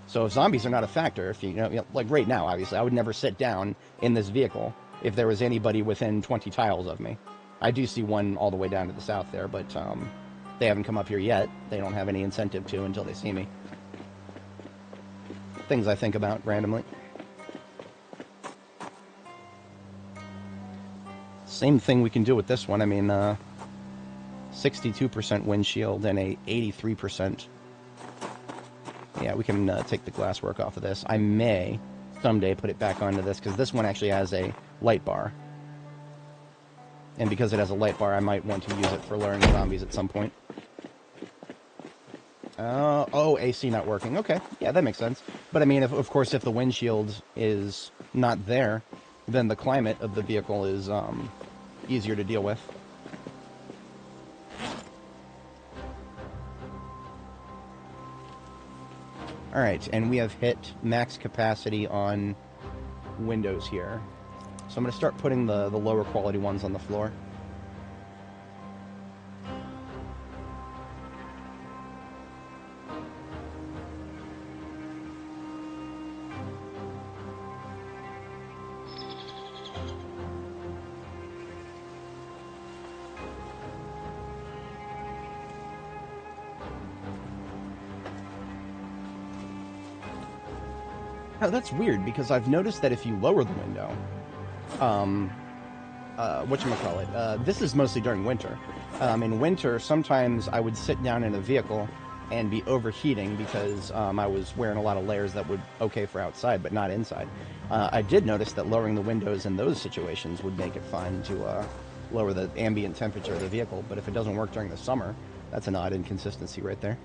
So if zombies are not a factor, if you know, like right now, obviously, I would never sit down in this vehicle if there was anybody within 20 tiles of me. I do see one all the way down to the south there, but they haven't come up here yet. They don't have any incentive to until they see me. Things I think about randomly. Same thing we can do with this one. I mean, 62% windshield and a 83%. Yeah, we can take the glasswork off of this. I may someday put it back onto this, because this one actually has a light bar. And because it has a light bar, I might want to use it for luring zombies at some point. Oh, AC not working. Okay, yeah, that makes sense. But I mean, of course, if the windshield is not there, then the climate of the vehicle is easier to deal with. Alright, and we have hit max capacity on windows here. So I'm going to start putting the lower quality ones on the floor. Oh, that's weird, because I've noticed that if you lower the window, whatchamacallit, this is mostly during winter. In winter, sometimes I would sit down in a vehicle and be overheating because I was wearing a lot of layers that would okay for outside, but not inside. I did notice that lowering the windows in those situations would make it fine to lower the ambient temperature of the vehicle, but if it doesn't work during the summer, that's an odd inconsistency right there.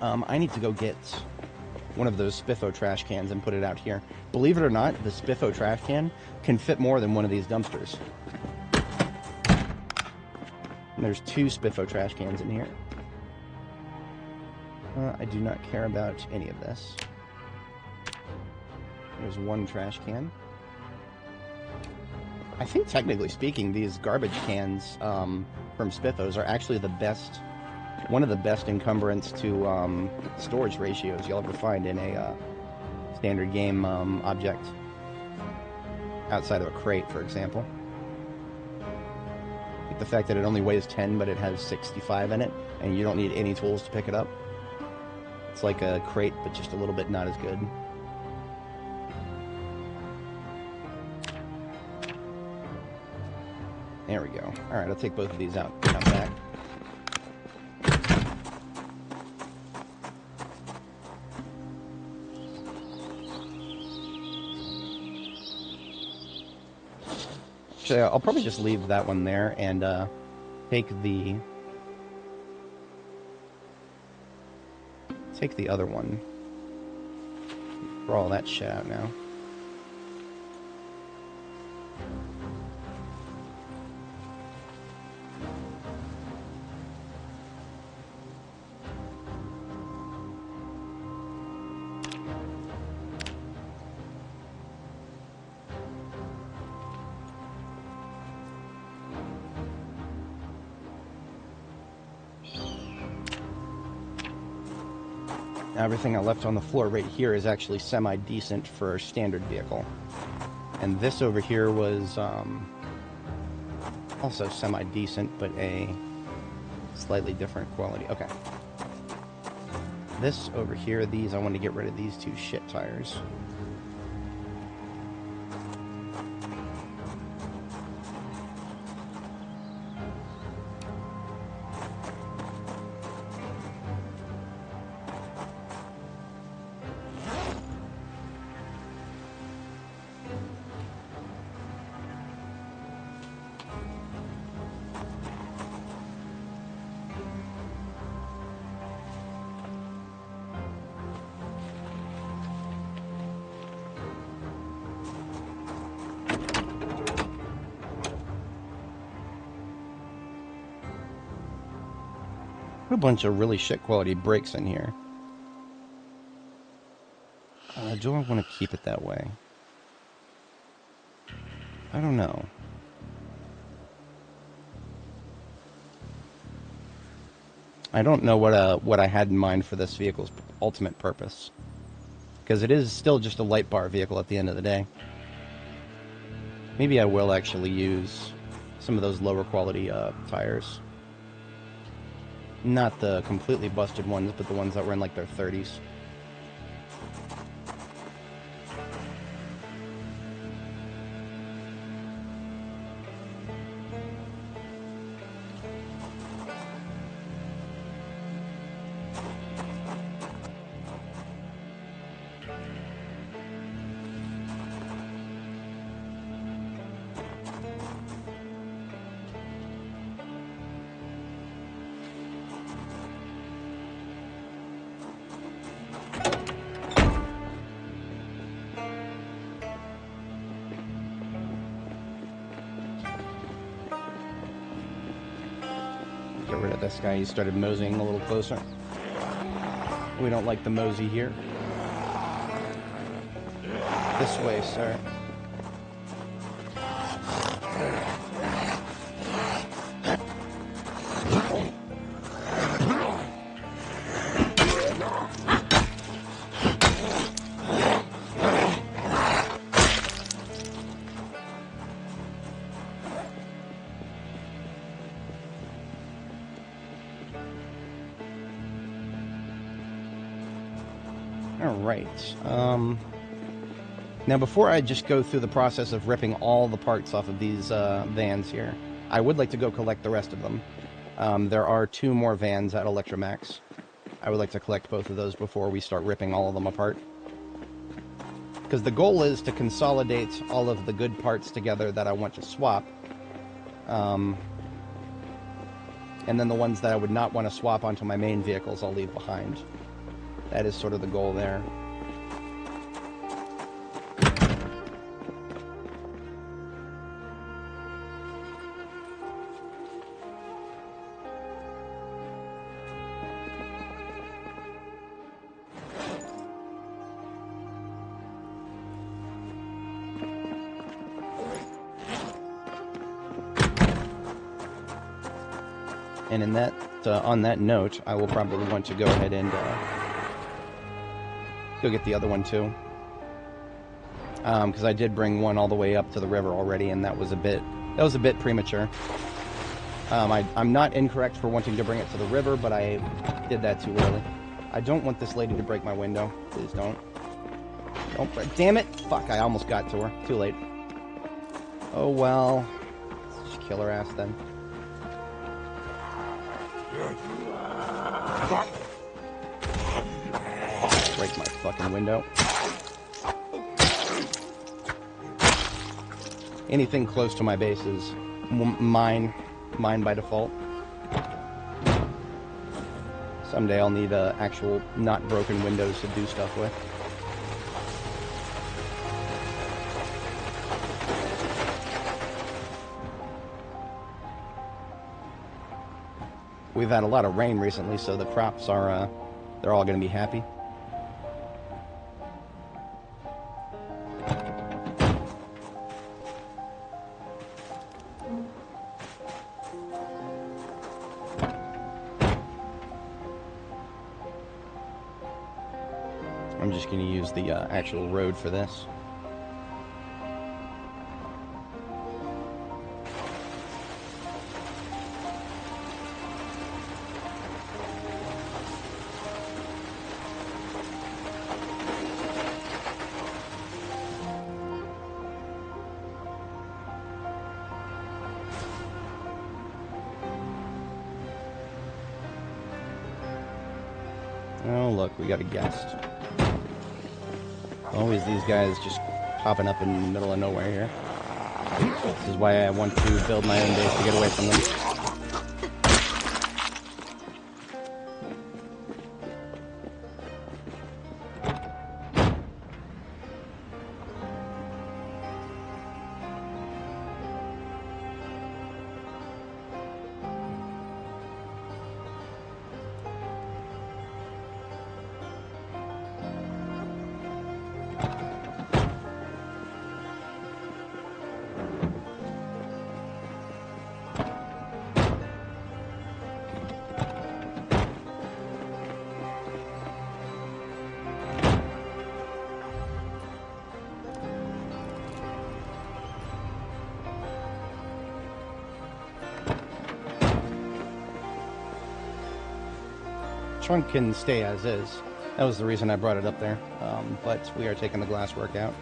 I need to go get one of those Spiffo trash cans and put it out here. Believe it or not, the Spiffo trash can can fit more than one of these dumpsters. And there's 2 Spiffo trash cans in here. I do not care about any of this. There's 1 trash can. I think, technically speaking, these garbage cans from Spiffos are actually the best, one of the best encumbrance to storage ratios you'll ever find in a standard game object. Outside of a crate, for example. Like the fact that it only weighs 10, but it has 65 in it, and you don't need any tools to pick it up. It's like a crate, but just a little bit not as good. There we go. Alright, I'll take both of these out back. Actually, I'll probably just leave that one there and take the other one. Throw all that shit out now. Everything I left on the floor right here is actually semi-decent for a standard vehicle. And this over here was also semi-decent, but a slightly different quality. Okay. This over here, I want to get rid of these 2 shit tires. A bunch of really shit quality brakes in here. Do I want to keep it that way? I don't know. I don't know what I had in mind for this vehicle's ultimate purpose, because it is still just a light bar vehicle at the end of the day. Maybe I will actually use some of those lower quality tires. Not the completely busted ones, but the ones that were in like their 30s. Get rid of this guy. He started moseying a little closer. We don't like the mosey here. This way, sir. Alright, now before I just go through the process of ripping all the parts off of these vans here, I would like to go collect the rest of them. There are 2 more vans at Electromax. I would like to collect both of those before we start ripping all of them apart. Because the goal is to consolidate all of the good parts together that I want to swap. And then the ones that I would not want to swap onto my main vehicles I'll leave behind. That is sort of the goal there. And in that, on that note, I will probably want to go ahead and go get the other one too, because I did bring one all the way up to the river already, and that was a bit premature. I'm not incorrect for wanting to bring it to the river, but I did that too early. I don't want this lady to break my window. Please don't. Don't break. Damn it! Fuck! I almost got to her. Too late. Oh well. Let's just kill her ass then. Break my fucking window. Anything close to my base is mine by default. Someday I'll need actual not broken windows to do stuff with. We've had a lot of rain recently, so the crops are, they're all going to be happy. I'm just going to use the actual road for this. Oh, look, we got a guest. Always these guys just popping up in the middle of nowhere here. This is why I want to build my own base to get away from them. Trunk can stay as is. That was the reason I brought it up there. But we are taking the glasswork out.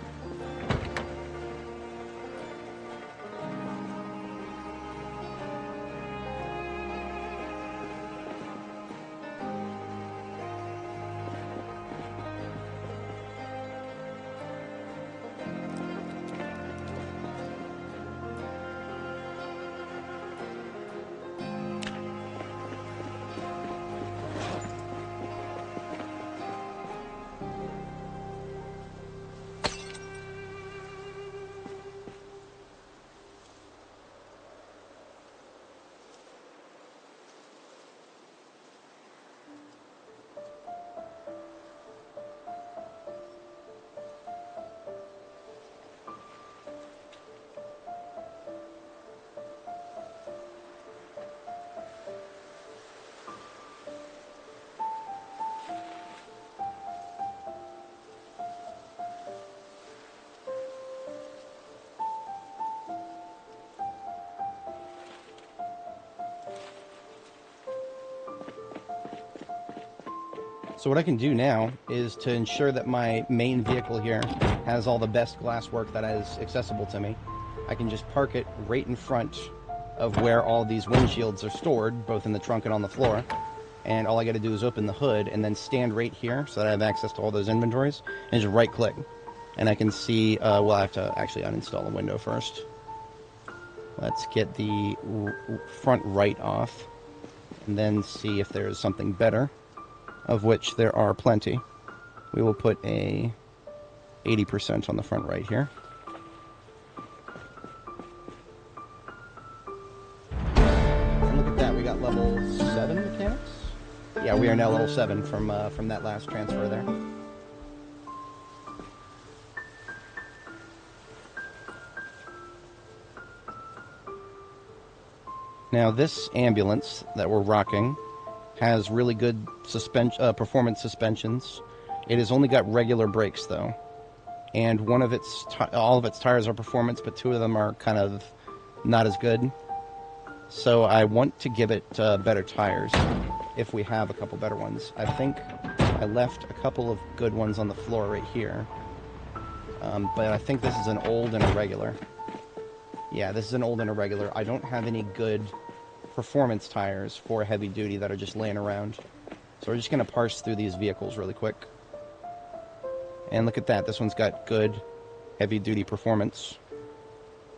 So what I can do now is to ensure that my main vehicle here has all the best glass work that is accessible to me. I can just park it right in front of where all these windshields are stored, both in the trunk and on the floor. And all I got to do is open the hood and then stand right here so that I have access to all those inventories and just right click. And I can see, well, I have to actually uninstall the window first. Let's get the front right off and then see if there's something better, of which there are plenty. We will put a 80% on the front right here. And look at that, we got level 7 mechanics? Yeah, we are now level 7 from that last transfer there. Now this ambulance that we're rocking has really good performance suspensions. It has only got regular brakes though, and all of its tires are performance, but 2 of them are kind of not as good. So I want to give it better tires if we have a couple better ones. I think I left a couple of good ones on the floor right here, but I think this is an old and a regular. Yeah, this is an old and a regular. I don't have any good performance tires for heavy duty that are just laying around. So we're just going to parse through these vehicles really quick. And look at that. This one's got good heavy duty performance.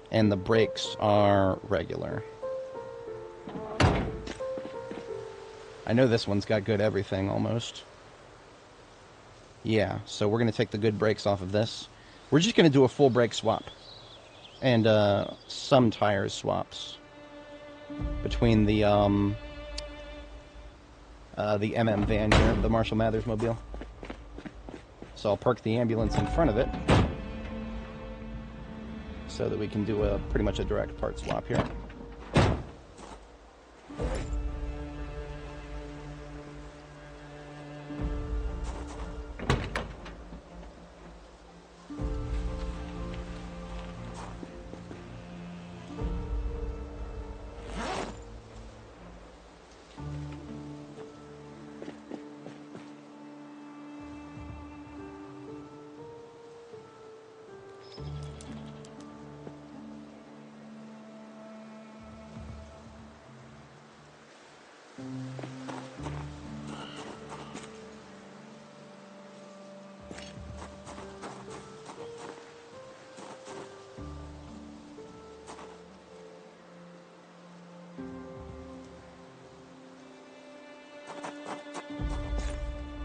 And the brakes are regular. I know this one's got good everything almost. Yeah, so we're going to take the good brakes off of this. We're just going to do a full brake swap. And some tires swaps between the MM van here, the Marshall Mathers mobile. So I'll park the ambulance in front of it so that we can do pretty much a direct part swap here.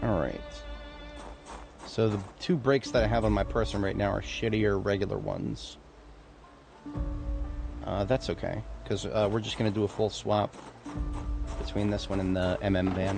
Alright. So the 2 brakes that I have on my person right now are shittier regular ones. That's okay, because we're just going to do a full swap between this one and the MM van.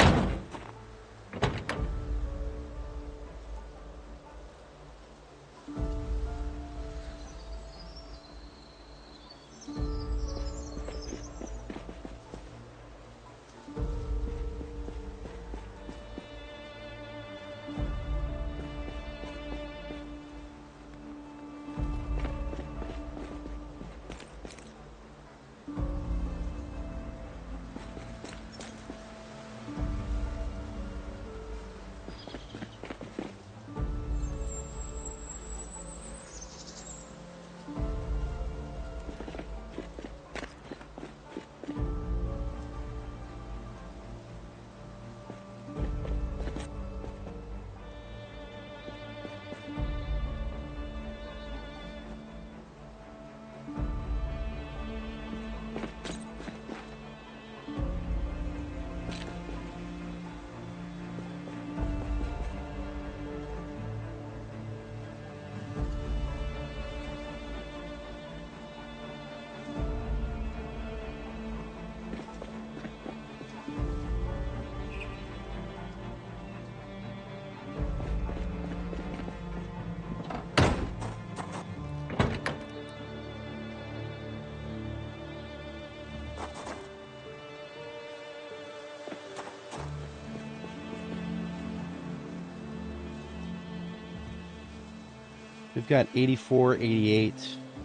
We've got 84, 88,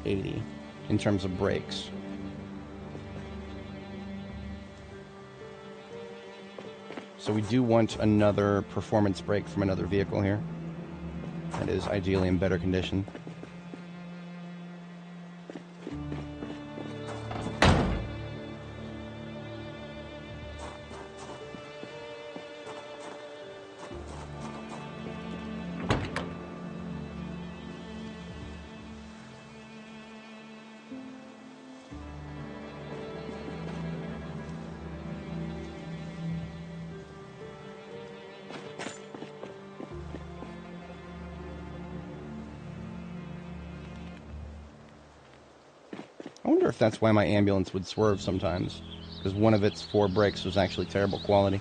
80 in terms of brakes. So we do want another performance brake from another vehicle here. That is ideally in better condition. I wonder if that's why my ambulance would swerve sometimes, because one of its 4 brakes was actually terrible quality.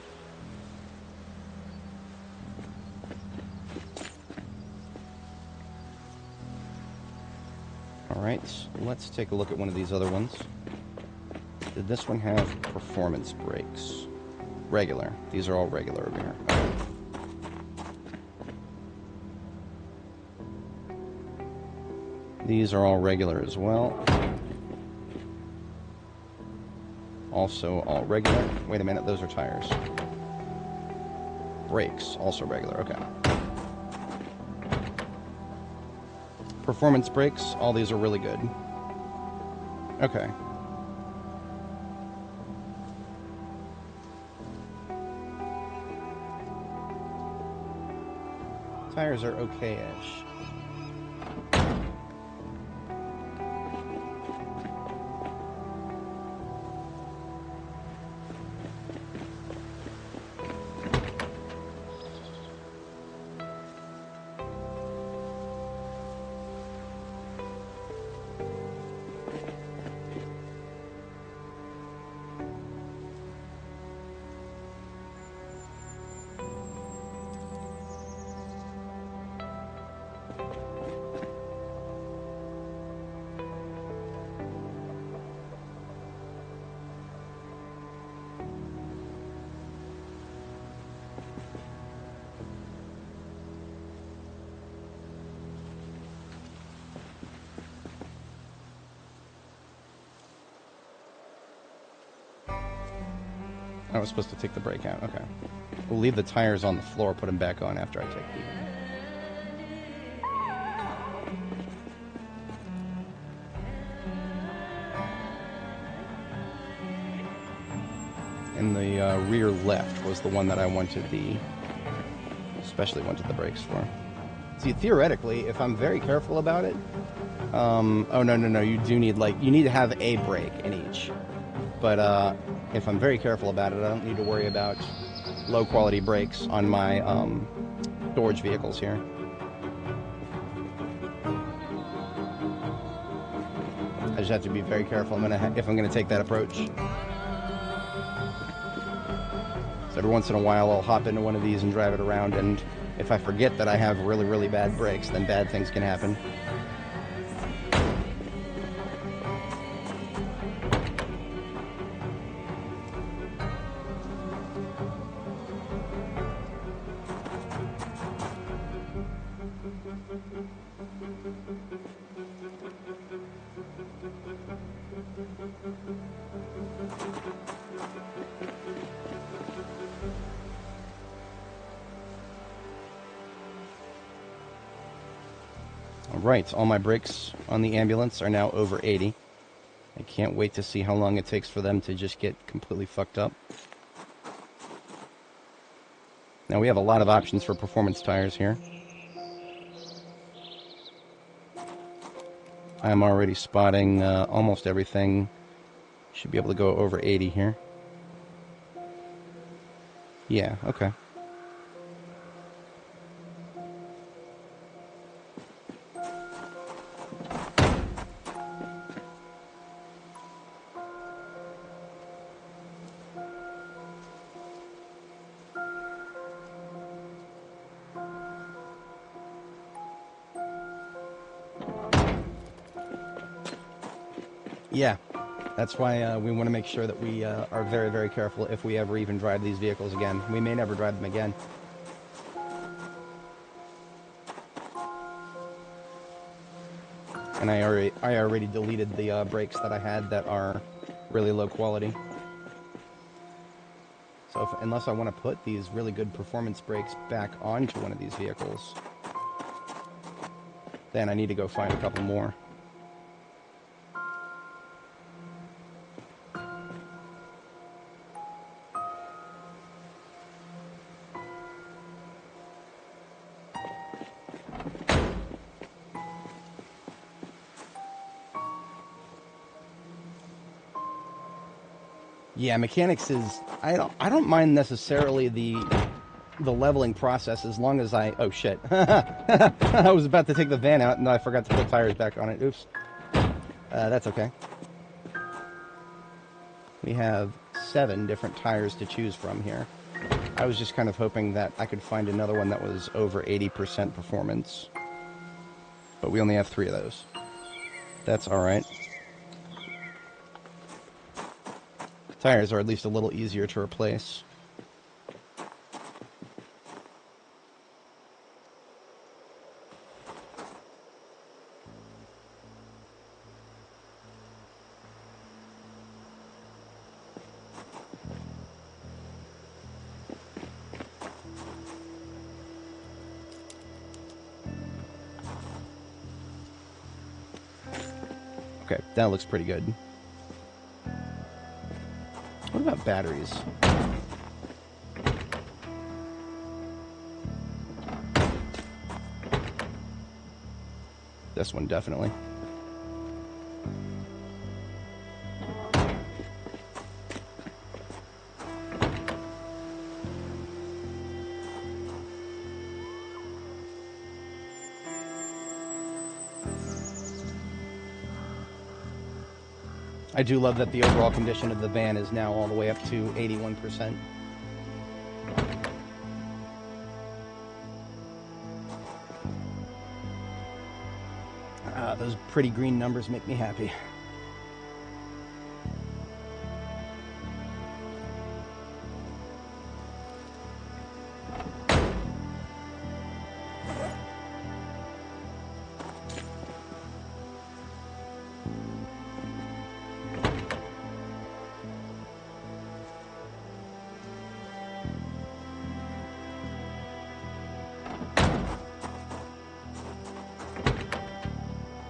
Alright, let's take a look at one of these other ones. Did this one have performance brakes? Regular. These are all regular over here. Okay. These are all regular as well. Also all regular. Wait a minute, those are tires. Brakes, also regular, okay. Performance brakes, all these are really good. Okay. Tires are okay-ish. I was supposed to take the brake out. Okay. We'll leave the tires on the floor, put them back on after I take the... And the rear left was the one that I wanted especially wanted the brakes for. See, theoretically, if I'm very careful about it... oh, no, you do need, you need to have a brake in each. But, if I'm very careful about it, I don't need to worry about low-quality brakes on my storage vehicles here. I just have to be very careful if I'm gonna take that approach. So every once in a while, I'll hop into one of these and drive it around, and if I forget that I have really, really bad brakes, then bad things can happen. Alright, all my brakes on the ambulance are now over 80. I can't wait to see how long it takes for them to just get completely fucked up. Now we have a lot of options for performance tires here. I'm already spotting almost everything. Should be able to go over 80 here. Yeah, okay. Yeah, that's why we want to make sure that we are very, very careful if we ever even drive these vehicles again. We may never drive them again. And I already deleted the brakes that I had that are really low quality. So unless I want to put these really good performance brakes back onto one of these vehicles, then I need to go find a couple more. Yeah, mechanics is... I don't mind necessarily the leveling process as long as I... Oh, shit. I was about to take the van out and I forgot to put tires back on it. Oops. That's okay. We have 7 different tires to choose from here. I was just kind of hoping that I could find another one that was over 80% performance. But we only have 3 of those. That's alright. Tires are at least a little easier to replace. Okay, that looks pretty good. What about batteries? This one, definitely. I do love that the overall condition of the van is now all the way up to 81%. Those pretty green numbers make me happy.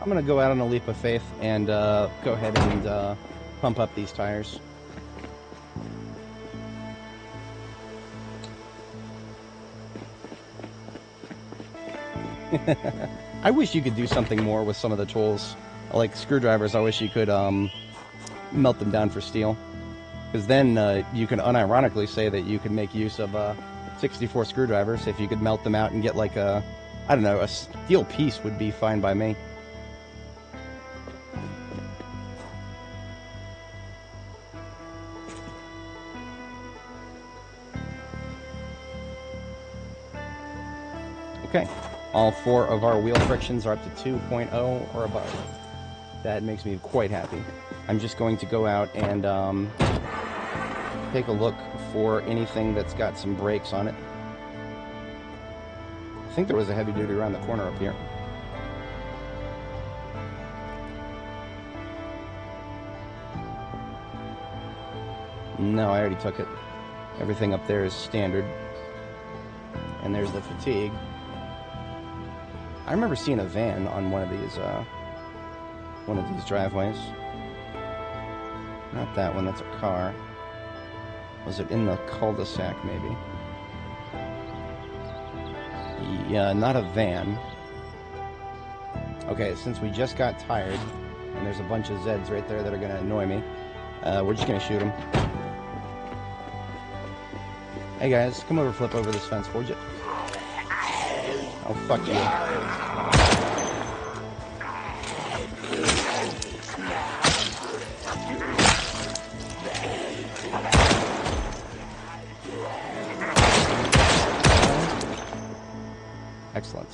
I'm going to go out on a leap of faith and go ahead and pump up these tires. I wish you could do something more with some of the tools. Like screwdrivers, I wish you could melt them down for steel. Because then you can unironically say that you could make use of 64 screwdrivers. If you could melt them out and get like a, I don't know, a steel piece would be fine by me. Okay, all 4 of our wheel frictions are up to 2.0 or above. That makes me quite happy. I'm just going to go out and take a look for anything that's got some brakes on it. I think there was a heavy duty around the corner up here. No, I already took it. Everything up there is standard. And there's the fatigue. I remember seeing a van on one of these driveways. Not that one, that's a car. Was it in the cul-de-sac, maybe? Yeah, not a van. Okay, since we just got tired, and there's a bunch of Zeds right there that are gonna annoy me, we're just gonna shoot them. Hey guys, come over, flip over this fence, would you? Oh, fuck you. Excellent.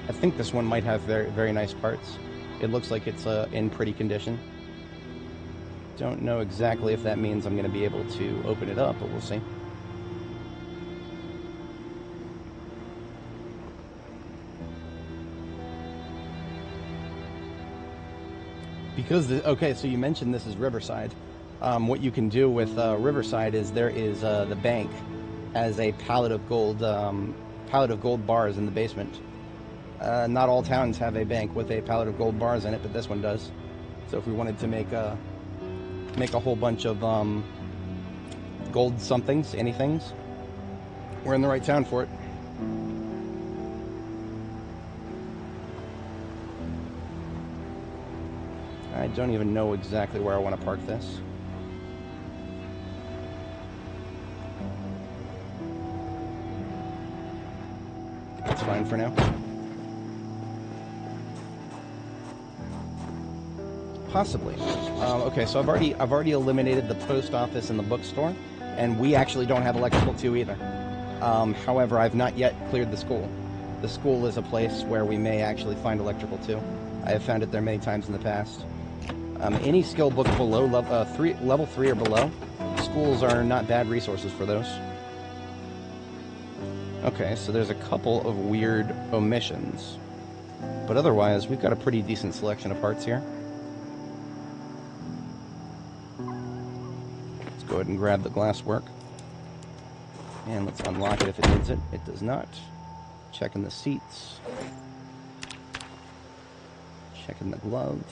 I think this one might have very, very nice parts. It looks like it's in pretty condition. Don't know exactly if that means I'm going to be able to open it up, but we'll see. Because, okay, so you mentioned this is Riverside. What you can do with Riverside is there is the bank as a pallet of gold bars in the basement. Not all towns have a bank with a pallet of gold bars in it, but this one does. So if we wanted to make a whole bunch of gold somethings, anythings, we're in the right town for it. I don't even know exactly where I want to park this. That's fine for now. Possibly. Okay, so I've already eliminated the post office and the bookstore, and we actually don't have electrical too either. However, I've not yet cleared the school. The school is a place where we may actually find electrical too. I have found it there many times in the past. Any skill book below level 3 or below, schools are not bad resources for those. Okay, so there's a couple of weird omissions, but otherwise we've got a pretty decent selection of parts here. Let's go ahead and grab the glasswork, and let's unlock it if it needs it. It does not. Checking the seats, checking the glove.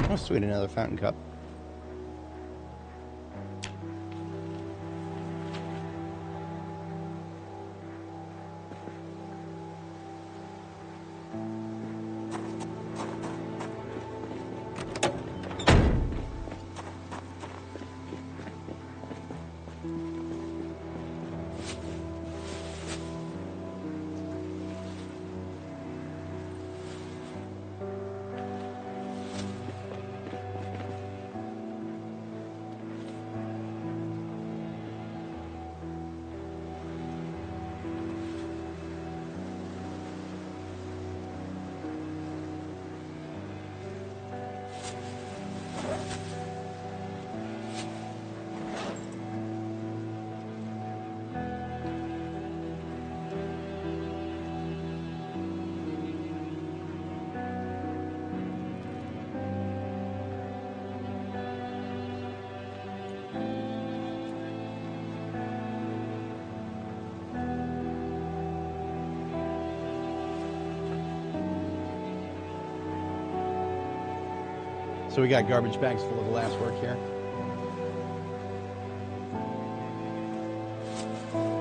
Oh, sweet, another fountain cup. So we got garbage bags full of glasswork here,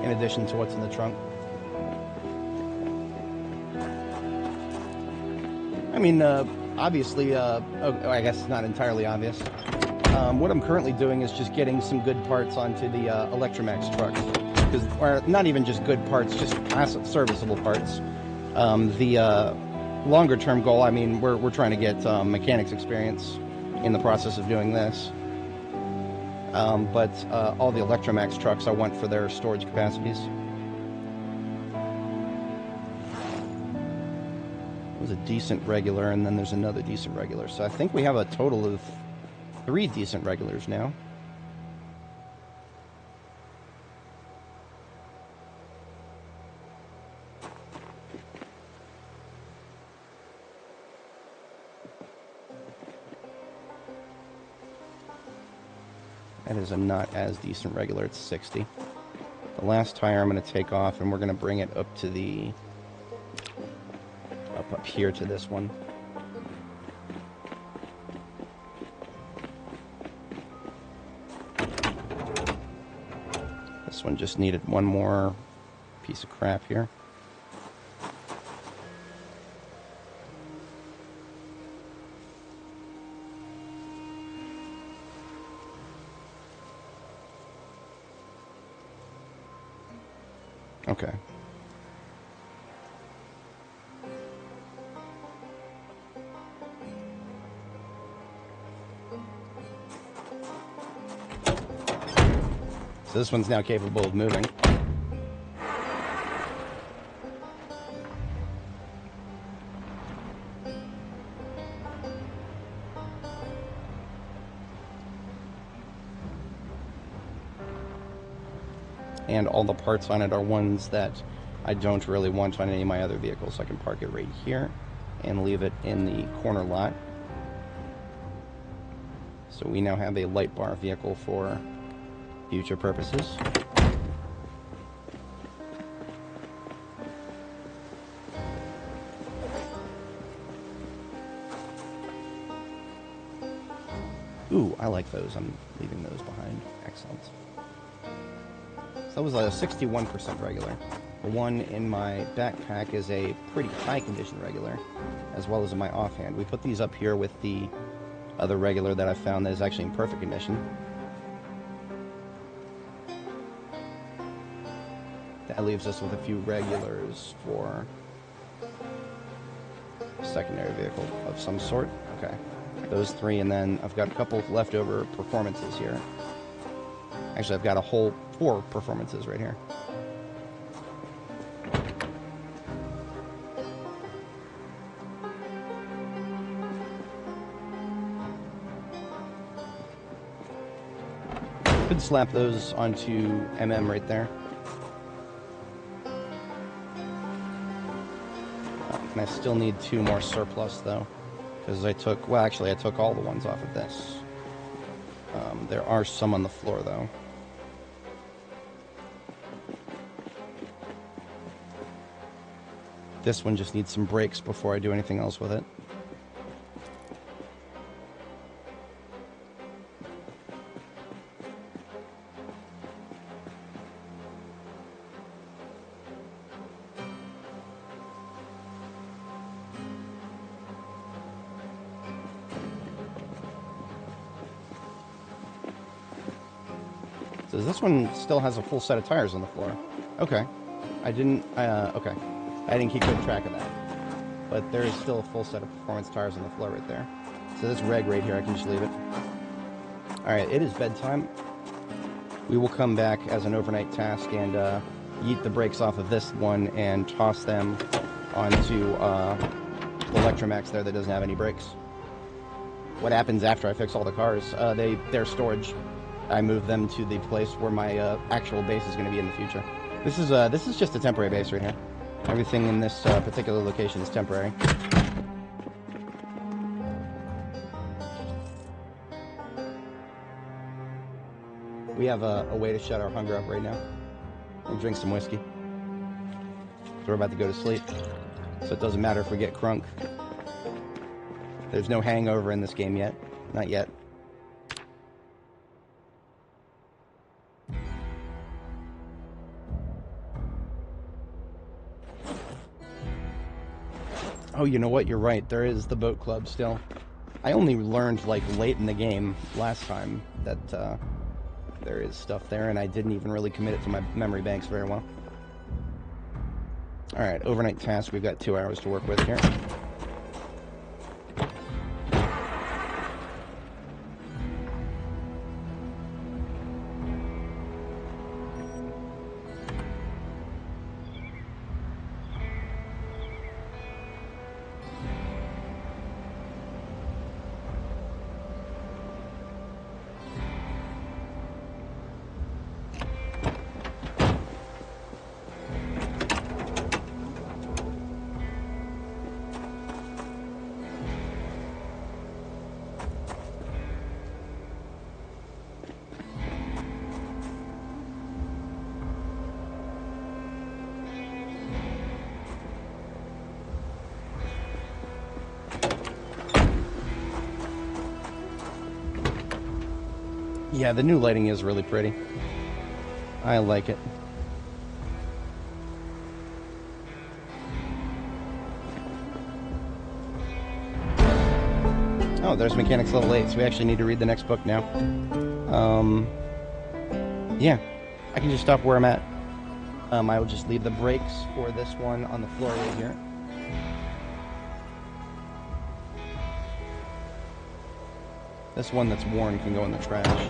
in addition to what's in the trunk. I mean, obviously, I guess it's not entirely obvious. What I'm currently doing is just getting some good parts onto the Electromax trucks. Or not even just good parts, just serviceable parts. The longer-term goal, I mean, we're trying to get mechanics experience in the process of doing this. But all the Electromax trucks I want for their storage capacities. There's a decent regular, and then there's another decent regular. So I think we have a total of 3 decent regulars now. That is a not as decent regular, it's 60. The last tire I'm going to take off, and we're going to bring it up to the... up here to this one. This one just needed one more piece of crap here. Okay. So this one's now capable of moving. And all the parts on it are ones that I don't really want on any of my other vehicles, so I can park it right here and leave it in the corner lot. So we now have a light bar vehicle for future purposes. Ooh, I like those. I'm leaving those behind. Excellent. So that was a 61% regular. The one in my backpack is a pretty high condition regular, as well as in my offhand. We put these up here with the other regular that I found that is actually in perfect condition. That leaves us with a few regulars for a secondary vehicle of some sort. Okay. Those three, and then I've got a couple leftover performances here. Actually, I've got a whole 4 performances right here. Could slap those onto MM right there. And I still need 2 more surplus though, because I took, well actually I took all the ones off of this. There are some on the floor though. This one just needs some brakes before I do anything else with it. So this one still has a full set of tires on the floor. Okay. I didn't keep good track of that. But there is still a full set of performance tires on the floor right there. So this reg right here, I can just leave it. Alright, it is bedtime. We will come back as an overnight task and yeet the brakes off of this one and toss them onto the Electromax there that doesn't have any brakes. What happens after I fix all the cars? They're storage. I move them to the place where my actual base is going to be in the future. This is just a temporary base right here. Everything in this particular location is temporary. We have a way to shut our hunger up right now. We'll drink some whiskey. So we're about to go to sleep. So it doesn't matter if we get crunk. There's no hangover in this game yet. Not yet. Oh, you know what? You're right. There is the boat club still. I only learned, like, late in the game last time that there is stuff there, and I didn't even really commit it to my memory banks very well. Alright, overnight task. We've got 2 hours to work with here. Yeah, the new lighting is really pretty. I like it. Oh, there's Mechanics Level 8, so we actually need to read the next book now. Yeah, I can just stop where I'm at. I will just leave the brakes for this one on the floor right here. This one that's worn can go in the trash.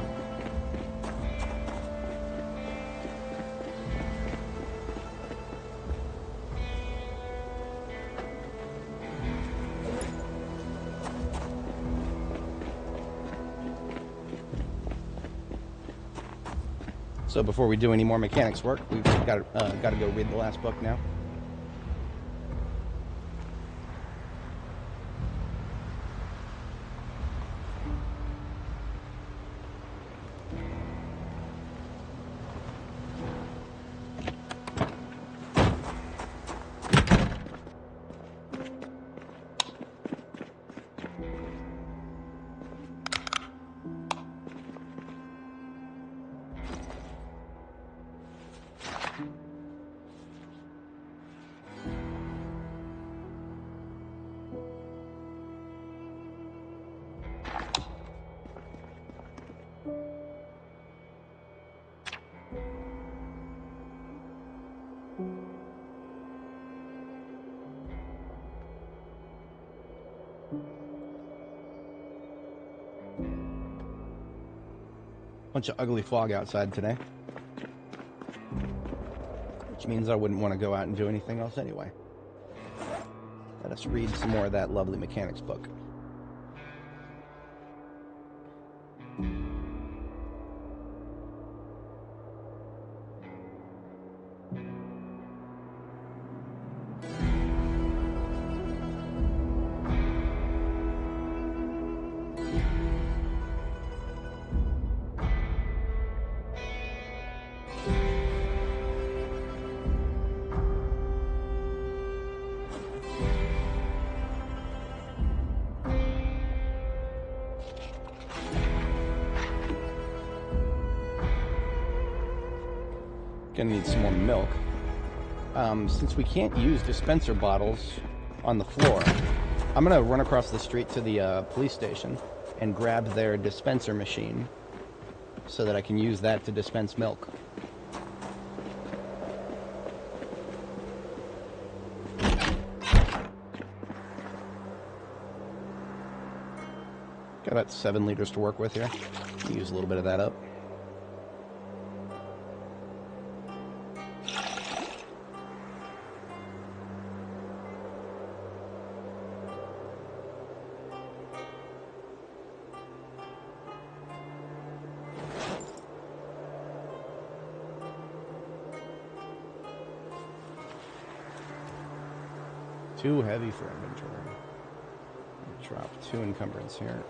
So before we do any more mechanics work, we've got to go read the last book now. Bunch of ugly fog outside today, which means I wouldn't want to go out and do anything else anyway. Let us read some more of that lovely mechanics book. Gonna need some more milk. Since we can't use dispenser bottles on the floor, I'm gonna run across the street to the police station and grab their dispenser machine so that I can use that to dispense milk. Got about 7 liters to work with here. Use a little bit of that up. Too heavy for inventory. Drop 2 encumbrance here.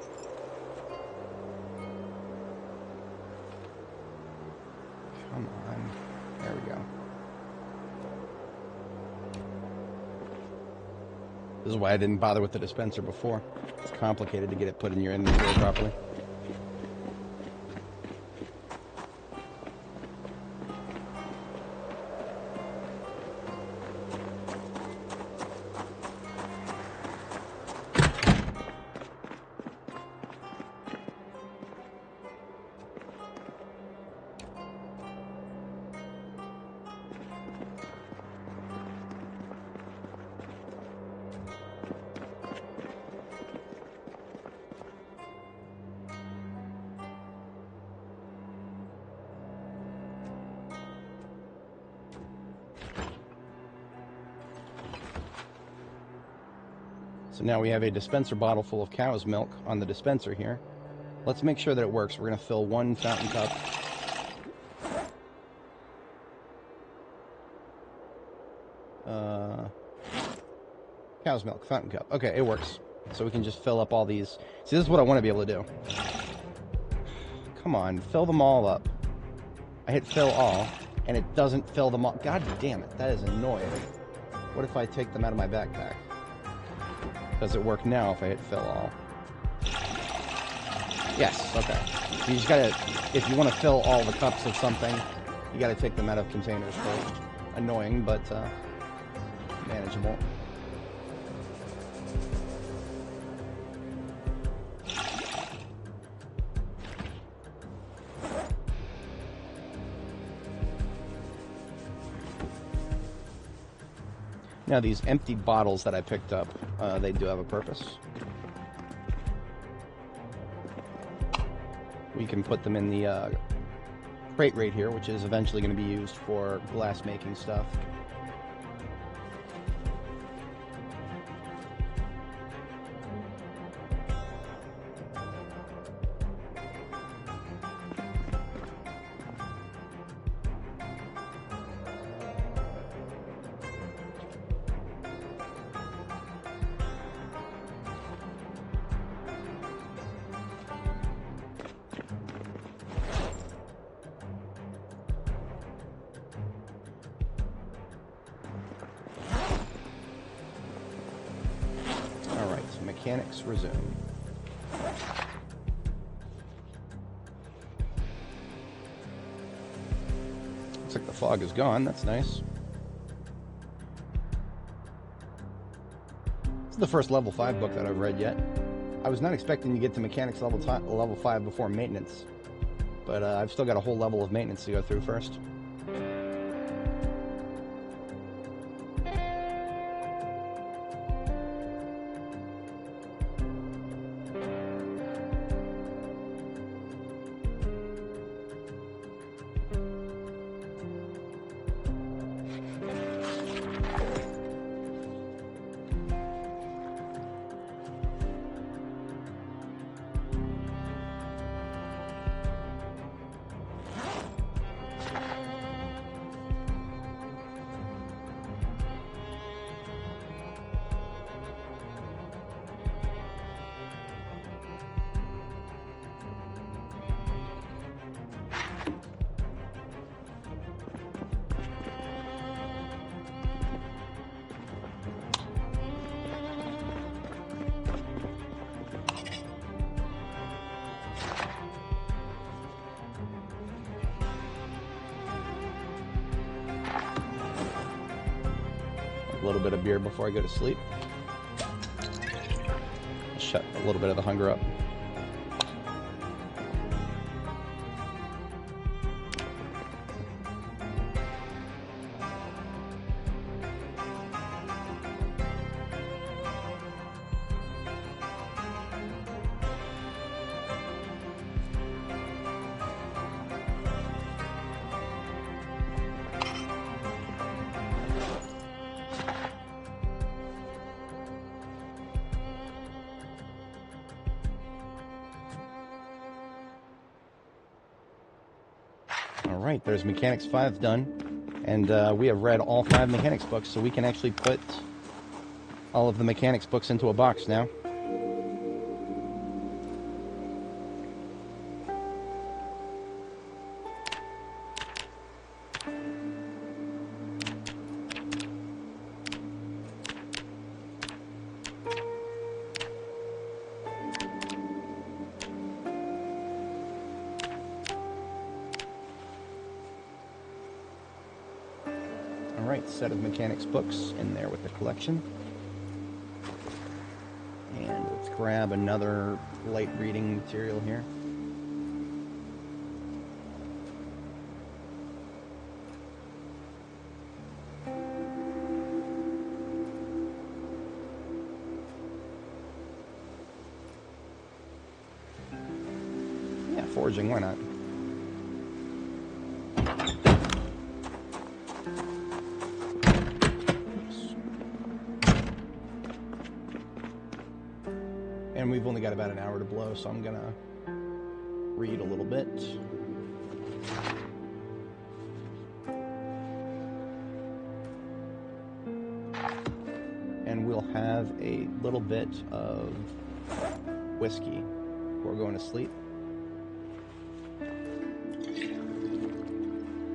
Come on. There we go. This is why I didn't bother with the dispenser before. It's complicated to get it put in your inventory properly. So now we have a dispenser bottle full of cow's milk on the dispenser here. Let's make sure that it works. We're going to fill 1 fountain cup. Cow's milk, fountain cup. Okay, it works. So we can just fill up all these. See, this is what I want to be able to do. Come on, fill them all up. I hit fill all, and it doesn't fill them all. God damn it, that is annoying. What if I take them out of my backpack? Does it work now if I hit fill all? Yes, okay. You just gotta, if you want to fill all the cups of something, you gotta take them out of containers first. Annoying, but manageable. Now these empty bottles that I picked up, they do have a purpose. We can put them in the crate right here, which is eventually going to be used for glass making stuff. mechanics resume. Looks like the fog is gone. That's nice. This is the first level 5 book that I've read yet. I was not expecting to get to mechanics level 5 before maintenance, but I've still got a whole level of maintenance to go through first. A little bit of beer before I go to sleep. Shut a little bit of the hunger up. Alright, there's Mechanics 5 done, and we have read all 5 Mechanics books, so we can actually put all of the Mechanics books into a box now. Alright, set of mechanics books in there with the collection. And let's grab another light reading material here. Yeah, foraging, why not? And we've only got about an hour to blow, so I'm gonna read a little bit. And we'll have a little bit of whiskey before going to sleep.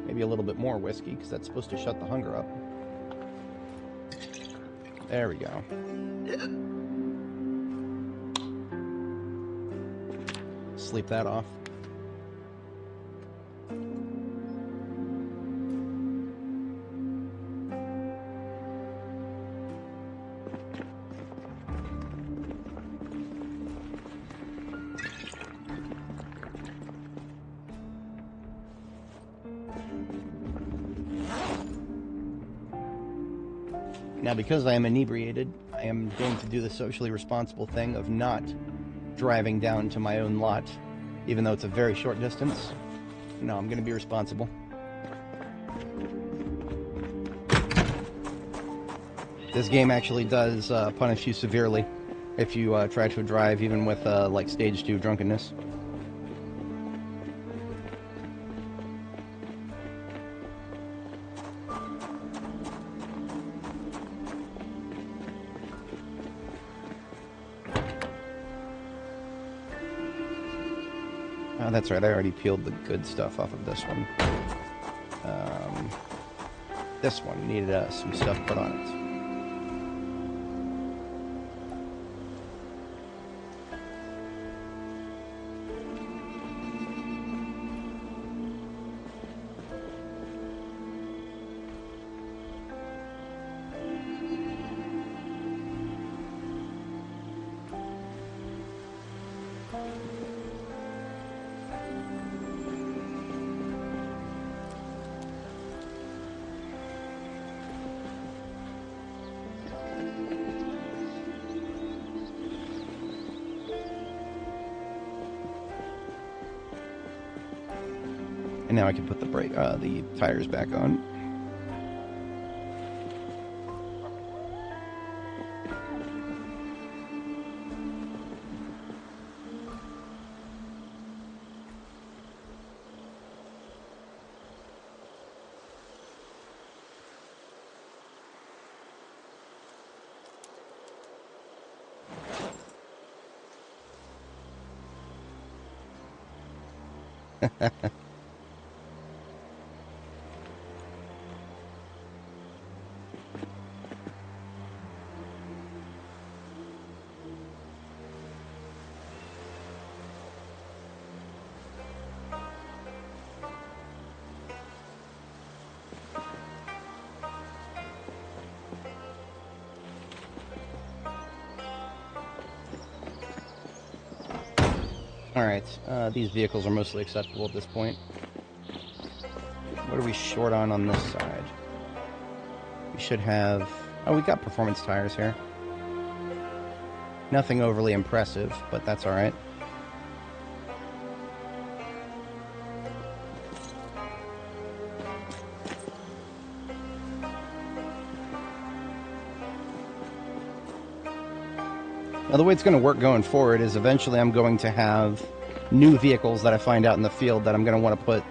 Maybe a little bit more whiskey, because that's supposed to shut the hunger up. There we go. Sleep that off. Now, because I am inebriated, I am going to do the socially responsible thing of not driving down to my own lot, even though it's a very short distance. No, I'm going to be responsible. This game actually does punish you severely if you try to drive, even with like stage 2 drunkenness. Oh, that's right, I already peeled the good stuff off of this one. This one needed some stuff put on it. And now I can put the the tires back on. Alright, these vehicles are mostly acceptable at this point. What are we short on this side? We should have... Oh, we got performance tires here. Nothing overly impressive, but that's alright. Now, the way it's going to work going forward is eventually I'm going to have new vehicles that I find out in the field that I'm going to want to put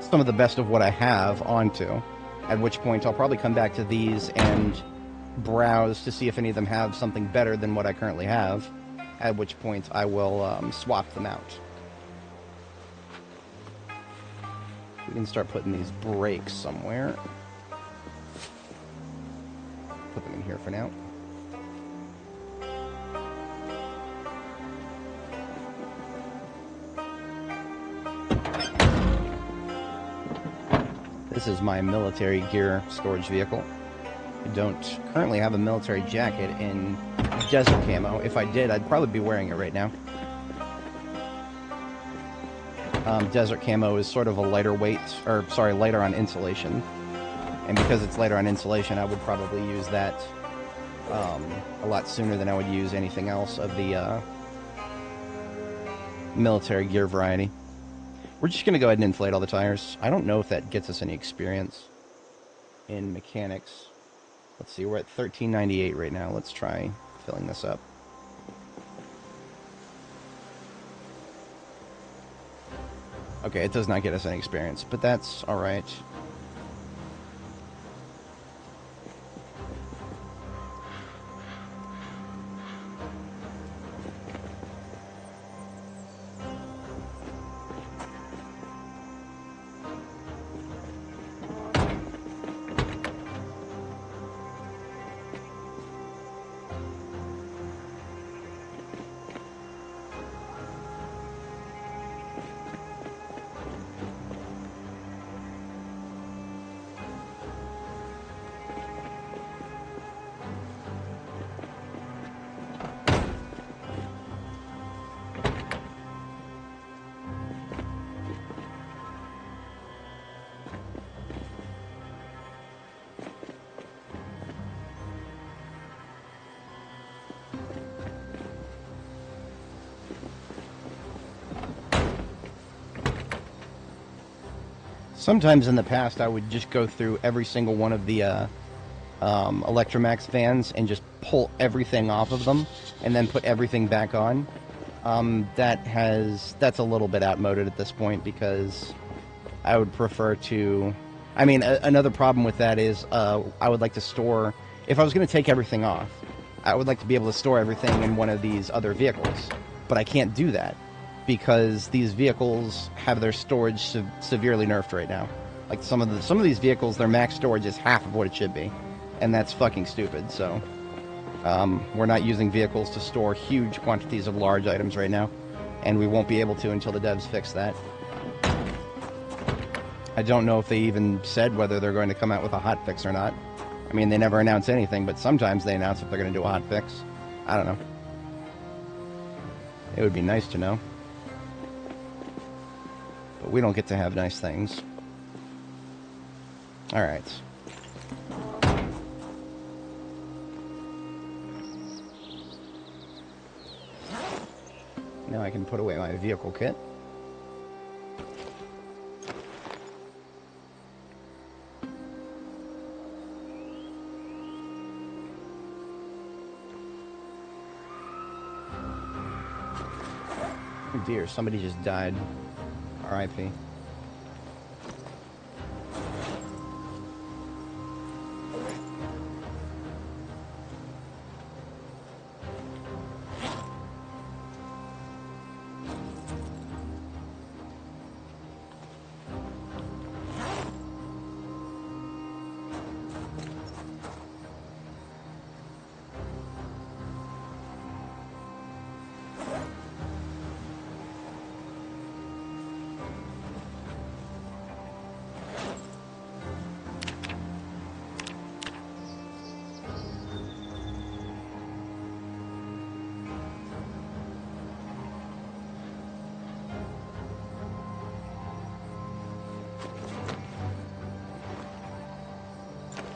some of the best of what I have onto, at which point I'll probably come back to these and browse to see if any of them have something better than what I currently have, at which point I will swap them out. We can start putting these brakes somewhere. Put them in here for now. This is my military gear storage vehicle. I don't currently have a military jacket in desert camo. If I did, I'd probably be wearing it right now. Desert camo is sort of a lighter weight, or sorry, lighter on insulation. And because it's lighter on insulation, I would probably use that a lot sooner than I would use anything else of the military gear variety. We're just going to go ahead and inflate all the tires. I don't know if that gets us any experience in mechanics. Let's see, we're at 1398 right now. Let's try filling this up. Okay, it does not get us any experience, but that's alright. Sometimes in the past, I would just go through every single one of the Electromax fans and just pull everything off of them and then put everything back on. That's a little bit outmoded at this point because I would prefer to... I mean, another problem with that is I would like to store... If I was going to take everything off, I would like to be able to store everything in one of these other vehicles. But I can't do that, because these vehicles have their storage severely nerfed right now. Like some of these vehicles, their max storage is half of what it should be, and that's fucking stupid. So we're not using vehicles to store huge quantities of large items right now, and we won't be able to until the devs fix that. I don't know if they even said whether they're going to come out with a hotfix or not. I mean, they never announce anything, but sometimes they announce if they're going to do a hotfix. I don't know. It would be nice to know. But we don't get to have nice things. Alright. Now I can put away my vehicle kit. Oh dear, somebody just died. R.I.P.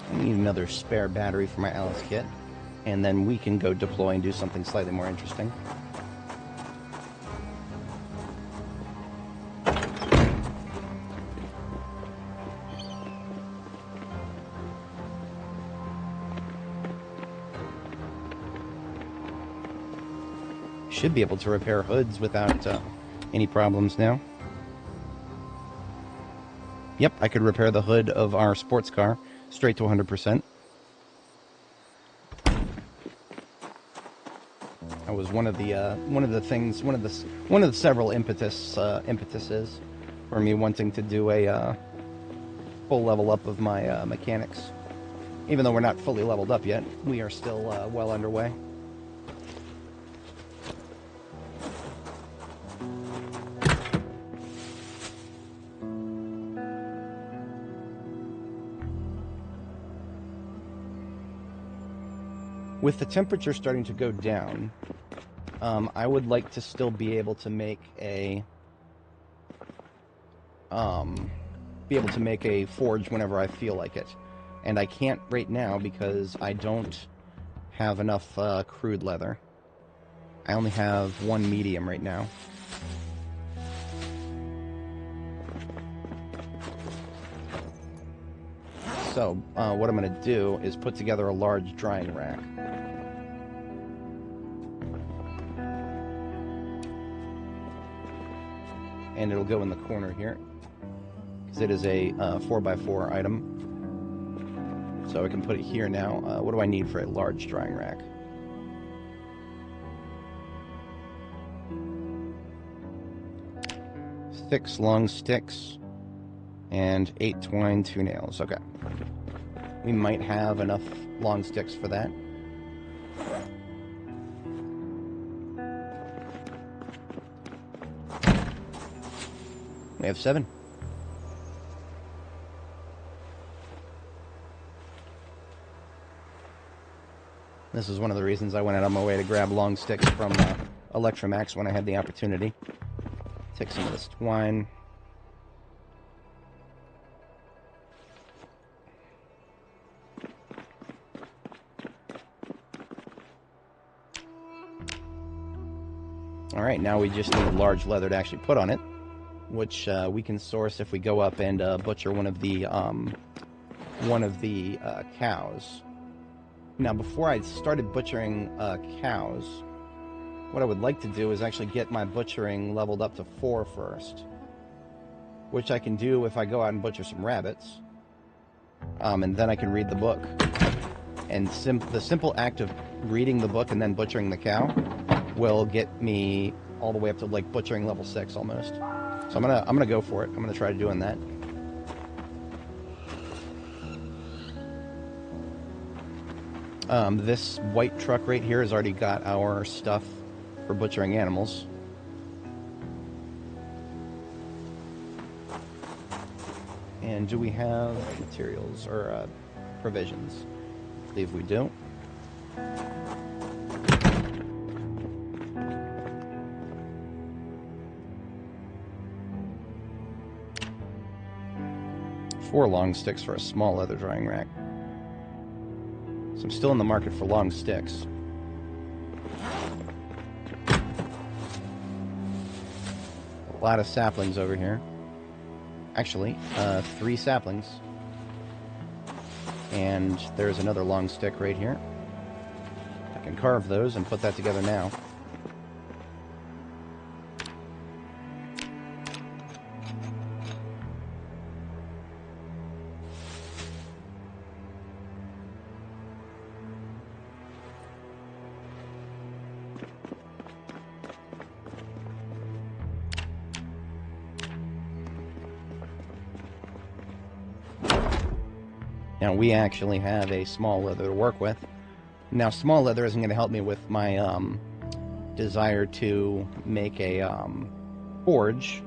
I need another spare battery for my Alice kit, and then we can go deploy and do something slightly more interesting. Should be able to repair hoods without any problems now. Yep, I could repair the hood of our sports car straight to 100%. That was one of the several impetuses for me wanting to do a full level up of my mechanics. Even though we're not fully leveled up yet, we are still well underway. With the temperature starting to go down, I would like to still be able to make a forge whenever I feel like it, and I can't right now because I don't have enough crude leather. I only have one medium right now. So what I'm going to do is put together a large drying rack. And it'll go in the corner here, because it is a 4x4 item. So I can put it here now. What do I need for a large drying rack? 6 long sticks and 8 twine, 2 nails. Okay. We might have enough long sticks for that. We have 7. This is one of the reasons I went out on my way to grab long sticks from Electromax when I had the opportunity. Take some of this twine. Alright, now we just need large leather to actually put on it, which we can source if we go up and butcher one of the cows. Now, before I started butchering cows, what I would like to do is actually get my butchering leveled up to 4 first, which I can do if I go out and butcher some rabbits, and then I can read the book. And the simple act of reading the book and then butchering the cow will get me all the way up to like butchering level 6 almost. So I'm gonna go for it. I'm gonna try doing that. This white truck right here has already got our stuff for butchering animals. And do we have materials or provisions? I believe we do. Four long sticks for a small leather drying rack. So I'm still in the market for long sticks. A lot of saplings over here. Actually, 3 saplings. And there's another long stick right here. I can carve those and put that together now. Now, we actually have a small leather to work with. Now, small leather isn't going to help me with my desire to make a forge.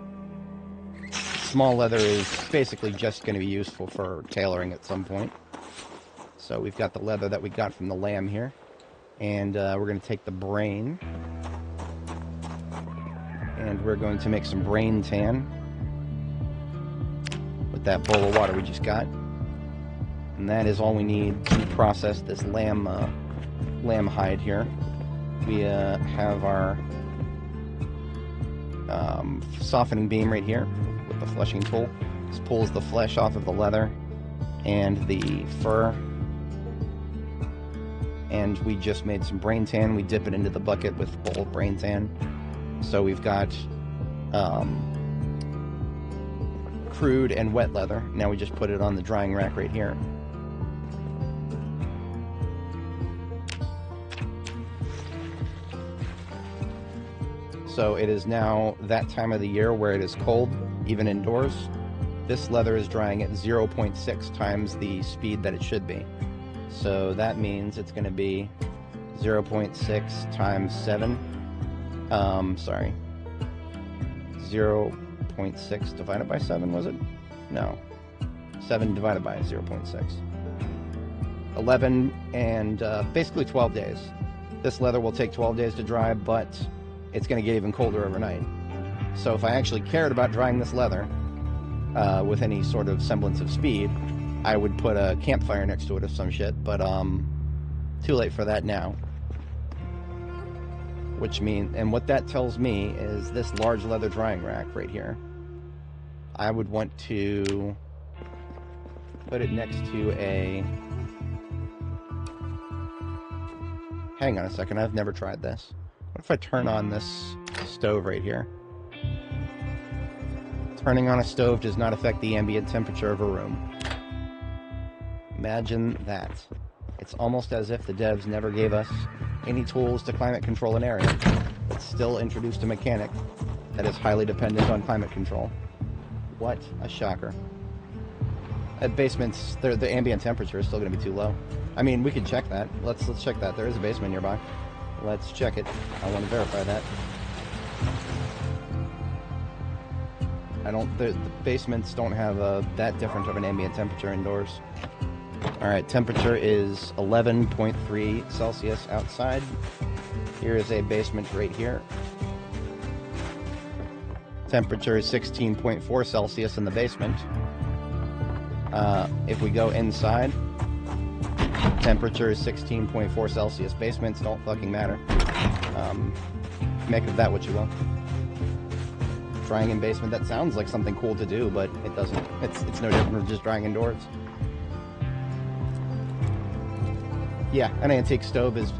Small leather is basically just going to be useful for tailoring at some point. So we've got the leather that we got from the lamb here. And we're going to take the brain. And we're going to make some brain tan with that bowl of water we just got. And that is all we need to process this lamb hide here. We have our softening beam right here with the fleshing tool. This pulls the flesh off of the leather and the fur. And we just made some brain tan. We dip it into the bucket with full brain tan. So we've got crude and wet leather. Now we just put it on the drying rack right here. So it is now that time of the year where it is cold, even indoors. This leather is drying at 0.6 times the speed that it should be. So that means it's going to be 0.6 times 7. 0.6 divided by 7, was it? No. 7 divided by 0.6. 11 and basically 12 days. This leather will take 12 days to dry, but it's going to get even colder overnight. So if I actually cared about drying this leather with any sort of semblance of speed, I would put a campfire next to it or some shit, but too late for that now. Which means, and what that tells me is this large leather drying rack right here, I would want to put it next to a... Hang on a second, I've never tried this. What if I turn on this stove right here? Turning on a stove does not affect the ambient temperature of a room. Imagine that. It's almost as if the devs never gave us any tools to climate control an area, but still introduced a mechanic that is highly dependent on climate control. What a shocker. At basements, the ambient temperature is still going to be too low. I mean, we could check that. Let's check that. There is a basement nearby. Let's check it. I want to verify that. The basements don't have that different of an ambient temperature indoors. Alright, temperature is 11.3 Celsius outside. Here is a basement right here. Temperature is 16.4 Celsius in the basement. If we go inside, temperature is 16.4 Celsius. Basements don't fucking matter. Make of that what you will. Drying in basement, that sounds like something cool to do, but it doesn't. It's no different from just drying indoors. Yeah, an antique stove is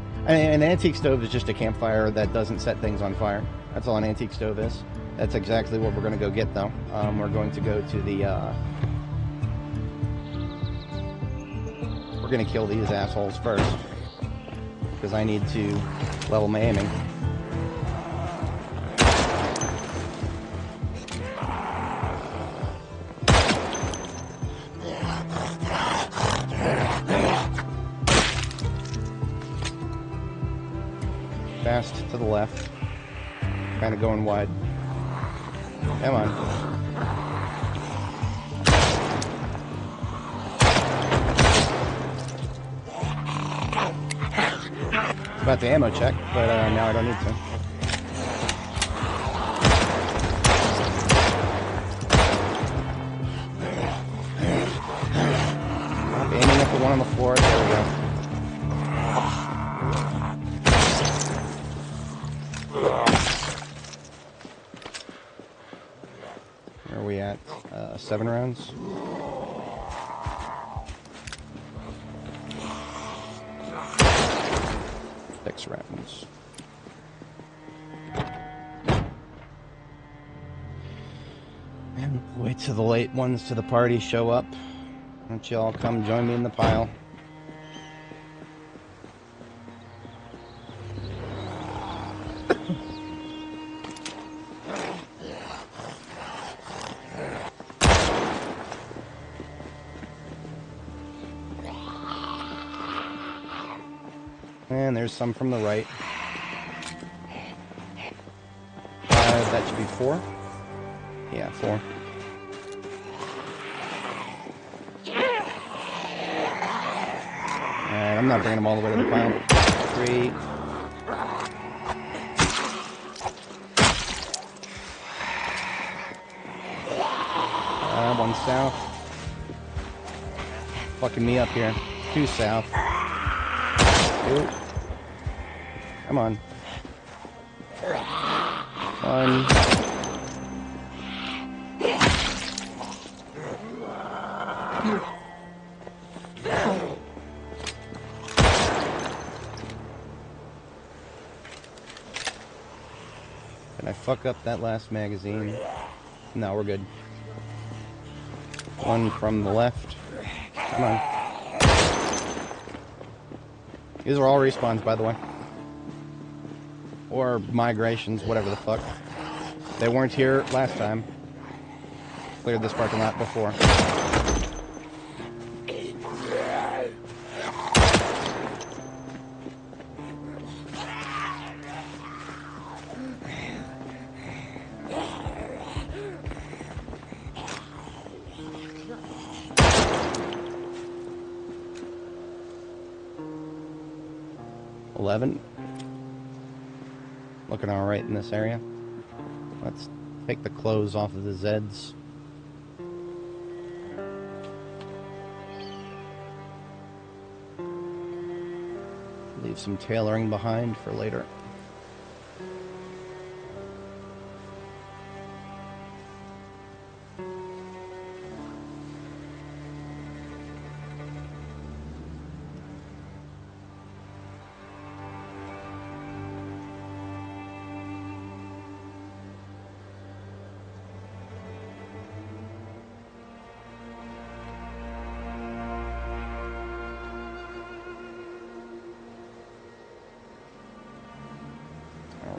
just a campfire that doesn't set things on fire. That's all an antique stove is. That's exactly what we're going to go get, though. We're going to go to the... We're going to kill these assholes first, because I need to level my aiming. Fast to the left. Kind of going wide. Come on. About the ammo check, but now I don't need to. I'm aiming at the one on the floor. There we go. Where are we at? 7 rounds? Six rounds. And wait till the late ones to the party show up. Why don't you all come join me in the pile? And there's some from the right. 5, that should be 4. Yeah, 4. Alright, I'm not bringing them all the way to the pile. 3. 1 south. Fucking me up here. 2 south. 2. Come on. 1. Did I fuck up that last magazine? No, we're good. 1 from the left. Come on. These are all respawns, by the way. Or migrations, whatever the fuck. They weren't here last time. Cleared this parking lot before. Looking alright in this area. Let's take the clothes off of the Zeds. Leave some tailoring behind for later.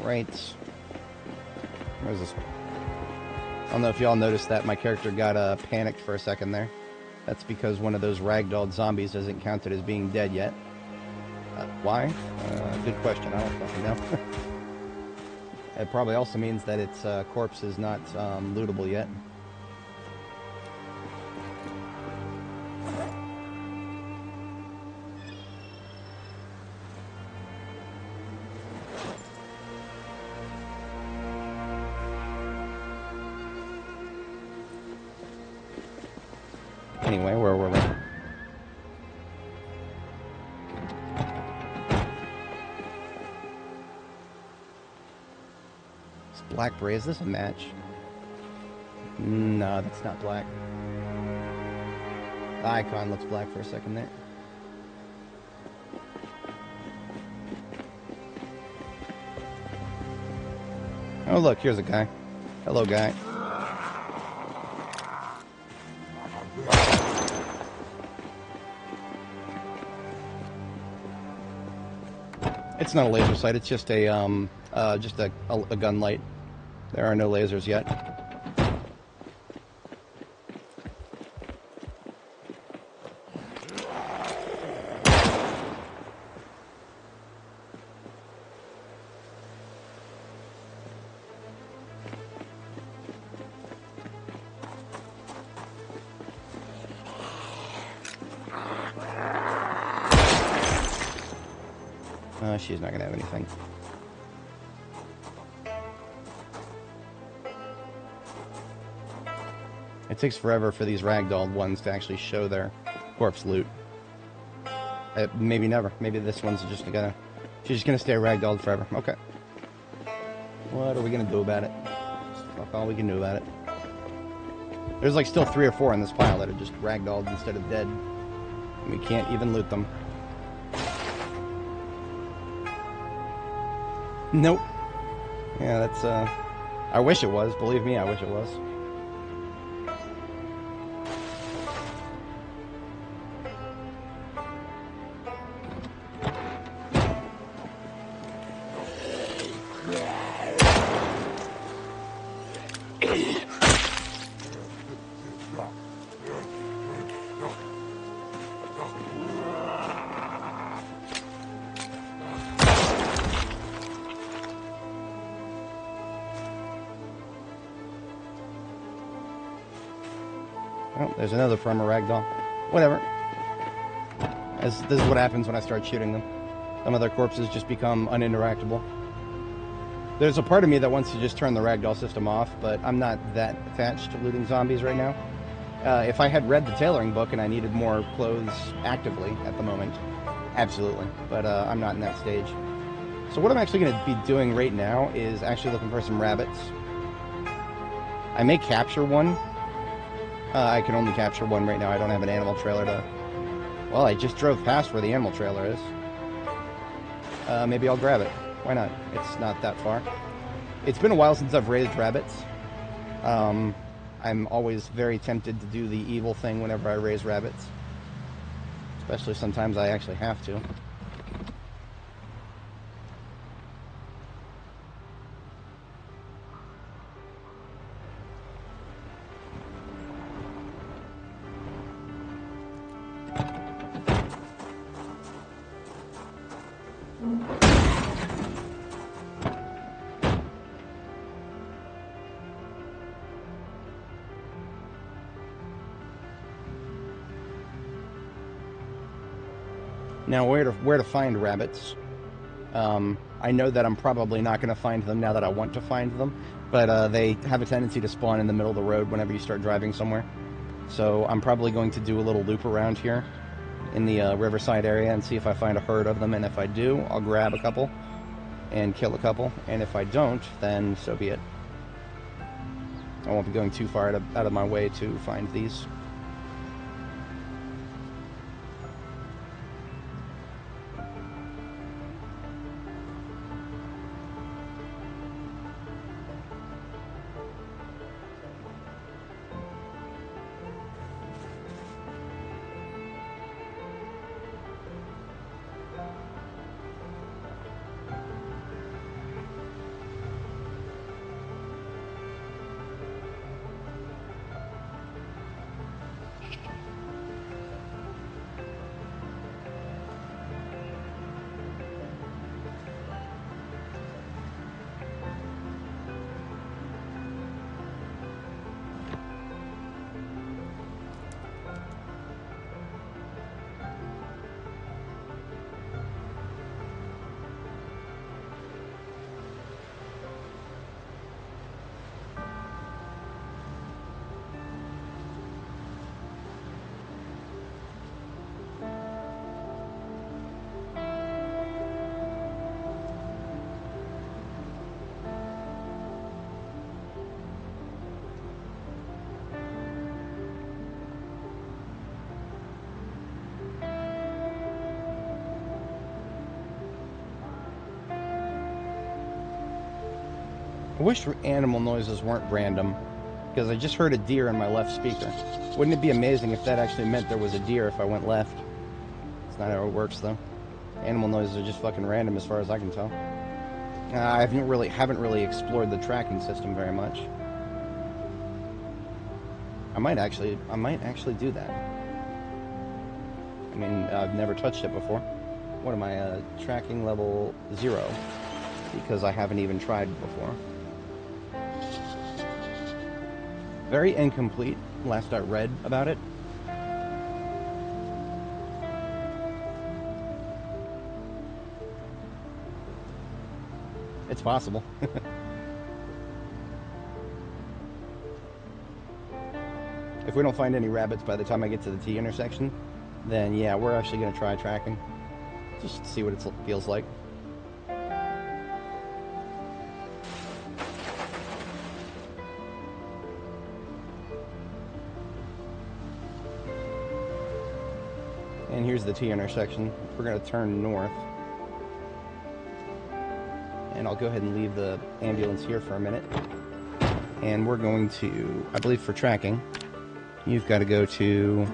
Right. Where's this one? I don't know if y'all noticed that my character got panicked for a second there. That's because one of those ragdolled zombies isn't counted as being dead yet. Why? Good question. I don't fucking know. It probably also means that its corpse is not lootable yet. Anyway, where were we? It's blackberry. Is this a match? No, that's not black. The icon looks black for a second there. Oh look, here's a guy. Hello, guy. It's not a laser sight, it's just a gun light. There are no lasers yet. She's not gonna have anything. It takes forever for these ragdolled ones to actually show their corpse loot. Maybe never. Maybe this one's just gonna... She's just gonna stay ragdolled forever. Okay. What are we gonna do about it? Just fuck all we can do about it. There's like still 3 or 4 in this pile that are just ragdolled instead of dead. And we can't even loot them. Nope. Yeah, that's, I wish it was. Believe me, I wish it was. Oh, there's another farmer ragdoll. Whatever. This is what happens when I start shooting them. Some of their corpses just become uninteractable. There's a part of me that wants to just turn the ragdoll system off, but I'm not that attached to looting zombies right now. If I had read the tailoring book and I needed more clothes actively at the moment, absolutely. But I'm not in that stage. So what I'm actually going to be doing right now is actually looking for some rabbits. I may capture one. I can only capture one right now. I don't have an animal trailer to... Well, I just drove past where the animal trailer is. Maybe I'll grab it. Why not? It's not that far. It's been a while since I've raised rabbits. I'm always very tempted to do the evil thing whenever I raise rabbits. Especially sometimes I actually have to. Now, where to find rabbits? I know that I'm probably not going to find them now that I want to find them, but they have a tendency to spawn in the middle of the road whenever you start driving somewhere. So I'm probably going to do a little loop around here in the riverside area and see if I find a herd of them, and if I do, I'll grab a couple and kill a couple, and if I don't, then so be it. I won't be going too far out of my way to find these. I wish animal noises weren't random, because I just heard a deer in my left speaker. Wouldn't it be amazing if that actually meant there was a deer if I went left? It's not how it works, though. Animal noises are just fucking random as far as I can tell. I haven't really explored the tracking system very much. I might actually do that. I mean, I've never touched it before. What am I, tracking level 0? Because I haven't even tried before. Very incomplete, last I read about it. It's possible. If we don't find any rabbits by the time I get to the T intersection, then yeah, we're actually going to try tracking. Just to see what it feels like. And here's the T intersection. We're going to turn north. And I'll go ahead and leave the ambulance here for a minute. And we're going to, I believe for tracking, you've got to go to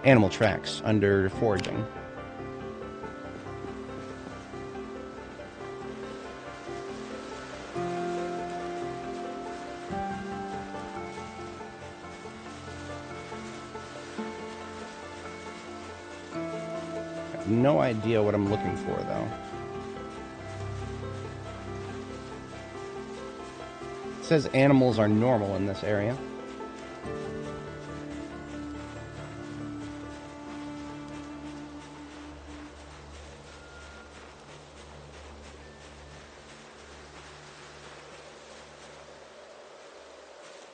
animal tracks under foraging. No idea what I'm looking for, though. It says animals are normal in this area.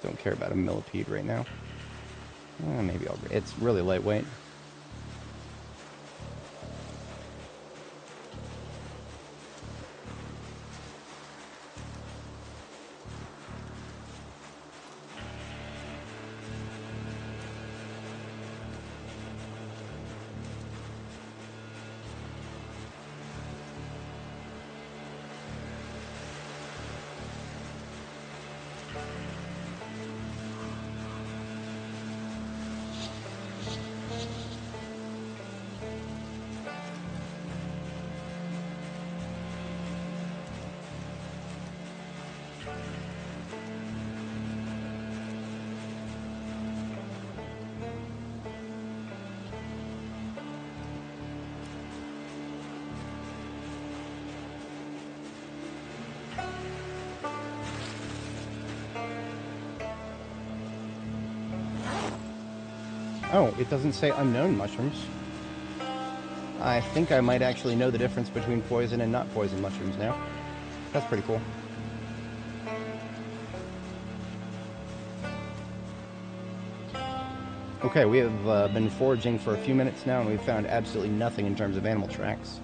Don't care about a millipede right now. Maybe I'll... It's really lightweight. Oh, it doesn't say unknown mushrooms. I think I might actually know the difference between poison and not poison mushrooms now. That's pretty cool. Okay, we have been foraging for a few minutes now, and we've found absolutely nothing in terms of animal tracks.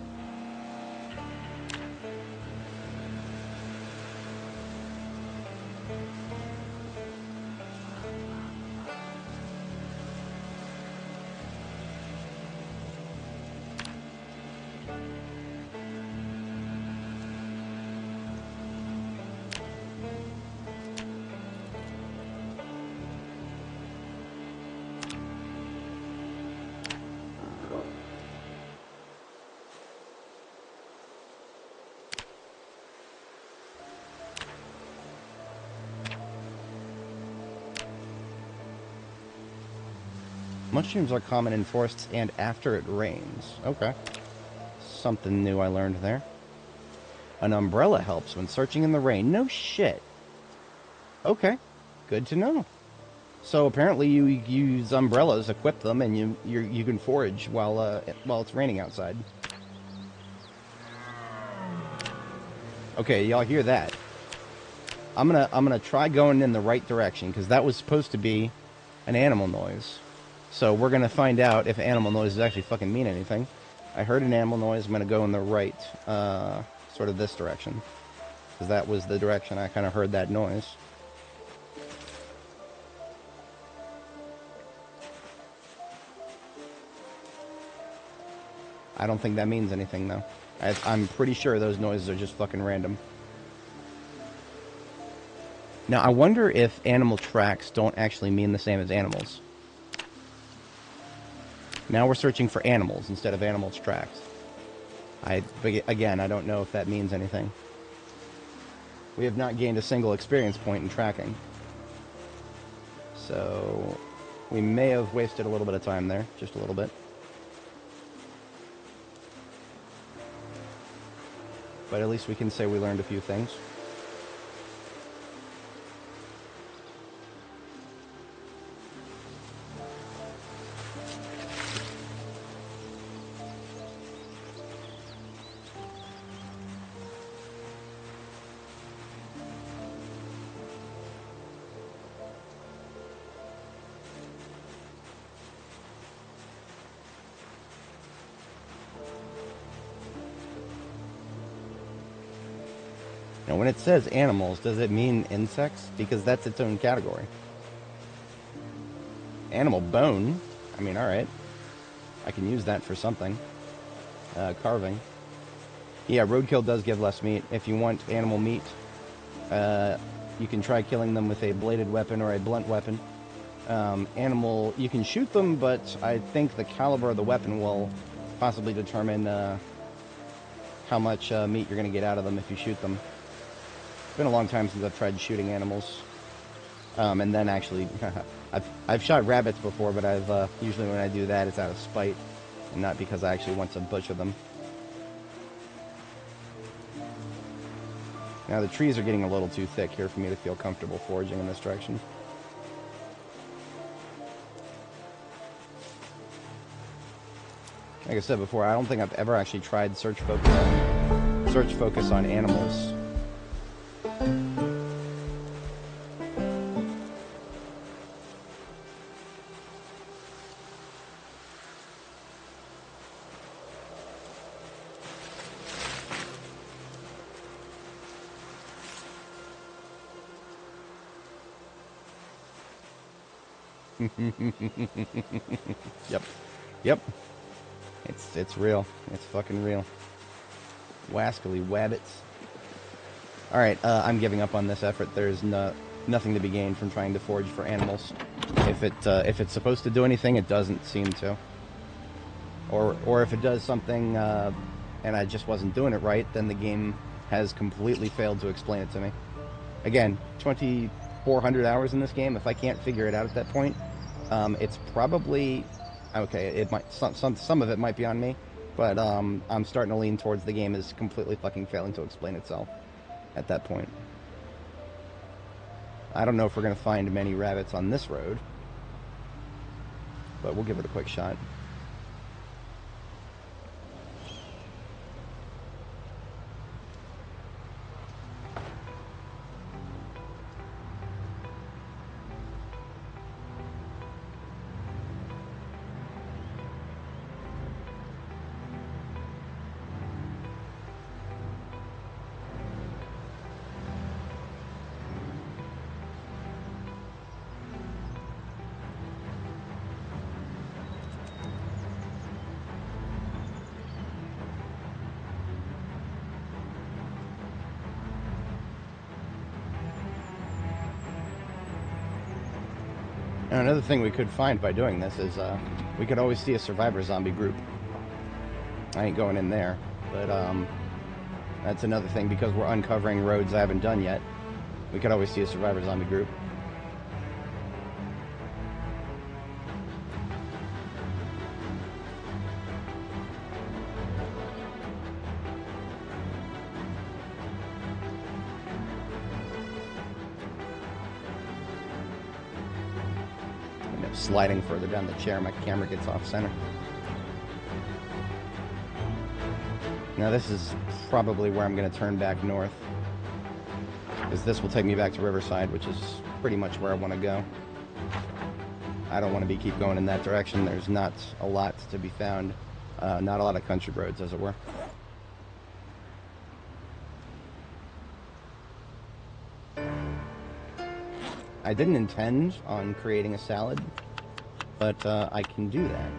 Mushrooms are common in forests and after it rains. Okay. Something new I learned there. An umbrella helps when searching in the rain. No shit. Okay. Good to know. So apparently you use umbrellas, equip them, and you can forage while it's raining outside. Okay, y'all hear that? I'm gonna try going in the right direction, because that was supposed to be an animal noise. So we're going to find out if animal noises actually fucking mean anything. I heard an animal noise. I'm going to go in the right, sort of this direction. Because that was the direction I kind of heard that noise. I don't think that means anything, though. I'm pretty sure those noises are just fucking random. Now, I wonder if animal tracks don't actually mean the same as animals. Now we're searching for animals instead of animals' tracks. Again, I don't know if that means anything. We have not gained a single experience point in tracking. So, we may have wasted a little bit of time there. Just a little bit. But at least we can say we learned a few things. Now, when it says animals, does it mean insects? Because that's its own category. Animal bone. I mean, alright. I can use that for something. Carving. Yeah, roadkill does give less meat. If you want animal meat, you can try killing them with a bladed weapon or a blunt weapon. Animal, you can shoot them, but I think the caliber of the weapon will possibly determine how much meat you're going to get out of them if you shoot them. It's been a long time since I've tried shooting animals. And then actually, I've shot rabbits before, but I've usually when I do that, it's out of spite, and not because I actually want to butcher them. Now the trees are getting a little too thick here for me to feel comfortable foraging in this direction. Like I said before, I don't think I've ever actually tried search focus on animals. Yep. Yep. It's real. It's fucking real. Wascally wabbits. Alright, I'm giving up on this effort. There's nothing to be gained from trying to forage for animals. If it's supposed to do anything, it doesn't seem to. Or if it does something, and I just wasn't doing it right, then the game has completely failed to explain it to me. Again, 2,400 hours in this game. If I can't figure it out at that point, it's probably okay. It might some of it might be on me, but I'm starting to lean towards the game is completely fucking failing to explain itself at that point. I don't know if we're gonna find many rabbits on this road, but we'll give it a quick shot. Now, another thing we could find by doing this is we could always see a survivor zombie group. I ain't going in there, but that's another thing because we're uncovering roads I haven't done yet. We could always see a survivor zombie group. Sliding further down the chair, my camera gets off center. Now this is probably where I'm going to turn back north, because this will take me back to Riverside, which is pretty much where I want to go. I don't want to keep going in that direction. There's not a lot to be found. Not a lot of country roads, as it were. I didn't intend on creating a salad, but I can do that.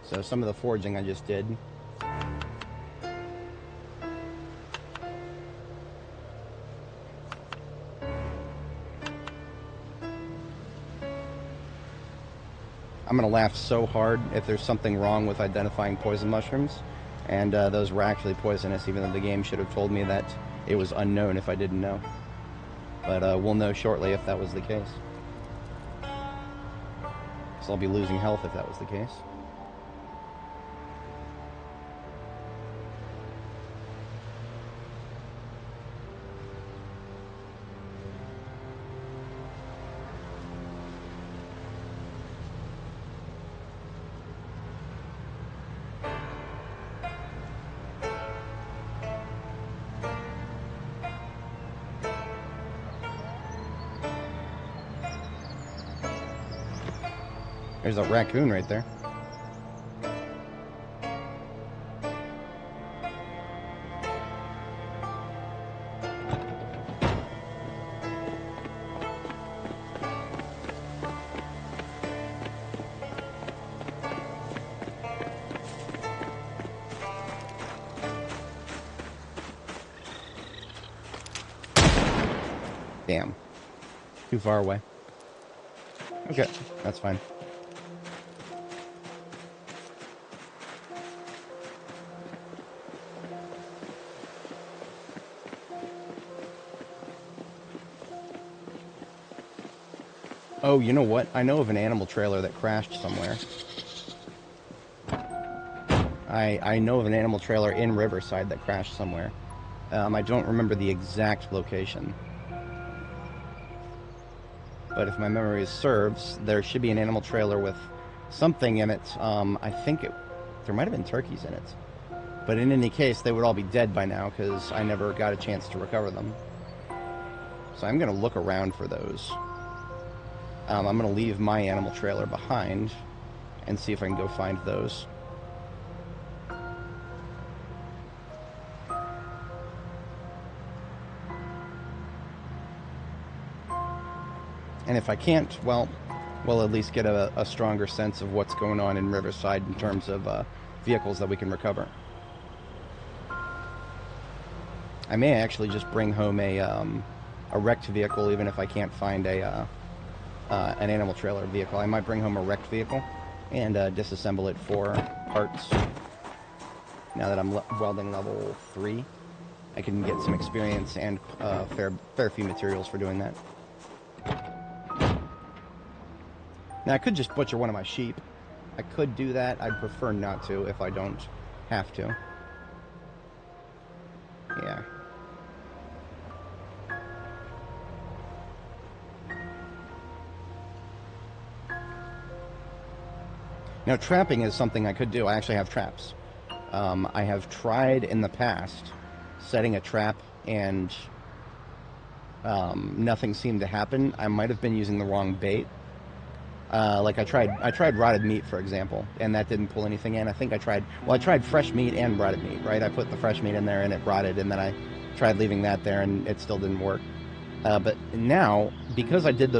So some of the foraging I just did. I'm going to laugh so hard if there's something wrong with identifying poison mushrooms, and those were actually poisonous, even though the game should have told me that it was unknown if I didn't know. But we'll know shortly if that was the case. So I'll be losing health if that was the case. There's a raccoon right there. Damn. Too far away. Okay, that's fine. Oh, you know what? I know of an animal trailer that crashed somewhere. I know of an animal trailer in Riverside that crashed somewhere. I don't remember the exact location. But if my memory serves, there should be an animal trailer with something in it. I think there might have been turkeys in it. But in any case, they would all be dead by now because I never got a chance to recover them. So I'm going to look around for those. I'm going to leave my animal trailer behind and see if I can go find those. And if I can't, well, we'll at least get a stronger sense of what's going on in Riverside in terms of vehicles that we can recover. I may actually just bring home a wrecked vehicle, even if I can't find an animal trailer vehicle. I might bring home a wrecked vehicle and disassemble it for parts. Now that I'm welding level 3, I can get some experience and fair few materials for doing that. Now I could just butcher one of my sheep. I could do that. I'd prefer not to if I don't have to. Yeah. Now, trapping is something I could do. I actually have traps. I have tried in the past setting a trap and nothing seemed to happen. I might have been using the wrong bait. Like I tried rotted meat, for example, and that didn't pull anything in. I think I tried fresh meat and rotted meat, right? I put the fresh meat in there and it rotted, and then I tried leaving that there and it still didn't work. But now, because I did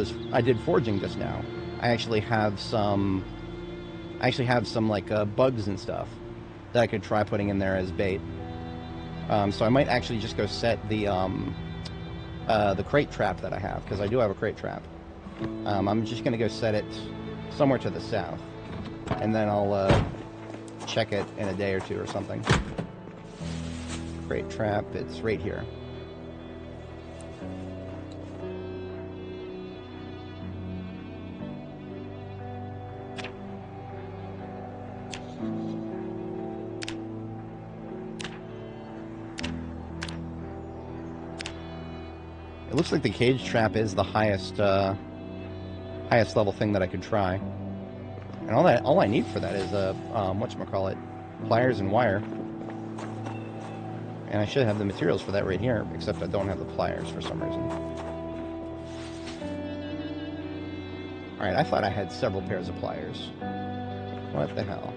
foraging just now, I actually have some like bugs and stuff that I could try putting in there as bait. So I might actually just go set the crate trap that I have, because I do have a crate trap. I'm just going to go set it somewhere to the south, and then I'll check it in a day or two or something. Crate trap, it's right here. It looks like the cage trap is the highest level thing that I could try. And all I need for that is whatchamacallit, pliers and wire. And I should have the materials for that right here, except I don't have the pliers for some reason. Alright, I thought I had several pairs of pliers. What the hell?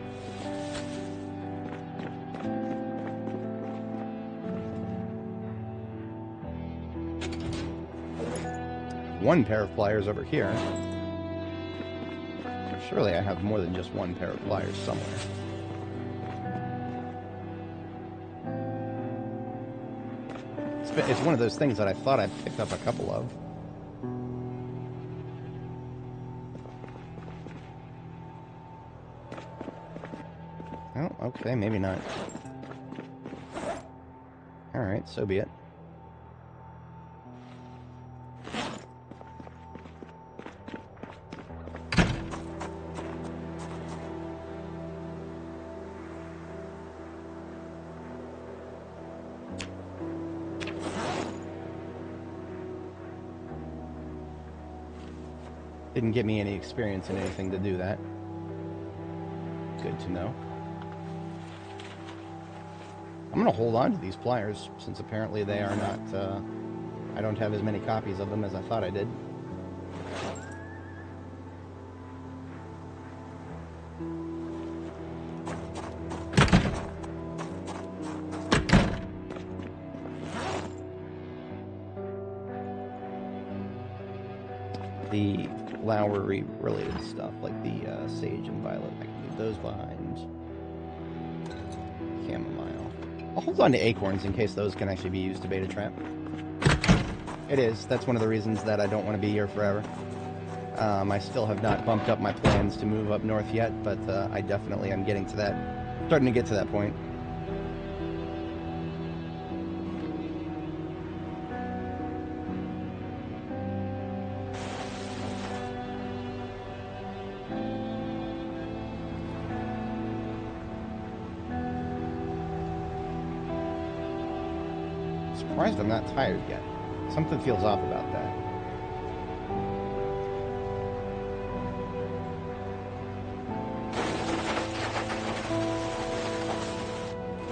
One pair of pliers over here. Surely I have more than just one pair of pliers somewhere. It's one of those things that I thought I picked up a couple of. Oh, okay, maybe not. Alright, so be it. Didn't give me any experience in anything to do that. Good to know. I'm going to hold on to these pliers, since apparently they are not, I don't have as many copies of them as I thought I did. The flowery related stuff, like the sage and violet, I can leave those behind. Chamomile. I'll hold on to acorns in case those can actually be used to bait a trap. It is. That's one of the reasons that I don't want to be here forever. I still have not bumped up my plans to move up north yet, but I definitely am getting to that, starting to get to that point. Surprised I'm not tired yet. Something feels off about that.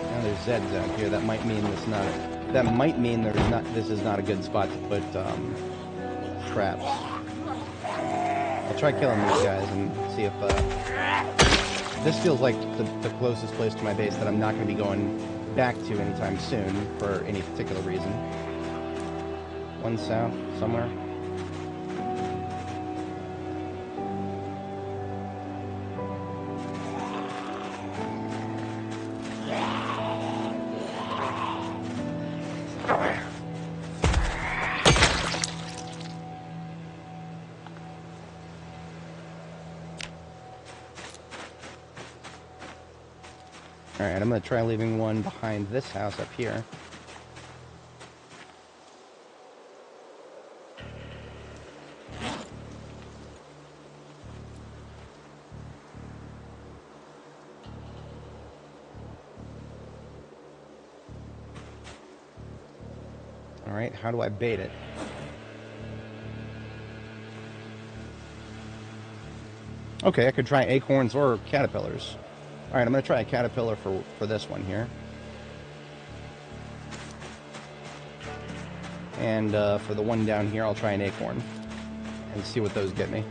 Now there's Zeds out here. That might mean it's not. That might mean there's not. This is not a good spot to put traps. I'll try killing these guys and see if. This feels like the closest place to my base that I'm not going to be going back to anytime soon for any particular reason. One south somewhere. Alright, I'm going to try leaving one behind this house up here. Alright, how do I bait it? Okay, I could try acorns or caterpillars. Alright, I'm going to try a caterpillar for this one here. And for the one down here, I'll try an acorn. And see what those get me.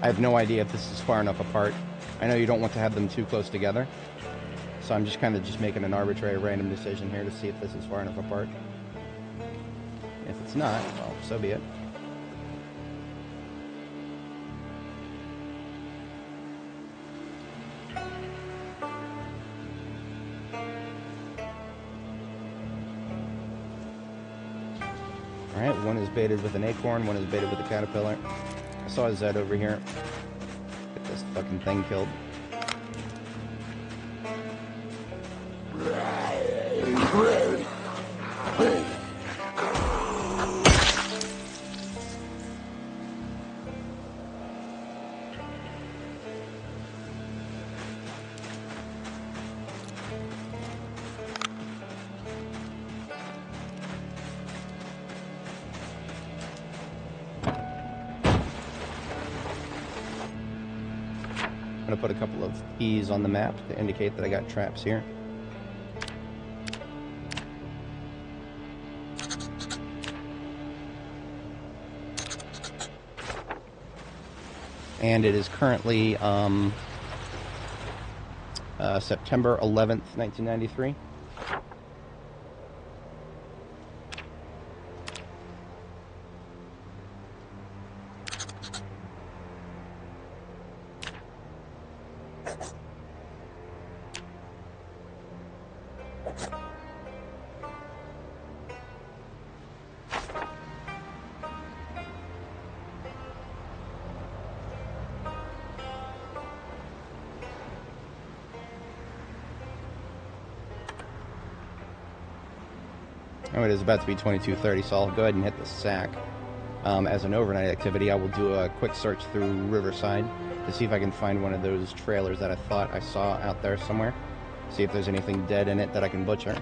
I have no idea if this is far enough apart. I know you don't want to have them too close together. So I'm just kind of just making an arbitrary random decision here to see if this is far enough apart. If it's not, well, so be it. Alright, one is baited with an acorn, one is baited with a caterpillar. I saw a Zed over here. Get this fucking thing killed. I'm going to put a couple of E's on the map to indicate that I got traps here. And it is currently September 11th, 1993. Oh, it is about to be 22:30, so I'll go ahead and hit the sack. As an overnight activity, I will do a quick search through Riverside to see if I can find one of those trailers that I thought I saw out there somewhere. See if there's anything dead in it that I can butcher.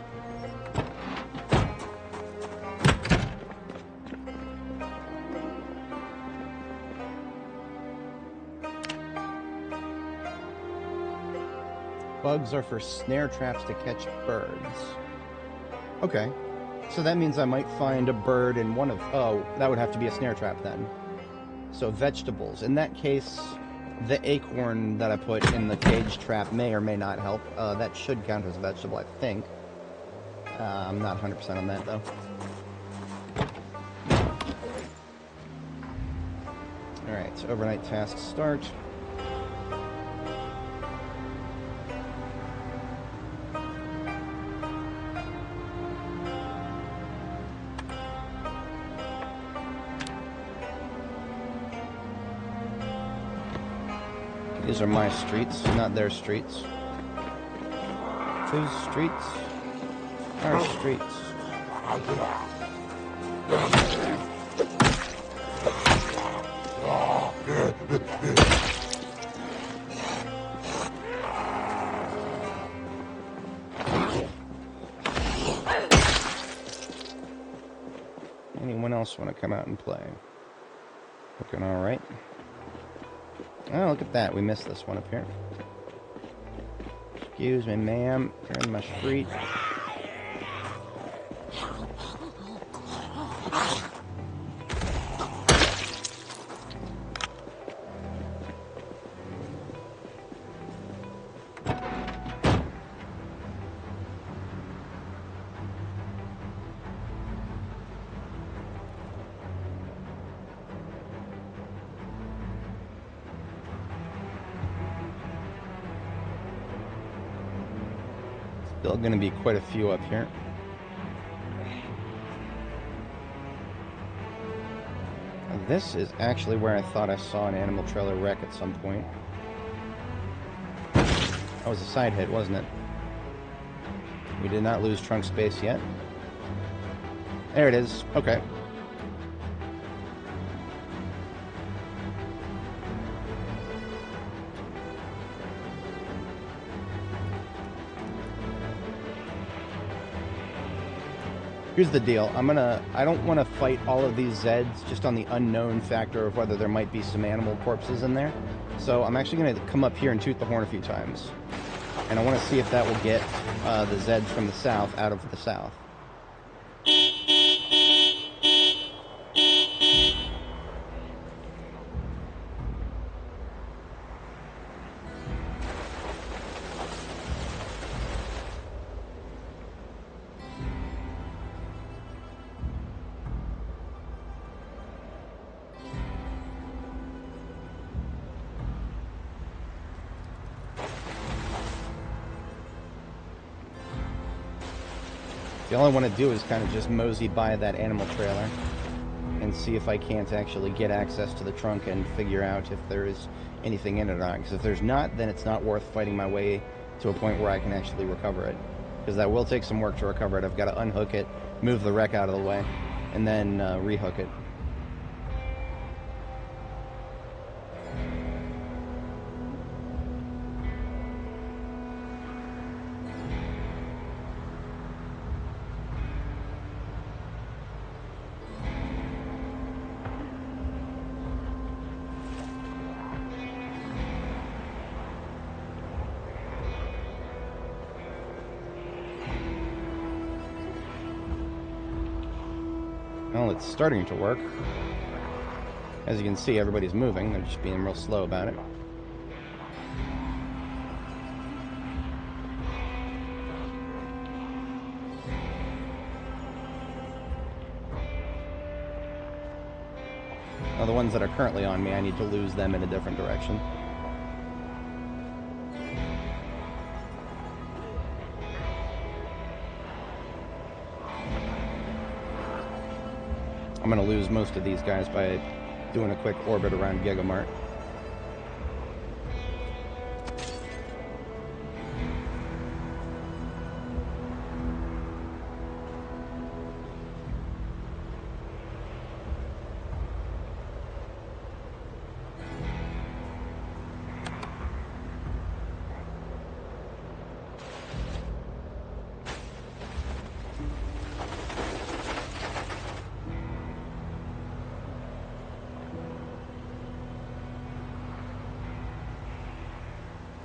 Bugs are for snare traps to catch birds. Okay. So that means I might find a bird in one of... Oh, that would have to be a snare trap then. So vegetables. In that case, the acorn that I put in the cage trap may or may not help. That should count as a vegetable, I think. I'm not 100% on that, though. Alright, so overnight tasks start. These are my streets, not their streets. Whose streets? Our streets. Anyone else want to come out and play? Looking all right. Oh, look at that. We missed this one up here. Excuse me, ma'am. You're in my street. Still going to be quite a few up here. This is actually where I thought I saw an animal trailer wreck at some point. That was a side hit, wasn't it? We did not lose trunk space yet. There it is. Okay. Here's the deal. I don't want to fight all of these Zeds just on the unknown factor of whether there might be some animal corpses in there. So I'm actually going to come up here and toot the horn a few times. And I want to see if that will get the Zeds from the south out of the south. All I want to do is kind of just mosey by that animal trailer and see if I can't actually get access to the trunk and figure out if there is anything in it or not. Because if there's not, then it's not worth fighting my way to a point where I can actually recover it. Because that will take some work to recover it. I've got to unhook it, move the wreck out of the way, and then rehook it. Well, it's starting to work. As you can see, everybody's moving. They're just being real slow about it. Now, the ones that are currently on me, I need to lose them in a different direction. I'm going to lose most of these guys by doing a quick orbit around Gigamart.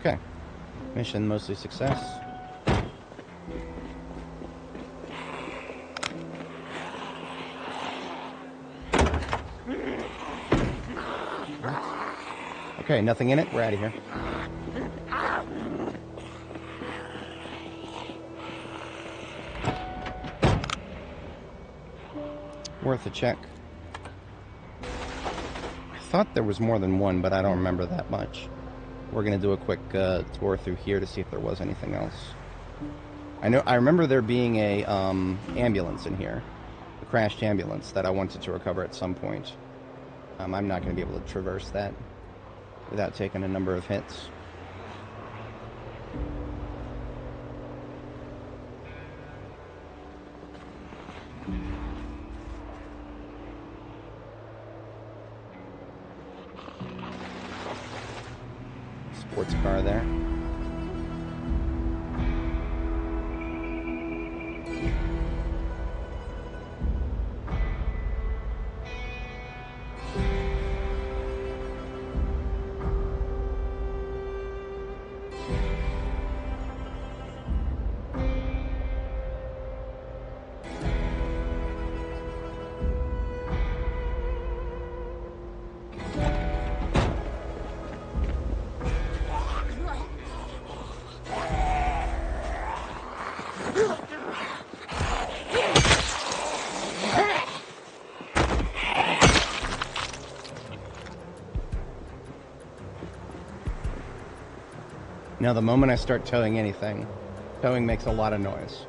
Okay, mission mostly success. Okay, nothing in it, we're out of here. Worth a check. I thought there was more than one, but I don't remember that much. We're going to do a quick tour through here to see if there was anything else. I remember there being a ambulance in here, a crashed ambulance that I wanted to recover at some point. I'm not going to be able to traverse that without taking a number of hits. Sports car there. Now, the moment I start towing anything, towing makes a lot of noise.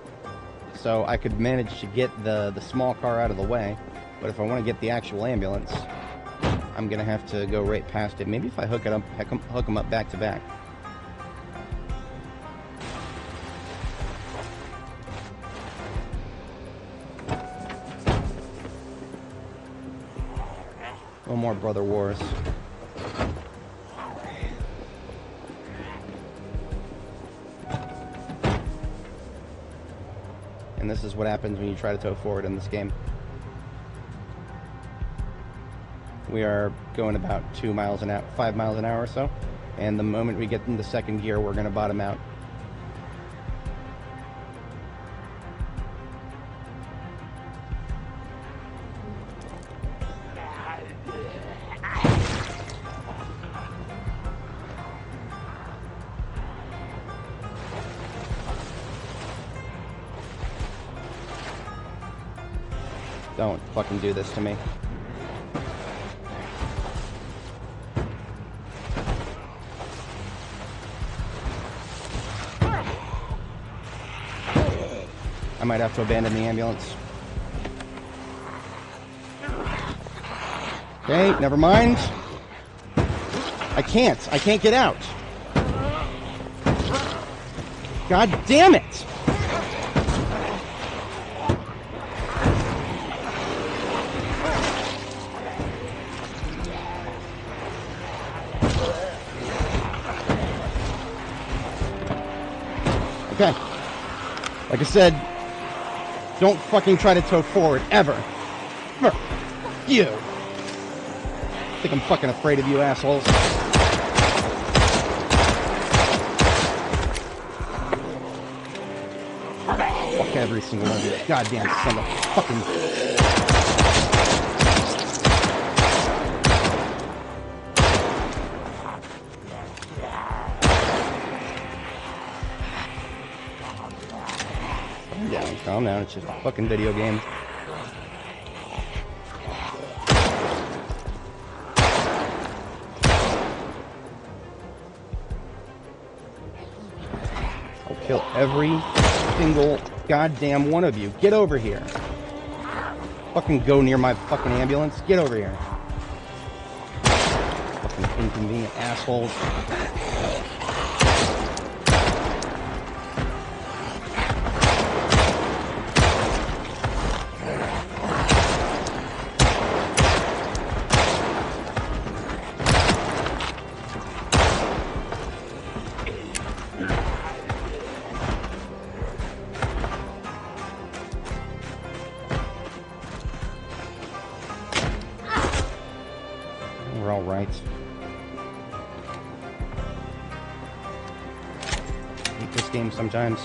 So I could manage to get the small car out of the way, but if I want to get the actual ambulance, I'm going to have to go right past it. Maybe if I hook them up back to back. No more brother wars. And this is what happens when you try to tow forward in this game. We are going about 2 miles an hour, 5 miles an hour or so. And the moment we get into second gear, we're going to bottom out. Don't fucking do this to me. I might have to abandon the ambulance. Okay, never mind. I can't get out. God damn it! Okay. Like I said, don't fucking try to tow forward, ever. Fuck you. I think I'm fucking afraid of you assholes. Fuck every single one of you. Goddamn son of fucking... Calm down, it's just a fucking video game. I'll kill every single goddamn one of you. Get over here. Fucking go near my fucking ambulance. Get over here. Fucking inconvenient assholes. We're all right. I hate this game sometimes.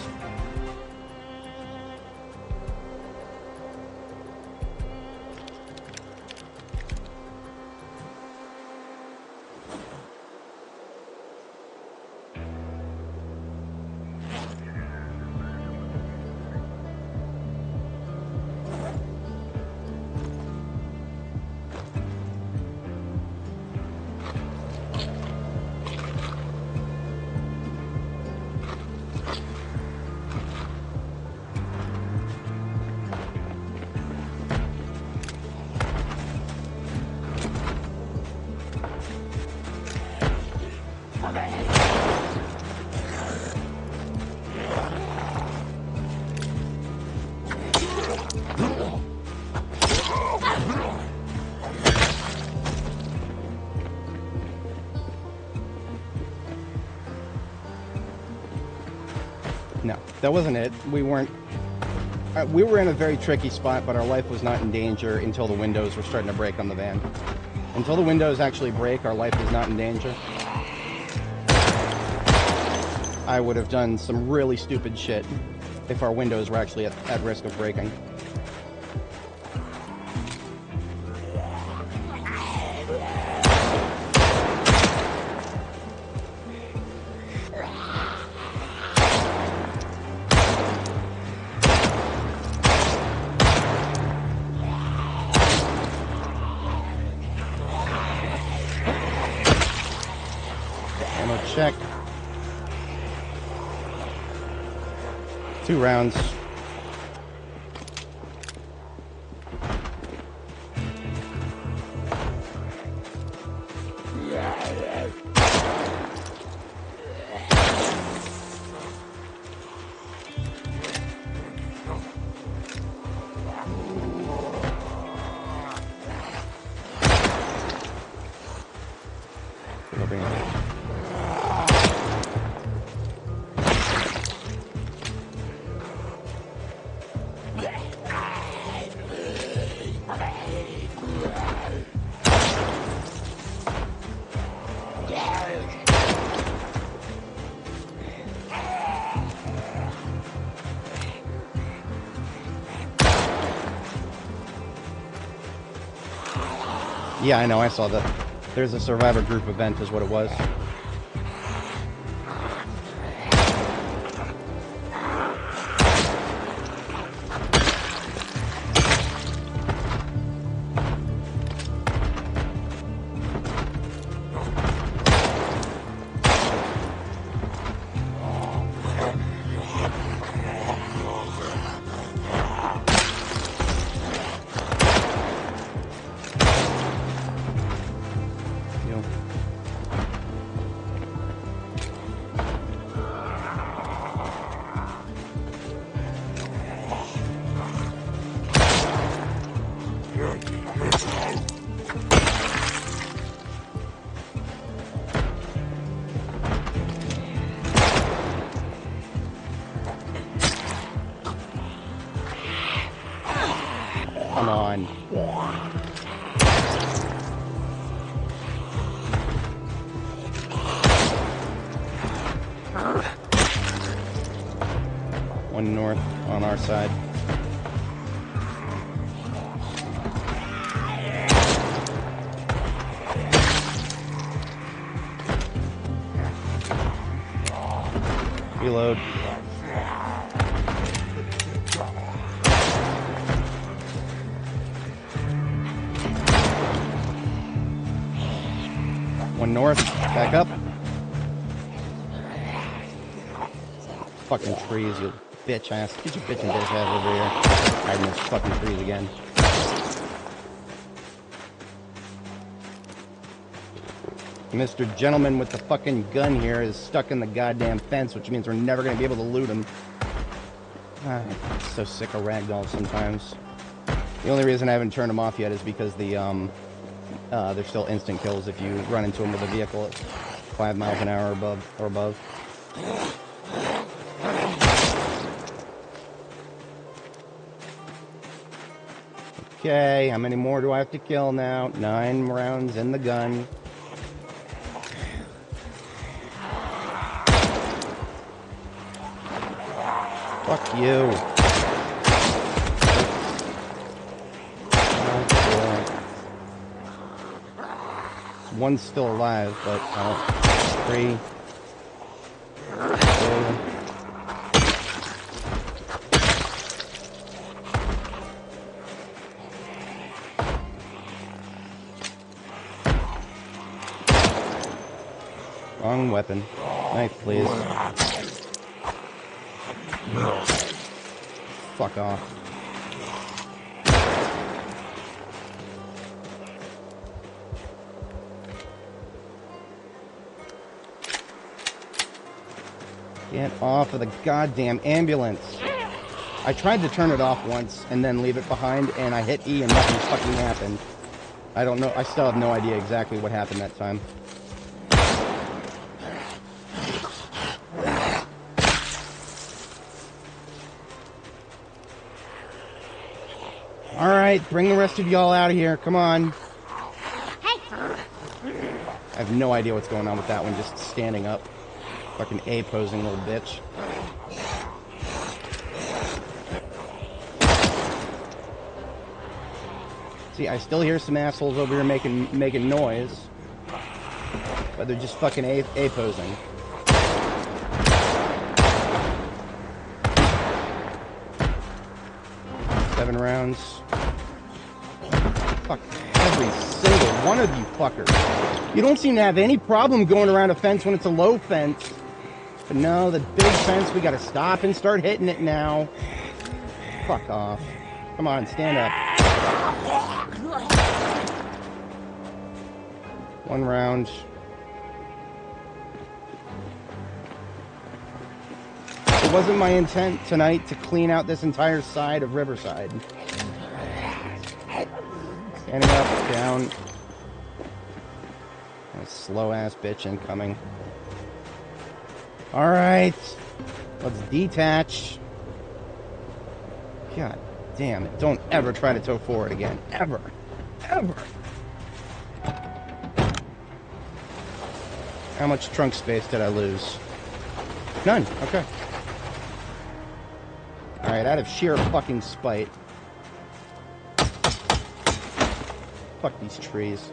No, that wasn't it. We were in a very tricky spot, but our life was not in danger until the windows were starting to break on the van. Until the windows actually break, our life is not in danger. I would have done some really stupid shit if our windows were actually at risk of breaking. Check. 2 rounds. Yeah, I know, I saw that. There's a survivor group event is what it was. Come on. One north on our side. Reload. One north, back up. Fucking trees, you bitch ass. Get your bitch and bitch ass over here. Hiding those fucking trees again. Mr. Gentleman with the fucking gun here is stuck in the goddamn fence, which means we're never gonna be able to loot him. I'm so sick of ragdolls sometimes. The only reason I haven't turned them off yet is because they're still instant kills if you run into them with a vehicle at 5 miles an hour or above. Okay, how many more do I have to kill now? 9 rounds in the gun. Fuck you. One's still alive, but 3, 2. Wrong weapon. Knife, please. Fuck off. Get off of the goddamn ambulance. I tried to turn it off once and then leave it behind, and I hit E and nothing fucking happened. I don't know. I still have no idea exactly what happened that time. Alright, bring the rest of y'all out of here. Come on. Hey. I have no idea what's going on with that one, just standing up. Fucking A-posing little bitch. See, I still hear some assholes over here making noise. But they're just fucking A-posing. Seven rounds. Fuck every single one of you fuckers. You don't seem to have any problem going around a fence when it's a low fence. But no, the big fence, we gotta stop and start hitting it now. Fuck off. Come on, stand up. One round. It wasn't my intent tonight to clean out this entire side of Riverside. Standing up, down. slow-ass bitch incoming. Alright. Let's detach. God damn it. Don't ever try to tow forward again. Ever. Ever. How much trunk space did I lose? None. Okay. Alright, out of sheer fucking spite. Fuck these trees.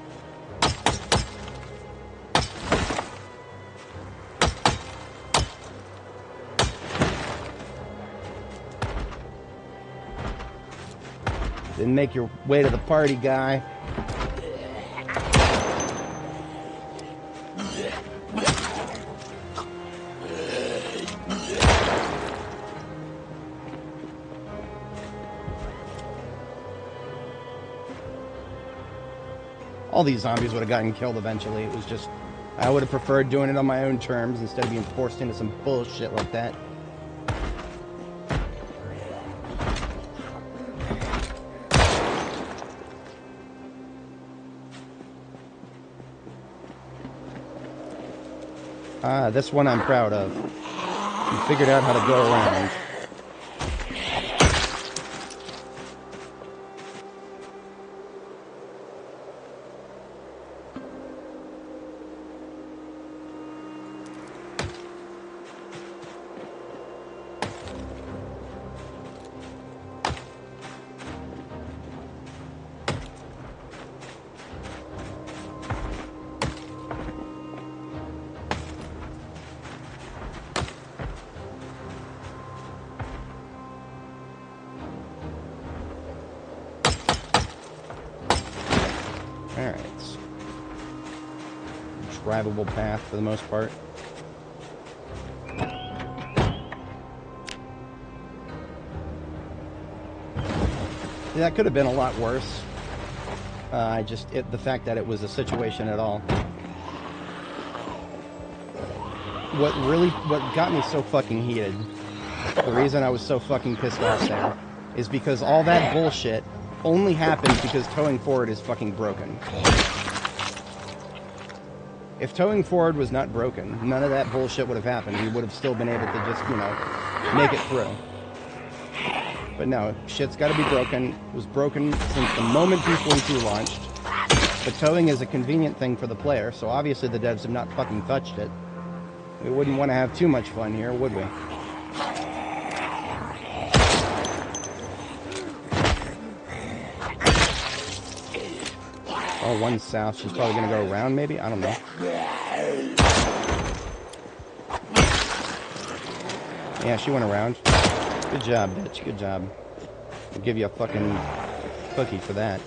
Didn't make your way to the party, guy. All these zombies would have gotten killed eventually. It was just, I would have preferred doing it on my own terms instead of being forced into some bullshit like that. Ah, this one I'm proud of. You figured out how to go around. Drivable path for the most part. That could have been a lot worse. The fact that it was a situation at all. What got me so fucking heated, the reason I was so fucking pissed off there, is because all that bullshit only happens because towing forward is fucking broken. If towing forward was not broken, none of that bullshit would have happened. We would have still been able to just, you know, make it through. But no, shit's got to be broken. It was broken since the moment B42 launched. But towing is a convenient thing for the player, so obviously the devs have not fucking touched it. We wouldn't want to have too much fun here, would we? Oh, one's south. She's probably going to go around, maybe? I don't know. Yeah, she went around. Good job, bitch. Good job. I'll give you a fucking cookie for that.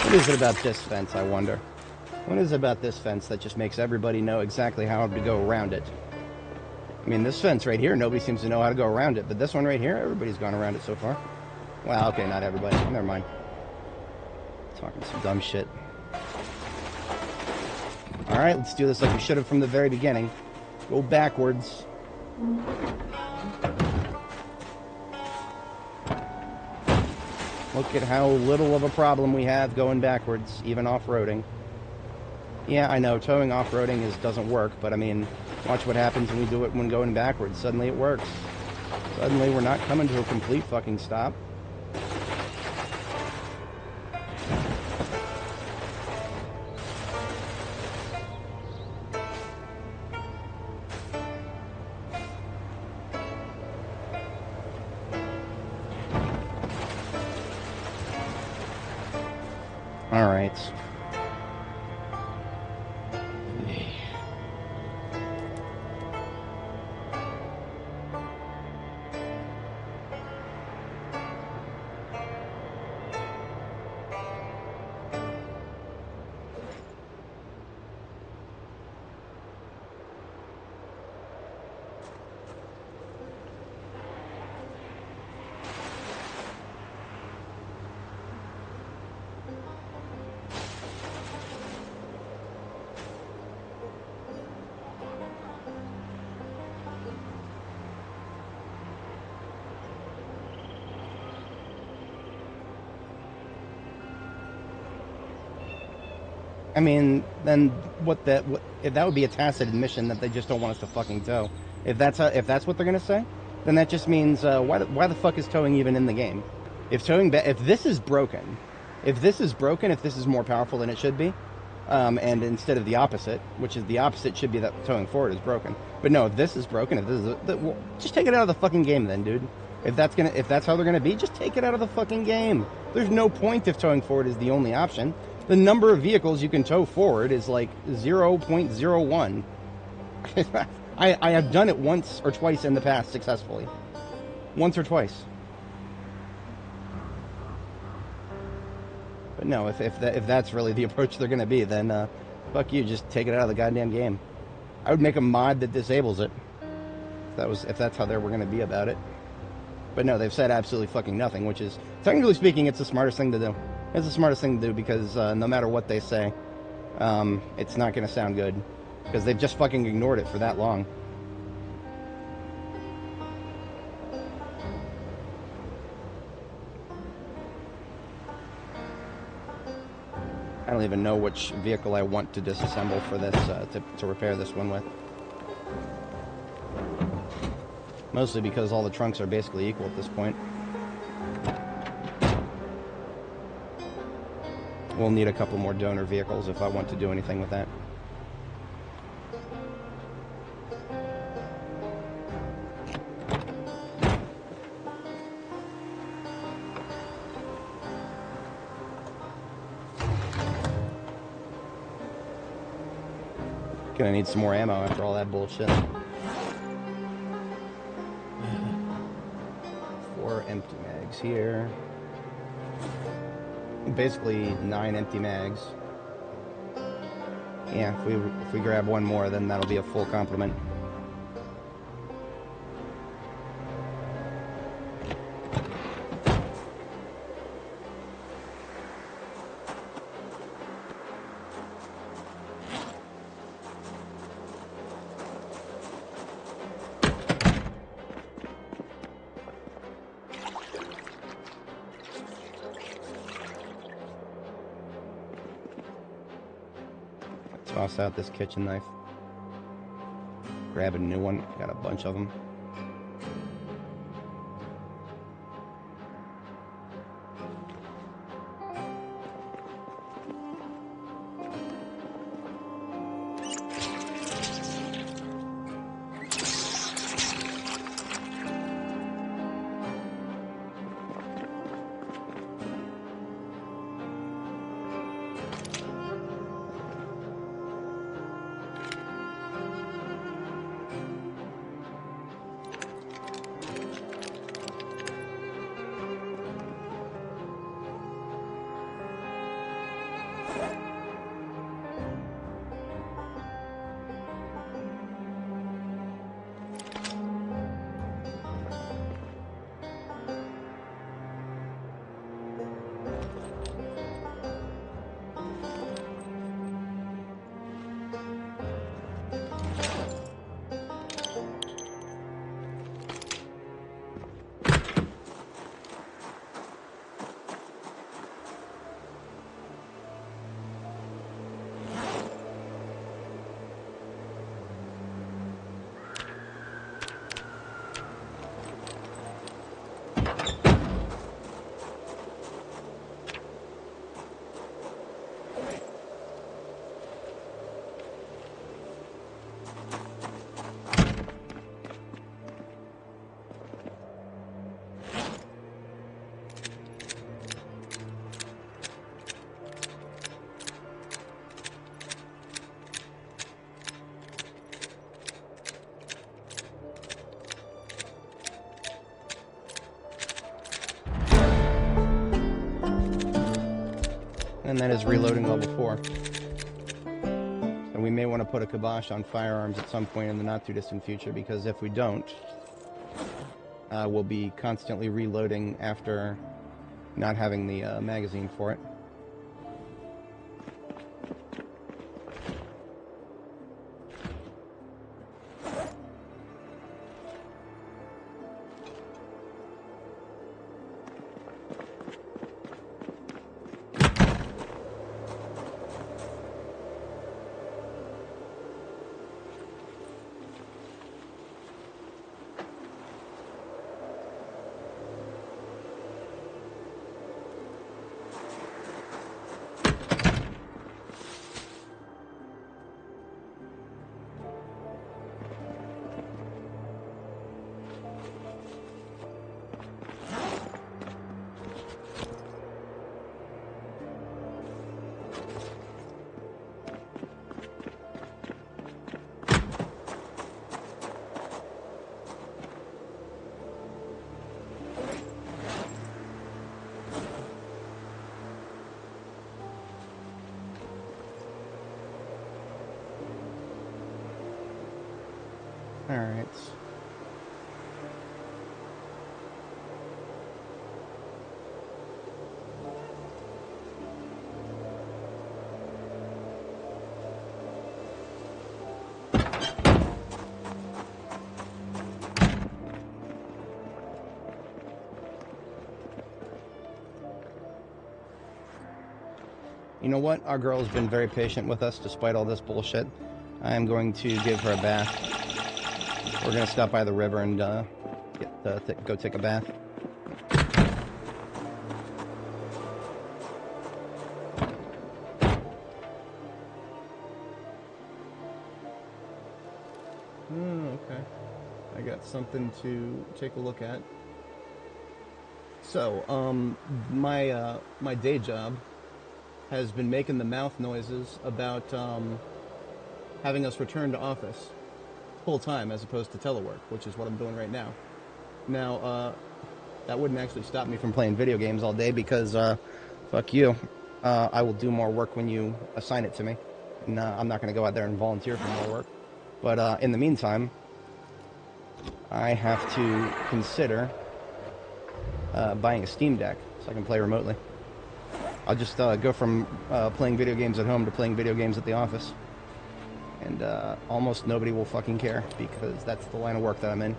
What is it about this fence, I wonder? What is it about this fence that just makes everybody know exactly how to go around it? I mean, this fence right here, nobody seems to know how to go around it, but this one right here, everybody's gone around it so far. Well, okay, not everybody. Never mind. Talking some dumb shit. Alright, let's do this like we should have from the very beginning. Go backwards. Look at how little of a problem we have going backwards, even off-roading. Yeah, I know, towing off-roading doesn't work, but I mean, watch what happens when we do it when going backwards. Suddenly it works. Suddenly we're not coming to a complete fucking stop. Alright. I mean, then what if that would be a tacit admission that they just don't want us to fucking tow. If that's what they're gonna say, then that just means why the fuck is towing even in the game? If this is broken, if this is more powerful than it should be, and instead of the opposite, which is the opposite should be that towing forward is broken. But no, if this is broken, well, just take it out of the fucking game then, dude. If that's how they're gonna be, just take it out of the fucking game. There's no point if towing forward is the only option. The number of vehicles you can tow forward is like 0.01. I have done it once or twice in the past successfully. Once or twice. But no, if that's really the approach they're going to be, then fuck you, just take it out of the goddamn game. I would make a mod that disables it. If that's how they were going to be about it. But no, they've said absolutely fucking nothing, which is, technically speaking, it's the smartest thing to do. It's the smartest thing to do because no matter what they say, it's not going to sound good. Because they've just fucking ignored it for that long. I don't even know which vehicle I want to disassemble for this, to repair this one with. Mostly because all the trunks are basically equal at this point. We'll need a couple more donor vehicles if I want to do anything with that. Gonna need some more ammo after all that bullshit. 4 empty mags here. Basically 9 empty mags. Yeah, if we grab one more, then that'll be a full complement. Toss out this kitchen knife. Grab a new one. Got a bunch of them. And that is reloading level 4. So we may want to put a kibosh on firearms at some point in the not too distant future, because if we don't, we'll be constantly reloading after not having the magazine for it. Alright. You know what? Our girl has been very patient with us despite all this bullshit. I am going to give her a bath. We're going to stop by the river and go take a bath. Okay. I got something to take a look at. So, my day job has been making the mouth noises about having us return to office full-time as opposed to telework, which is what I'm doing right now. Now, that wouldn't actually stop me from playing video games all day because, fuck you. I will do more work when you assign it to me. And I'm not going to go out there and volunteer for more work. But in the meantime, I have to consider buying a Steam Deck so I can play remotely. I'll just go from playing video games at home to playing video games at the office. And almost nobody will fucking care because that's the line of work that I'm in.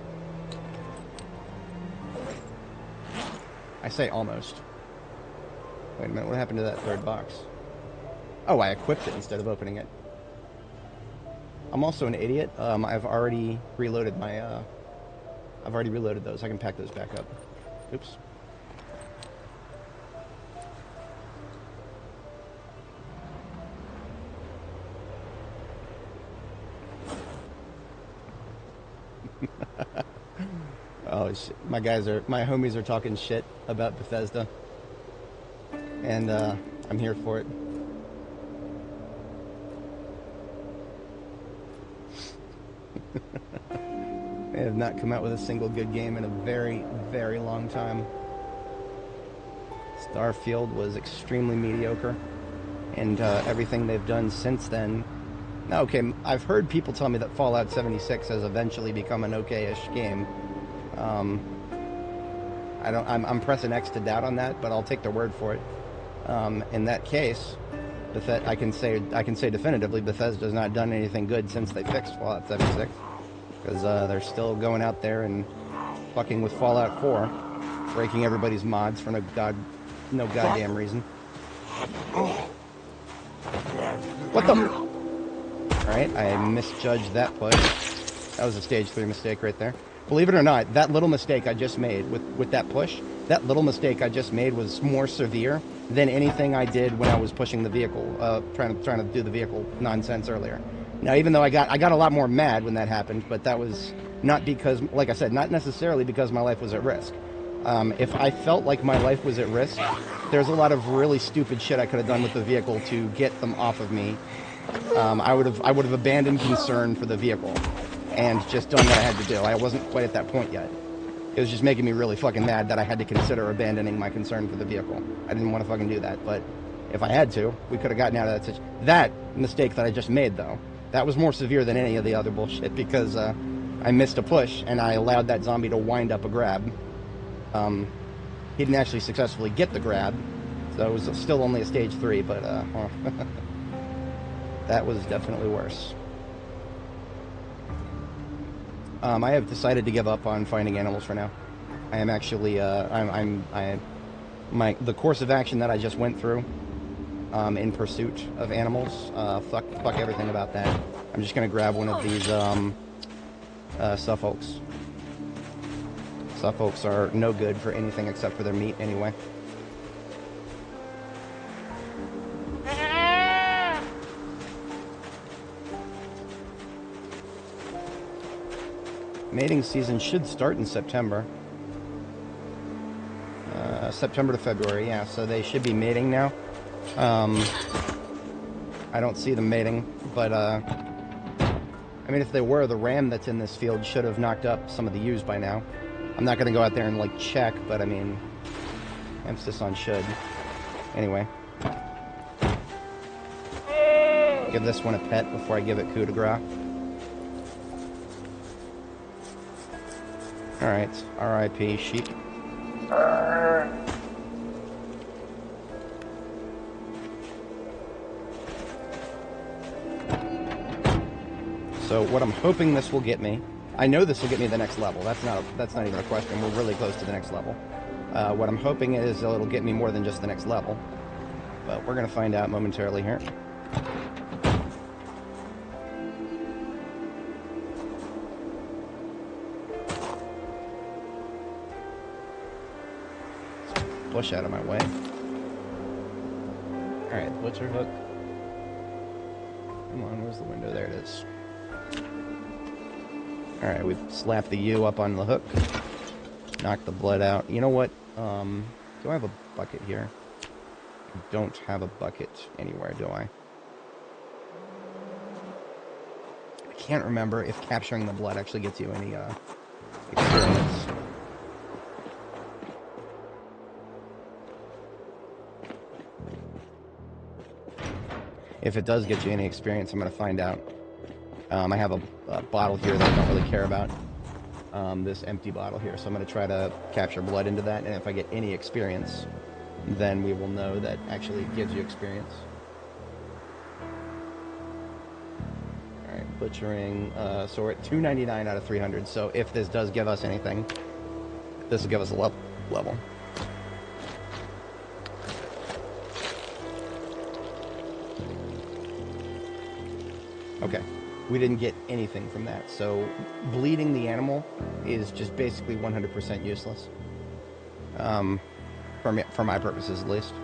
I say almost. Wait a minute, what happened to that third box? Oh, I equipped it instead of opening it. I'm also an idiot. I've already reloaded my... I've already reloaded those. I can pack those back up. Oops. Oh, my homies are talking shit about Bethesda, and I'm here for it. They have not come out with a single good game in a very, very long time. Starfield was extremely mediocre, and everything they've done since then. Now, okay, I've heard people tell me that Fallout 76 has eventually become an okay-ish game. I'm pressing X to doubt on that, but I'll take their word for it. In that case, I can say definitively Bethesda's not done anything good since they fixed Fallout 76, because they're still going out there and fucking with Fallout 4, breaking everybody's mods for no goddamn reason. What the? Alright, I misjudged that push. That was a stage 3 mistake right there. Believe it or not, that little mistake I just made with that push, that little mistake I just made was more severe than anything I did when I was pushing the vehicle, trying to do the vehicle nonsense earlier. Now, even though I got a lot more mad when that happened, but that was not because, like I said, not necessarily because my life was at risk. If I felt like my life was at risk, there's a lot of really stupid shit I could have done with the vehicle to get them off of me. I would have abandoned concern for the vehicle and just done what I had to do. I wasn't quite at that point yet. It was just making me really fucking mad that I had to consider abandoning my concern for the vehicle. I didn't want to fucking do that, but if I had to, we could have gotten out of that situation. That mistake that I just made, though, that was more severe than any of the other bullshit because I missed a push and I allowed that zombie to wind up a grab. He didn't actually successfully get the grab, so it was still only a stage 3, but that was definitely worse. I have decided to give up on finding animals for now. I am actually, the course of action that I just went through, in pursuit of animals, fuck everything about that. I'm just gonna grab one of these, Suffolks. Suffolks are no good for anything except for their meat anyway. Mating season should start in September. September to February, yeah, so they should be mating now. I don't see them mating, but, I mean, if they were, the ram that's in this field should have knocked up some of the ewes by now. I'm not going to go out there and, like, check, but, I mean, emphasis on should. Anyway. Give this one a pet before I give it coup de grace. Alright, R.I.P. sheep. So what I'm hoping this will get me, I know this will get me to the next level. That's not even a question. We're really close to the next level. What I'm hoping is it'll get me more than just the next level. But we're gonna find out momentarily here. Push out of my way. Alright, butcher hook. Come on, where's the window? There it is. Alright, we've slapped the U up on the hook. Knocked the blood out. You know what? Do I have a bucket here? I don't have a bucket anywhere, do I? I can't remember if capturing the blood actually gets you any experience. If it does get you any experience, I'm going to find out. I have a bottle here that I don't really care about. This empty bottle here. So I'm going to try to capture blood into that, and if I get any experience, then we will know that actually it gives you experience. Alright, butchering. So we're at 299 out of 300, so if this does give us anything, this will give us a level. Okay, we didn't get anything from that, so bleeding the animal is just basically 100% useless. For my purposes, at least.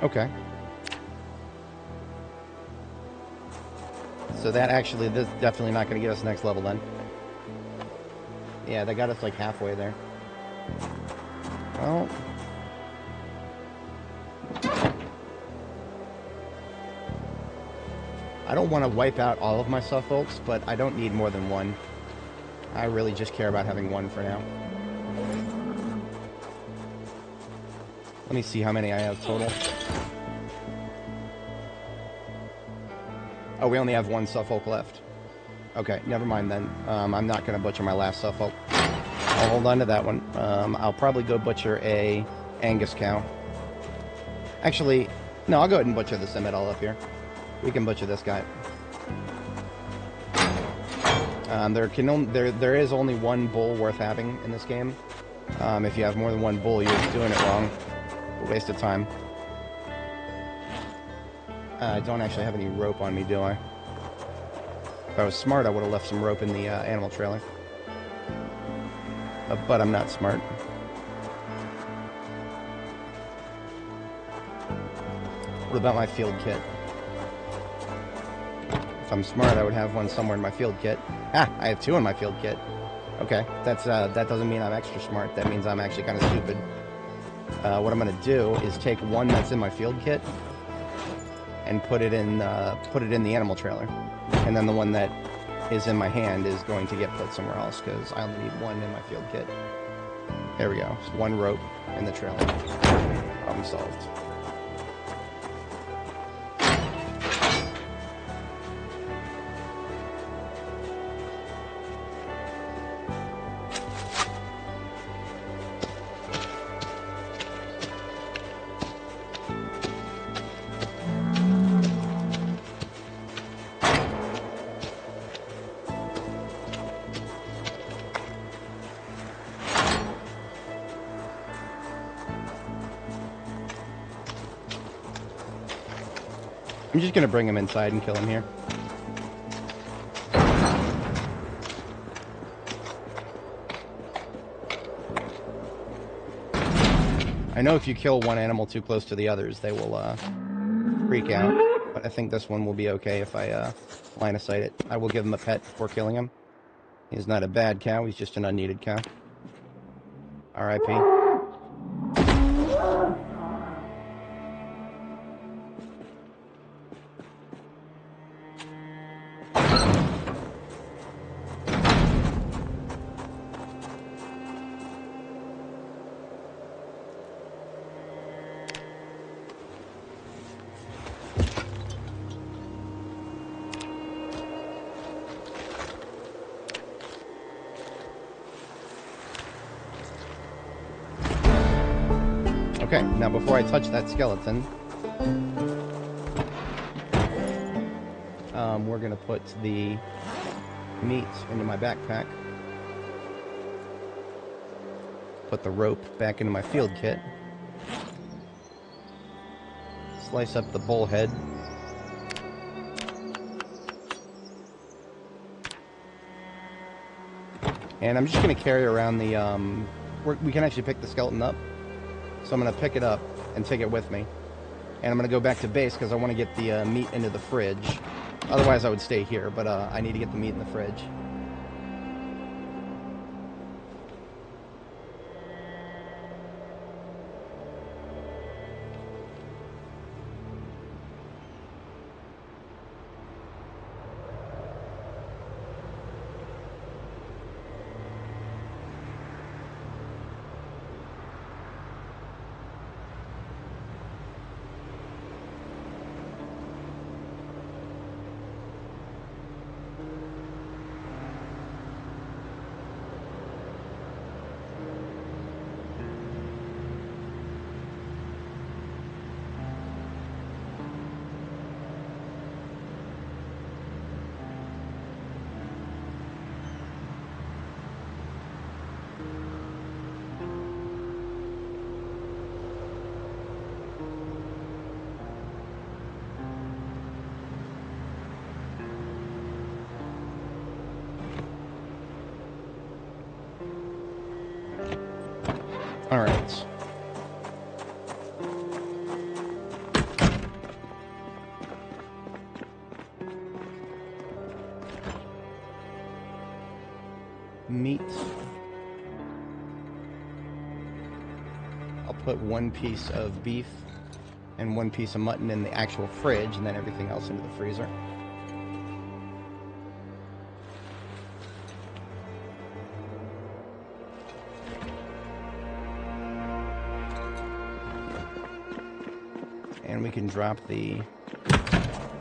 Okay. So that actually, this is definitely not going to get us next level then. Yeah, they got us like halfway there. Well, I don't want to wipe out all of my stuff, folks, but I don't need more than one. I really just care about having one for now. Let me see how many I have total. Oh, we only have one Suffolk left. Okay, never mind then. I'm not going to butcher my last Suffolk. I'll hold on to that one. I'll probably go butcher a Angus cow. Actually, no, I'll go ahead and butcher the Ginfidel up here. We can butcher this guy. There is only one bull worth having in this game. If you have more than one bull, you're doing it wrong. A waste of time. I don't actually have any rope on me, do I? If I was smart, I would have left some rope in the animal trailer. But I'm not smart. What about my field kit? If I'm smart, I would have one somewhere in my field kit. Ah, I have two in my field kit. Okay, that doesn't mean I'm extra smart. That means I'm actually kind of stupid. What I'm going to do is take one that's in my field kit and put it in the animal trailer, and then the one that is in my hand is going to get put somewhere else because I only need one in my field kit. There we go. Just one rope in the trailer. Problem solved. I'm just gonna bring him inside and kill him here. I know if you kill one animal too close to the others, they will freak out. But I think this one will be okay if I line of sight it. I will give him a pet before killing him. He's not a bad cow, he's just an unneeded cow. R.I.P. Okay, now before I touch that skeleton, we're gonna put the meat into my backpack. Put the rope back into my field kit. Slice up the bullhead. And I'm just going to carry around the, we can actually pick the skeleton up. So I'm going to pick it up and take it with me. And I'm going to go back to base because I want to get the meat into the fridge. Otherwise I would stay here, but I need to get the meat in the fridge. Alright. Meat. I'll put one piece of beef and one piece of mutton in the actual fridge, and then everything else into the freezer. And we can drop the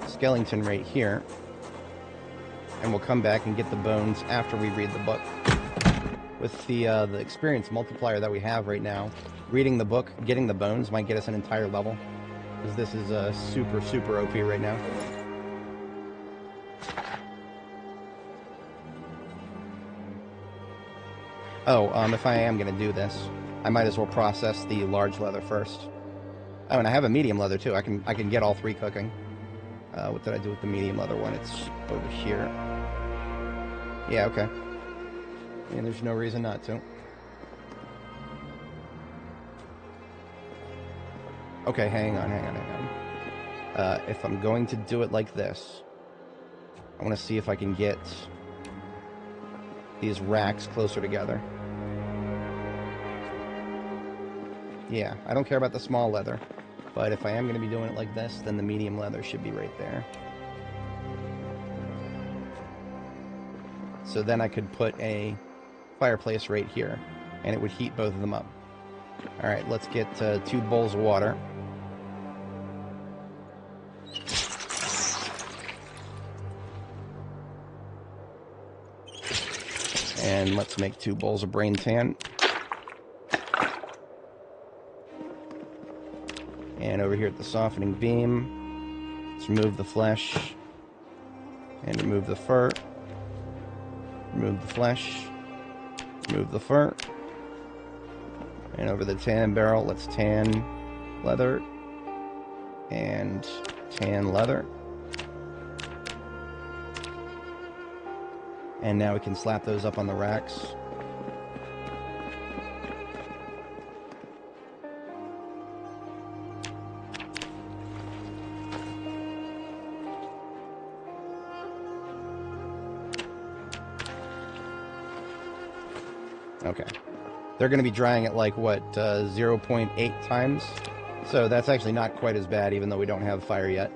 skeleton right here, and we'll come back and get the bones after we read the book. With the experience multiplier that we have right now, reading the book, getting the bones might get us an entire level, because this is super, super OP right now. Oh, if I am going to do this, I might as well process the large leather first. Oh, and I have a medium leather too. I can get all three cooking. What did I do with the medium leather one? It's over here. Yeah, okay. And there's no reason not to. Okay, hang on. If I'm going to do it like this, I want to see if I can get these racks closer together. Yeah, I don't care about the small leather, but if I am going to be doing it like this, then the medium leather should be right there. So then I could put a fireplace right here, and it would heat both of them up. Alright, let's get 2 bowls of water. And let's make 2 bowls of brain tan. And over here at the softening beam, let's remove the flesh, and remove the fur, remove the flesh, remove the fur, and over the tan barrel, let's tan leather, and tan leather. And now we can slap those up on the racks. Okay. They're going to be drying at like, what, 0.8 times? So that's actually not quite as bad, even though we don't have fire yet.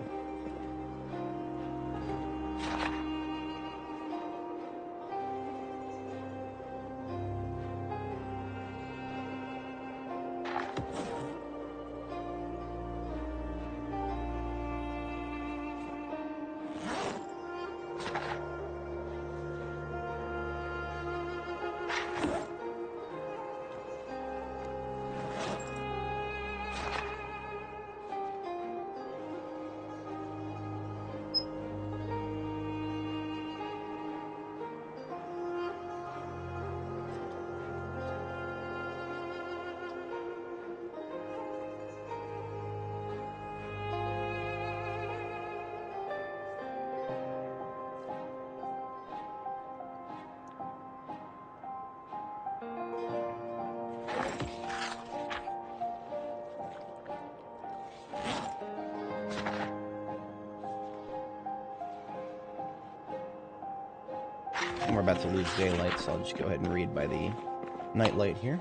And we're about to lose daylight, so I'll just go ahead and read by the nightlight here.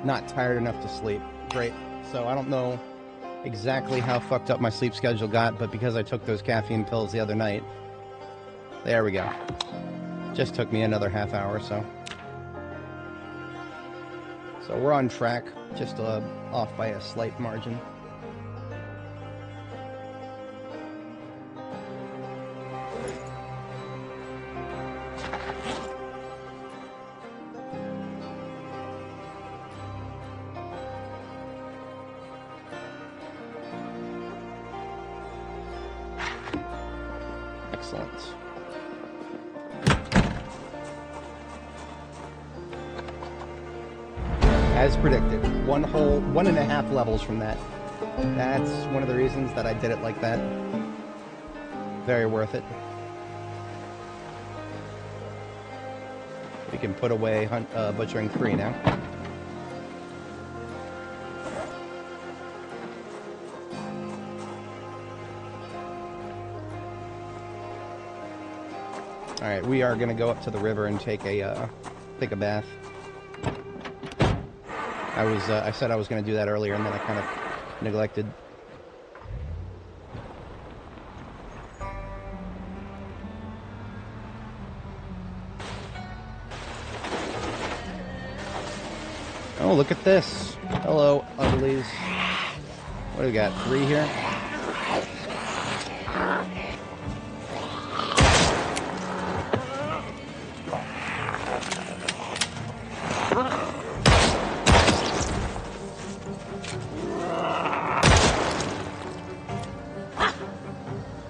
Not tired enough to sleep. Great. So I don't know exactly how fucked up my sleep schedule got, but because I took those caffeine pills the other night, there we go. Just took me another half hour or so. So we're on track, just off by a slight margin. Excellent. As predicted, 1.5 levels from that. That's one of the reasons that I did it like that. Very worth it. We can put away butchering 3 now. All right, we are gonna go up to the river and take a bath. I said I was gonna do that earlier, and then I kind of neglected. Oh, look at this! Hello, uglies. What do we got? 3 here.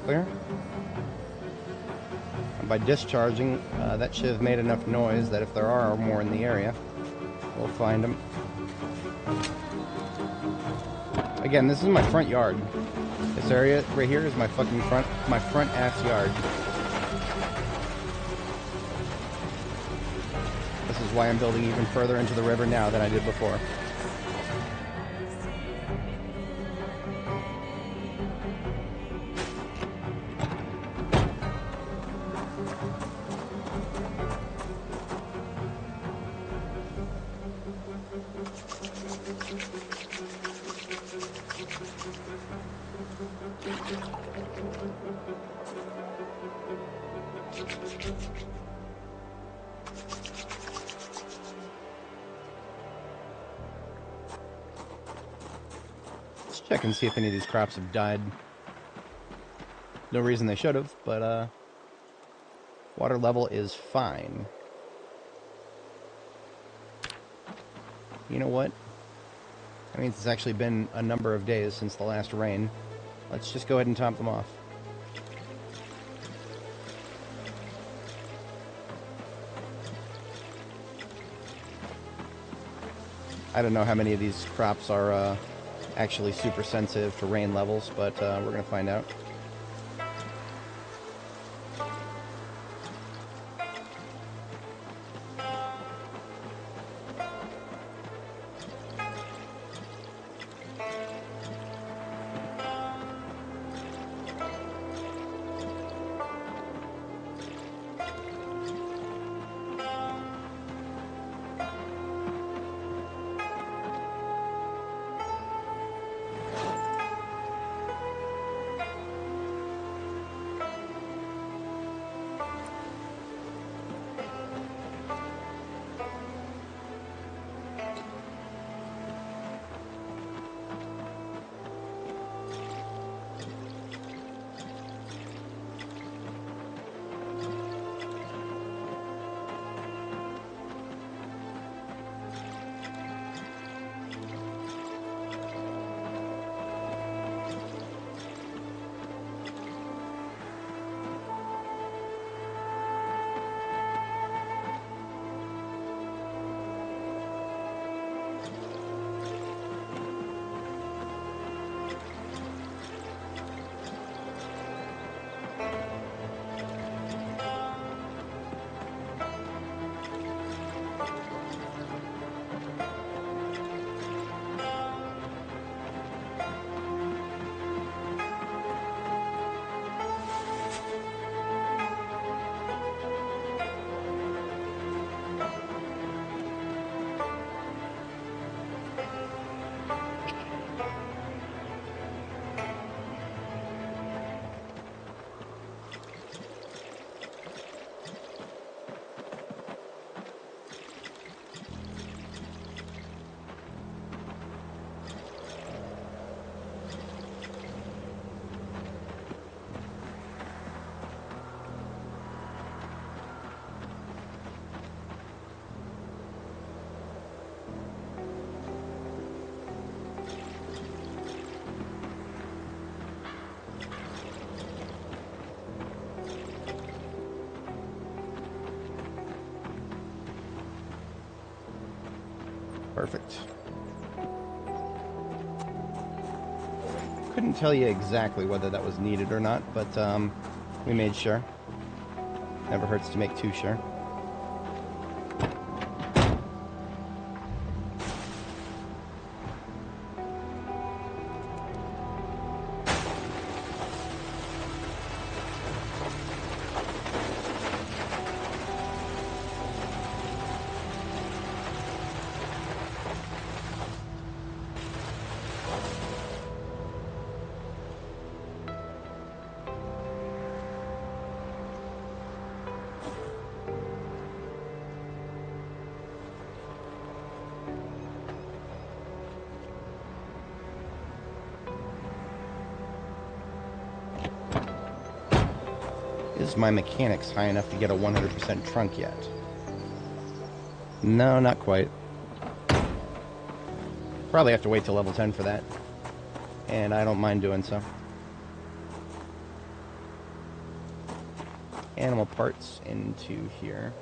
Clear. And by discharging, that should have made enough noise that if there are more in the area, we'll find them. Again, this is my front yard. This area right here is my fucking front ass yard. This is why I'm building even further into the river now than I did before. Let's check and see if any of these crops have died. No reason they should have, but water level is fine. You know what? That means it's actually been a number of days since the last rain. Let's just go ahead and top them off. I don't know how many of these crops are actually super sensitive to rain levels, but we're going to find out. Perfect. Couldn't tell you exactly whether that was needed or not, but we made sure. Never hurts to make too sure. Is my mechanics high enough to get a 100% trunk yet? No, not quite. Probably have to wait till level 10 for that. And I don't mind doing so. Animal parts into here.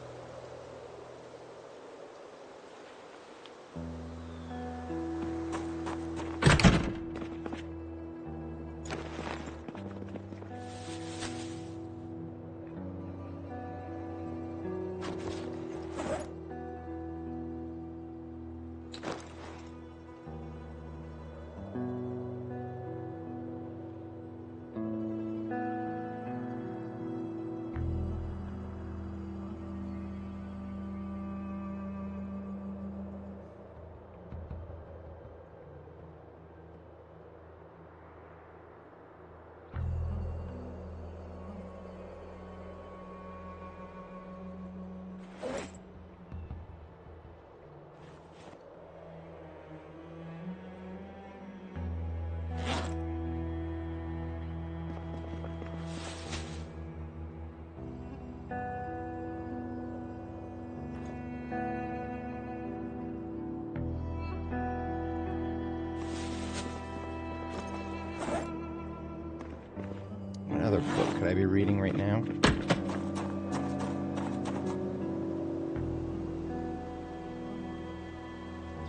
What other book could I be reading right now? I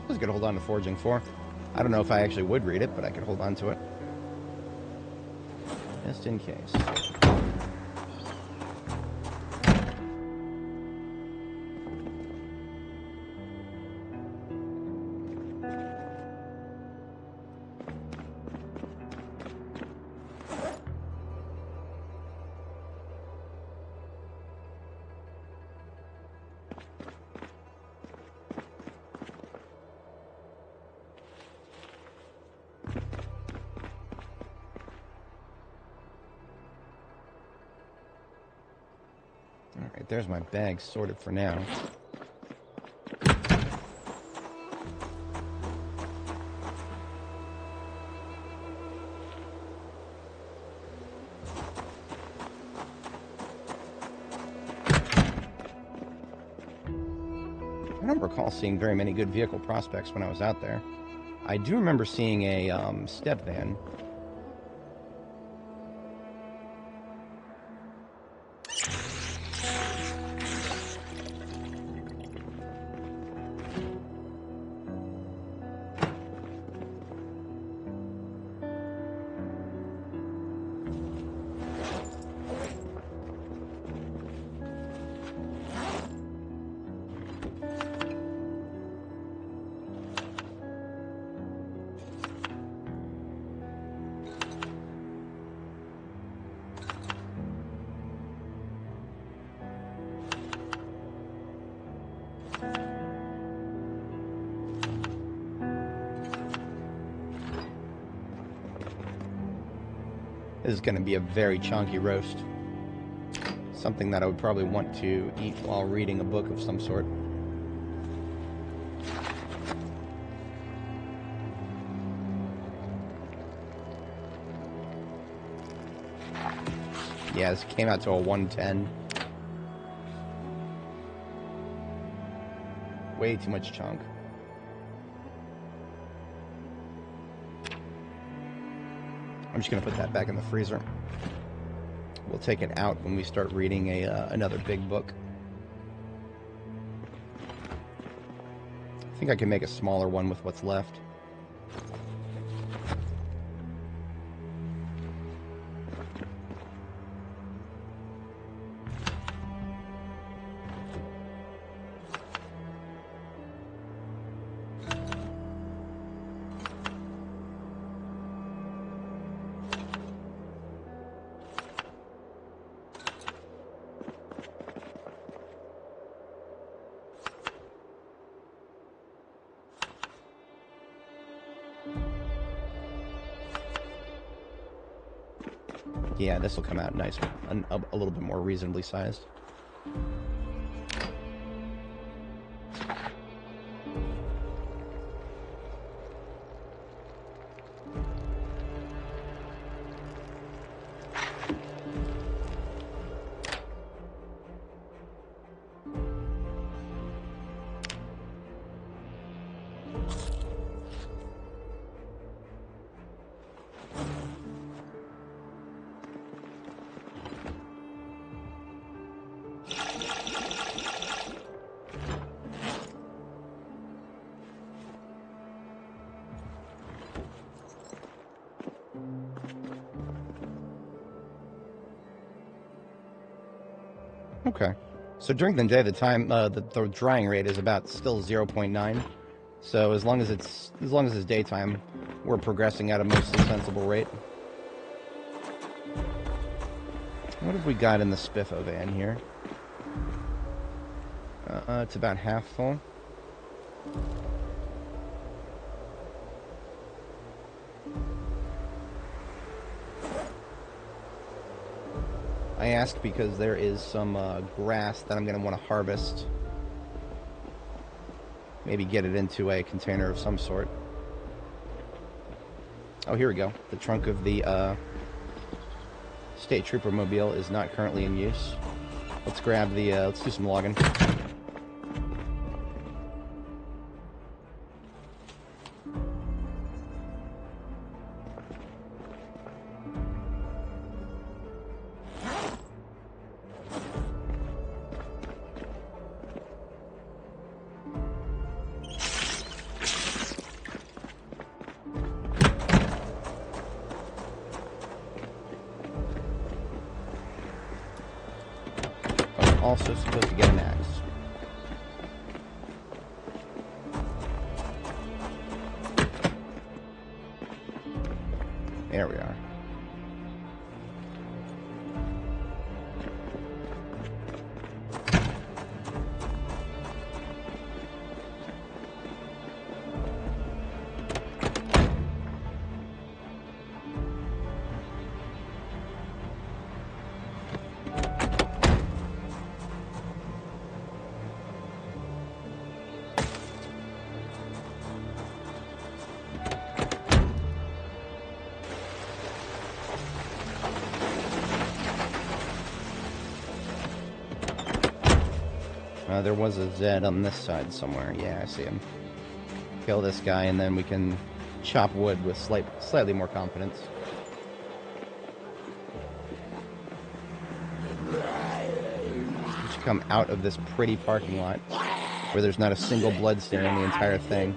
suppose I could hold on to Forging 4. I don't know if I actually would read it, but I could hold on to it. Just in case. Alright, there's my bag sorted for now. I don't recall seeing very many good vehicle prospects when I was out there. I do remember seeing a step van. This is going to be a very chunky roast. Something that I would probably want to eat while reading a book of some sort. Yeah, this came out to a 110. Way too much chunk. I'm just going to put that back in the freezer. We'll take it out when we start reading another big book. think I can make a smaller one with what's left. Yeah, this will come out nice, a little bit more reasonably sized. Okay. So during the day, the drying rate is about still 0.9. So as long as it's daytime, we're progressing at a mostly sensible rate. What have we got in the Spiffo van here? It's about half full. I ask because there is some grass that I'm going to want to harvest. Maybe get it into a container of some sort. Oh, here we go. The trunk of the State Trooper Mobile is not currently in use. Let's grab the, let's do some logging. Also supposed to get an axe. There we are. There was a Zed on this side somewhere. Yeah, I see him. Kill this guy, and then we can chop wood with slightly more confidence. We should come out of this pretty parking lot where there's not a single blood stain in the entire thing.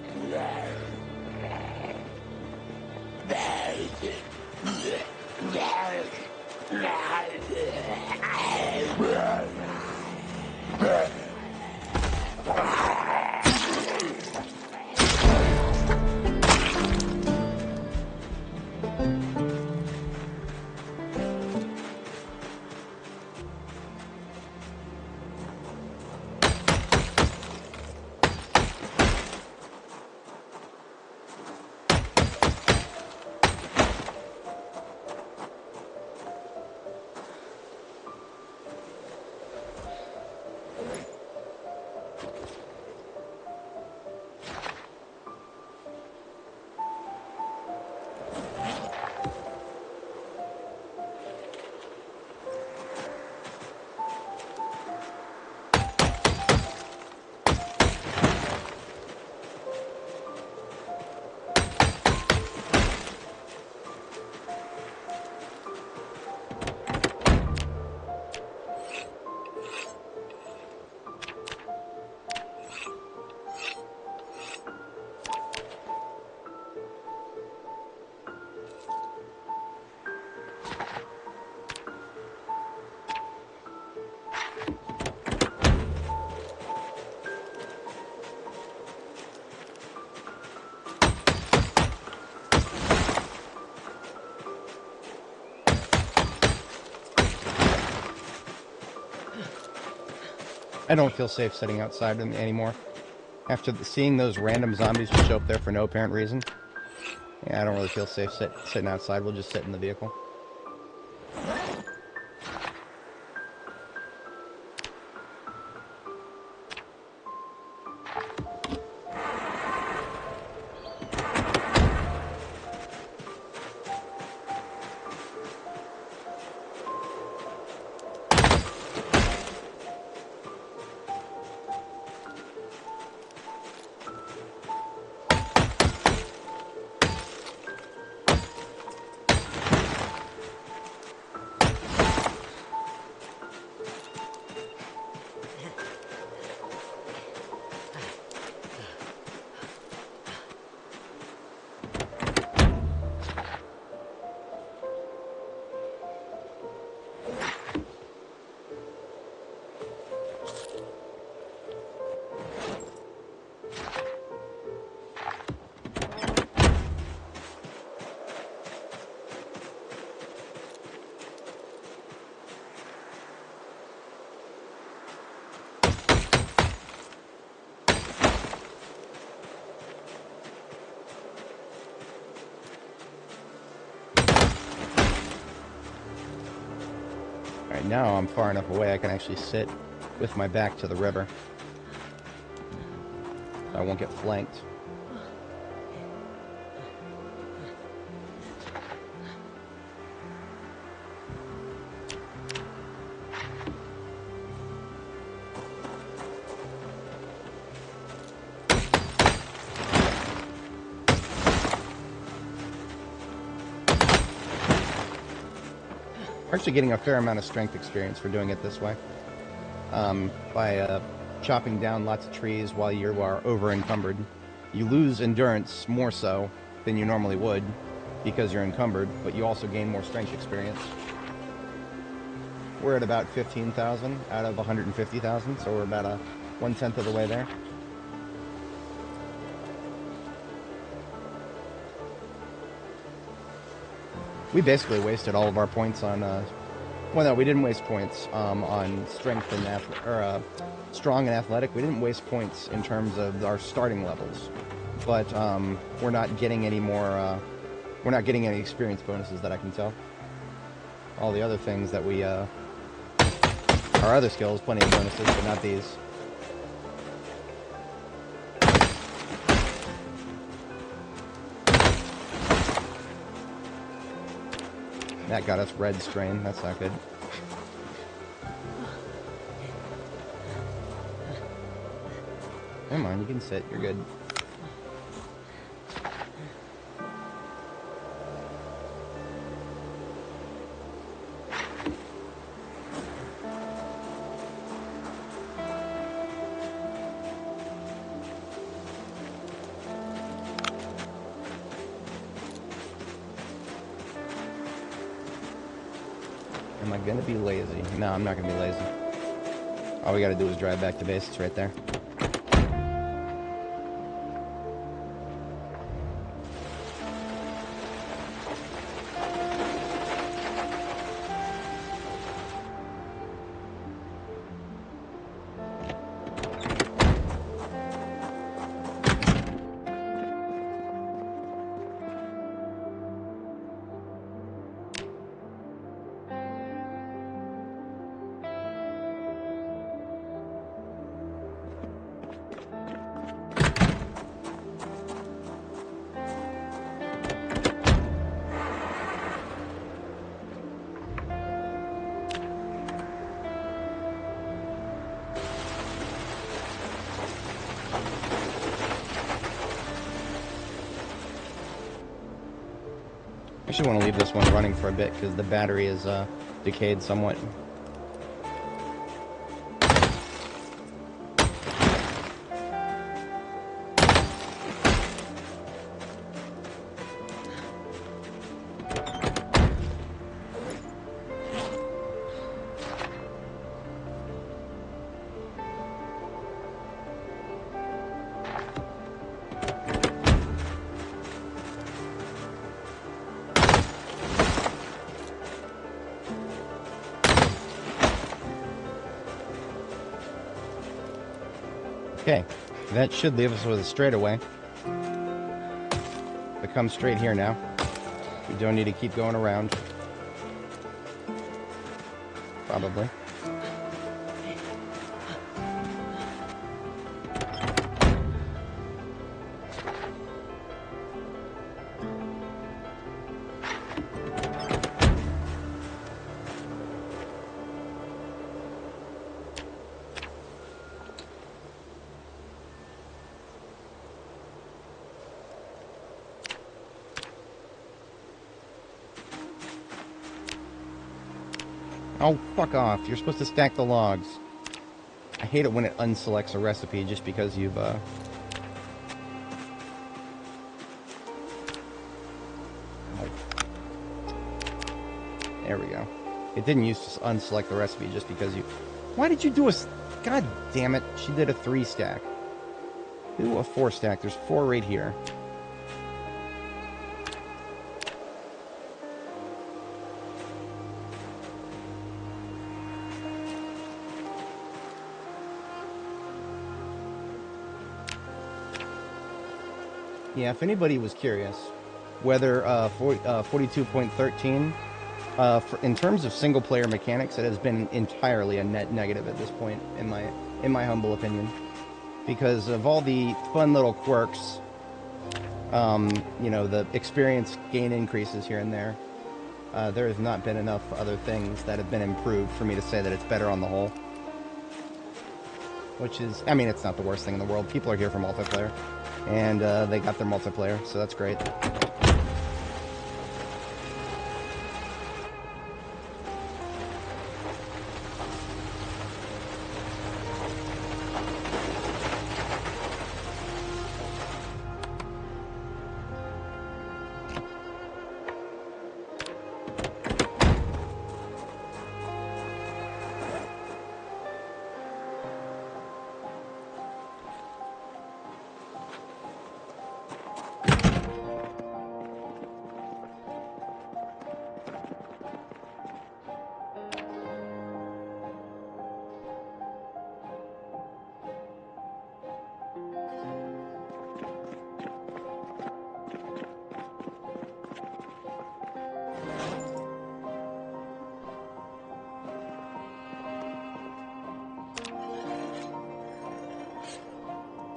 I don't feel safe sitting outside anymore. After seeing those random zombies just show up there for no apparent reason, yeah, I don't really feel safe sitting outside. We'll just sit in the vehicle. Alright, now I'm far enough away I can actually sit with my back to the river. I won't get flanked. We're actually getting a fair amount of strength experience for doing it this way. By chopping down lots of trees while you are over encumbered. You lose endurance more so than you normally would because you're encumbered, but you also gain more strength experience. We're at about 15,000 out of 150,000, so we're about 1/10 of the way there. We basically wasted all of our points on, well, no, we didn't waste points on strength and strong and athletic. We didn't waste points in terms of our starting levels, but we're not getting any more. We're not getting any experience bonuses that I can tell. All the other things that we, our other skills, plenty of bonuses, but not these. That got us red strain. That's not good. Come on, you can sit. You're good. Am I gonna be lazy? No, I'm not gonna be lazy. All we gotta do is drive back to base. It's right there. I actually want to leave this one running for a bit because the battery is decayed somewhat. Okay, that should leave us with a straightaway. But come straight here now. We don't need to keep going around. Probably. Oh, fuck off. You're supposed to stack the logs. I hate it when it unselects a recipe just because you've, There we go. It didn't use to unselect the recipe just because you... Why did you do a... God damn it. She did a 3 stack. Do a 4 stack. There's 4 right here. Yeah, if anybody was curious, whether 42.13, in terms of single-player mechanics, it has been entirely a net negative at this point, in my humble opinion, because of all the fun little quirks, you know, the experience gain increases here and there. There has not been enough other things that have been improved for me to say that it's better on the whole. Which is, I mean, it's not the worst thing in the world. People are here for multiplayer. And they got their multiplayer, so that's great.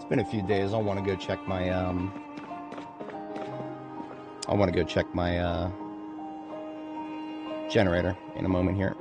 Been a few days. I want to go check my generator in a moment here.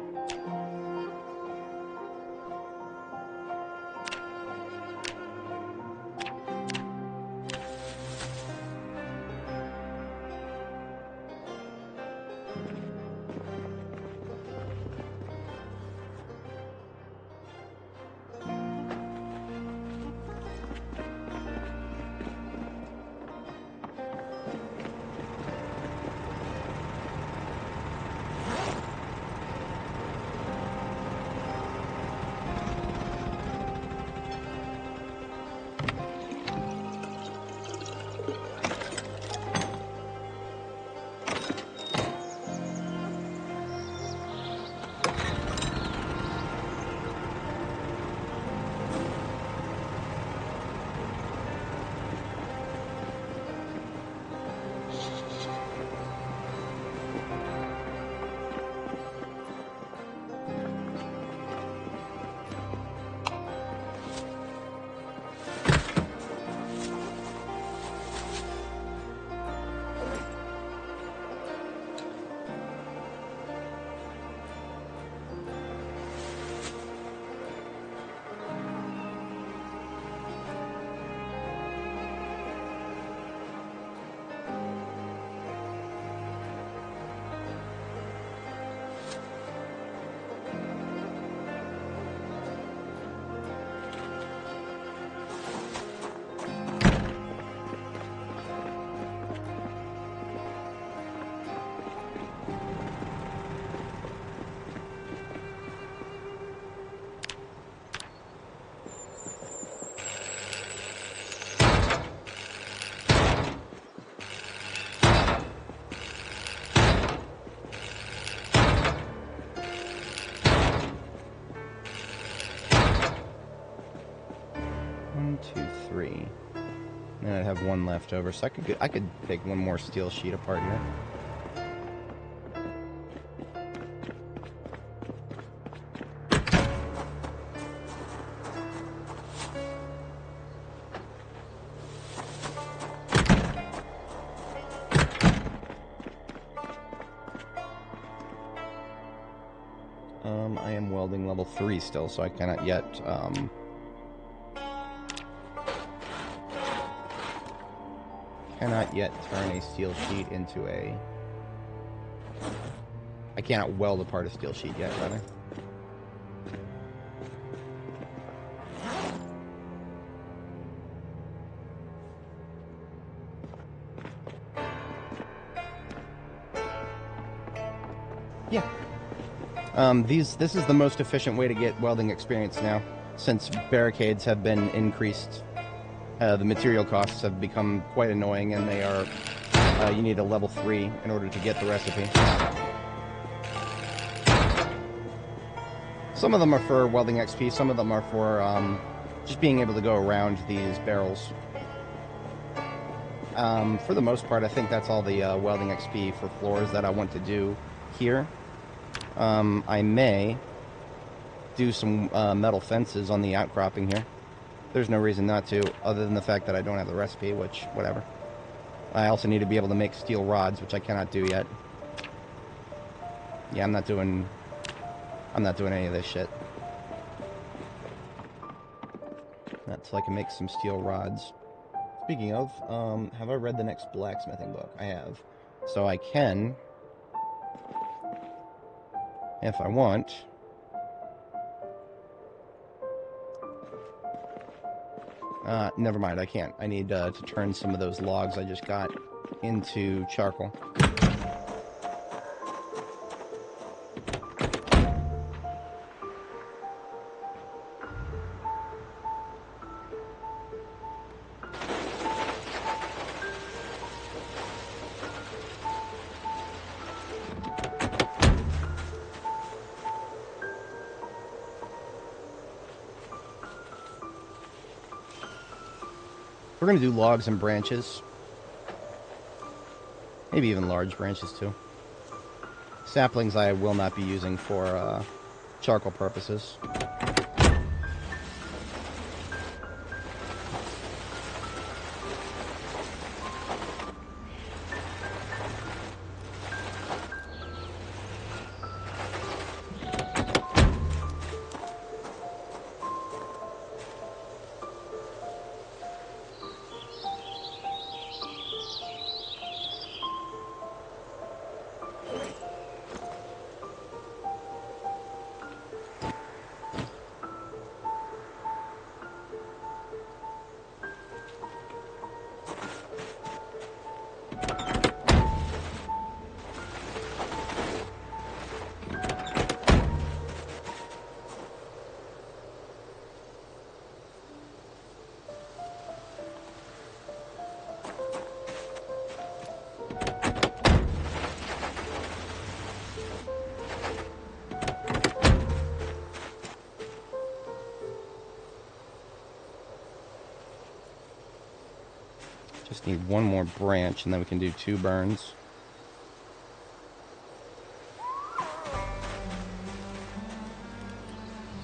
And I have one left over, so I could take one more steel sheet apart here. I am welding level 3 still, so I cannot yet, turn a steel sheet into a... I cannot weld apart a steel sheet yet, rather. Yeah. This is the most efficient way to get welding experience now, since barricades have been increased. The material costs have become quite annoying, and they are, you need a level 3 in order to get the recipe. Some of them are for welding XP, some of them are for just being able to go around these barrels. For the most part, I think that's all the welding XP for floors that I want to do here. I may do some metal fences on the outcropping here. There's no reason not to, other than the fact that I don't have the recipe, which, whatever. I also need to be able to make steel rods, which I cannot do yet. Yeah, I'm not doing any of this shit. That's so I can make some steel rods. Speaking of, have I read the next blacksmithing book? I have. So I can, if I want... never mind, I can't. I need to turn some of those logs I just got into charcoal. We're going to do logs and branches. Maybe even large branches, too. Saplings I will not be using for charcoal purposes. Just need one more branch, and then we can do 2 burns.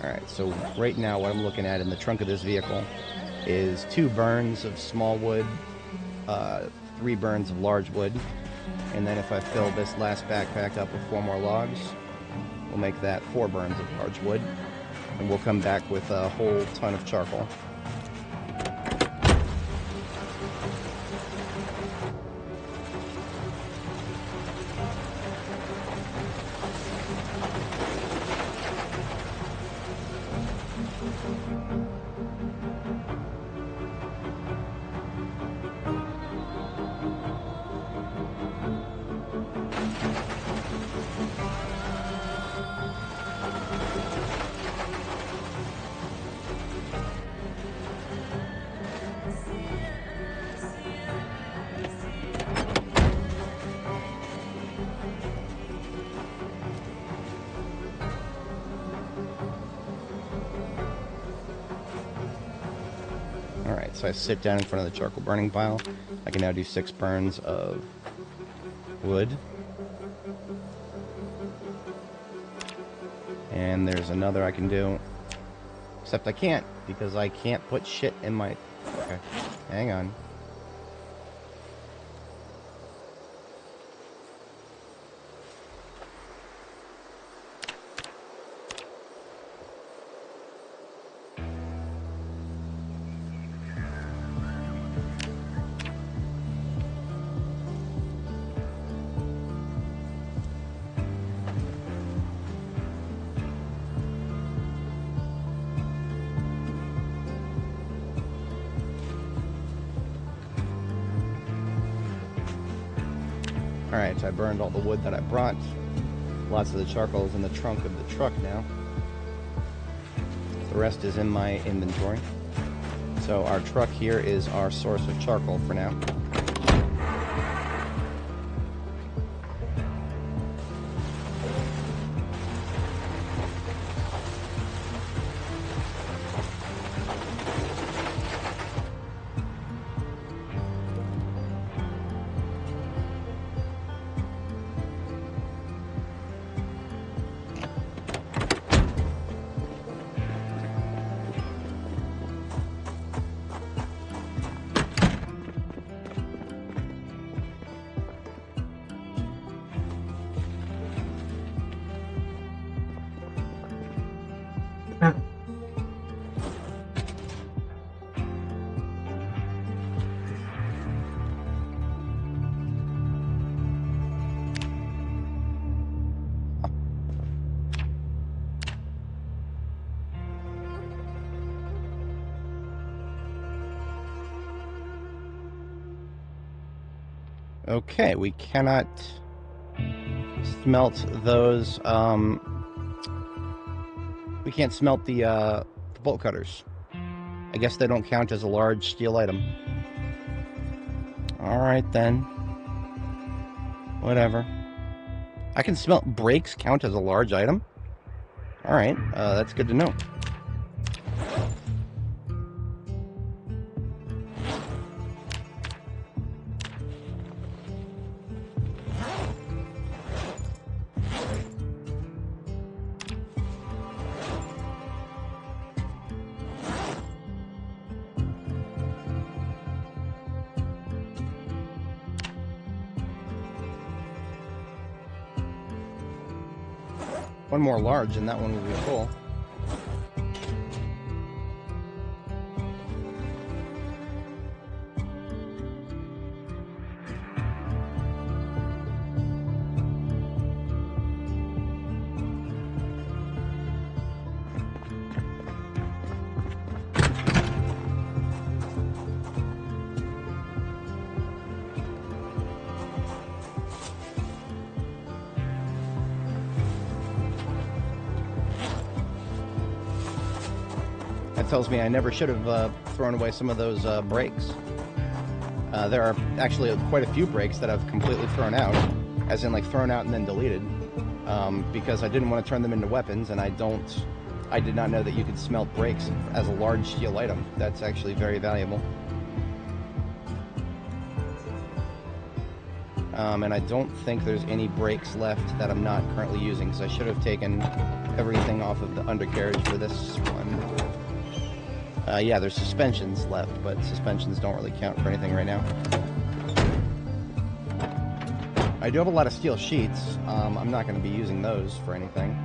Alright, so right now what I'm looking at in the trunk of this vehicle is 2 burns of small wood, 3 burns of large wood, and then if I fill this last backpack up with 4 more logs, we'll make that 4 burns of large wood, and we'll come back with a whole ton of charcoal. Alright, so I sit down in front of the charcoal burning pile. I can now do 6 burns of wood. And there's another I can do. Except I can't, because I can't put shit in my... Okay, hang on. Alright, so I burned all the wood that I brought. Lots of the charcoal is in the trunk of the truck now. The rest is in my inventory. So our truck here is our source of charcoal for now. Okay, we cannot smelt those, we can't smelt the bolt cutters. I guess they don't count as a large steel item. Alright then. Whatever. I can smelt brakes count as a large item? Alright, that's good to know. One more large and that one will be full. That tells me I never should have thrown away some of those brakes. There are actually quite a few brakes that I've completely thrown out, as in like thrown out and then deleted, because I didn't want to turn them into weapons, and I did not know that you could smelt brakes as a large steel item. That's actually very valuable. And I don't think there's any brakes left that I'm not currently using, because I should have taken everything off of the undercarriage for this one. Yeah, there's suspensions left, but suspensions don't really count for anything right now. I do have a lot of steel sheets. I'm not going to be using those for anything.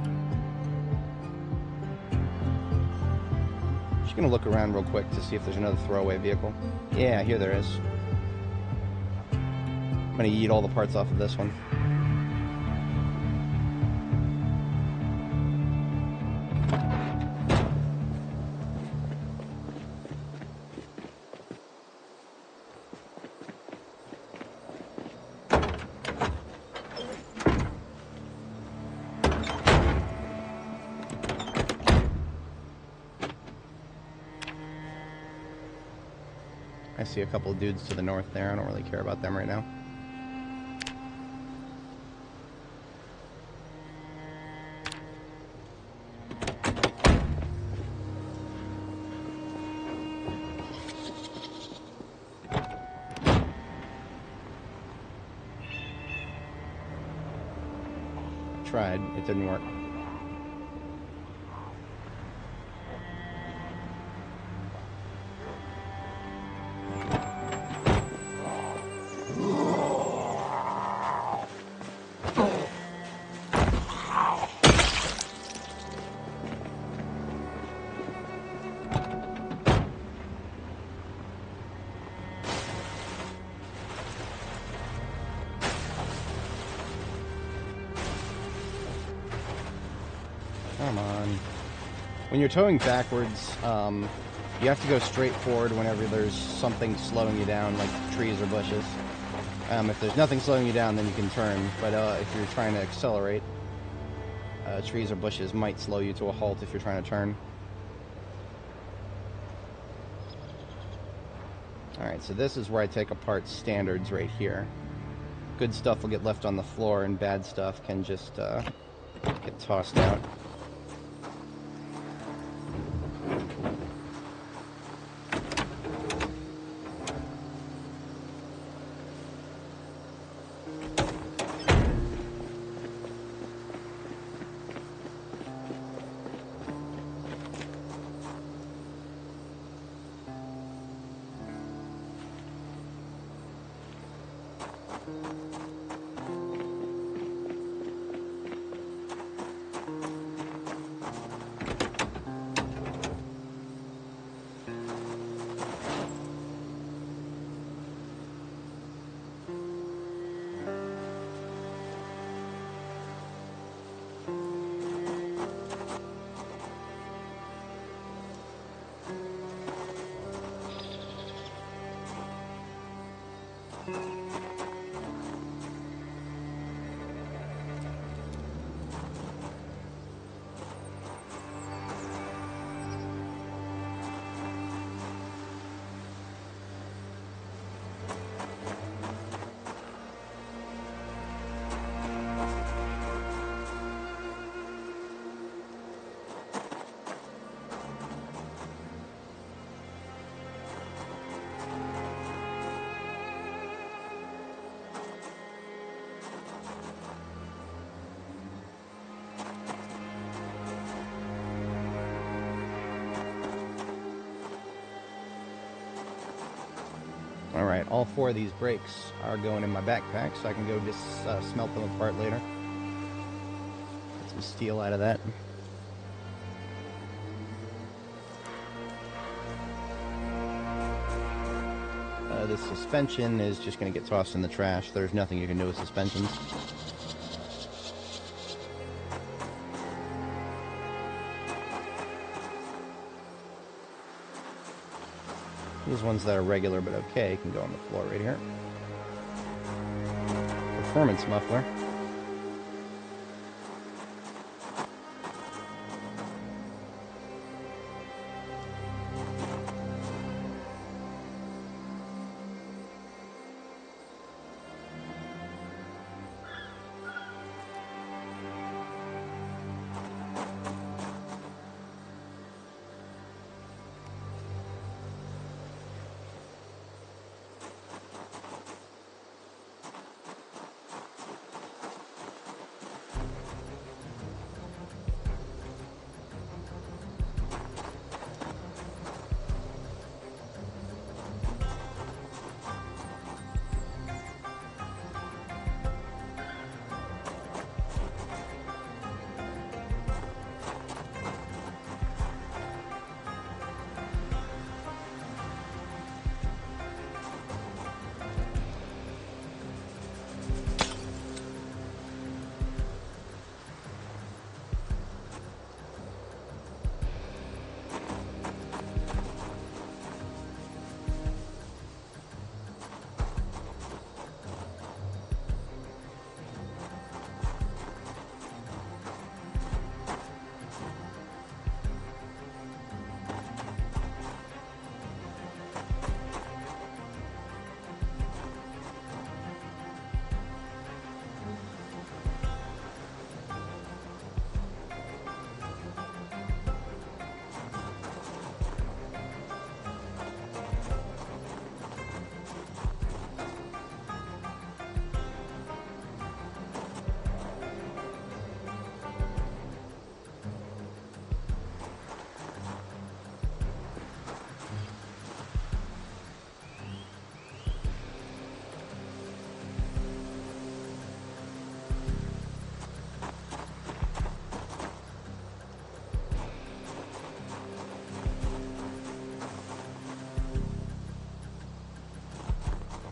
Just going to look around real quick to see if there's another throwaway vehicle. Yeah, here there is. I'm going to eat all the parts off of this one. I see a couple of dudes to the north there. I don't really care about them right now. tried. It didn't work. Come on. When you're towing backwards, you have to go straight forward whenever there's something slowing you down, like trees or bushes. If there's nothing slowing you down, then you can turn. But if you're trying to accelerate, trees or bushes might slow you to a halt if you're trying to turn. Alright, so this is where I take apart standards right here. Good stuff will get left on the floor, and bad stuff can just get tossed out. Alright, all 4 of these brakes are going in my backpack, so I can go just smelt them apart later. Get some steel out of that. This suspension is just going to get tossed in the trash. There's nothing you can do with suspensions. These ones that are regular but okay can go on the floor right here. Performance muffler.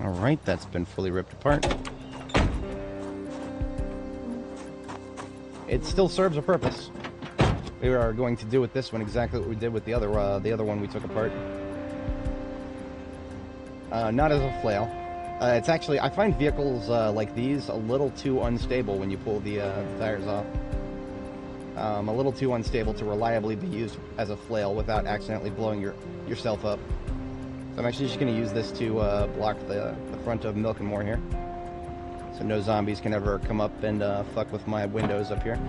Alright, that's been fully ripped apart. It still serves a purpose. We are going to do with this one exactly what we did with the other one we took apart. Not as a flail. It's actually, I find vehicles like these a little too unstable when you pull the tires off. A little too unstable to reliably be used as a flail without accidentally blowing yourself up. So I'm actually just going to use this to block the front of Milk and More here. So no zombies can ever come up and fuck with my windows up here.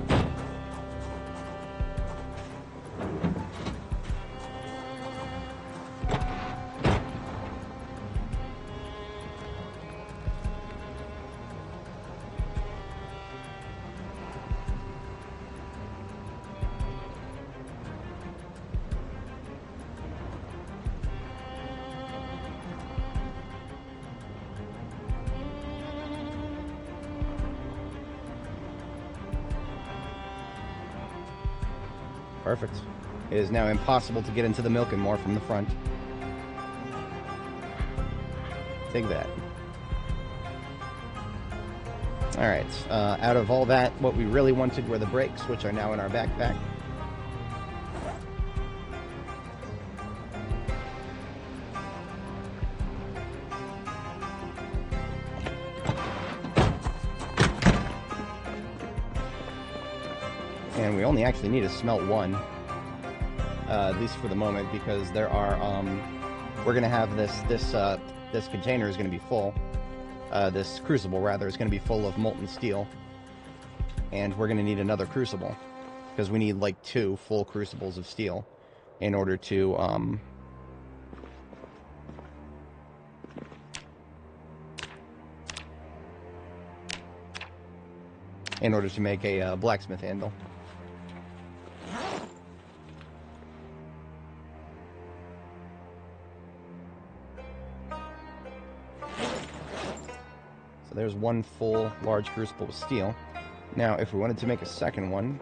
Perfect. It is now impossible to get into the Milk and More from the front. Take that. Alright, out of all that, what we really wanted were the brakes, which are now in our backpack. And we only actually need to smelt one, at least for the moment, because there are, we're going to have this container is going to be full, this crucible rather, is going to be full of molten steel, and we're going to need another crucible, because we need like 2 full crucibles of steel in order to, make a blacksmith handle. There's 1 full large crucible of steel. Now, if we wanted to make a second one,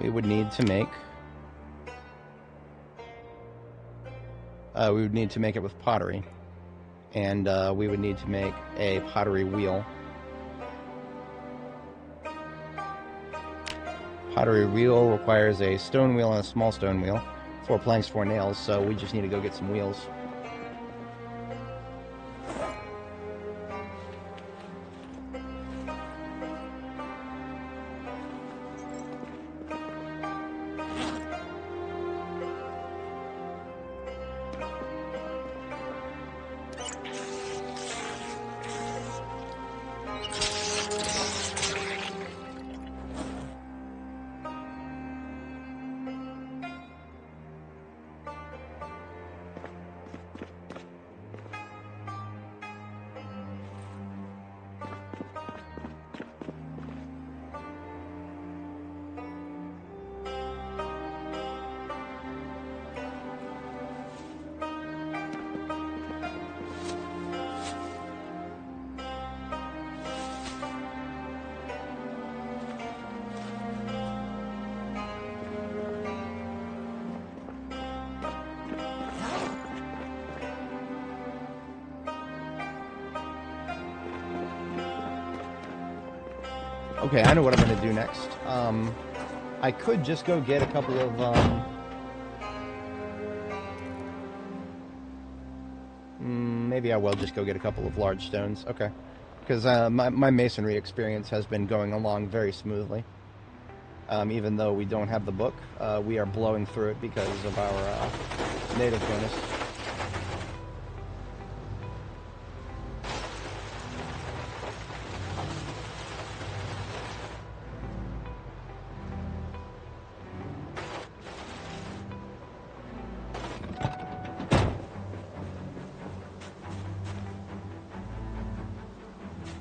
we would need to make... it with pottery. And we would need to make a pottery wheel. Pottery wheel requires a stone wheel and a small stone wheel. 4 planks, 4 nails, so we just need to go get some wheels. Okay, I know what I'm going to do next. I could just go get a couple of, maybe I will just go get a couple of large stones. Okay. Because my masonry experience has been going along very smoothly. Even though we don't have the book, we are blowing through it because of our native bonus.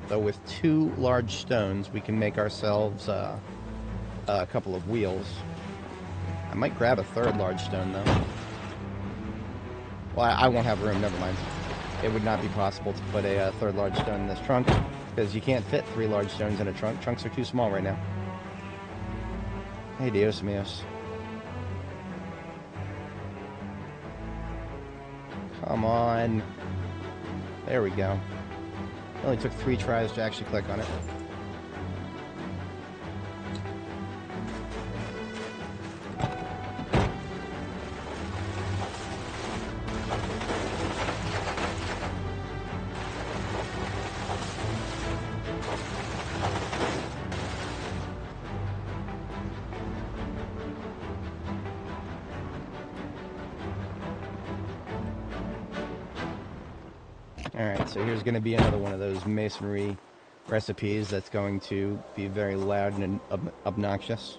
So with 2 large stones, we can make ourselves a couple of wheels. I might grab a 3rd large stone, though. Well, I won't have room, never mind. It would not be possible to put a 3rd large stone in this trunk, because you can't fit 3 large stones in a trunk. Trunks are too small right now. Hey, Dios míos. Come on. There we go. It only took 3 tries to actually click on it. Alright, so here's going to be another one of those masonry recipes that's going to be very loud and obnoxious.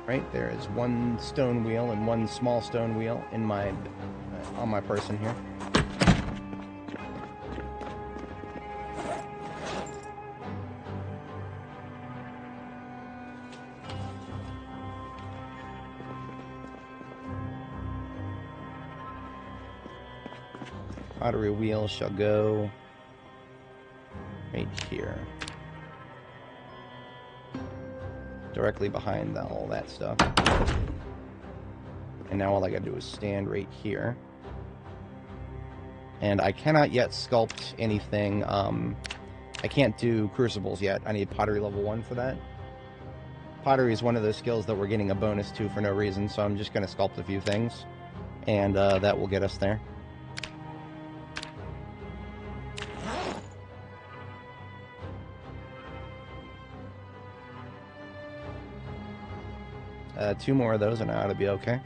Right, there is 1 stone wheel and 1 small stone wheel in my on my person here. Pottery wheel shall go right here. Directly behind all that stuff. And now all I gotta do is stand right here. And I cannot yet sculpt anything. I can't do crucibles yet. I need pottery level 1 for that. Pottery is one of those skills that we're getting a bonus to for no reason, so I'm just gonna sculpt a few things. And that will get us there. Two more of those and I ought to be okay.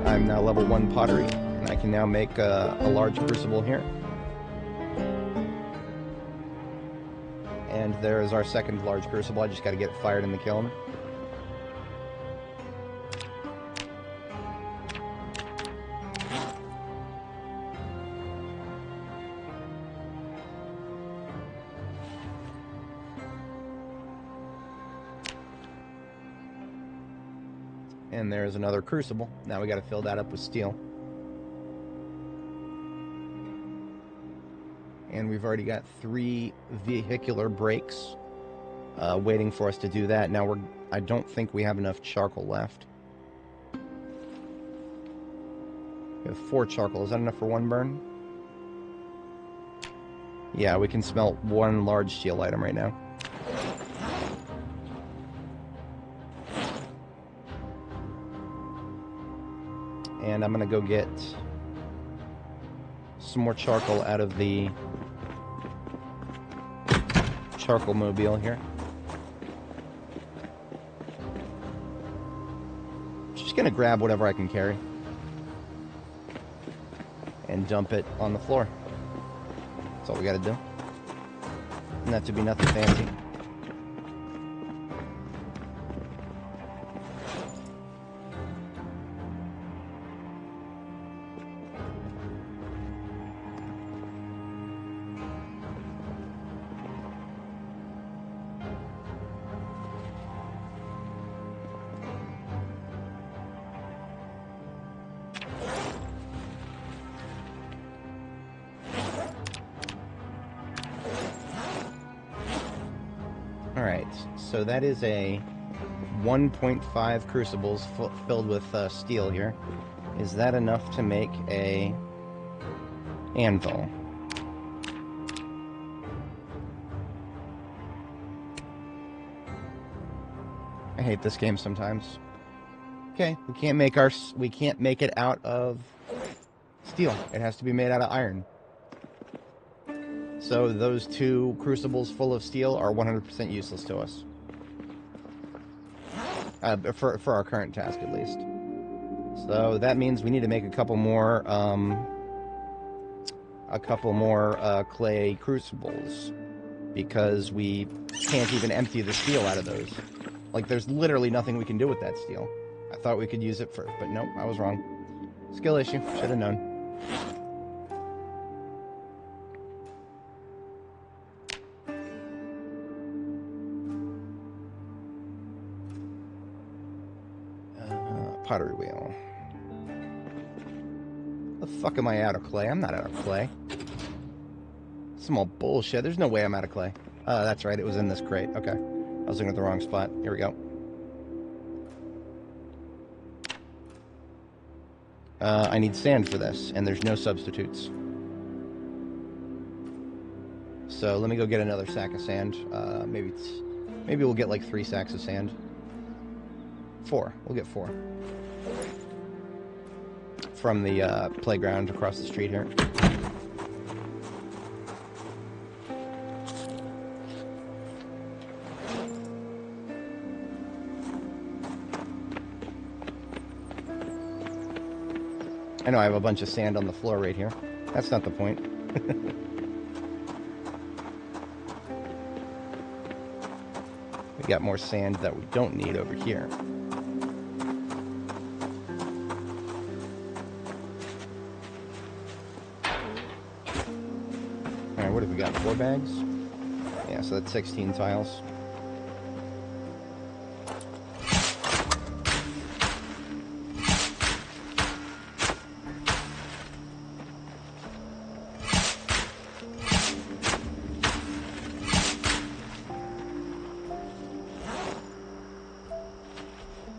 I'm now level 1 pottery, and I can now make a large crucible here. And there is our second large crucible. I just got to get it fired in the kiln. And there's another crucible. Now we got to fill that up with steel. And we've already got 3 vehicular brakes waiting for us to do that. Now I don't think we have enough charcoal left. We have 4 charcoal. Is that enough for 1 burn? Yeah, we can smelt 1 large steel item right now. And I'm gonna go get some more charcoal out of the charcoal mobile here. Just gonna grab whatever I can carry and dump it on the floor. That's all we gotta do. And that to be nothing fancy. Alright, so that is a 1.5 crucibles filled with steel here. Is that enough to make a anvil? I hate this game sometimes. Okay, we can't make it out of steel. It has to be made out of iron. So those 2 crucibles full of steel are 100% useless to us. For our current task, at least. So that means we need to make a couple more clay crucibles, because we can't even empty the steel out of those. Like, there's literally nothing we can do with that steel. I thought we could use it first, but nope, I was wrong. Skill issue. Should have known. Pottery wheel. The fuck am I out of clay? I'm not out of clay. Some old bullshit. There's no way I'm out of clay. That's right. It was in this crate. Okay. I was looking at the wrong spot. Here we go. I need sand for this, and there's no substitutes. So let me go get another sack of sand. Maybe we'll get like 3 sacks of sand. 4. We'll get 4. From the playground across the street here. I know I have a bunch of sand on the floor right here. That's not the point. We got more sand that we don't need over here. Alright, what have we got? 4 bags? Yeah, so that's 16 tiles.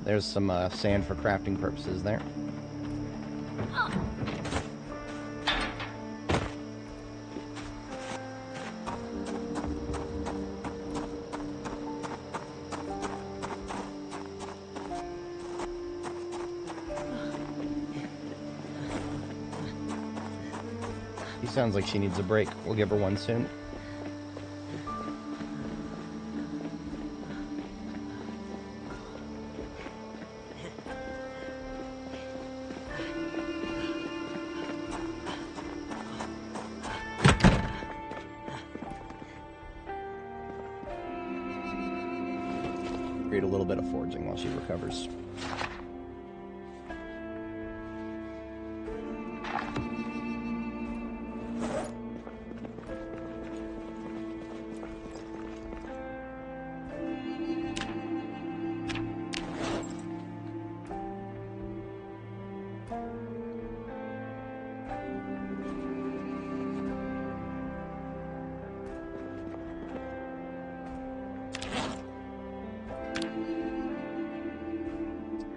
There's some sand for crafting purposes there. She sounds like she needs a break. We'll give her one soon. Create a little bit of foraging while she recovers.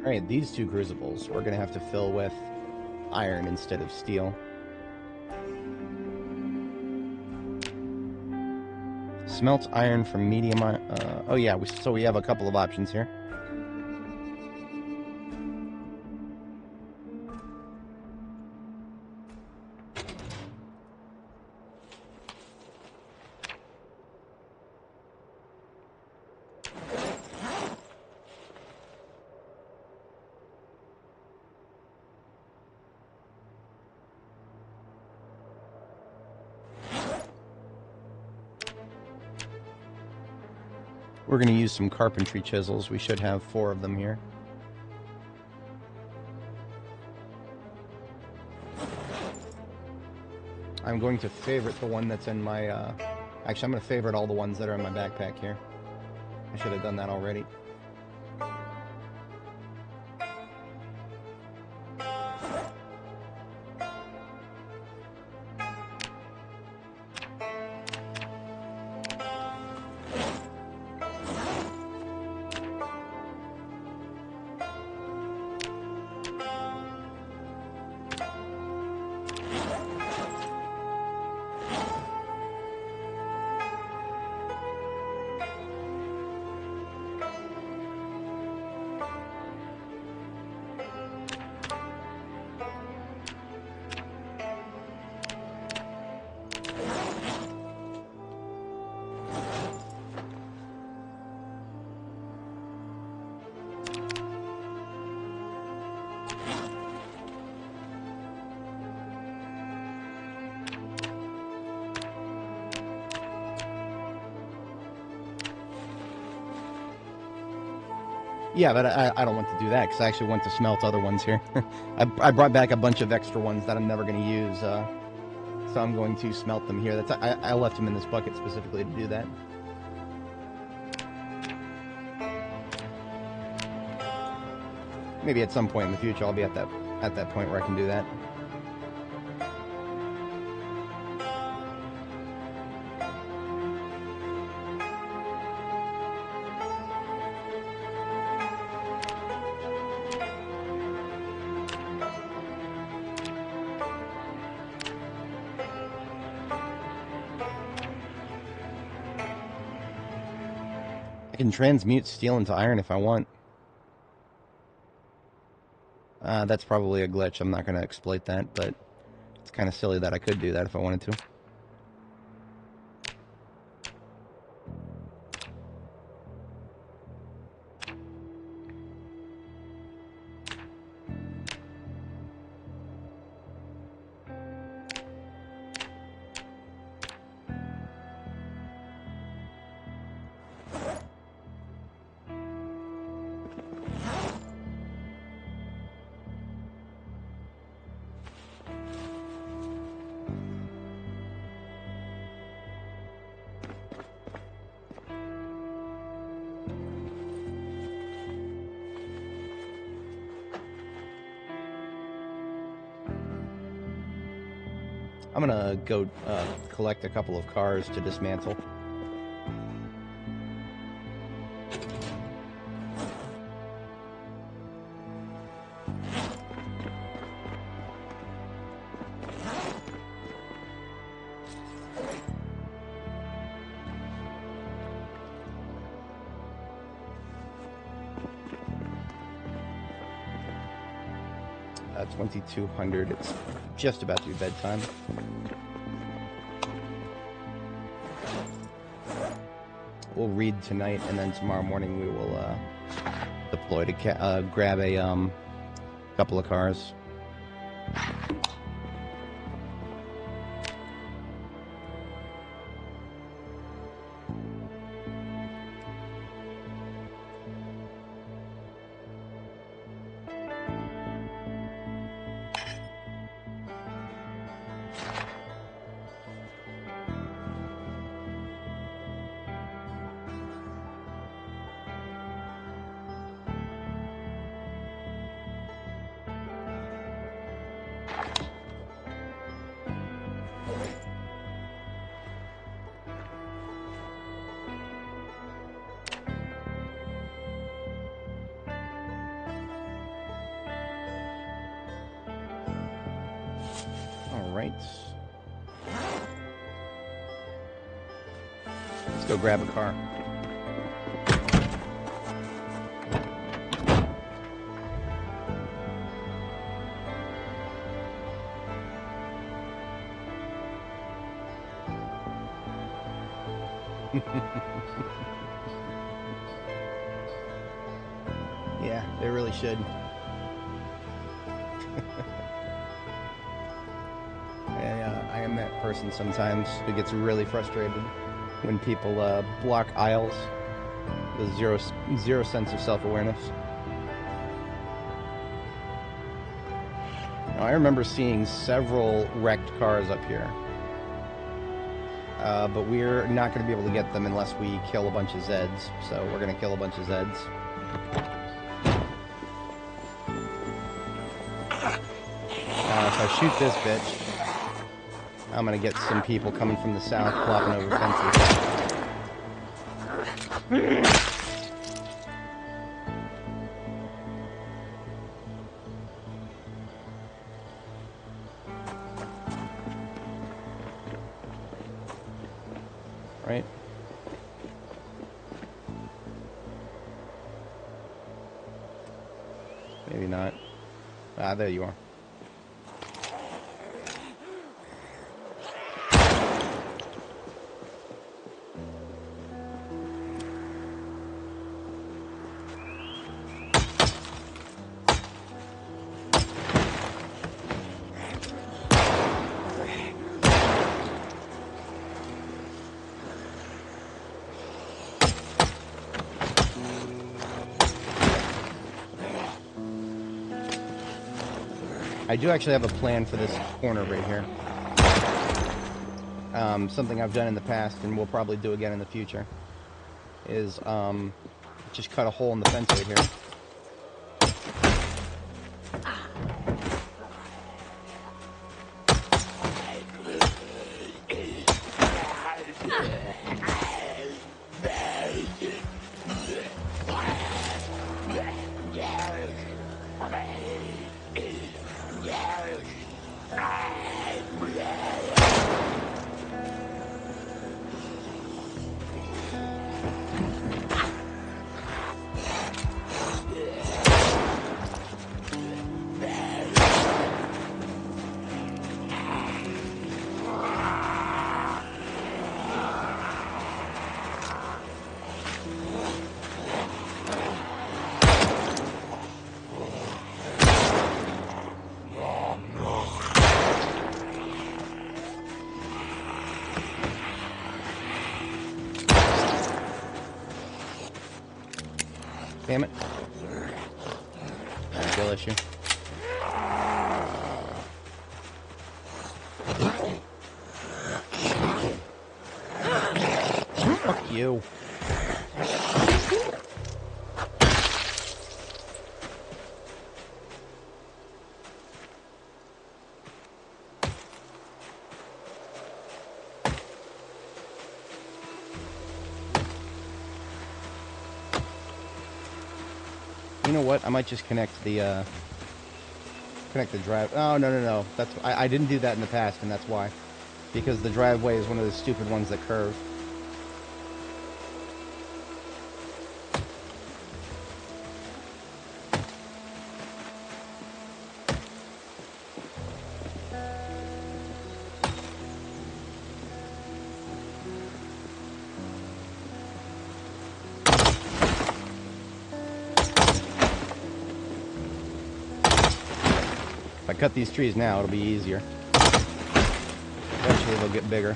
Alright, these 2 crucibles we're going to have to fill with iron instead of steel. Smelt iron from medium iron. Oh yeah, so we have a couple of options here. We're going to use some carpentry chisels. We should have 4 of them here. I'm going to favorite the one that's in my... Actually, I'm going to favorite all the ones that are in my backpack here. I should have done that already. Yeah, but I don't want to do that because I actually want to smelt other ones here. I brought back a bunch of extra ones that I'm never going to use, so I'm going to smelt them here. I left them in this bucket specifically to do that. Maybe at some point in the future I'll be at that point where I can do that. I can transmute steel into iron if I want. That's probably a glitch. I'm not going to exploit that, but it's kind of silly that I could do that if I wanted to. I'm gonna go collect a couple of cars to dismantle. That's 2200. It's just about to be bedtime. We'll read tonight, and then tomorrow morning we will deploy to grab a couple of cars. Let's go grab a car. Yeah, they really should. I am that person sometimes who gets really frustrated when people block aisles with zero sense of self-awareness. Now, I remember seeing several wrecked cars up here, but we're not going to be able to get them unless we kill a bunch of Zeds, so we're going to kill a bunch of Zeds. If I shoot this bitch, I'm gonna get some people coming from the south plopping over fences. Right? Maybe not. Ah, there you are. I do actually have a plan for this corner right here. Something I've done in the past and will probably do again in the future is just cut a hole in the fence right here. Damn it. Skill issue. Fuck you. You know what? I might just connect the drive. Oh, no. That's I didn't do that in the past, and that's why. Because the driveway is one of those stupid ones that curve. If I cut these trees now, it'll be easier. Eventually they'll get bigger.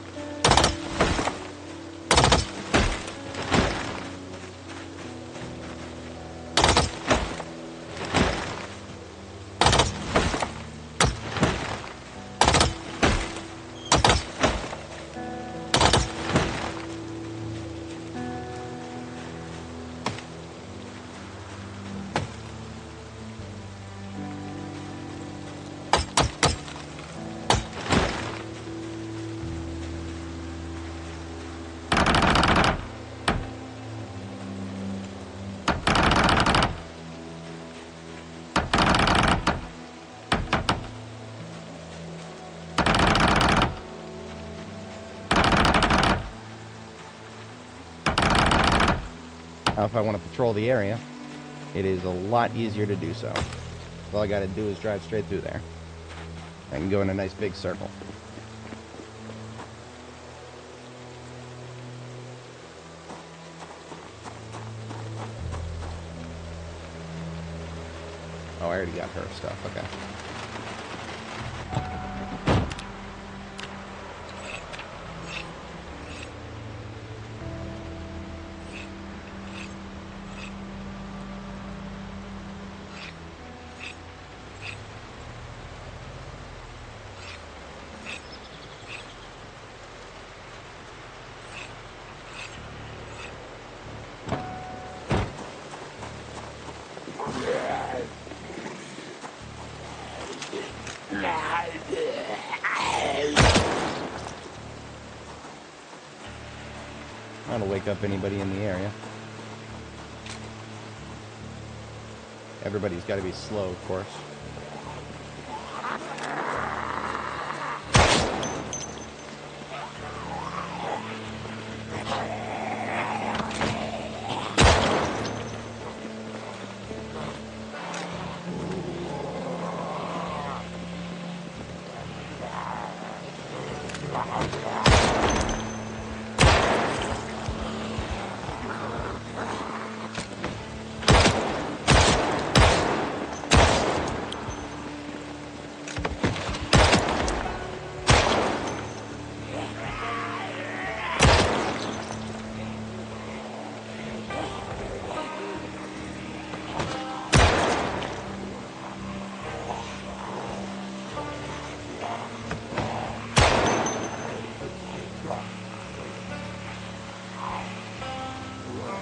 Now, if I want to patrol the area, it is a lot easier to do so. All I got to do is drive straight through there. I can go in a nice big circle. Oh, I already got her stuff. Okay. That'll wake up anybody in the area. Everybody's got to be slow, of course.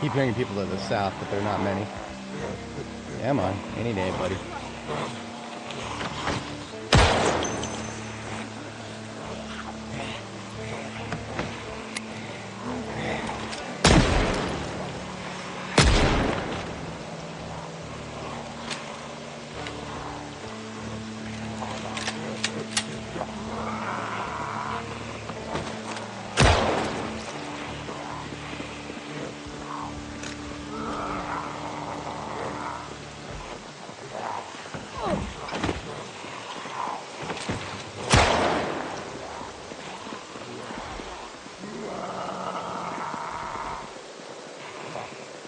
Keep hearing people to the south, but they're not many. Come on, any day, buddy.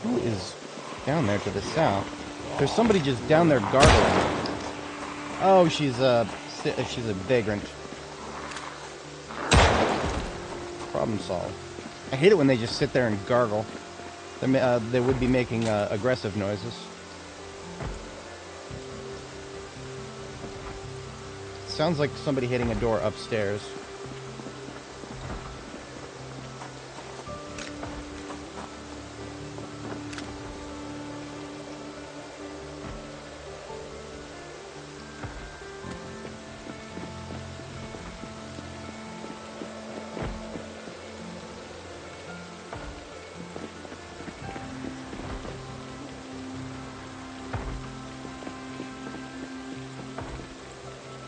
Who is down there to the south? There's somebody just down there gargling. Oh, she's a vagrant. Problem solved. I hate it when they just sit there and gargle. They would be making aggressive noises. Sounds like somebody hitting a door upstairs.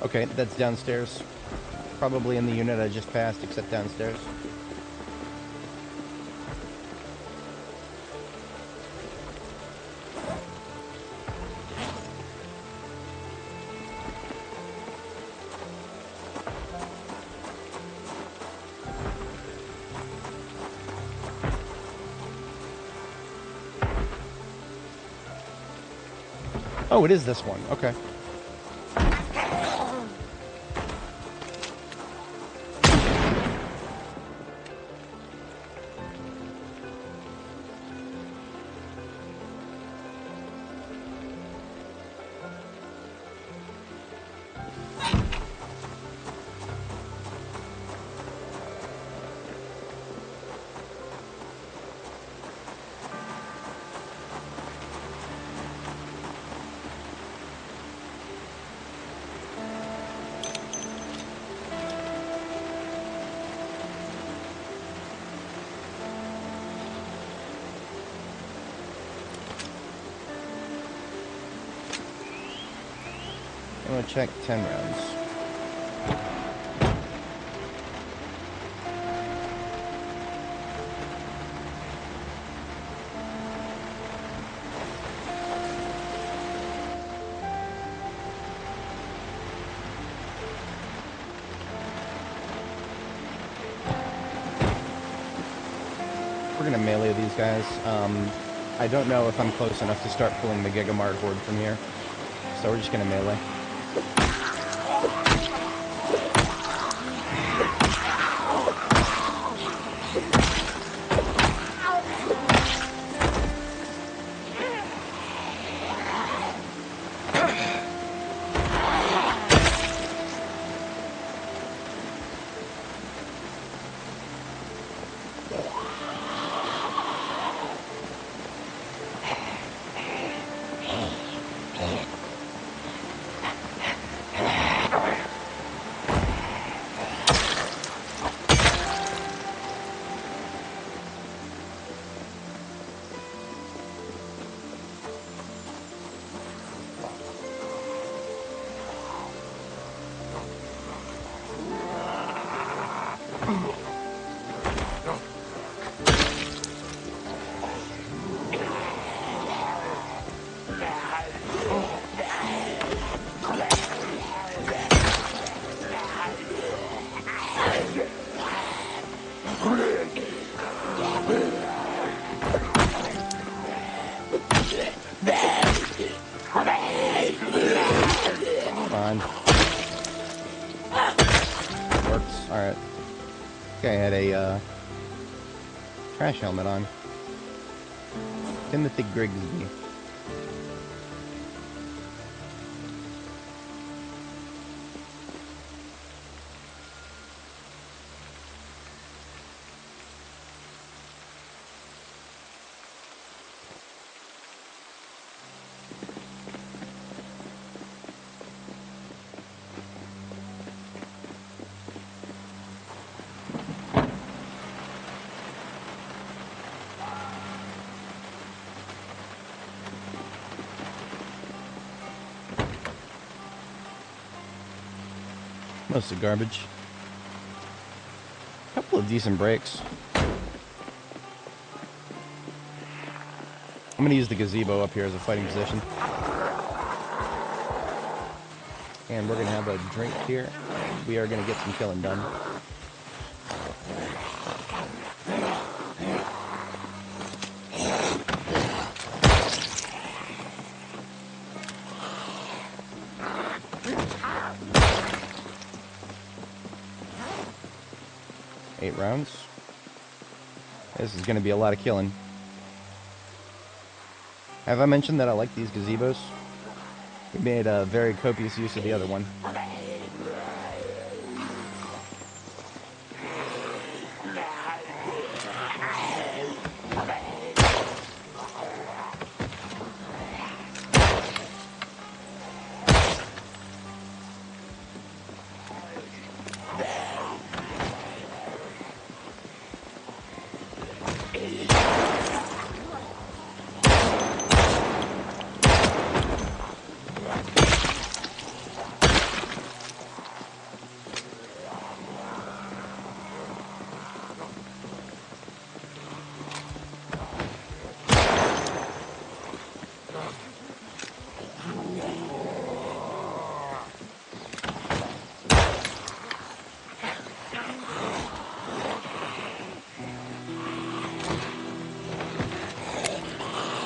Okay, that's downstairs. Probably in the unit I just passed, except downstairs. Oh, it is this one. Okay. I'm gonna check 10 rounds. We're gonna melee these guys. I don't know if I'm close enough to start pulling the Gigamart horde from here, so we're just gonna melee. Fine. Works. Alright. Okay, I had a trash helmet on. Timothy Grigsby. Mostly garbage. A couple of decent breaks. I'm going to use the gazebo up here as a fighting position. And we're going to have a drink here. We are going to get some killing done. Eight rounds. This is going to be a lot of killing. Have I mentioned that I like these gazebos? We made a very copious use of the other one.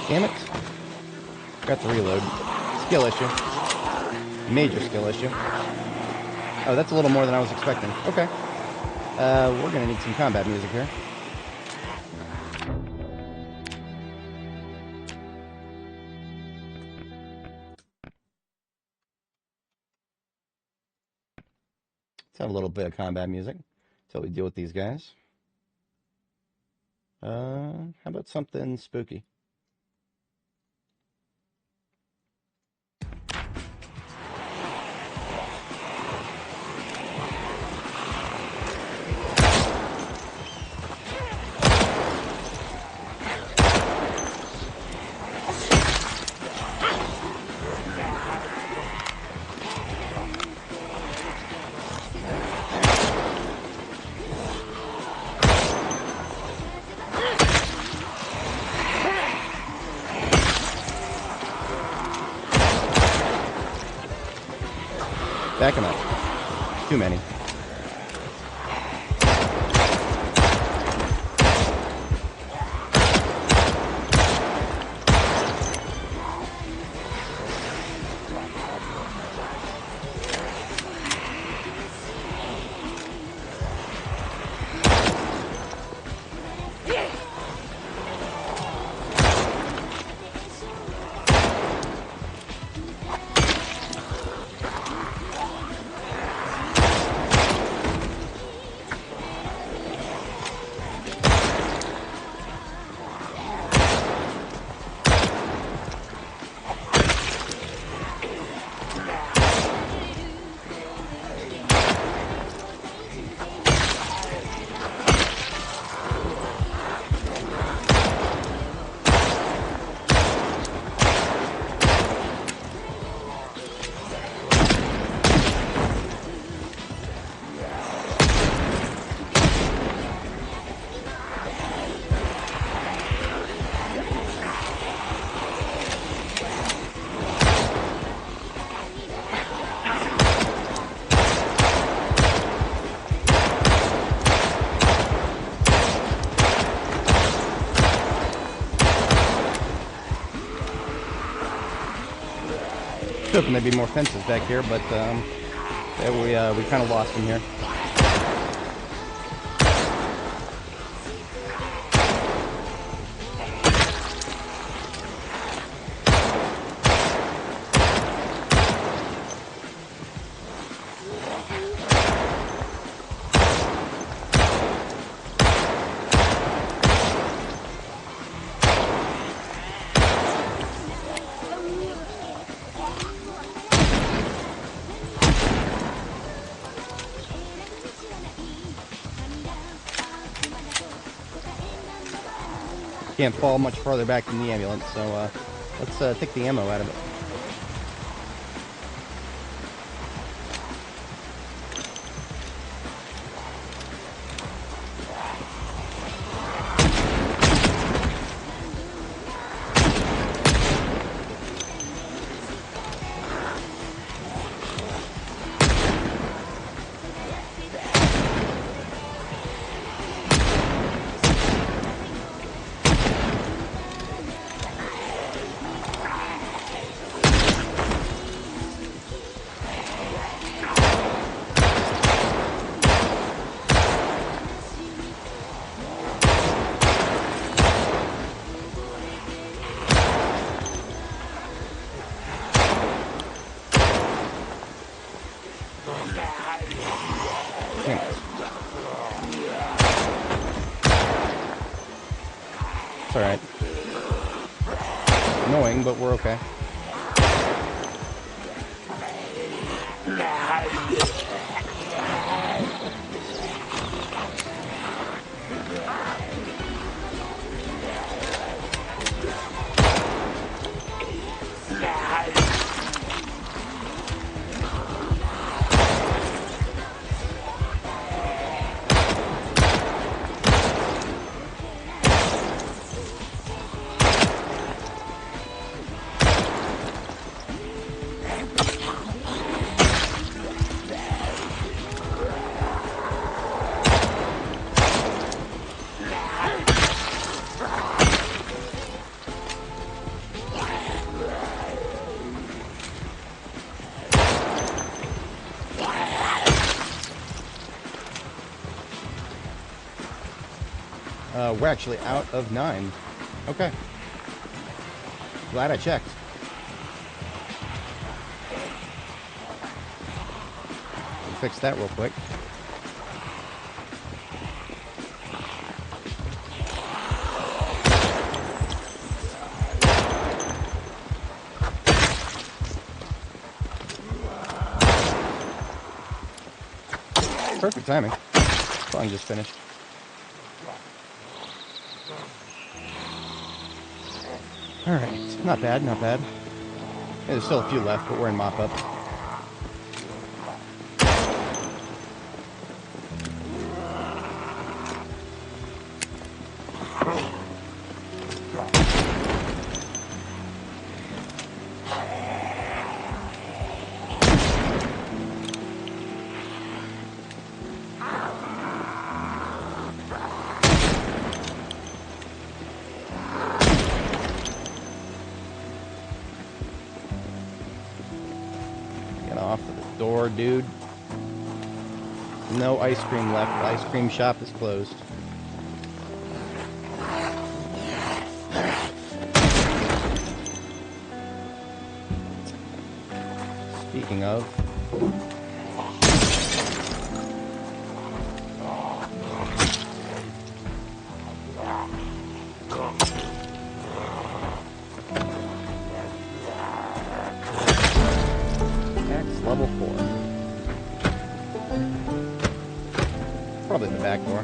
Damn it. Got to reload. Skill issue. Major skill issue. Oh, that's a little more than I was expecting. Okay. We're gonna need some combat music here. Let's have a little bit of combat music until we deal with these guys. How about something spooky? Back him up. Too many. Hoping there'd be more fences back here, but we kind of lost them here. Can't fall much farther back than the ambulance, so let's take the ammo out of it. It's alright. Annoying, but we're okay. We're actually out of 9. Okay. Glad I checked. We'll fix that real quick. Perfect timing. Song just finished. Alright, not bad, not bad. There's still a few left, but we're in mop-up. Off to the door, dude. No ice cream left. The ice cream shop is closed. Speaking of... Level 4. Probably the back door.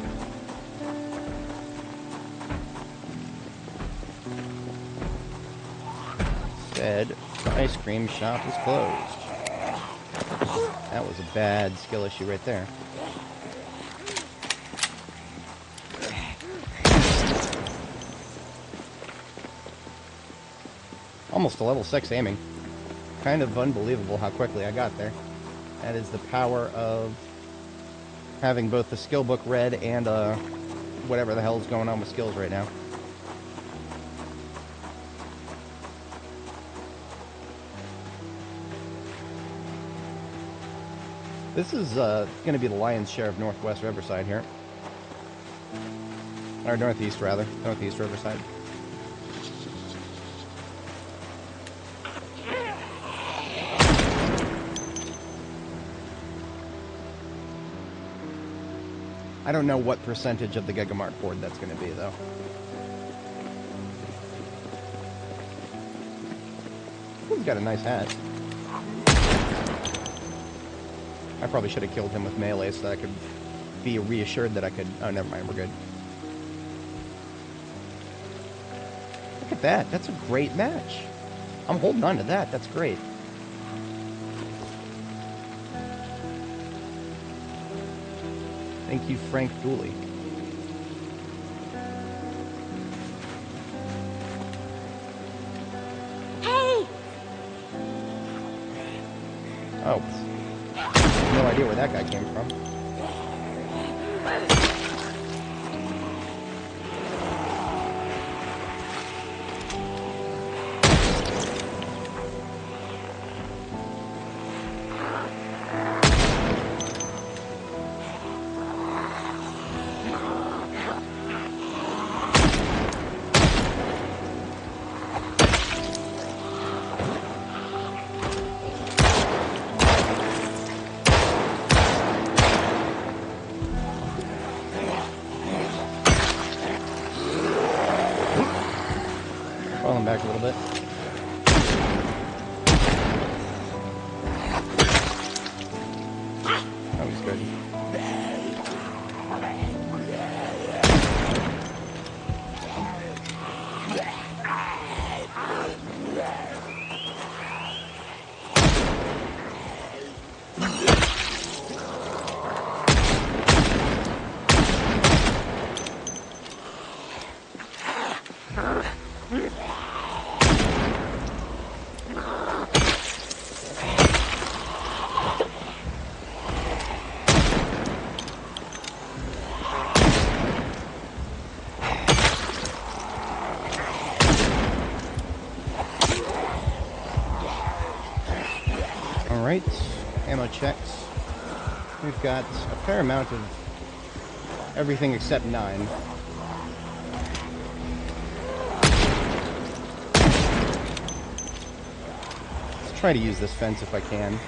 Said the ice cream shop is closed. That was a bad skill issue right there. Almost a level 6 aiming. Kind of unbelievable how quickly I got there. That is the power of having both the skill book read and whatever the hell is going on with skills right now. This is going to be the lion's share of Northwest Riverside here. Or Northeast, rather. Northeast Riverside. I don't know what percentage of the Gigamart board that's going to be, though. He's got a nice hat. I probably should have killed him with melee so that I could be reassured that I could... Oh, never mind, we're good. Look at that. That's a great match. I'm holding on to that. That's great. Thank you, Frank Dooley. Hey! Oh. No idea where that guy came from. Pulling back a little bit. That was good. Alright, ammo checks. We've got a fair amount of everything except 9. Let's try to use this fence if I can.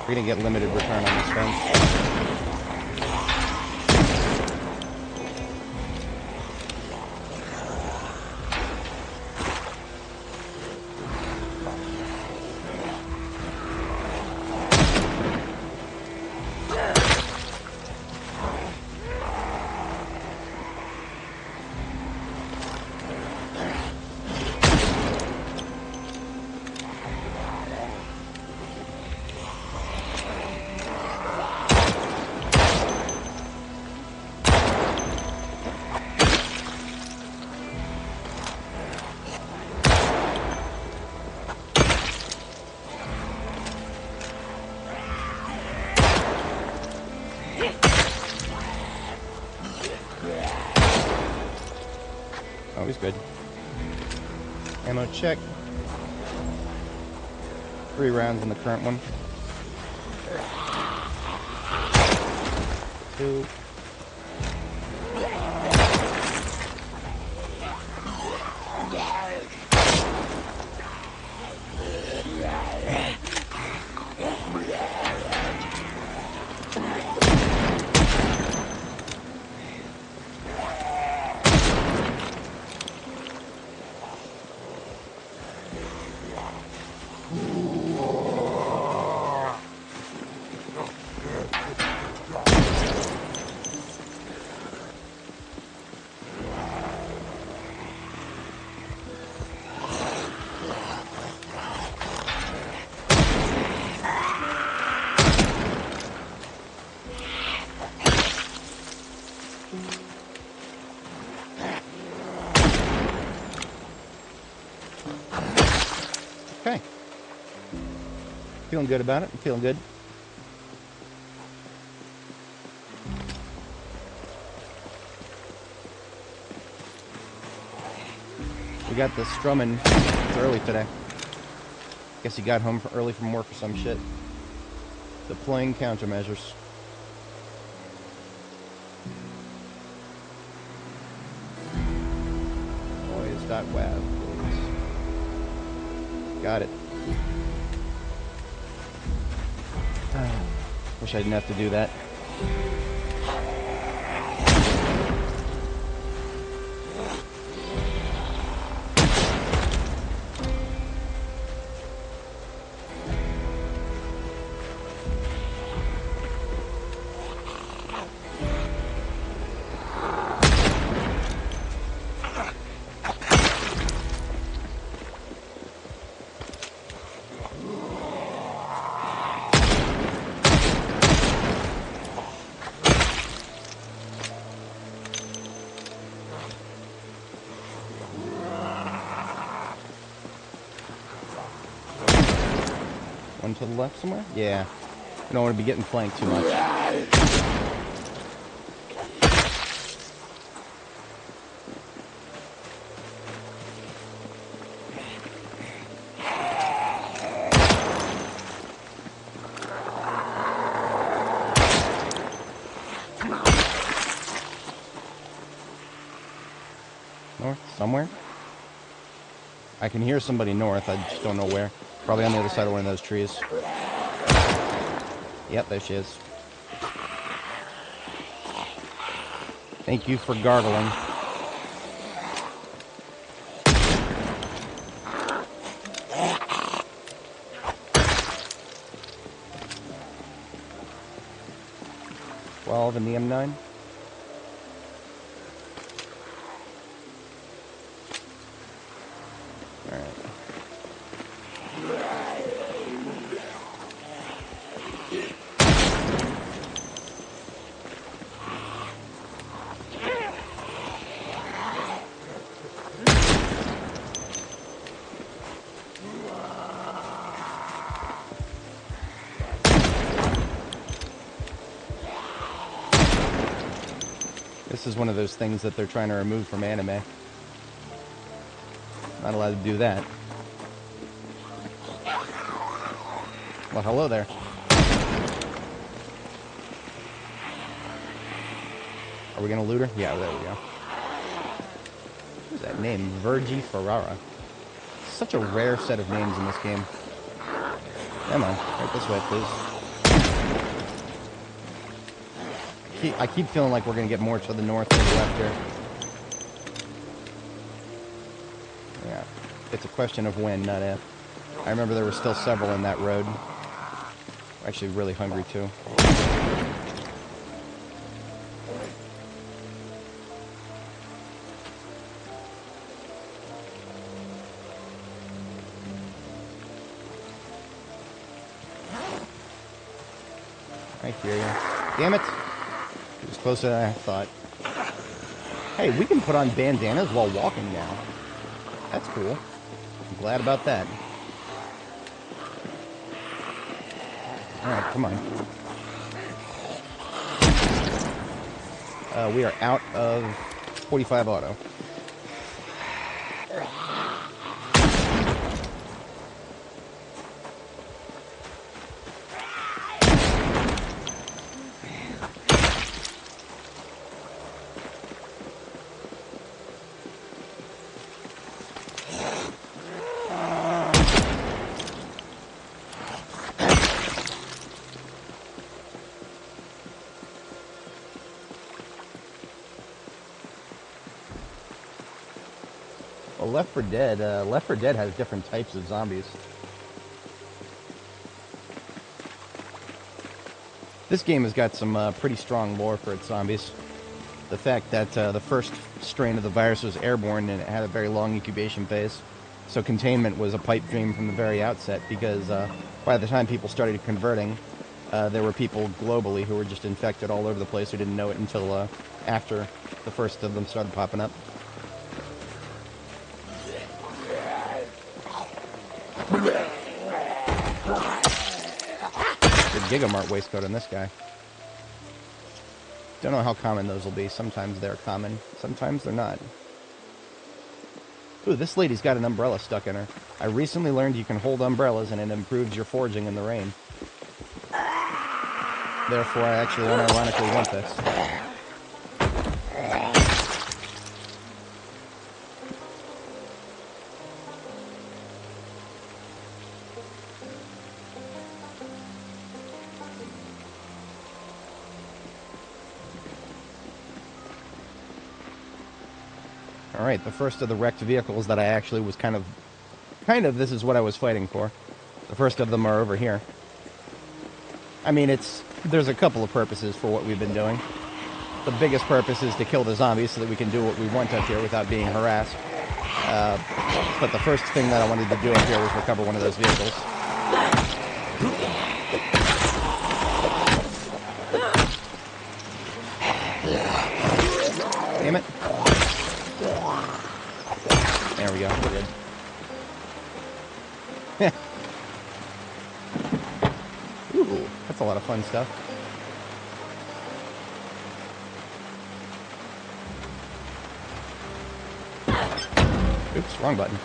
We're gonna get limited return on this fence. Always good. Ammo check. 3 rounds in the current one. 2. Okay. Feeling good about it. I'm feeling good. We got the strumming early today. Guess he got home early from work or some shit. Deploying countermeasures. Boys.web. Got it. Wish I didn't have to do that. One to the left somewhere? Yeah. I don't want to be getting flanked too much. North? Somewhere? I can hear somebody north, I just don't know where. Probably on the other side of one of those trees. Yep, there she is. Thank you for gargling. In the M9. All right. This is one of those things that they're trying to remove from anime. Not allowed to do that. Well, hello there. Are we gonna loot her? Yeah, there we go. What's that name? Virgie Ferrara. Such a rare set of names in this game. Come on, right this way, please. I keep feeling like we're going to get more to the north than the left here. Yeah, it's a question of when, not if. I remember there were still several in that road. I'm actually really hungry, too. I hear you. Damn it! It was closer than I thought. Hey, we can put on bandanas while walking now. That's cool. I'm glad about that. Alright, come on. We are out of 45 auto. Well, Left 4 Dead has different types of zombies. This game has got some pretty strong lore for its zombies. The fact that the first strain of the virus was airborne and it had a very long incubation phase. So containment was a pipe dream from the very outset because by the time people started converting, there were people globally who were just infected all over the place who didn't know it until after the first of them started popping up. Gigamart waistcoat on this guy. Don't know how common those will be. Sometimes they're common, sometimes they're not. Ooh, this lady's got an umbrella stuck in her. I recently learned you can hold umbrellas and it improves your foraging in the rain. Therefore, I actually unironically want this. Alright, the first of the wrecked vehicles that I actually was kind of, this is what I was fighting for. The first of them are over here. I mean, there's a couple of purposes for what we've been doing. The biggest purpose is to kill the zombies so that we can do what we want up here without being harassed. But the first thing that I wanted to do up here was recover one of those vehicles. Damn it. There we go, we're good. Ooh, that's a lot of fun stuff. Oops, wrong button.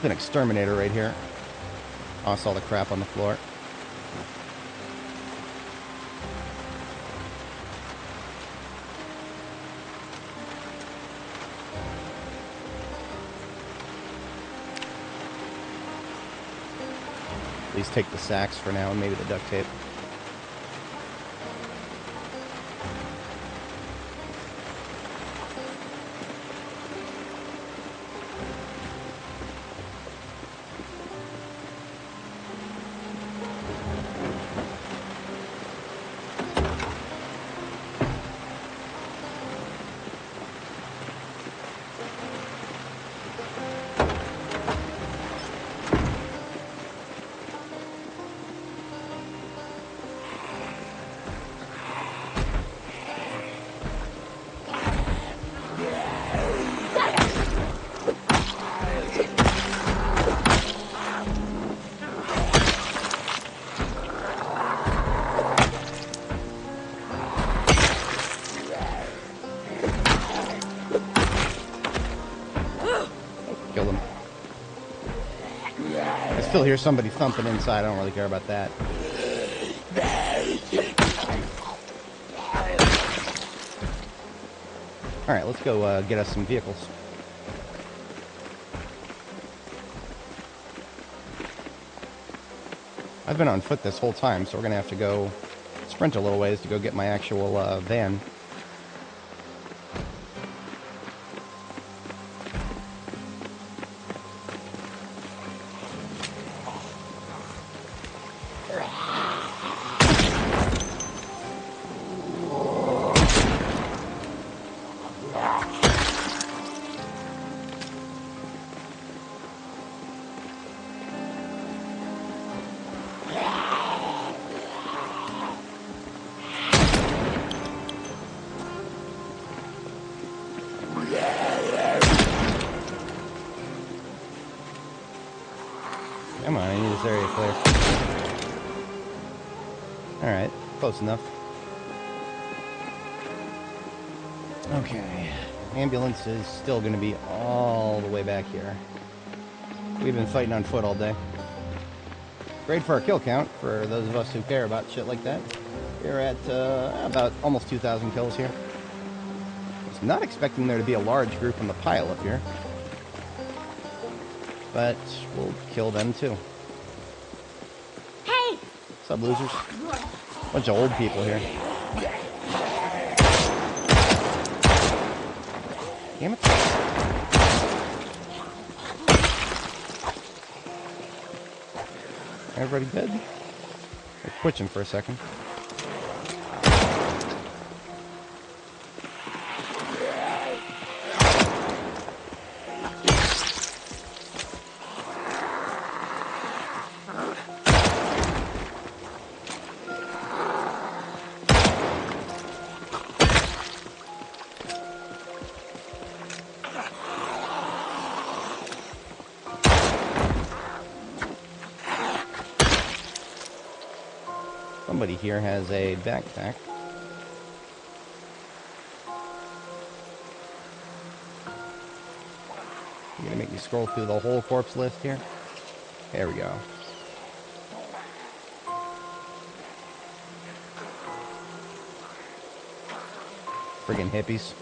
There's an exterminator right here. Oh, I saw the crap on the floor. At least take the sacks for now and maybe the duct tape. Kill them. I still hear somebody thumping inside. I don't really care about that. Alright, let's go get us some vehicles. I've been on foot this whole time, so we're going to have to go sprint a little ways to go get my actual van. Come on, I need this area clear. Alright, close enough. Okay. Ambulance is still going to be all the way back here. We've been fighting on foot all day. Great for our kill count, for those of us who care about shit like that. We're at about almost 2,000 kills here. I was not expecting there to be a large group in the pile up here. But we'll kill them too. Hey! What's up, losers? Bunch of old people here. Damn it. Everybody dead? They're twitching for a second. Somebody here has a backpack. You're gonna make me scroll through the whole corpse list here? There we go. Friggin' hippies.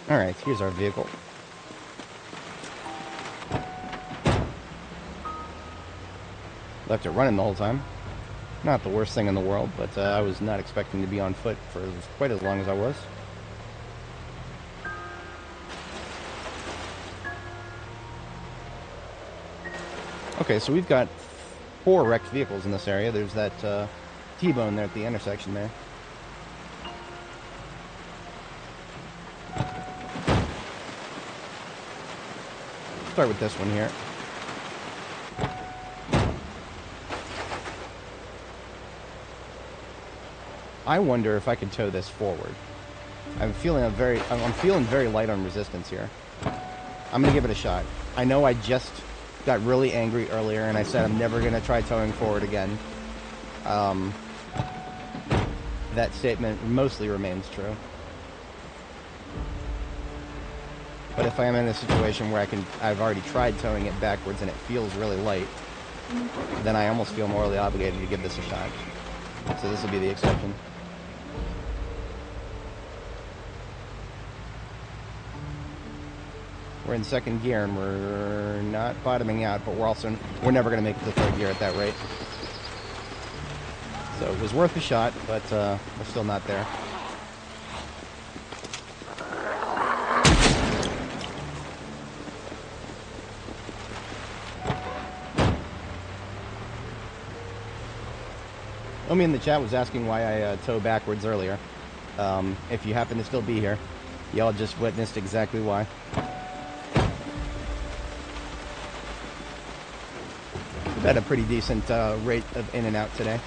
Alright, here's our vehicle. Left it running the whole time. Not the worst thing in the world, but I was not expecting to be on foot for quite as long as I was. Okay, so we've got 4 wrecked vehicles in this area. There's that T-bone there at the intersection there. Start with this one here. I wonder if I could tow this forward. I'm feeling very light on resistance here. I'm gonna give it a shot. I know I just got really angry earlier and I said I'm never gonna try towing forward again. That statement mostly remains true. But if I am in a situation where I've already tried towing it backwards and it feels really light, then I almost feel morally obligated to give this a shot. So this will be the exception. We're in second gear and we're not bottoming out, but we're never going to make it to third gear at that rate. So it was worth a shot, but we're still not there. Omi in the chat was asking why I tow backwards earlier. If you happen to still be here, y'all just witnessed exactly why. We've had a pretty decent rate of in and out today.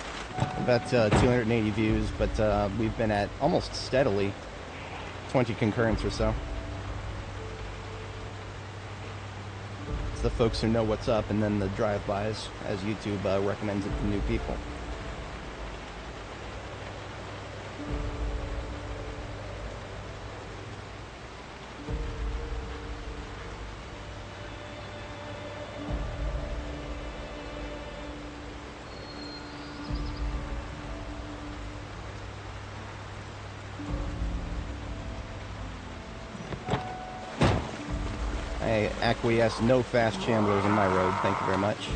About 280 views, but we've been at almost steadily 20 concurrents or so. It's the folks who know what's up, and then the drive-bys, as YouTube recommends it to new people. I acquiesce, no fast chamblers in my road, thank you very much.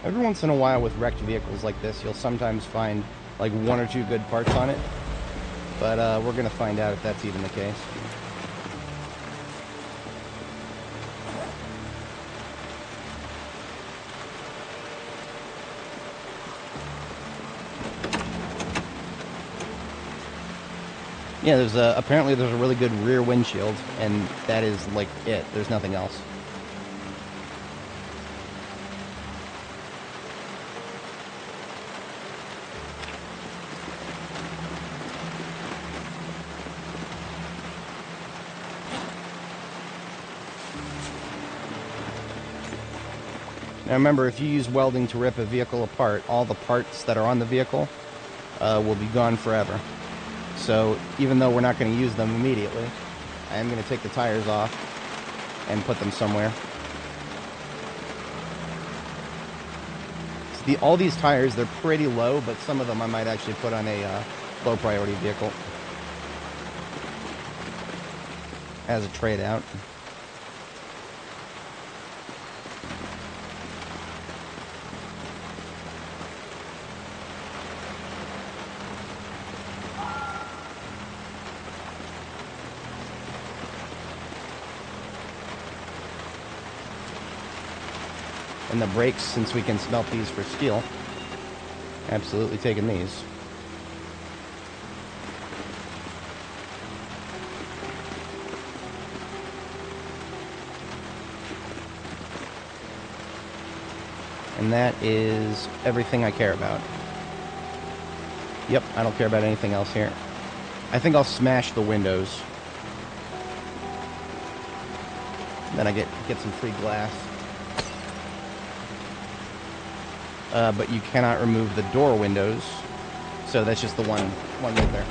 Every once in a while with wrecked vehicles like this, you'll sometimes find like one or two good parts on it, but we're going to find out if that's even the case. Yeah, apparently there's a really good rear windshield, and that is like it. There's nothing else. Now remember, if you use welding to rip a vehicle apart, all the parts that are on the vehicle will be gone forever. So even though we're not going to use them immediately, I am going to take the tires off and put them somewhere. So all these tires, they're pretty low, but some of them I might actually put on a low priority vehicle as a trade out. And the brakes, since we can smelt these for steel, absolutely taking these. And that is everything I care about. Yep, I don't care about anything else here. I think I'll smash the windows. Then I get some free glass. But you cannot remove the door windows, so that's just the one right there.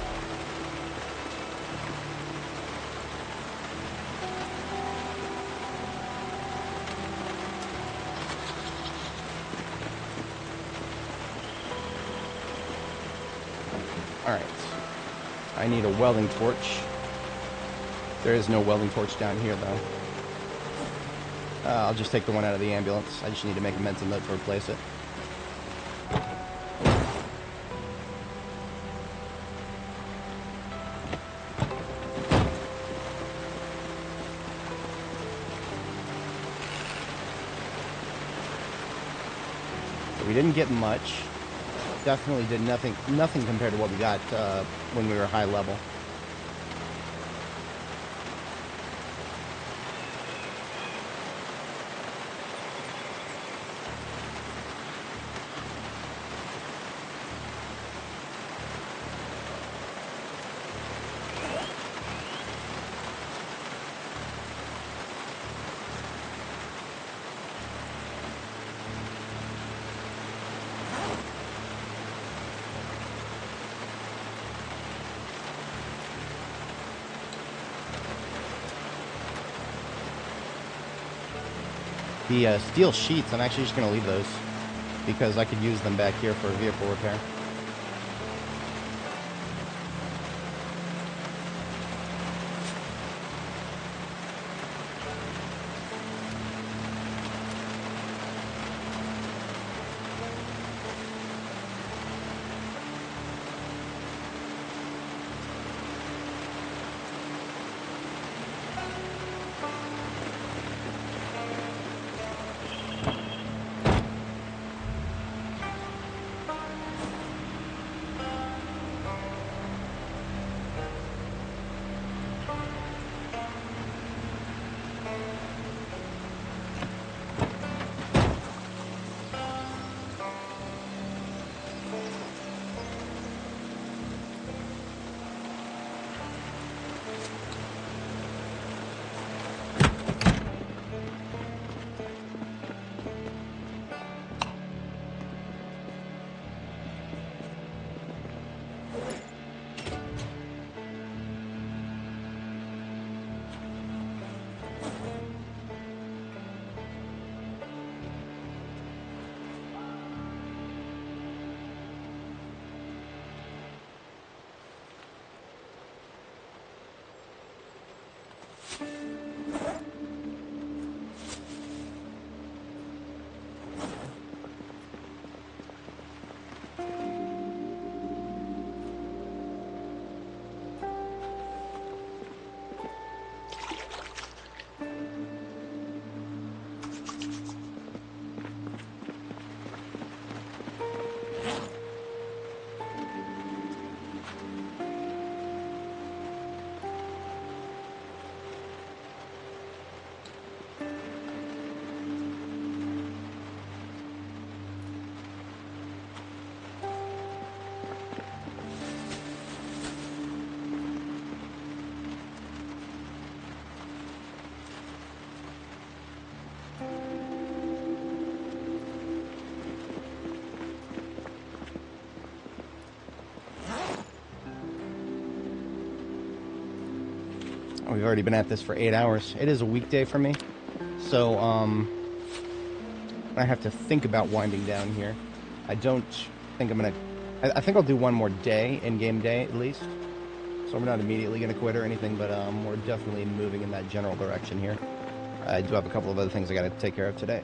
Alright, I need a welding torch. There is no welding torch down here, though. I'll just take the one out of the ambulance. I just need to make a mental note to replace it. We didn't get much. definitely did nothing compared to what we got when we were high level. The steel sheets, I'm actually just going to leave those because I could use them back here for vehicle repair. We've already been at this for 8 hours. It is a weekday for me, so I have to think about winding down here. I don't think I'm gonna. I think I'll do one more day, in-game day at least. So I'm not immediately gonna quit or anything, but we're definitely moving in that general direction here. I do have a couple of other things I gotta take care of today.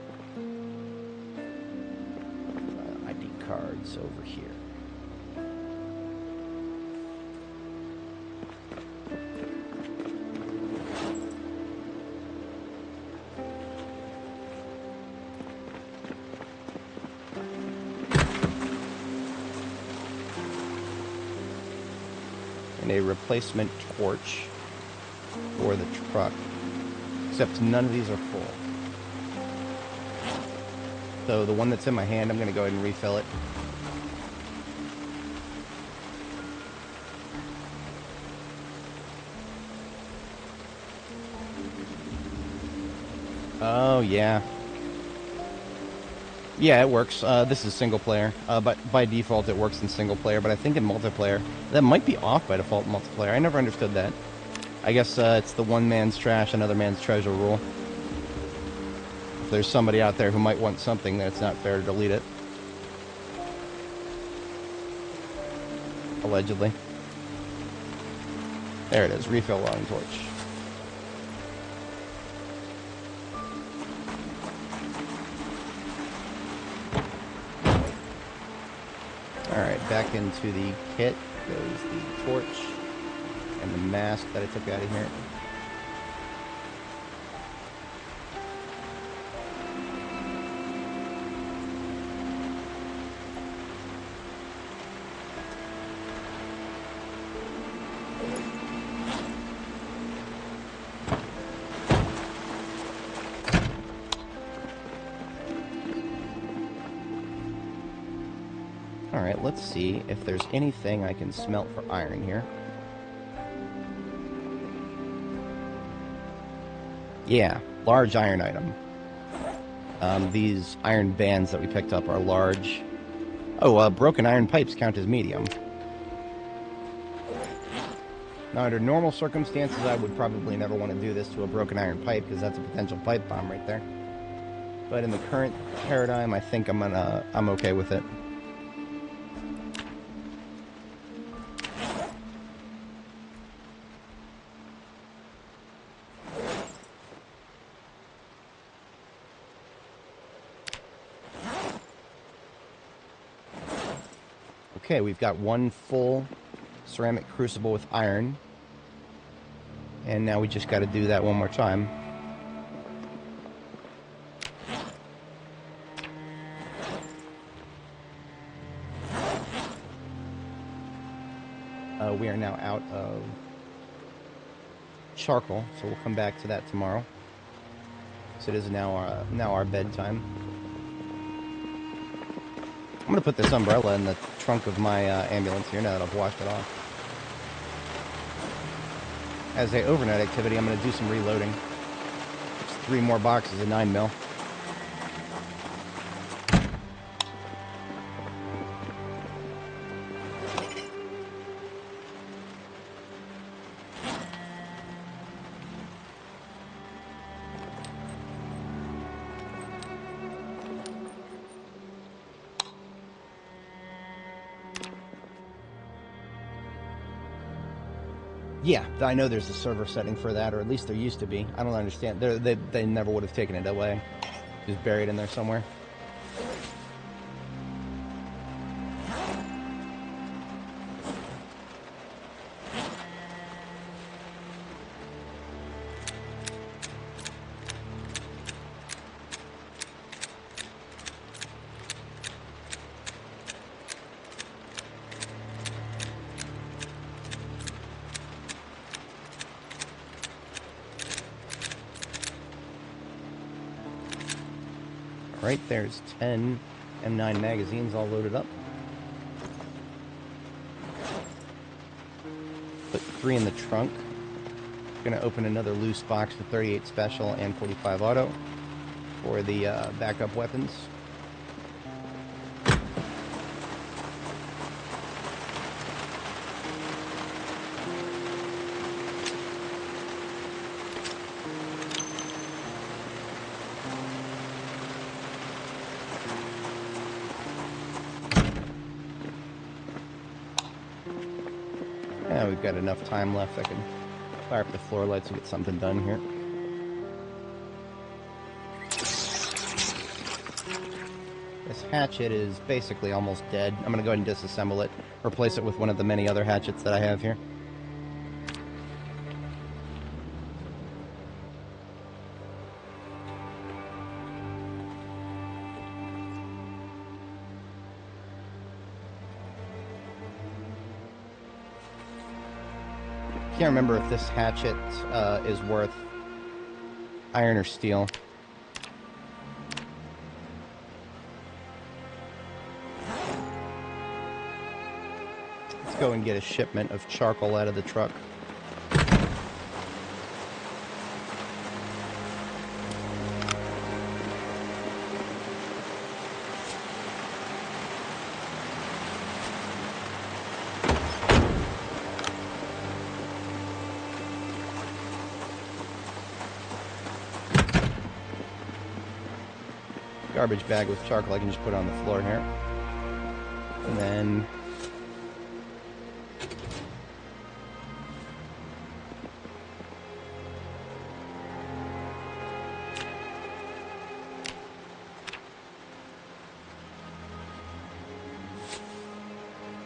ID cards over here. And a replacement torch for the truck, except none of these are full. So the one that's in my hand, I'm going to go ahead and refill it. Oh, yeah. Yeah, it works. This is single player, but by default it works in single player, but I think in multiplayer, that might be off by default in multiplayer. I never understood that. I guess it's the one man's trash, another man's treasure rule. If there's somebody out there who might want something, then it's not fair to delete it. Allegedly. There it is, refill long torch. Alright, back into the kit goes the torch and the mask that I took out of here. Alright, let's see if there's anything I can smelt for iron here. Yeah, large iron item. These iron bands that we picked up are large. Oh, broken iron pipes count as medium. Now, under normal circumstances, I would probably never want to do this to a broken iron pipe, because that's a potential pipe bomb right there. But in the current paradigm, I think I'm okay with it. Okay, we've got one full ceramic crucible with iron. And now we just got to do that one more time. We are now out of charcoal, so we'll come back to that tomorrow. So it is now our bedtime. I'm going to put this umbrella in the trunk of my ambulance here now that I've washed it off. As a overnight activity, I'm going to do some reloading. Just 3 more boxes of 9mm. Yeah, I know there's a server setting for that, or at least there used to be. I don't understand. They never would have taken it away. Just buried in there somewhere. Right there's 10 M9 magazines all loaded up. Put 3 in the trunk. Gonna open another loose box for 38 special and 45 auto for the backup weapons. Yeah, we've got enough time left. I can fire up the floor lights and get something done here. This hatchet is basically almost dead. I'm going to go ahead and disassemble it, replace it with one of the many other hatchets that I have here. Can't remember if this hatchet is worth iron or steel. Let's go and get a shipment of charcoal out of the truck. Garbage bag with charcoal I can just put on the floor here. And then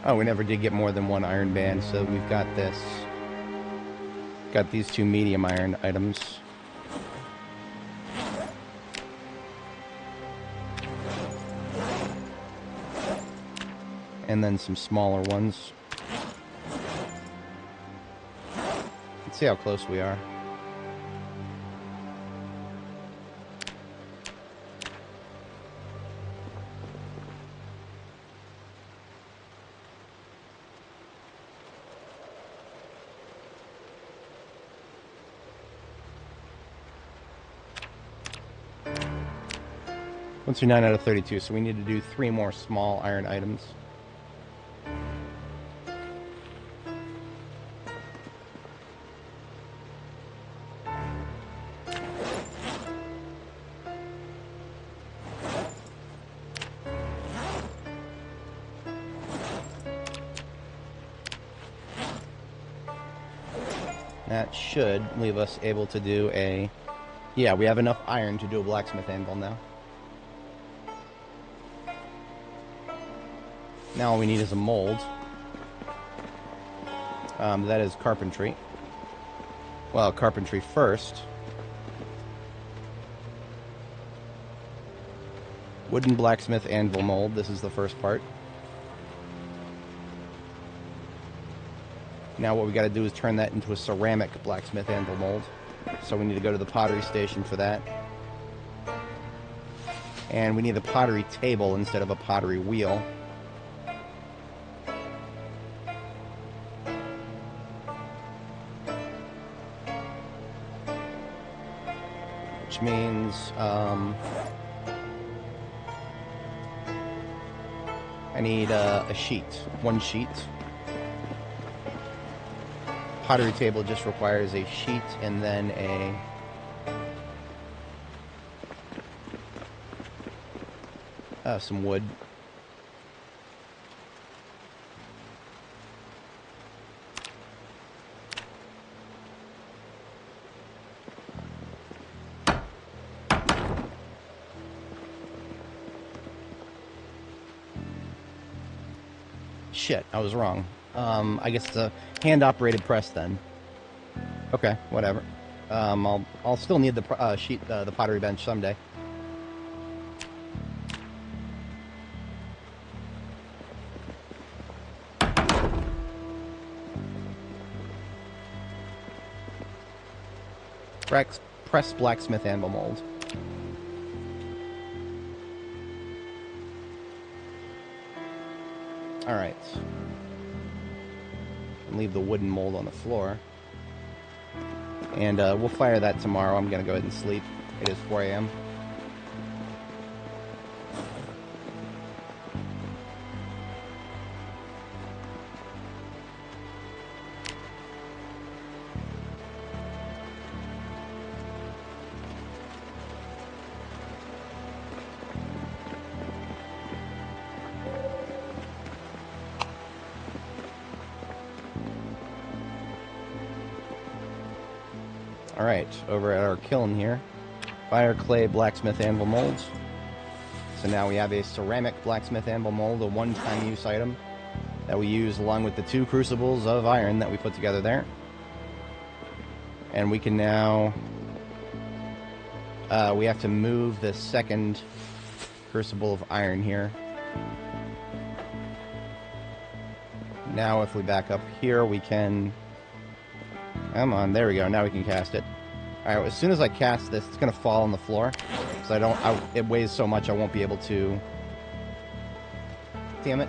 oh, we never did get more than 1 iron band, so we've got this. Got these 2 medium iron items. And then some smaller ones. Let's see how close we are. Once you're 9 out of 32, so we need to do 3 more small iron items. That should leave us able to do a... Yeah, we have enough iron to do a blacksmith anvil now. Now all we need is a mold. That is carpentry. Well, carpentry first. Wooden blacksmith anvil mold. This is the first part. Now what we got to do is turn that into a ceramic blacksmith anvil mold. So we need to go to the pottery station for that. And we need a pottery table instead of a pottery wheel. Which means I need a sheet, 1 sheet. Pottery table just requires a sheet and then some wood. Shit, I was wrong. I guess it's a hand-operated press then. Okay, whatever. I'll still need the the pottery bench someday. Press blacksmith anvil mold. All right. Leave the wooden mold on the floor. And we'll fire that tomorrow. I'm going to go ahead and sleep. It is 4 a.m. Alright, over at our kiln here, fire clay blacksmith anvil molds. So now we have a ceramic blacksmith anvil mold, a one-time use item that we use along with the 2 crucibles of iron that we put together there. And we can now, we have to move the second crucible of iron here. Now if we back up here, we can... Come on, there we go. Now we can cast it. Alright, as soon as I cast this, it's going to fall on the floor. So it weighs so much I won't be able to... Damn it.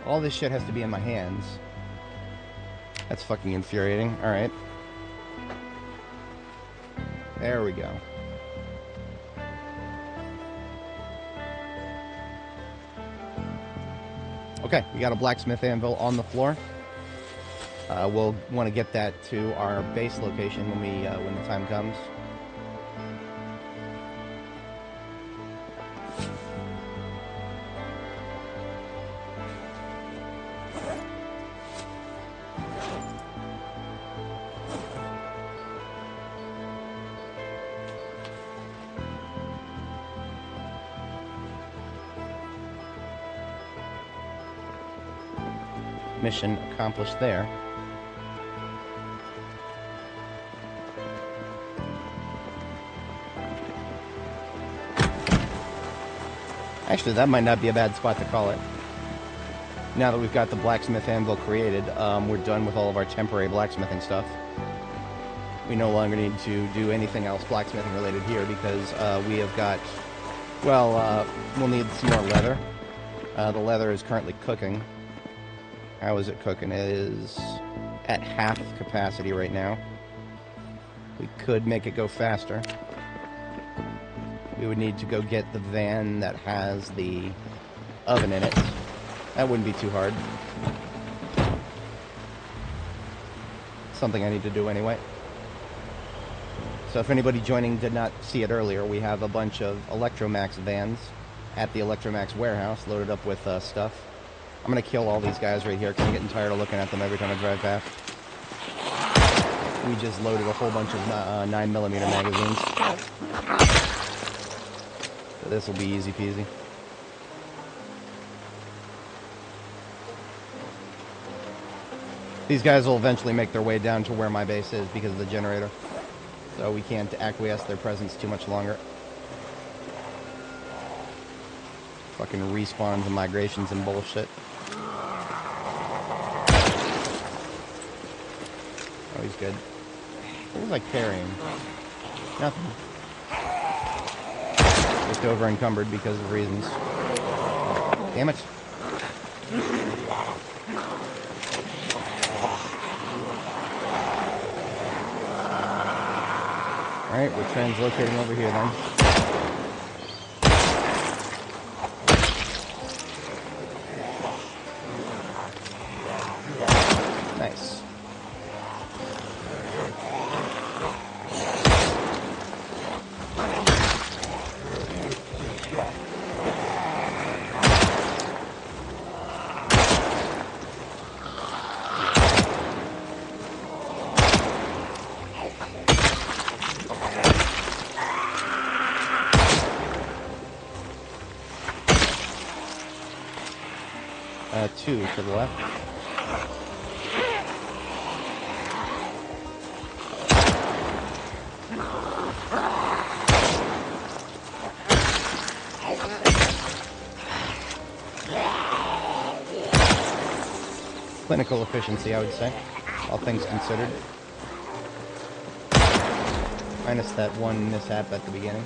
All this shit has to be in my hands. That's fucking infuriating. Alright. There we go. Okay, we got a blacksmith anvil on the floor. We'll want to get that to our base location when the time comes. Mission accomplished there. Actually, that might not be a bad spot to call it. Now that we've got the blacksmith anvil created, we're done with all of our temporary blacksmithing stuff. We no longer need to do anything else blacksmithing related here because we have got... Well, we'll need some more leather. The leather is currently cooking. How is it cooking? It is at half capacity right now. We could make it go faster. We would need to go get the van that has the oven in it. That wouldn't be too hard. Something I need to do anyway. So if anybody joining did not see it earlier, we have a bunch of Electromax vans at the Electromax warehouse loaded up with stuff. I'm going to kill all these guys right here because I'm getting tired of looking at them every time I drive past. We just loaded a whole bunch of 9mm magazines. So this will be easy peasy. These guys will eventually make their way down to where my base is because of the generator. So we can't acquiesce their presence too much longer. Fucking respawns and migrations and bullshit. Oh, he's good. What was I carrying? Nothing. Just over encumbered because of reasons. Damn it. Alright, we're translocating over here then. Nice. Two to the left. Clinical efficiency, I would say, all things considered. Minus that one mishap at the beginning.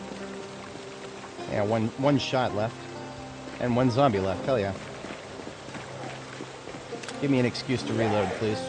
Yeah, one shot left. And one zombie left, hell yeah. Give me an excuse to reload, please.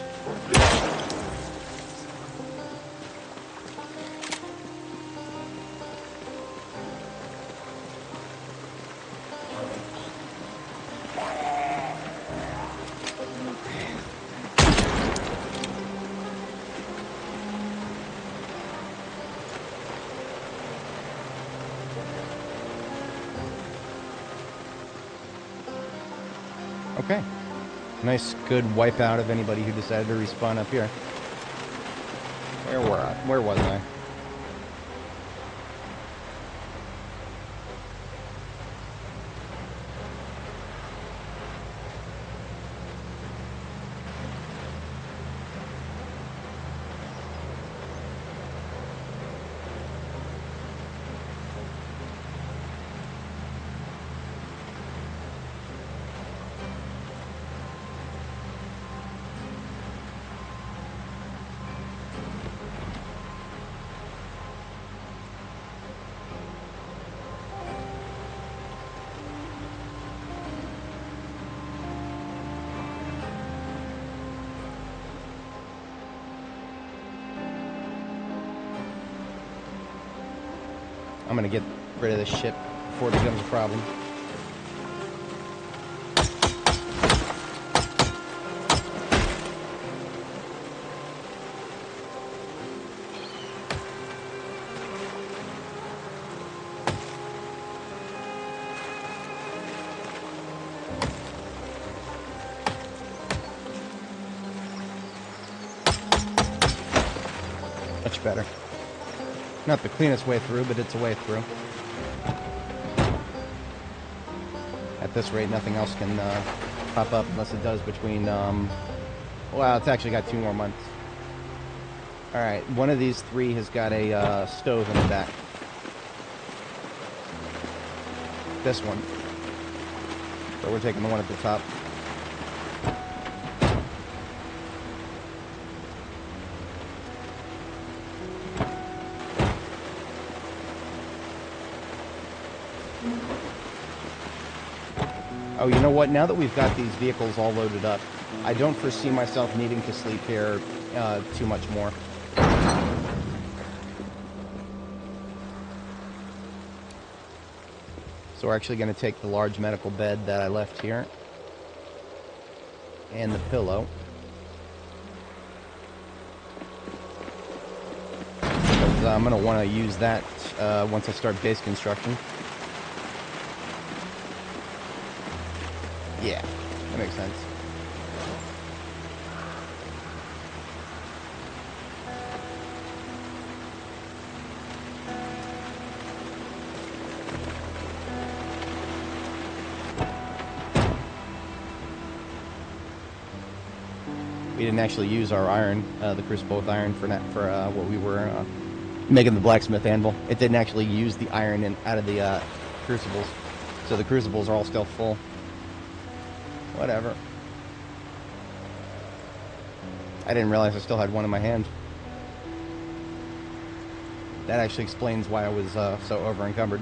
Okay. Nice, good wipeout of anybody who decided to respawn up here. Where was I? I'm gonna get rid of this shit before it becomes a problem. Much better. Not the cleanest way through, but it's a way through. At this rate, nothing else can pop up unless it does between, well, it's actually got 2 more months. Alright, one of these 3 has got a stove in the back. This one. So we're taking the one at the top. Oh, you know what? Now that we've got these vehicles all loaded up, I don't foresee myself needing to sleep here too much more. So we're actually going to take the large medical bed that I left here and the pillow. Because I'm going to want to use that once I start base construction. Yeah, that makes sense. We didn't actually use our iron, the crucible with iron for what we were making the blacksmith anvil. It didn't actually use the iron out of the crucibles, so the crucibles are all still full. Whatever. I didn't realize I still had one in my hand. That actually explains why I was so over-encumbered.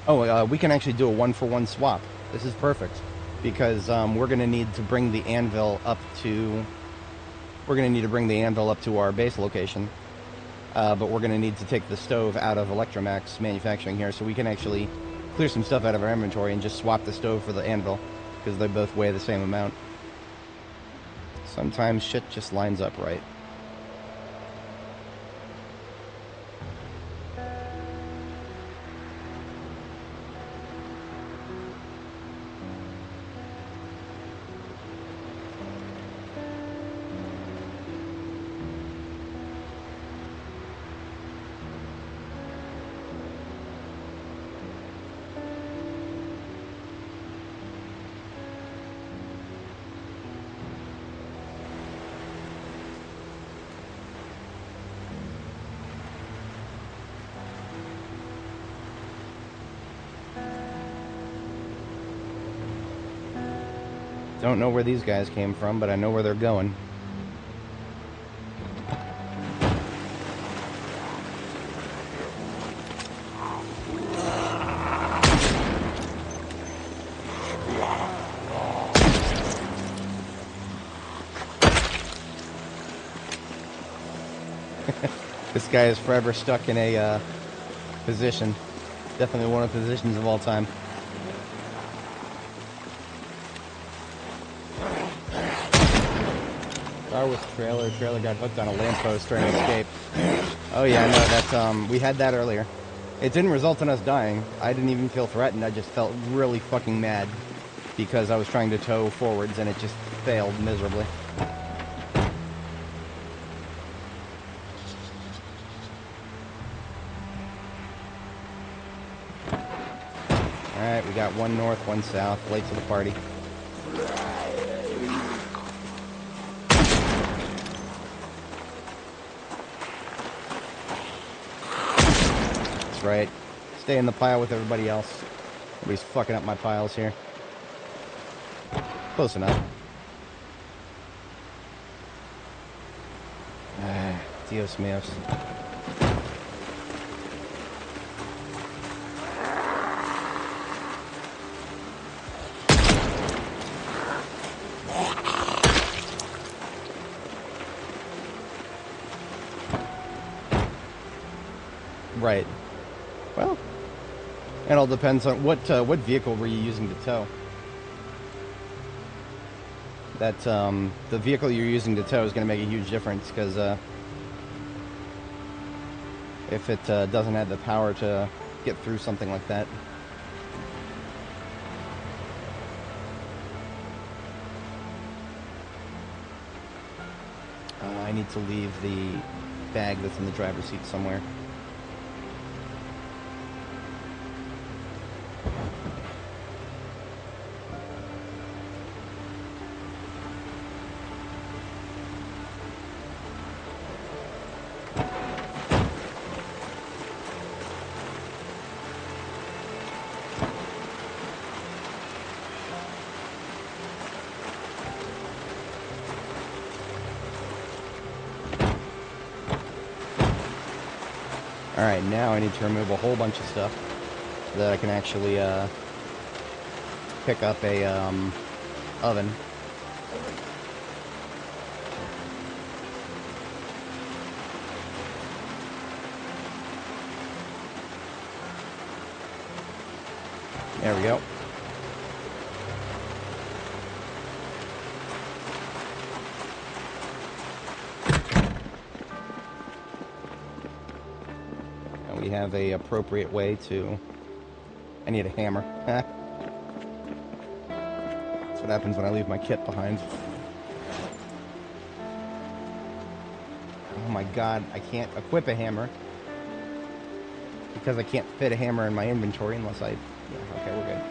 Oh, we can actually do a one-for-one swap. This is perfect, because we're going to need to bring the anvil up to... We're going to need to bring the anvil up to our base location, but we're going to need to take the stove out of Electromax manufacturing here, so we can actually clear some stuff out of our inventory and just swap the stove for the anvil, because they both weigh the same amount. Sometimes shit just lines up right. Don't know where these guys came from, but I know where they're going. This guy is forever stuck in a position. Definitely one of the positions of all time. Car with trailer got hooked on a lamppost trying to escape. Oh yeah, no, that's we had that earlier. It didn't result in us dying. I didn't even feel threatened. I just felt really fucking mad because I was trying to tow forwards and it just failed miserably. Alright, we got one north, one south, late to the party. That's right. Stay in the pile with everybody else. Nobody's fucking up my piles here. Close enough. Dios míos. Right. Well, it all depends on what vehicle were you using to tow. That the vehicle you're using to tow is going to make a huge difference, because if it doesn't have the power to get through something like that. I need to leave the bag that's in the driver's seat somewhere. Alright, now I need to remove a whole bunch of stuff so that I can actually pick up a oven. There we go. And we have a appropriate way to... I need a hammer. That's what happens when I leave my kit behind. Oh my god, I can't equip a hammer. Because I can't fit a hammer in my inventory unless I... Yeah, okay, we're good.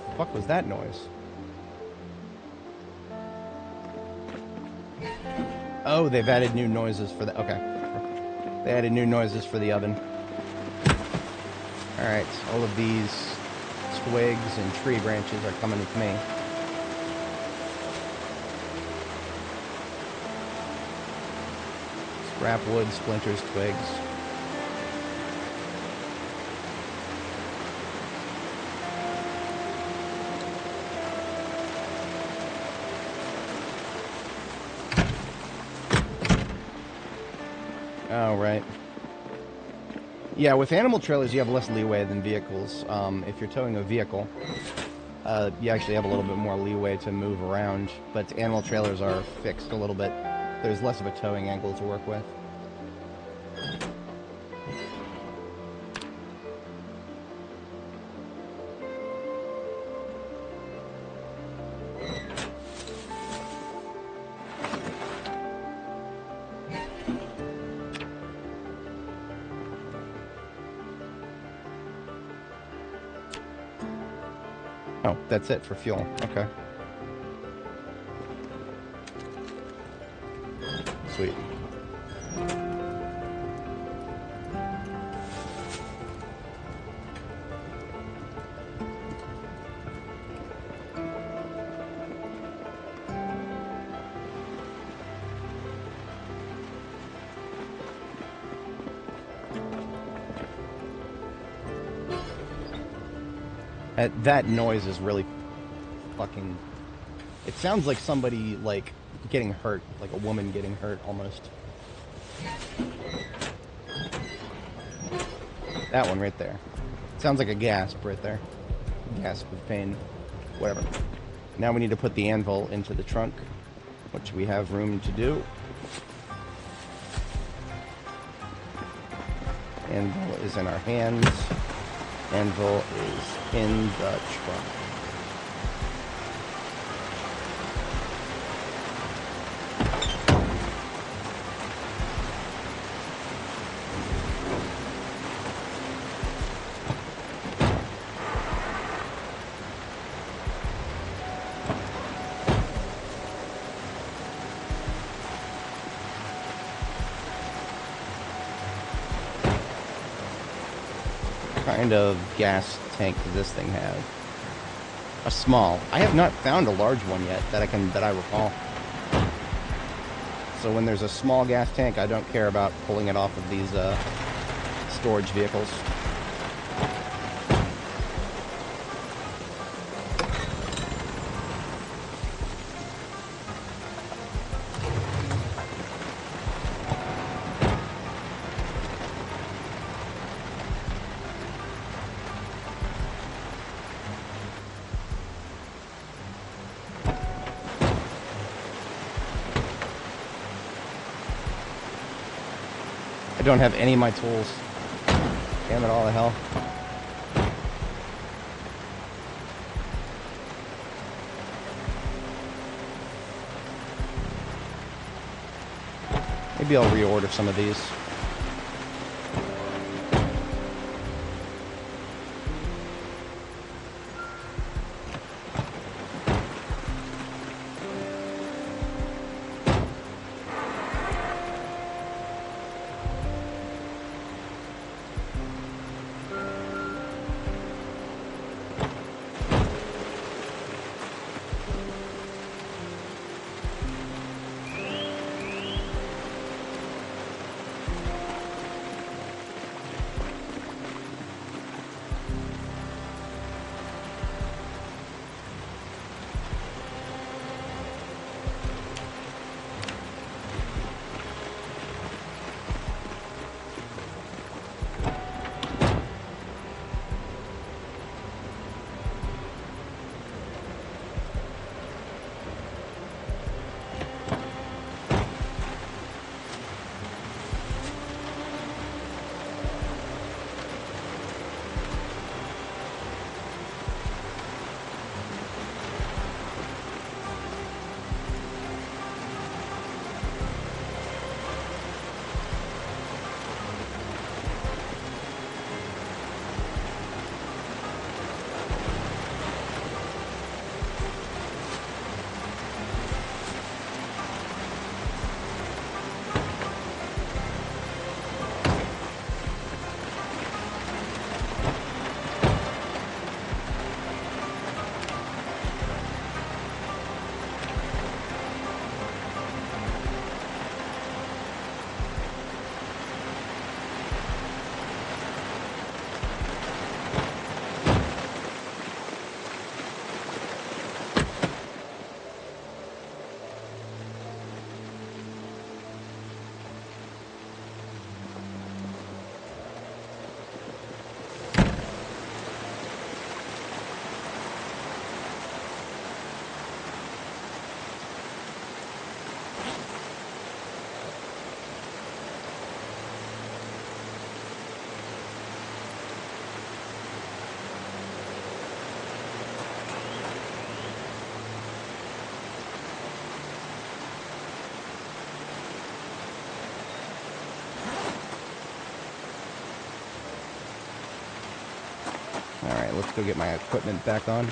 The fuck was that noise? Oh, they've added new noises for the... Okay. They added new noises for the oven. Alright, all of these twigs and tree branches are coming with me. Scrap wood, splinters, twigs. Oh, right. Yeah, with animal trailers, you have less leeway than vehicles. If you're towing a vehicle, you actually have a little bit more leeway to move around, but animal trailers are fixed a little bit. There's less of a towing angle to work with. Oh, that's it for fuel. Okay. Sweet. That noise is really fucking... It sounds like somebody, like, getting hurt. Like a woman getting hurt, almost. That one right there. It sounds like a gasp right there. Gasp of pain. Whatever. Now we need to put the anvil into the trunk, which we have room to do. Anvil is in our hands. Anvil is in the trunk. What kind of gas tank does this thing have? A small. I have not found a large one yet that I recall. So when there's a small gas tank, I don't care about pulling it off of these storage vehicles. I don't have any of my tools. Damn it all to hell. Maybe I'll reorder some of these. Alright, let's go get my equipment back on.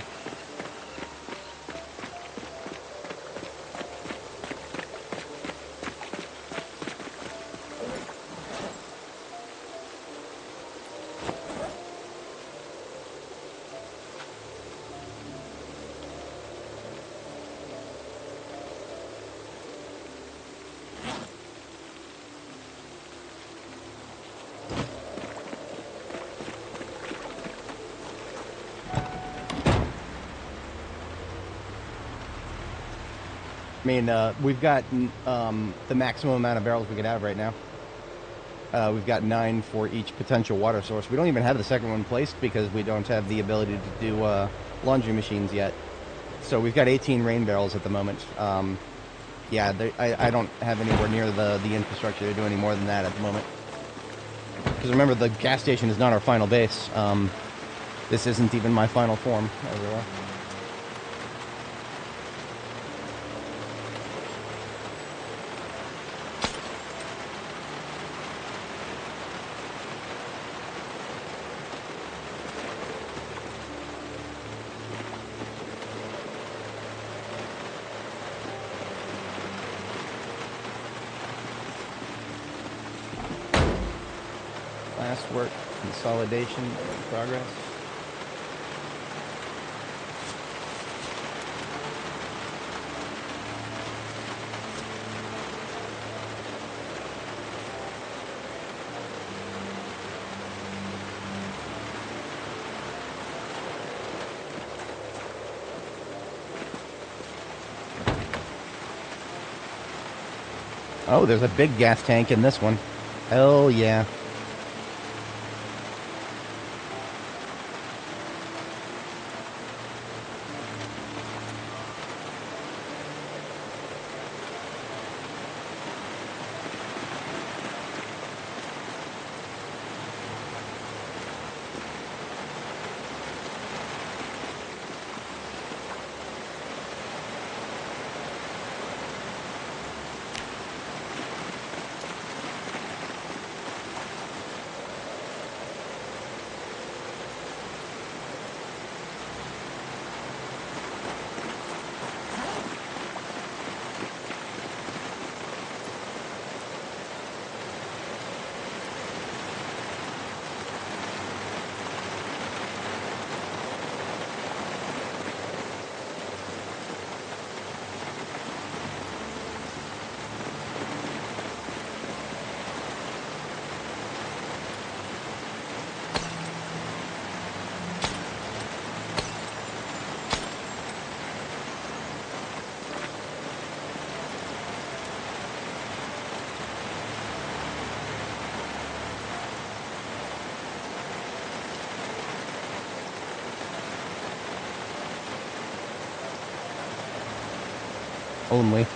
I mean, we've got the maximum amount of barrels we can have right now. We've got 9 for each potential water source. We don't even have the second one placed because we don't have the ability to do laundry machines yet. So we've got 18 rain barrels at the moment. Yeah, I don't have anywhere near the infrastructure to do any more than that at the moment. Because remember, the gas station is not our final base. This isn't even my final form, as it were. Last work, consolidation, in progress. Oh, there's a big gas tank in this one. Hell yeah. Only.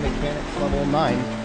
Mechanics level 9.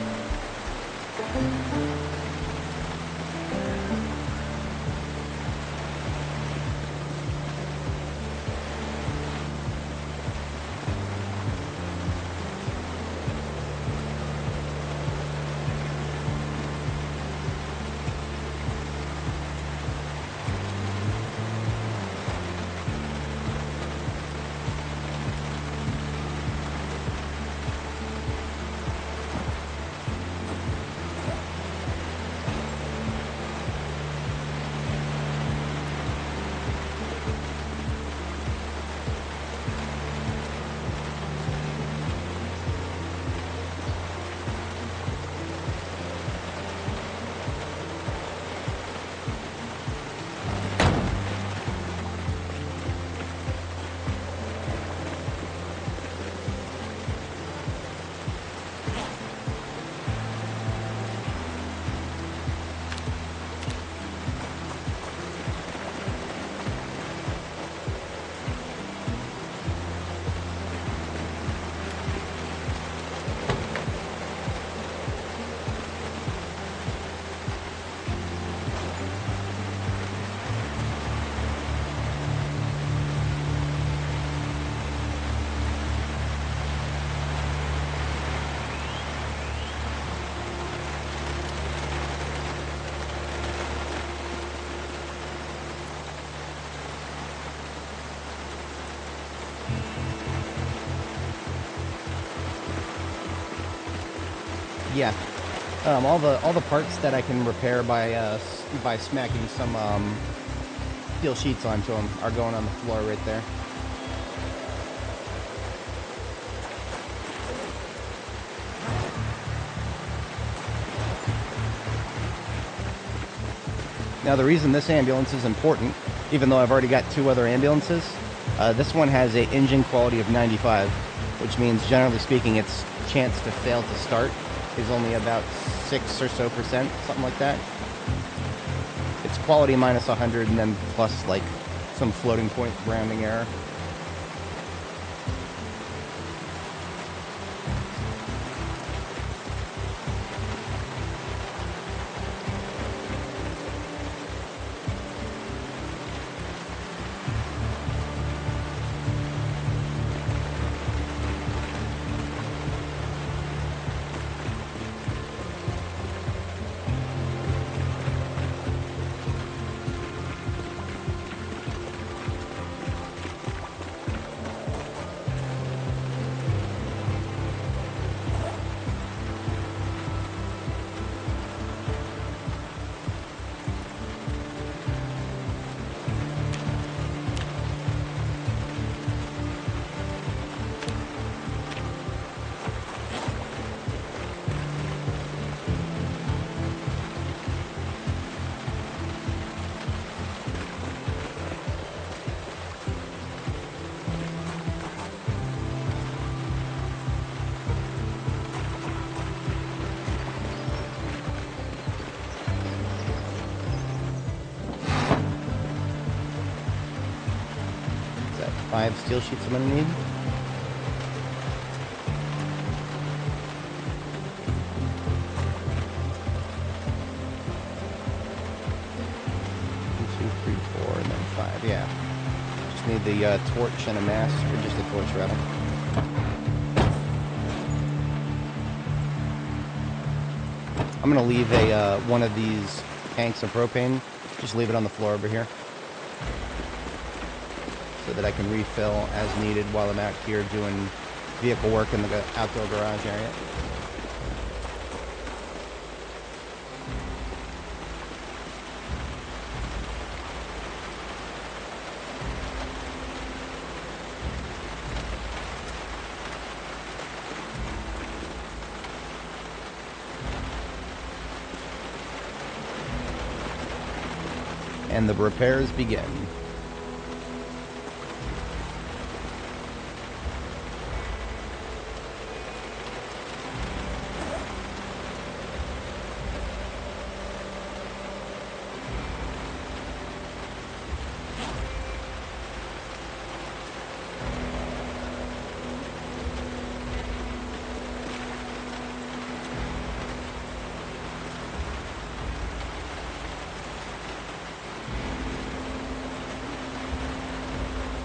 Yeah. All the parts that I can repair by smacking some steel sheets onto them are going on the floor right there. Now the reason this ambulance is important, even though I've already got 2 other ambulances, this one has an engine quality of 95, which means generally speaking its chance to fail to start is only about 6 or so percent, something like that. It's quality minus 100 and then plus like some floating point rounding error. Is that 5 steel sheets I'm gonna need? Yeah. Just need the torch and a mask, or just a torch rather. I'm gonna leave a one of these tanks of propane. Just leave it on the floor over here, so that I can refill as needed while I'm out here doing vehicle work in the outdoor garage area. And the repairs begin.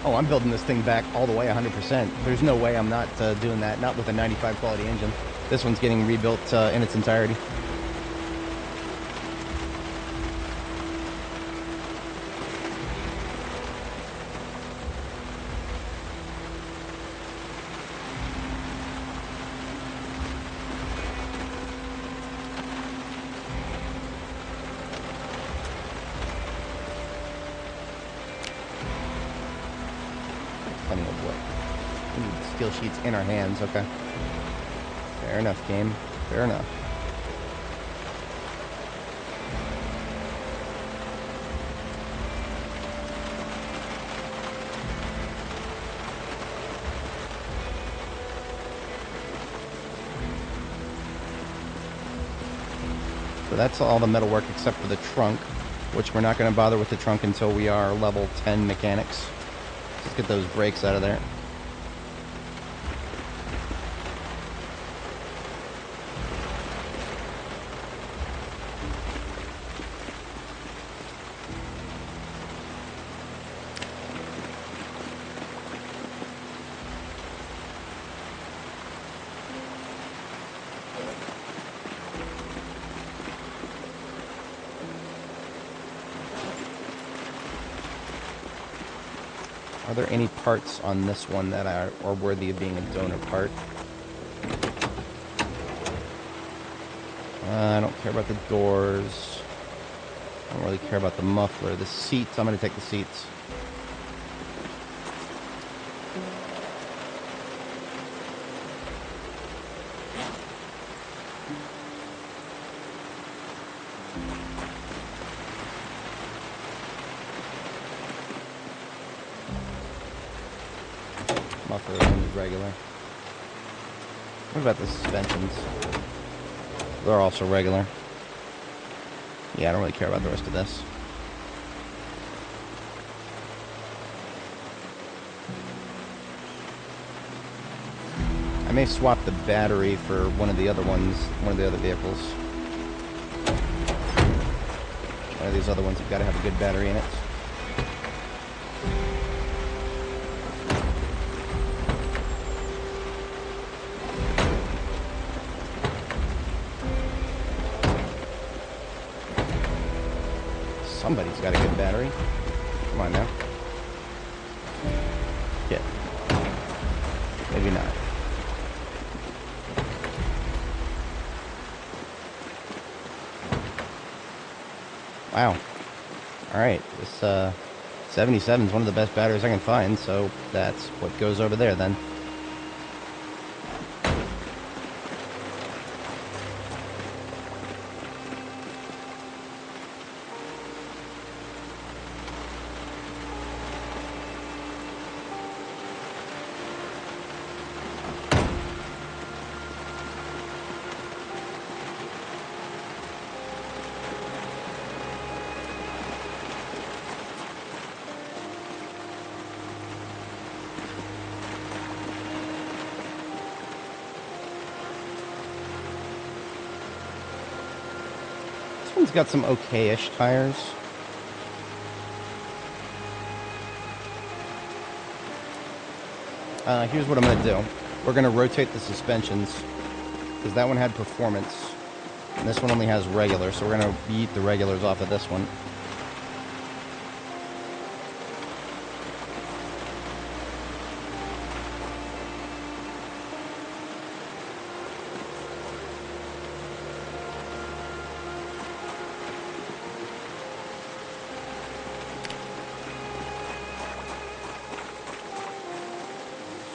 Oh, I'm building this thing back all the way 100%. There's no way I'm not doing that, not with a 95 quality engine. This one's getting rebuilt in its entirety. Plenty of wood. We need steel sheets in our hands, okay. Fair enough, game. Fair enough. So that's all the metal work except for the trunk, which we're not going to bother with the trunk until we are level 10 mechanics. Let's get those brakes out of there. Are there any parts on this one that are worthy of being a donor part? I don't care about the doors. I don't really care about the muffler. The seats, I'm going to take the seats. Muffler is regular. What about the suspensions? They're also regular. Yeah, I don't really care about the rest of this. I may swap the battery for one of the other ones, one of the other vehicles. One of these other ones have got to have a good battery in it. Somebody's got a good battery. Come on now. Yeah. Maybe not. Wow. Alright, this 77 is one of the best batteries I can find, so that's what goes over there then. This one's got some okay-ish tires. Here's what I'm going to do. We're going to rotate the suspensions, because that one had performance, and this one only has regular, so we're going to beat the regulars off of this one.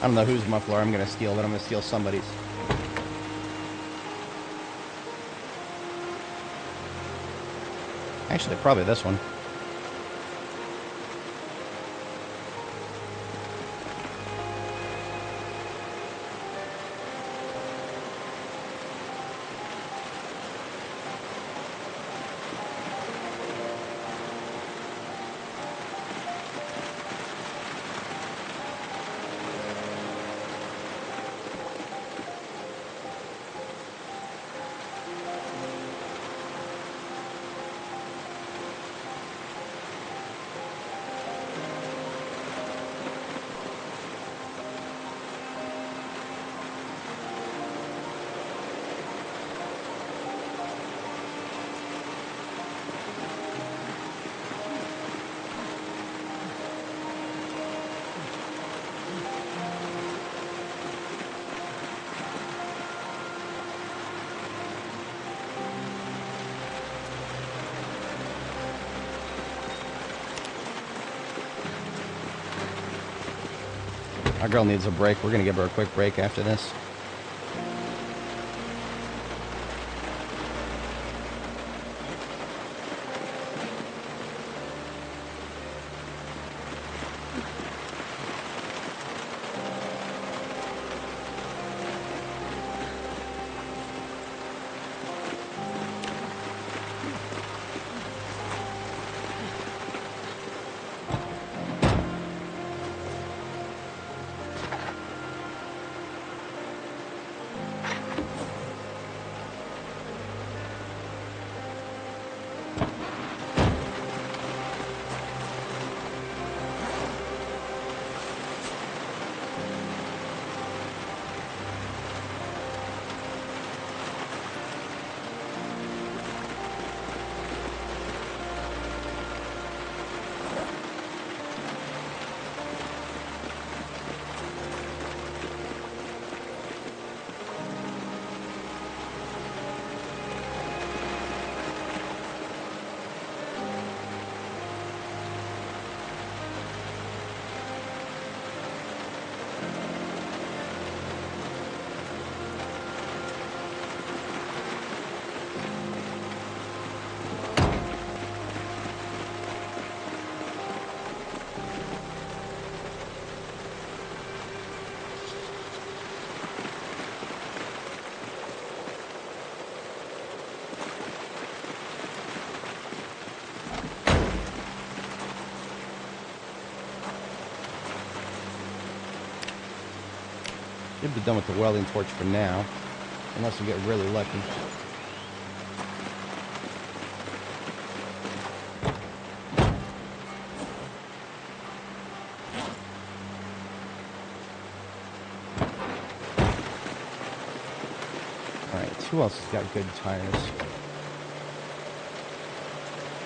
I don't know whose muffler I'm going to steal, but I'm going to steal somebody's. Actually, probably this one. Our girl needs a break. We're going to give her a quick break after this. Should be done with the welding torch for now, unless we get really lucky. Alright, who else has got good tires?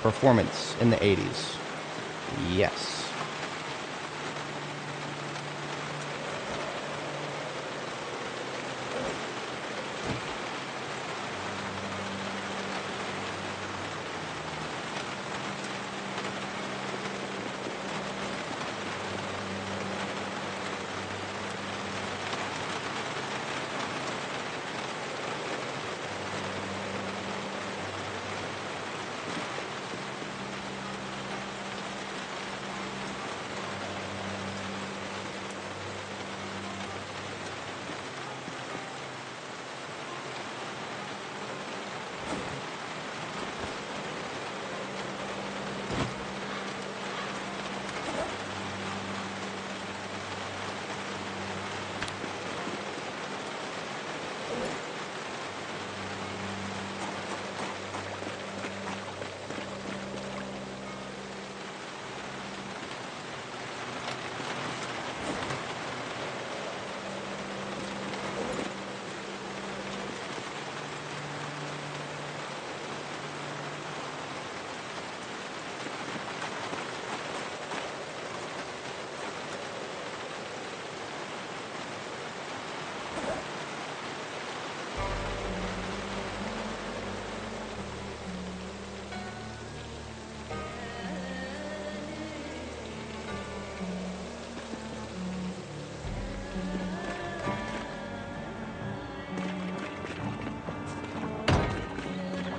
Performance in the 80s. Yes.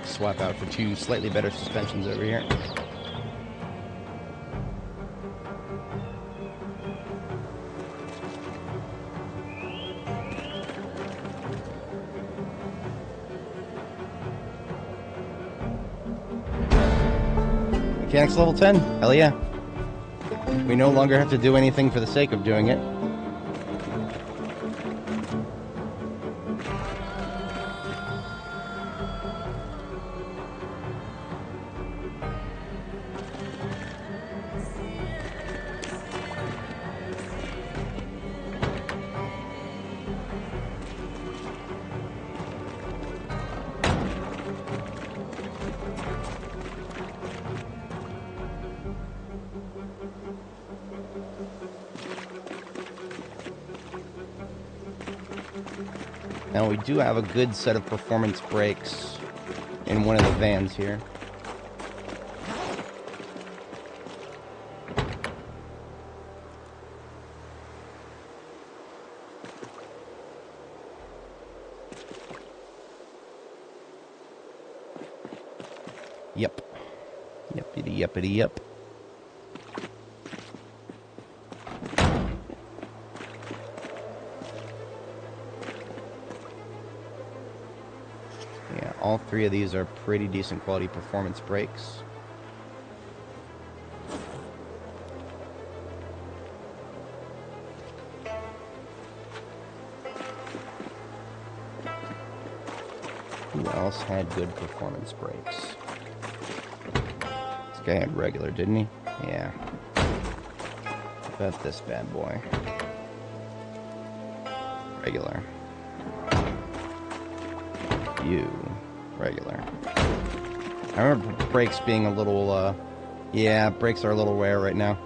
Swap out for two slightly better suspensions over here. Mechanics level 10. Hell yeah. We no longer have to do anything for the sake of doing it. Now we do have a good set of performance brakes in one of the vans here. Yep. Yepity yepity yep. All three of these are pretty decent quality performance brakes. Who else had good performance brakes? This guy had regular, didn't he? Yeah. What about this bad boy? Regular. You. Regular. I remember brakes being a little, yeah, brakes are a little rare right now.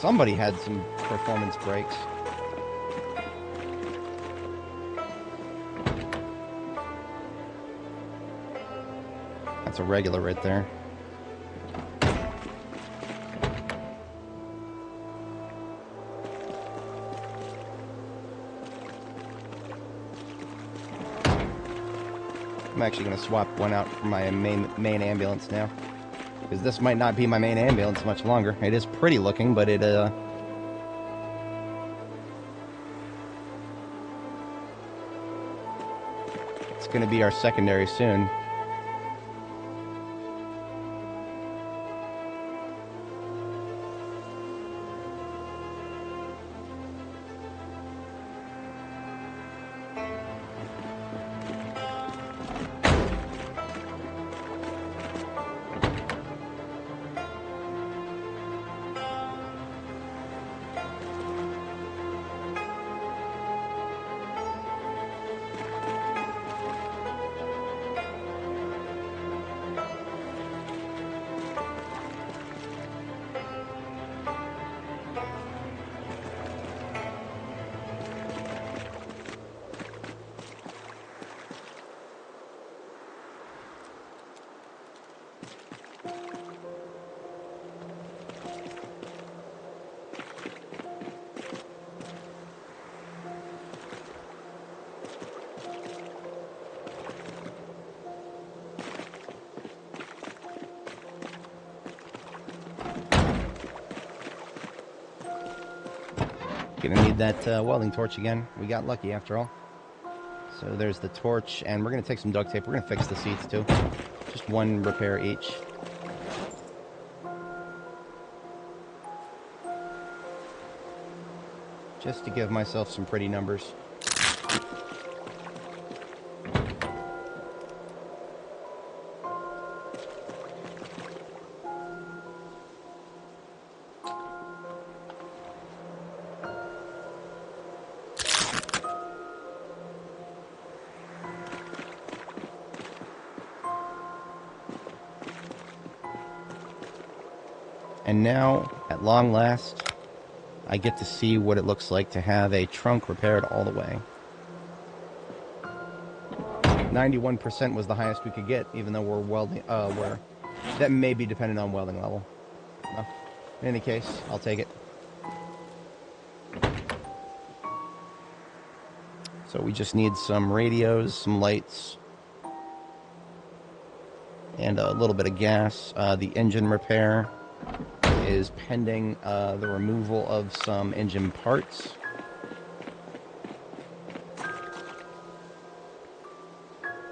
Somebody had some performance brakes. That's a regular right there. I'm actually going to swap one out for my main ambulance now, because this might not be my main ambulance much longer. It is pretty looking, but it's going to be our secondary soon. Gonna need that welding torch again. We got lucky after all. So there's the torch, and we're gonna take some duct tape. We're gonna fix the seats too. Just one repair each. Just to give myself some pretty numbers. And now, at long last, I get to see what it looks like to have a trunk repaired all the way. 91% was the highest we could get, even though we're welding, that may be dependent on welding level. No. In any case, I'll take it. So we just need some radios, some lights, and a little bit of gas. The engine repair is pending the removal of some engine parts.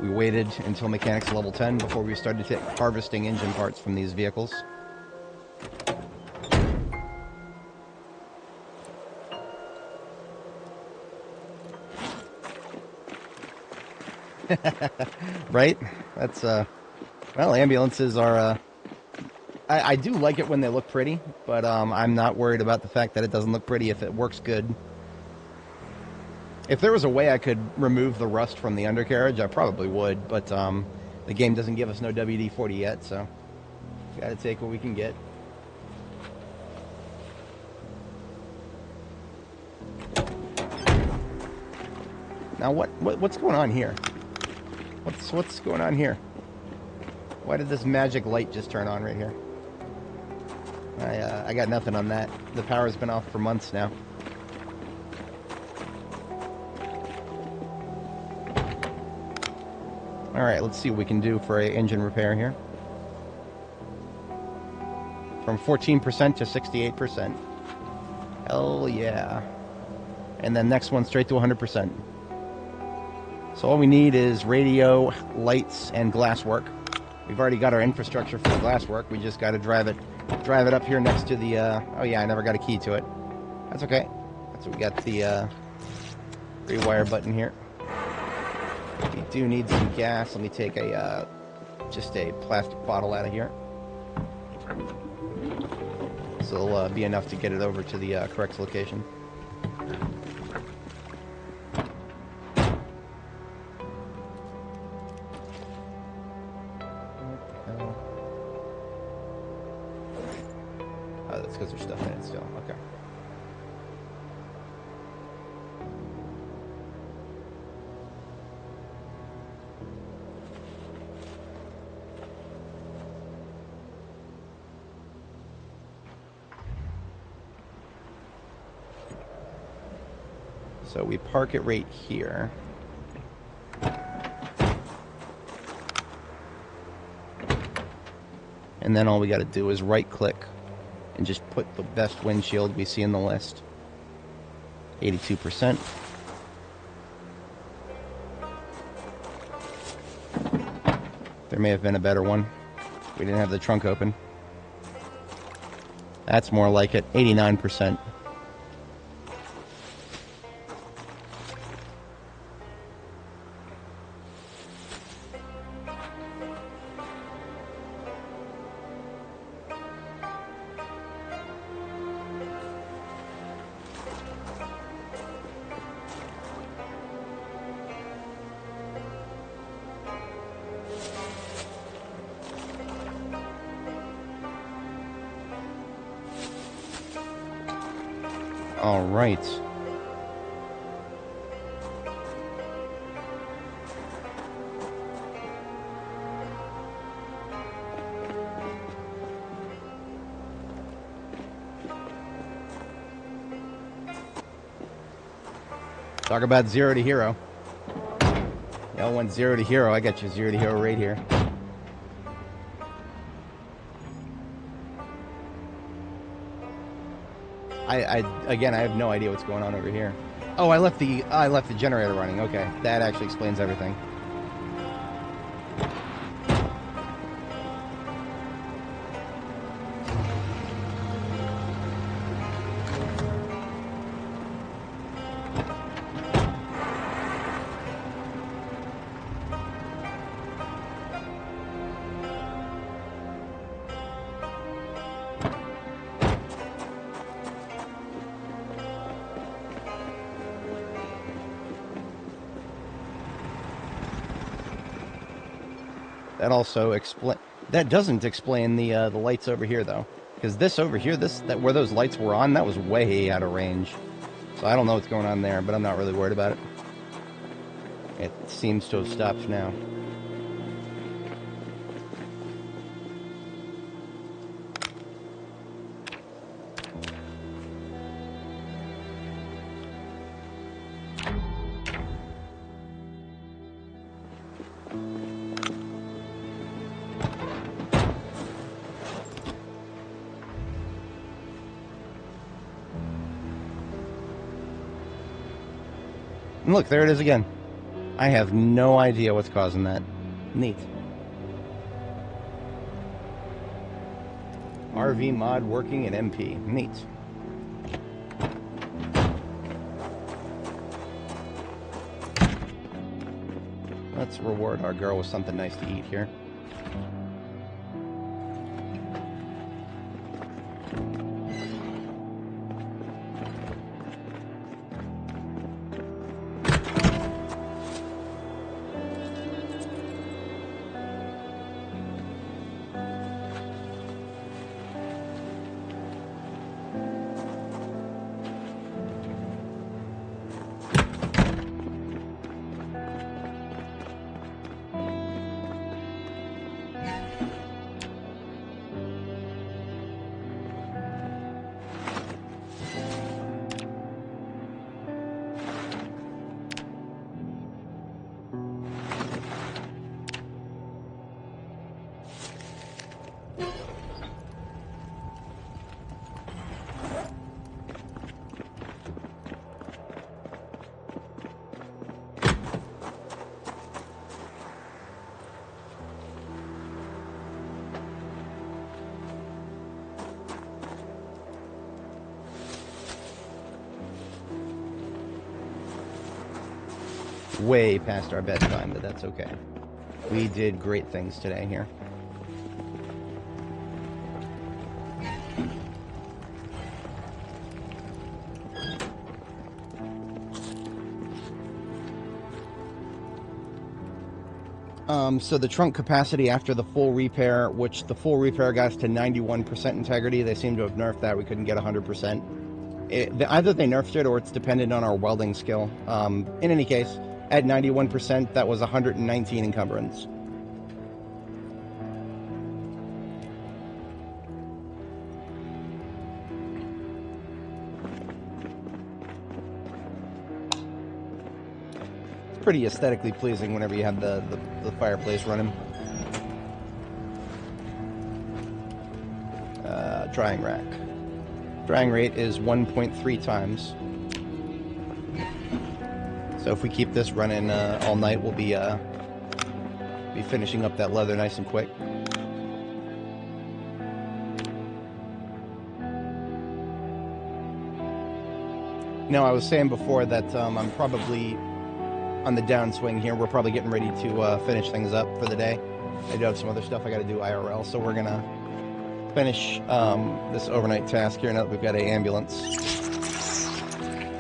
We waited until mechanics level 10 before we started harvesting engine parts from these vehicles. Right? That's, well, ambulances are, I do like it when they look pretty, but I'm not worried about the fact that it doesn't look pretty if it works good. If there was a way I could remove the rust from the undercarriage, I probably would, but the game doesn't give us no WD-40 yet, so gotta take what we can get. Now what's going on here? What's going on here? Why did this magic light just turn on right here? I got nothing on that. The power's been off for months now. Alright, let's see what we can do for an engine repair here. From 14% to 68%. Hell yeah. And then next one straight to 100%. So all we need is radio, lights, and glass work. We've already got our infrastructure for the glass work. We just got to drive it up here next to the, oh yeah, I never got a key to it. That's okay. So we got the rewire button here. We do need some gas. Let me take just a plastic bottle out of here. So it'll be enough to get it over to the correct location. Oh, that's because there's stuff in it still. Okay. So we park it right here. And then all we got to do is right click and just put the best windshield we see in the list. 82%. There may have been a better one. We didn't have the trunk open. That's more like it. 89%. All right. Talk about 0 to hero. Y'all want 0 to hero. I got you 0 to hero right here. Again, I have no idea what's going on over here. Oh, I left the generator running. Okay, that actually explains everything. That doesn't explain the lights over here though, because this over here, where those lights were on, that was way out of range. So I don't know what's going on there, but I'm not really worried about it. It seems to have stopped now. And look, there it is again. I have no idea what's causing that. Neat. RV mod working in MP. Neat. Let's reward our girl with something nice to eat here. Way past our bedtime, but that's okay. We did great things today here. So the trunk capacity after the full repair, which the full repair got us to 91% integrity, they seem to have nerfed that. We couldn't get 100%. Either they nerfed it or it's dependent on our welding skill. In any case, at 91%, that was 119 encumbrance. It's pretty aesthetically pleasing whenever you have the fireplace running. Drying rack. Drying rate is 1.3 times. So if we keep this running all night, we'll be finishing up that leather nice and quick. Now, I was saying before that I'm probably on the downswing here. We're probably getting ready to finish things up for the day. I do have some other stuff I got to do IRL, so we're gonna finish this overnight task here now that we've got an ambulance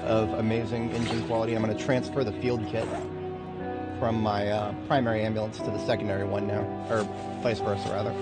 of amazing engine quality. I'm going to transfer the field kit from my primary ambulance to the secondary one now, or vice versa rather.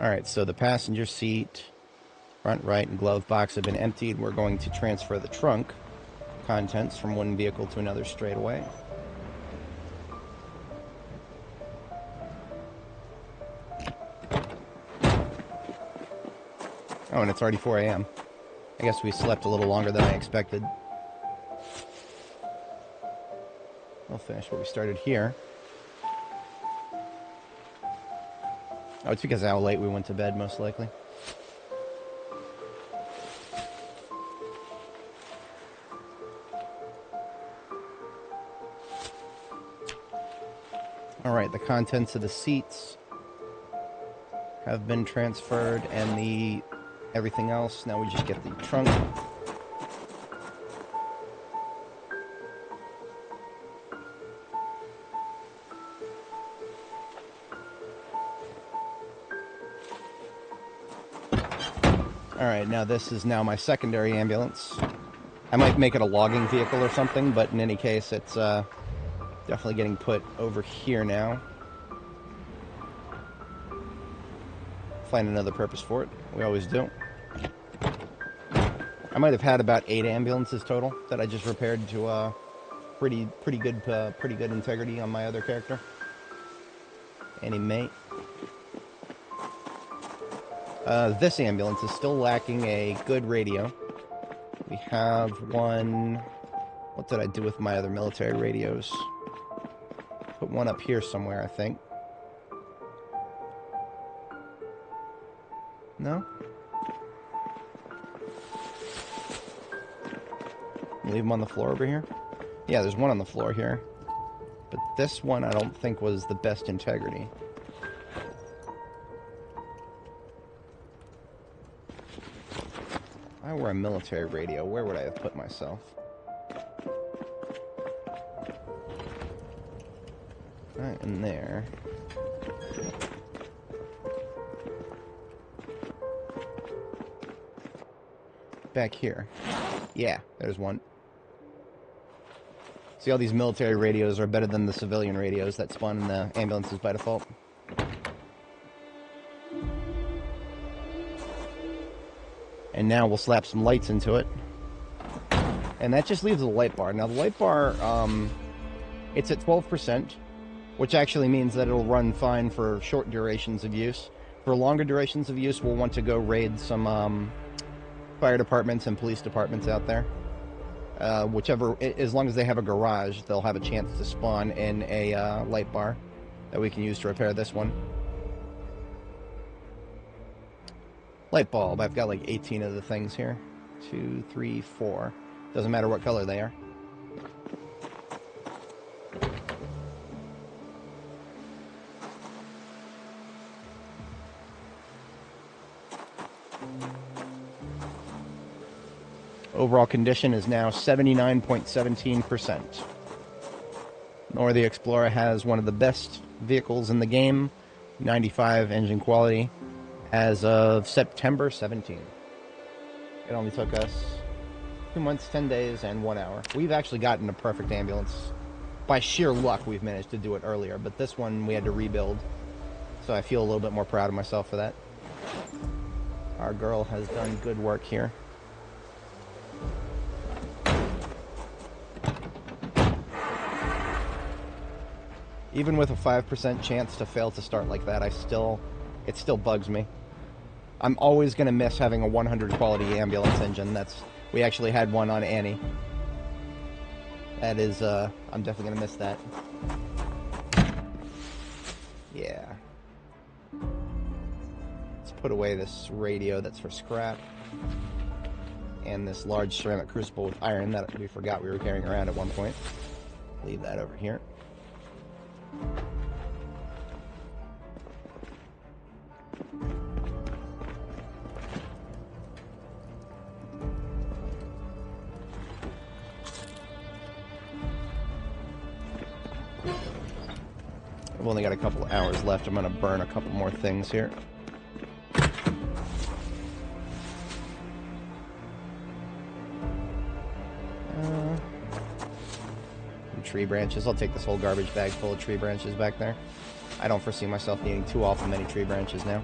Alright, so the passenger seat, front right, and glove box have been emptied. We're going to transfer the trunk contents from one vehicle to another straight away. Oh, and it's already 4 a.m. I guess we slept a little longer than I expected. We'll finish what we started here. Oh, it's because of how late we went to bed, most likely. Alright, the contents of the seats have been transferred, and everything else. Now we just get the trunk. Alright, now this is now my secondary ambulance. I might make it a logging vehicle or something, but in any case, it's definitely getting put over here now. Find another purpose for it. We always do. I might have had about 8 ambulances total that I just repaired to pretty good integrity on my other character. Any mate. This ambulance is still lacking a good radio. We have one... What did I do with my other military radios? Put one up here somewhere, I think. No? Leave them on the floor over here? Yeah, there's one on the floor here. But this one I don't think was the best integrity. If I were a military radio, where would I have put myself? Right in there. Back here. Yeah, there's one. See, all these military radios are better than the civilian radios that spawn in the ambulances by default. And now we'll slap some lights into it. And that just leaves the light bar. Now the light bar, it's at 12%, which actually means that it'll run fine for short durations of use. For longer durations of use, we'll want to go raid some fire departments and police departments out there. Whichever, as long as they have a garage, they'll have a chance to spawn in a light bar that we can use to repair this one. Light bulb, I've got like 18 of the things here. 2, 3, 4. Doesn't matter what color they are. Overall condition is now 79.17%. Nora the Explora has one of the best vehicles in the game, 95 engine quality, as of September 17. It only took us 2 months, 10 days, and 1 hour. We've actually gotten a perfect ambulance. By sheer luck, we've managed to do it earlier, but this one we had to rebuild, so I feel a little bit more proud of myself for that. Our girl has done good work here. Even with a 5% chance to fail to start like that, it still bugs me. I'm always going to miss having a 100 quality ambulance engine. We actually had one on Annie. That is, I'm definitely going to miss that. Yeah. Let's put away this radio that's for scrap. And this large ceramic crucible with iron that we forgot we were carrying around at one point. Leave that over here. I've only got a couple hours left. I'm going to burn a couple more things here. Tree branches. I'll take this whole garbage bag full of tree branches back there. I don't foresee myself needing too awful many tree branches now.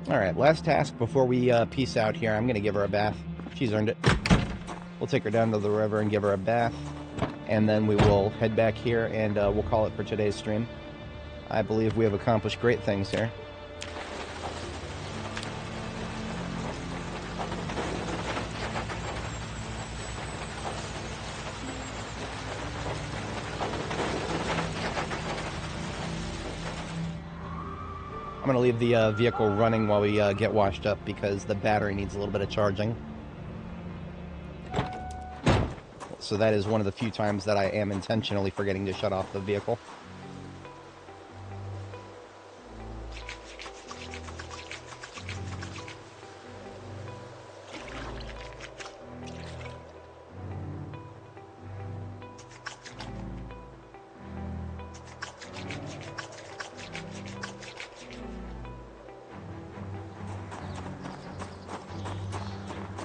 Alright, last task before we peace out here. I'm going to give her a bath. She's earned it. We'll take her down to the river and give her a bath. And then we will head back here and we'll call it for today's stream. I believe we have accomplished great things here. I'm going to leave the vehicle running while we get washed up because the battery needs a little bit of charging. So that is one of the few times that I am intentionally forgetting to shut off the vehicle.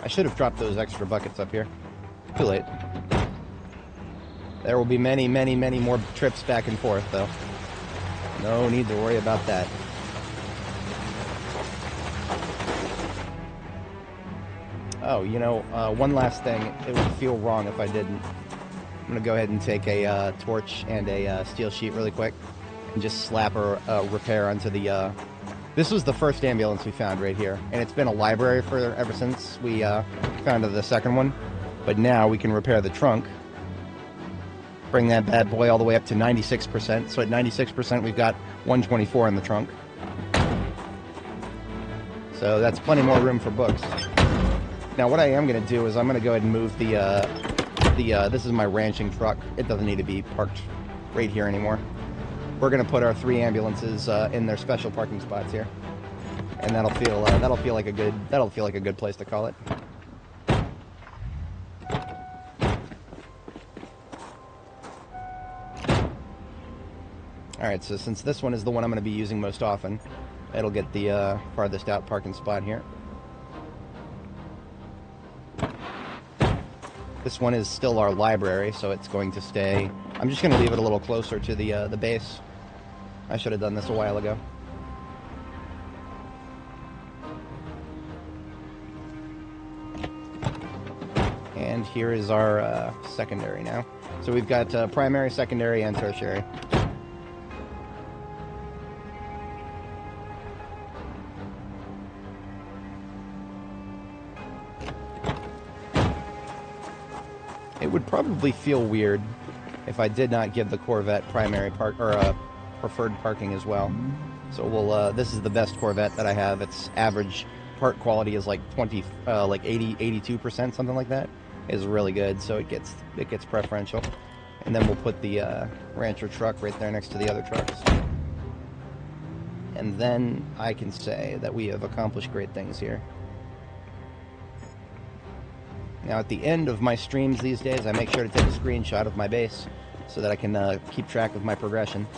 I should have dropped those extra buckets up here. Too late. There will be many, many, many more trips back and forth, though. No need to worry about that. Oh, you know, one last thing. It would feel wrong if I didn't. I'm going to go ahead and take a torch and a steel sheet really quick and just slap a repair onto the... This was the first ambulance we found right here, and it's been a library for ever since we found the second one. But now we can repair the trunk, bring that bad boy all the way up to 96%. So at 96%, we've got 124 in the trunk. So that's plenty more room for books. Now what I am going to do is I'm going to go ahead and move this is my ranching truck. It doesn't need to be parked right here anymore. We're going to put our 3 ambulances in their special parking spots here, and that'll feel like a good place to call it. All right, so since this one is the one I'm going to be using most often, it'll get the farthest out parking spot here. This one is still our library, so it's going to stay. I'm just going to leave it a little closer to the base. I should have done this a while ago. And here is our secondary now. So we've got primary, secondary, and tertiary. It would probably feel weird if I did not give the Corvette primary park or preferred parking as well. So we'll this is the best Corvette that I have. Its average part quality is like 80, 82%, something like that. Is really good, so it gets preferential. And then we'll put the Rancher truck right there next to the other trucks. And then I can say that we have accomplished great things here. Now at the end of my streams these days, I make sure to take a screenshot of my base so that I can keep track of my progression.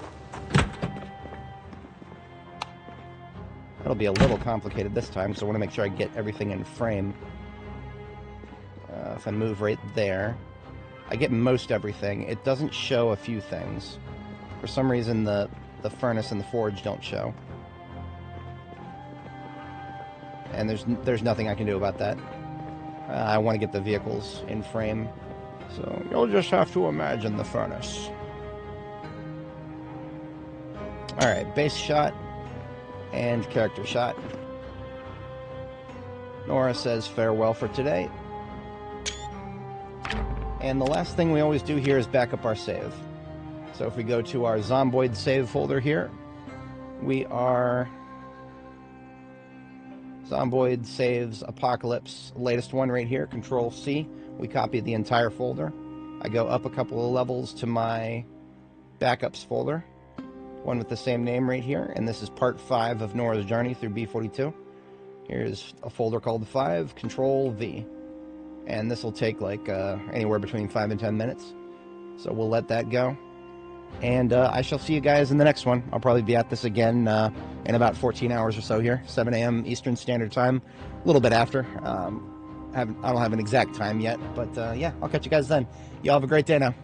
That'll be a little complicated this time, so I want to make sure I get everything in frame. If I move right there, I get most everything. It doesn't show a few things. For some reason, the furnace and the forge don't show. And there's nothing I can do about that. I want to get the vehicles in frame, so you'll just have to imagine the furnace. Alright, base shot and character shot. Nora says farewell for today. And the last thing we always do here is back up our save. So if we go to our Zomboid save folder here, we are Zomboid saves Apocalypse, latest one right here, Control C. We copy the entire folder. I go up a couple of levels to my backups folder, one with the same name right here, and this is part 5 of Nora's journey through B42. Here's a folder called 5, Control V. And this will take like anywhere between 5 and 10 minutes. So we'll let that go. And I shall see you guys in the next one. I'll probably be at this again in about 14 hours or so here. 7 a.m. Eastern Standard Time. A little bit after. I don't have an exact time yet. But yeah, I'll catch you guys then. Y'all have a great day now.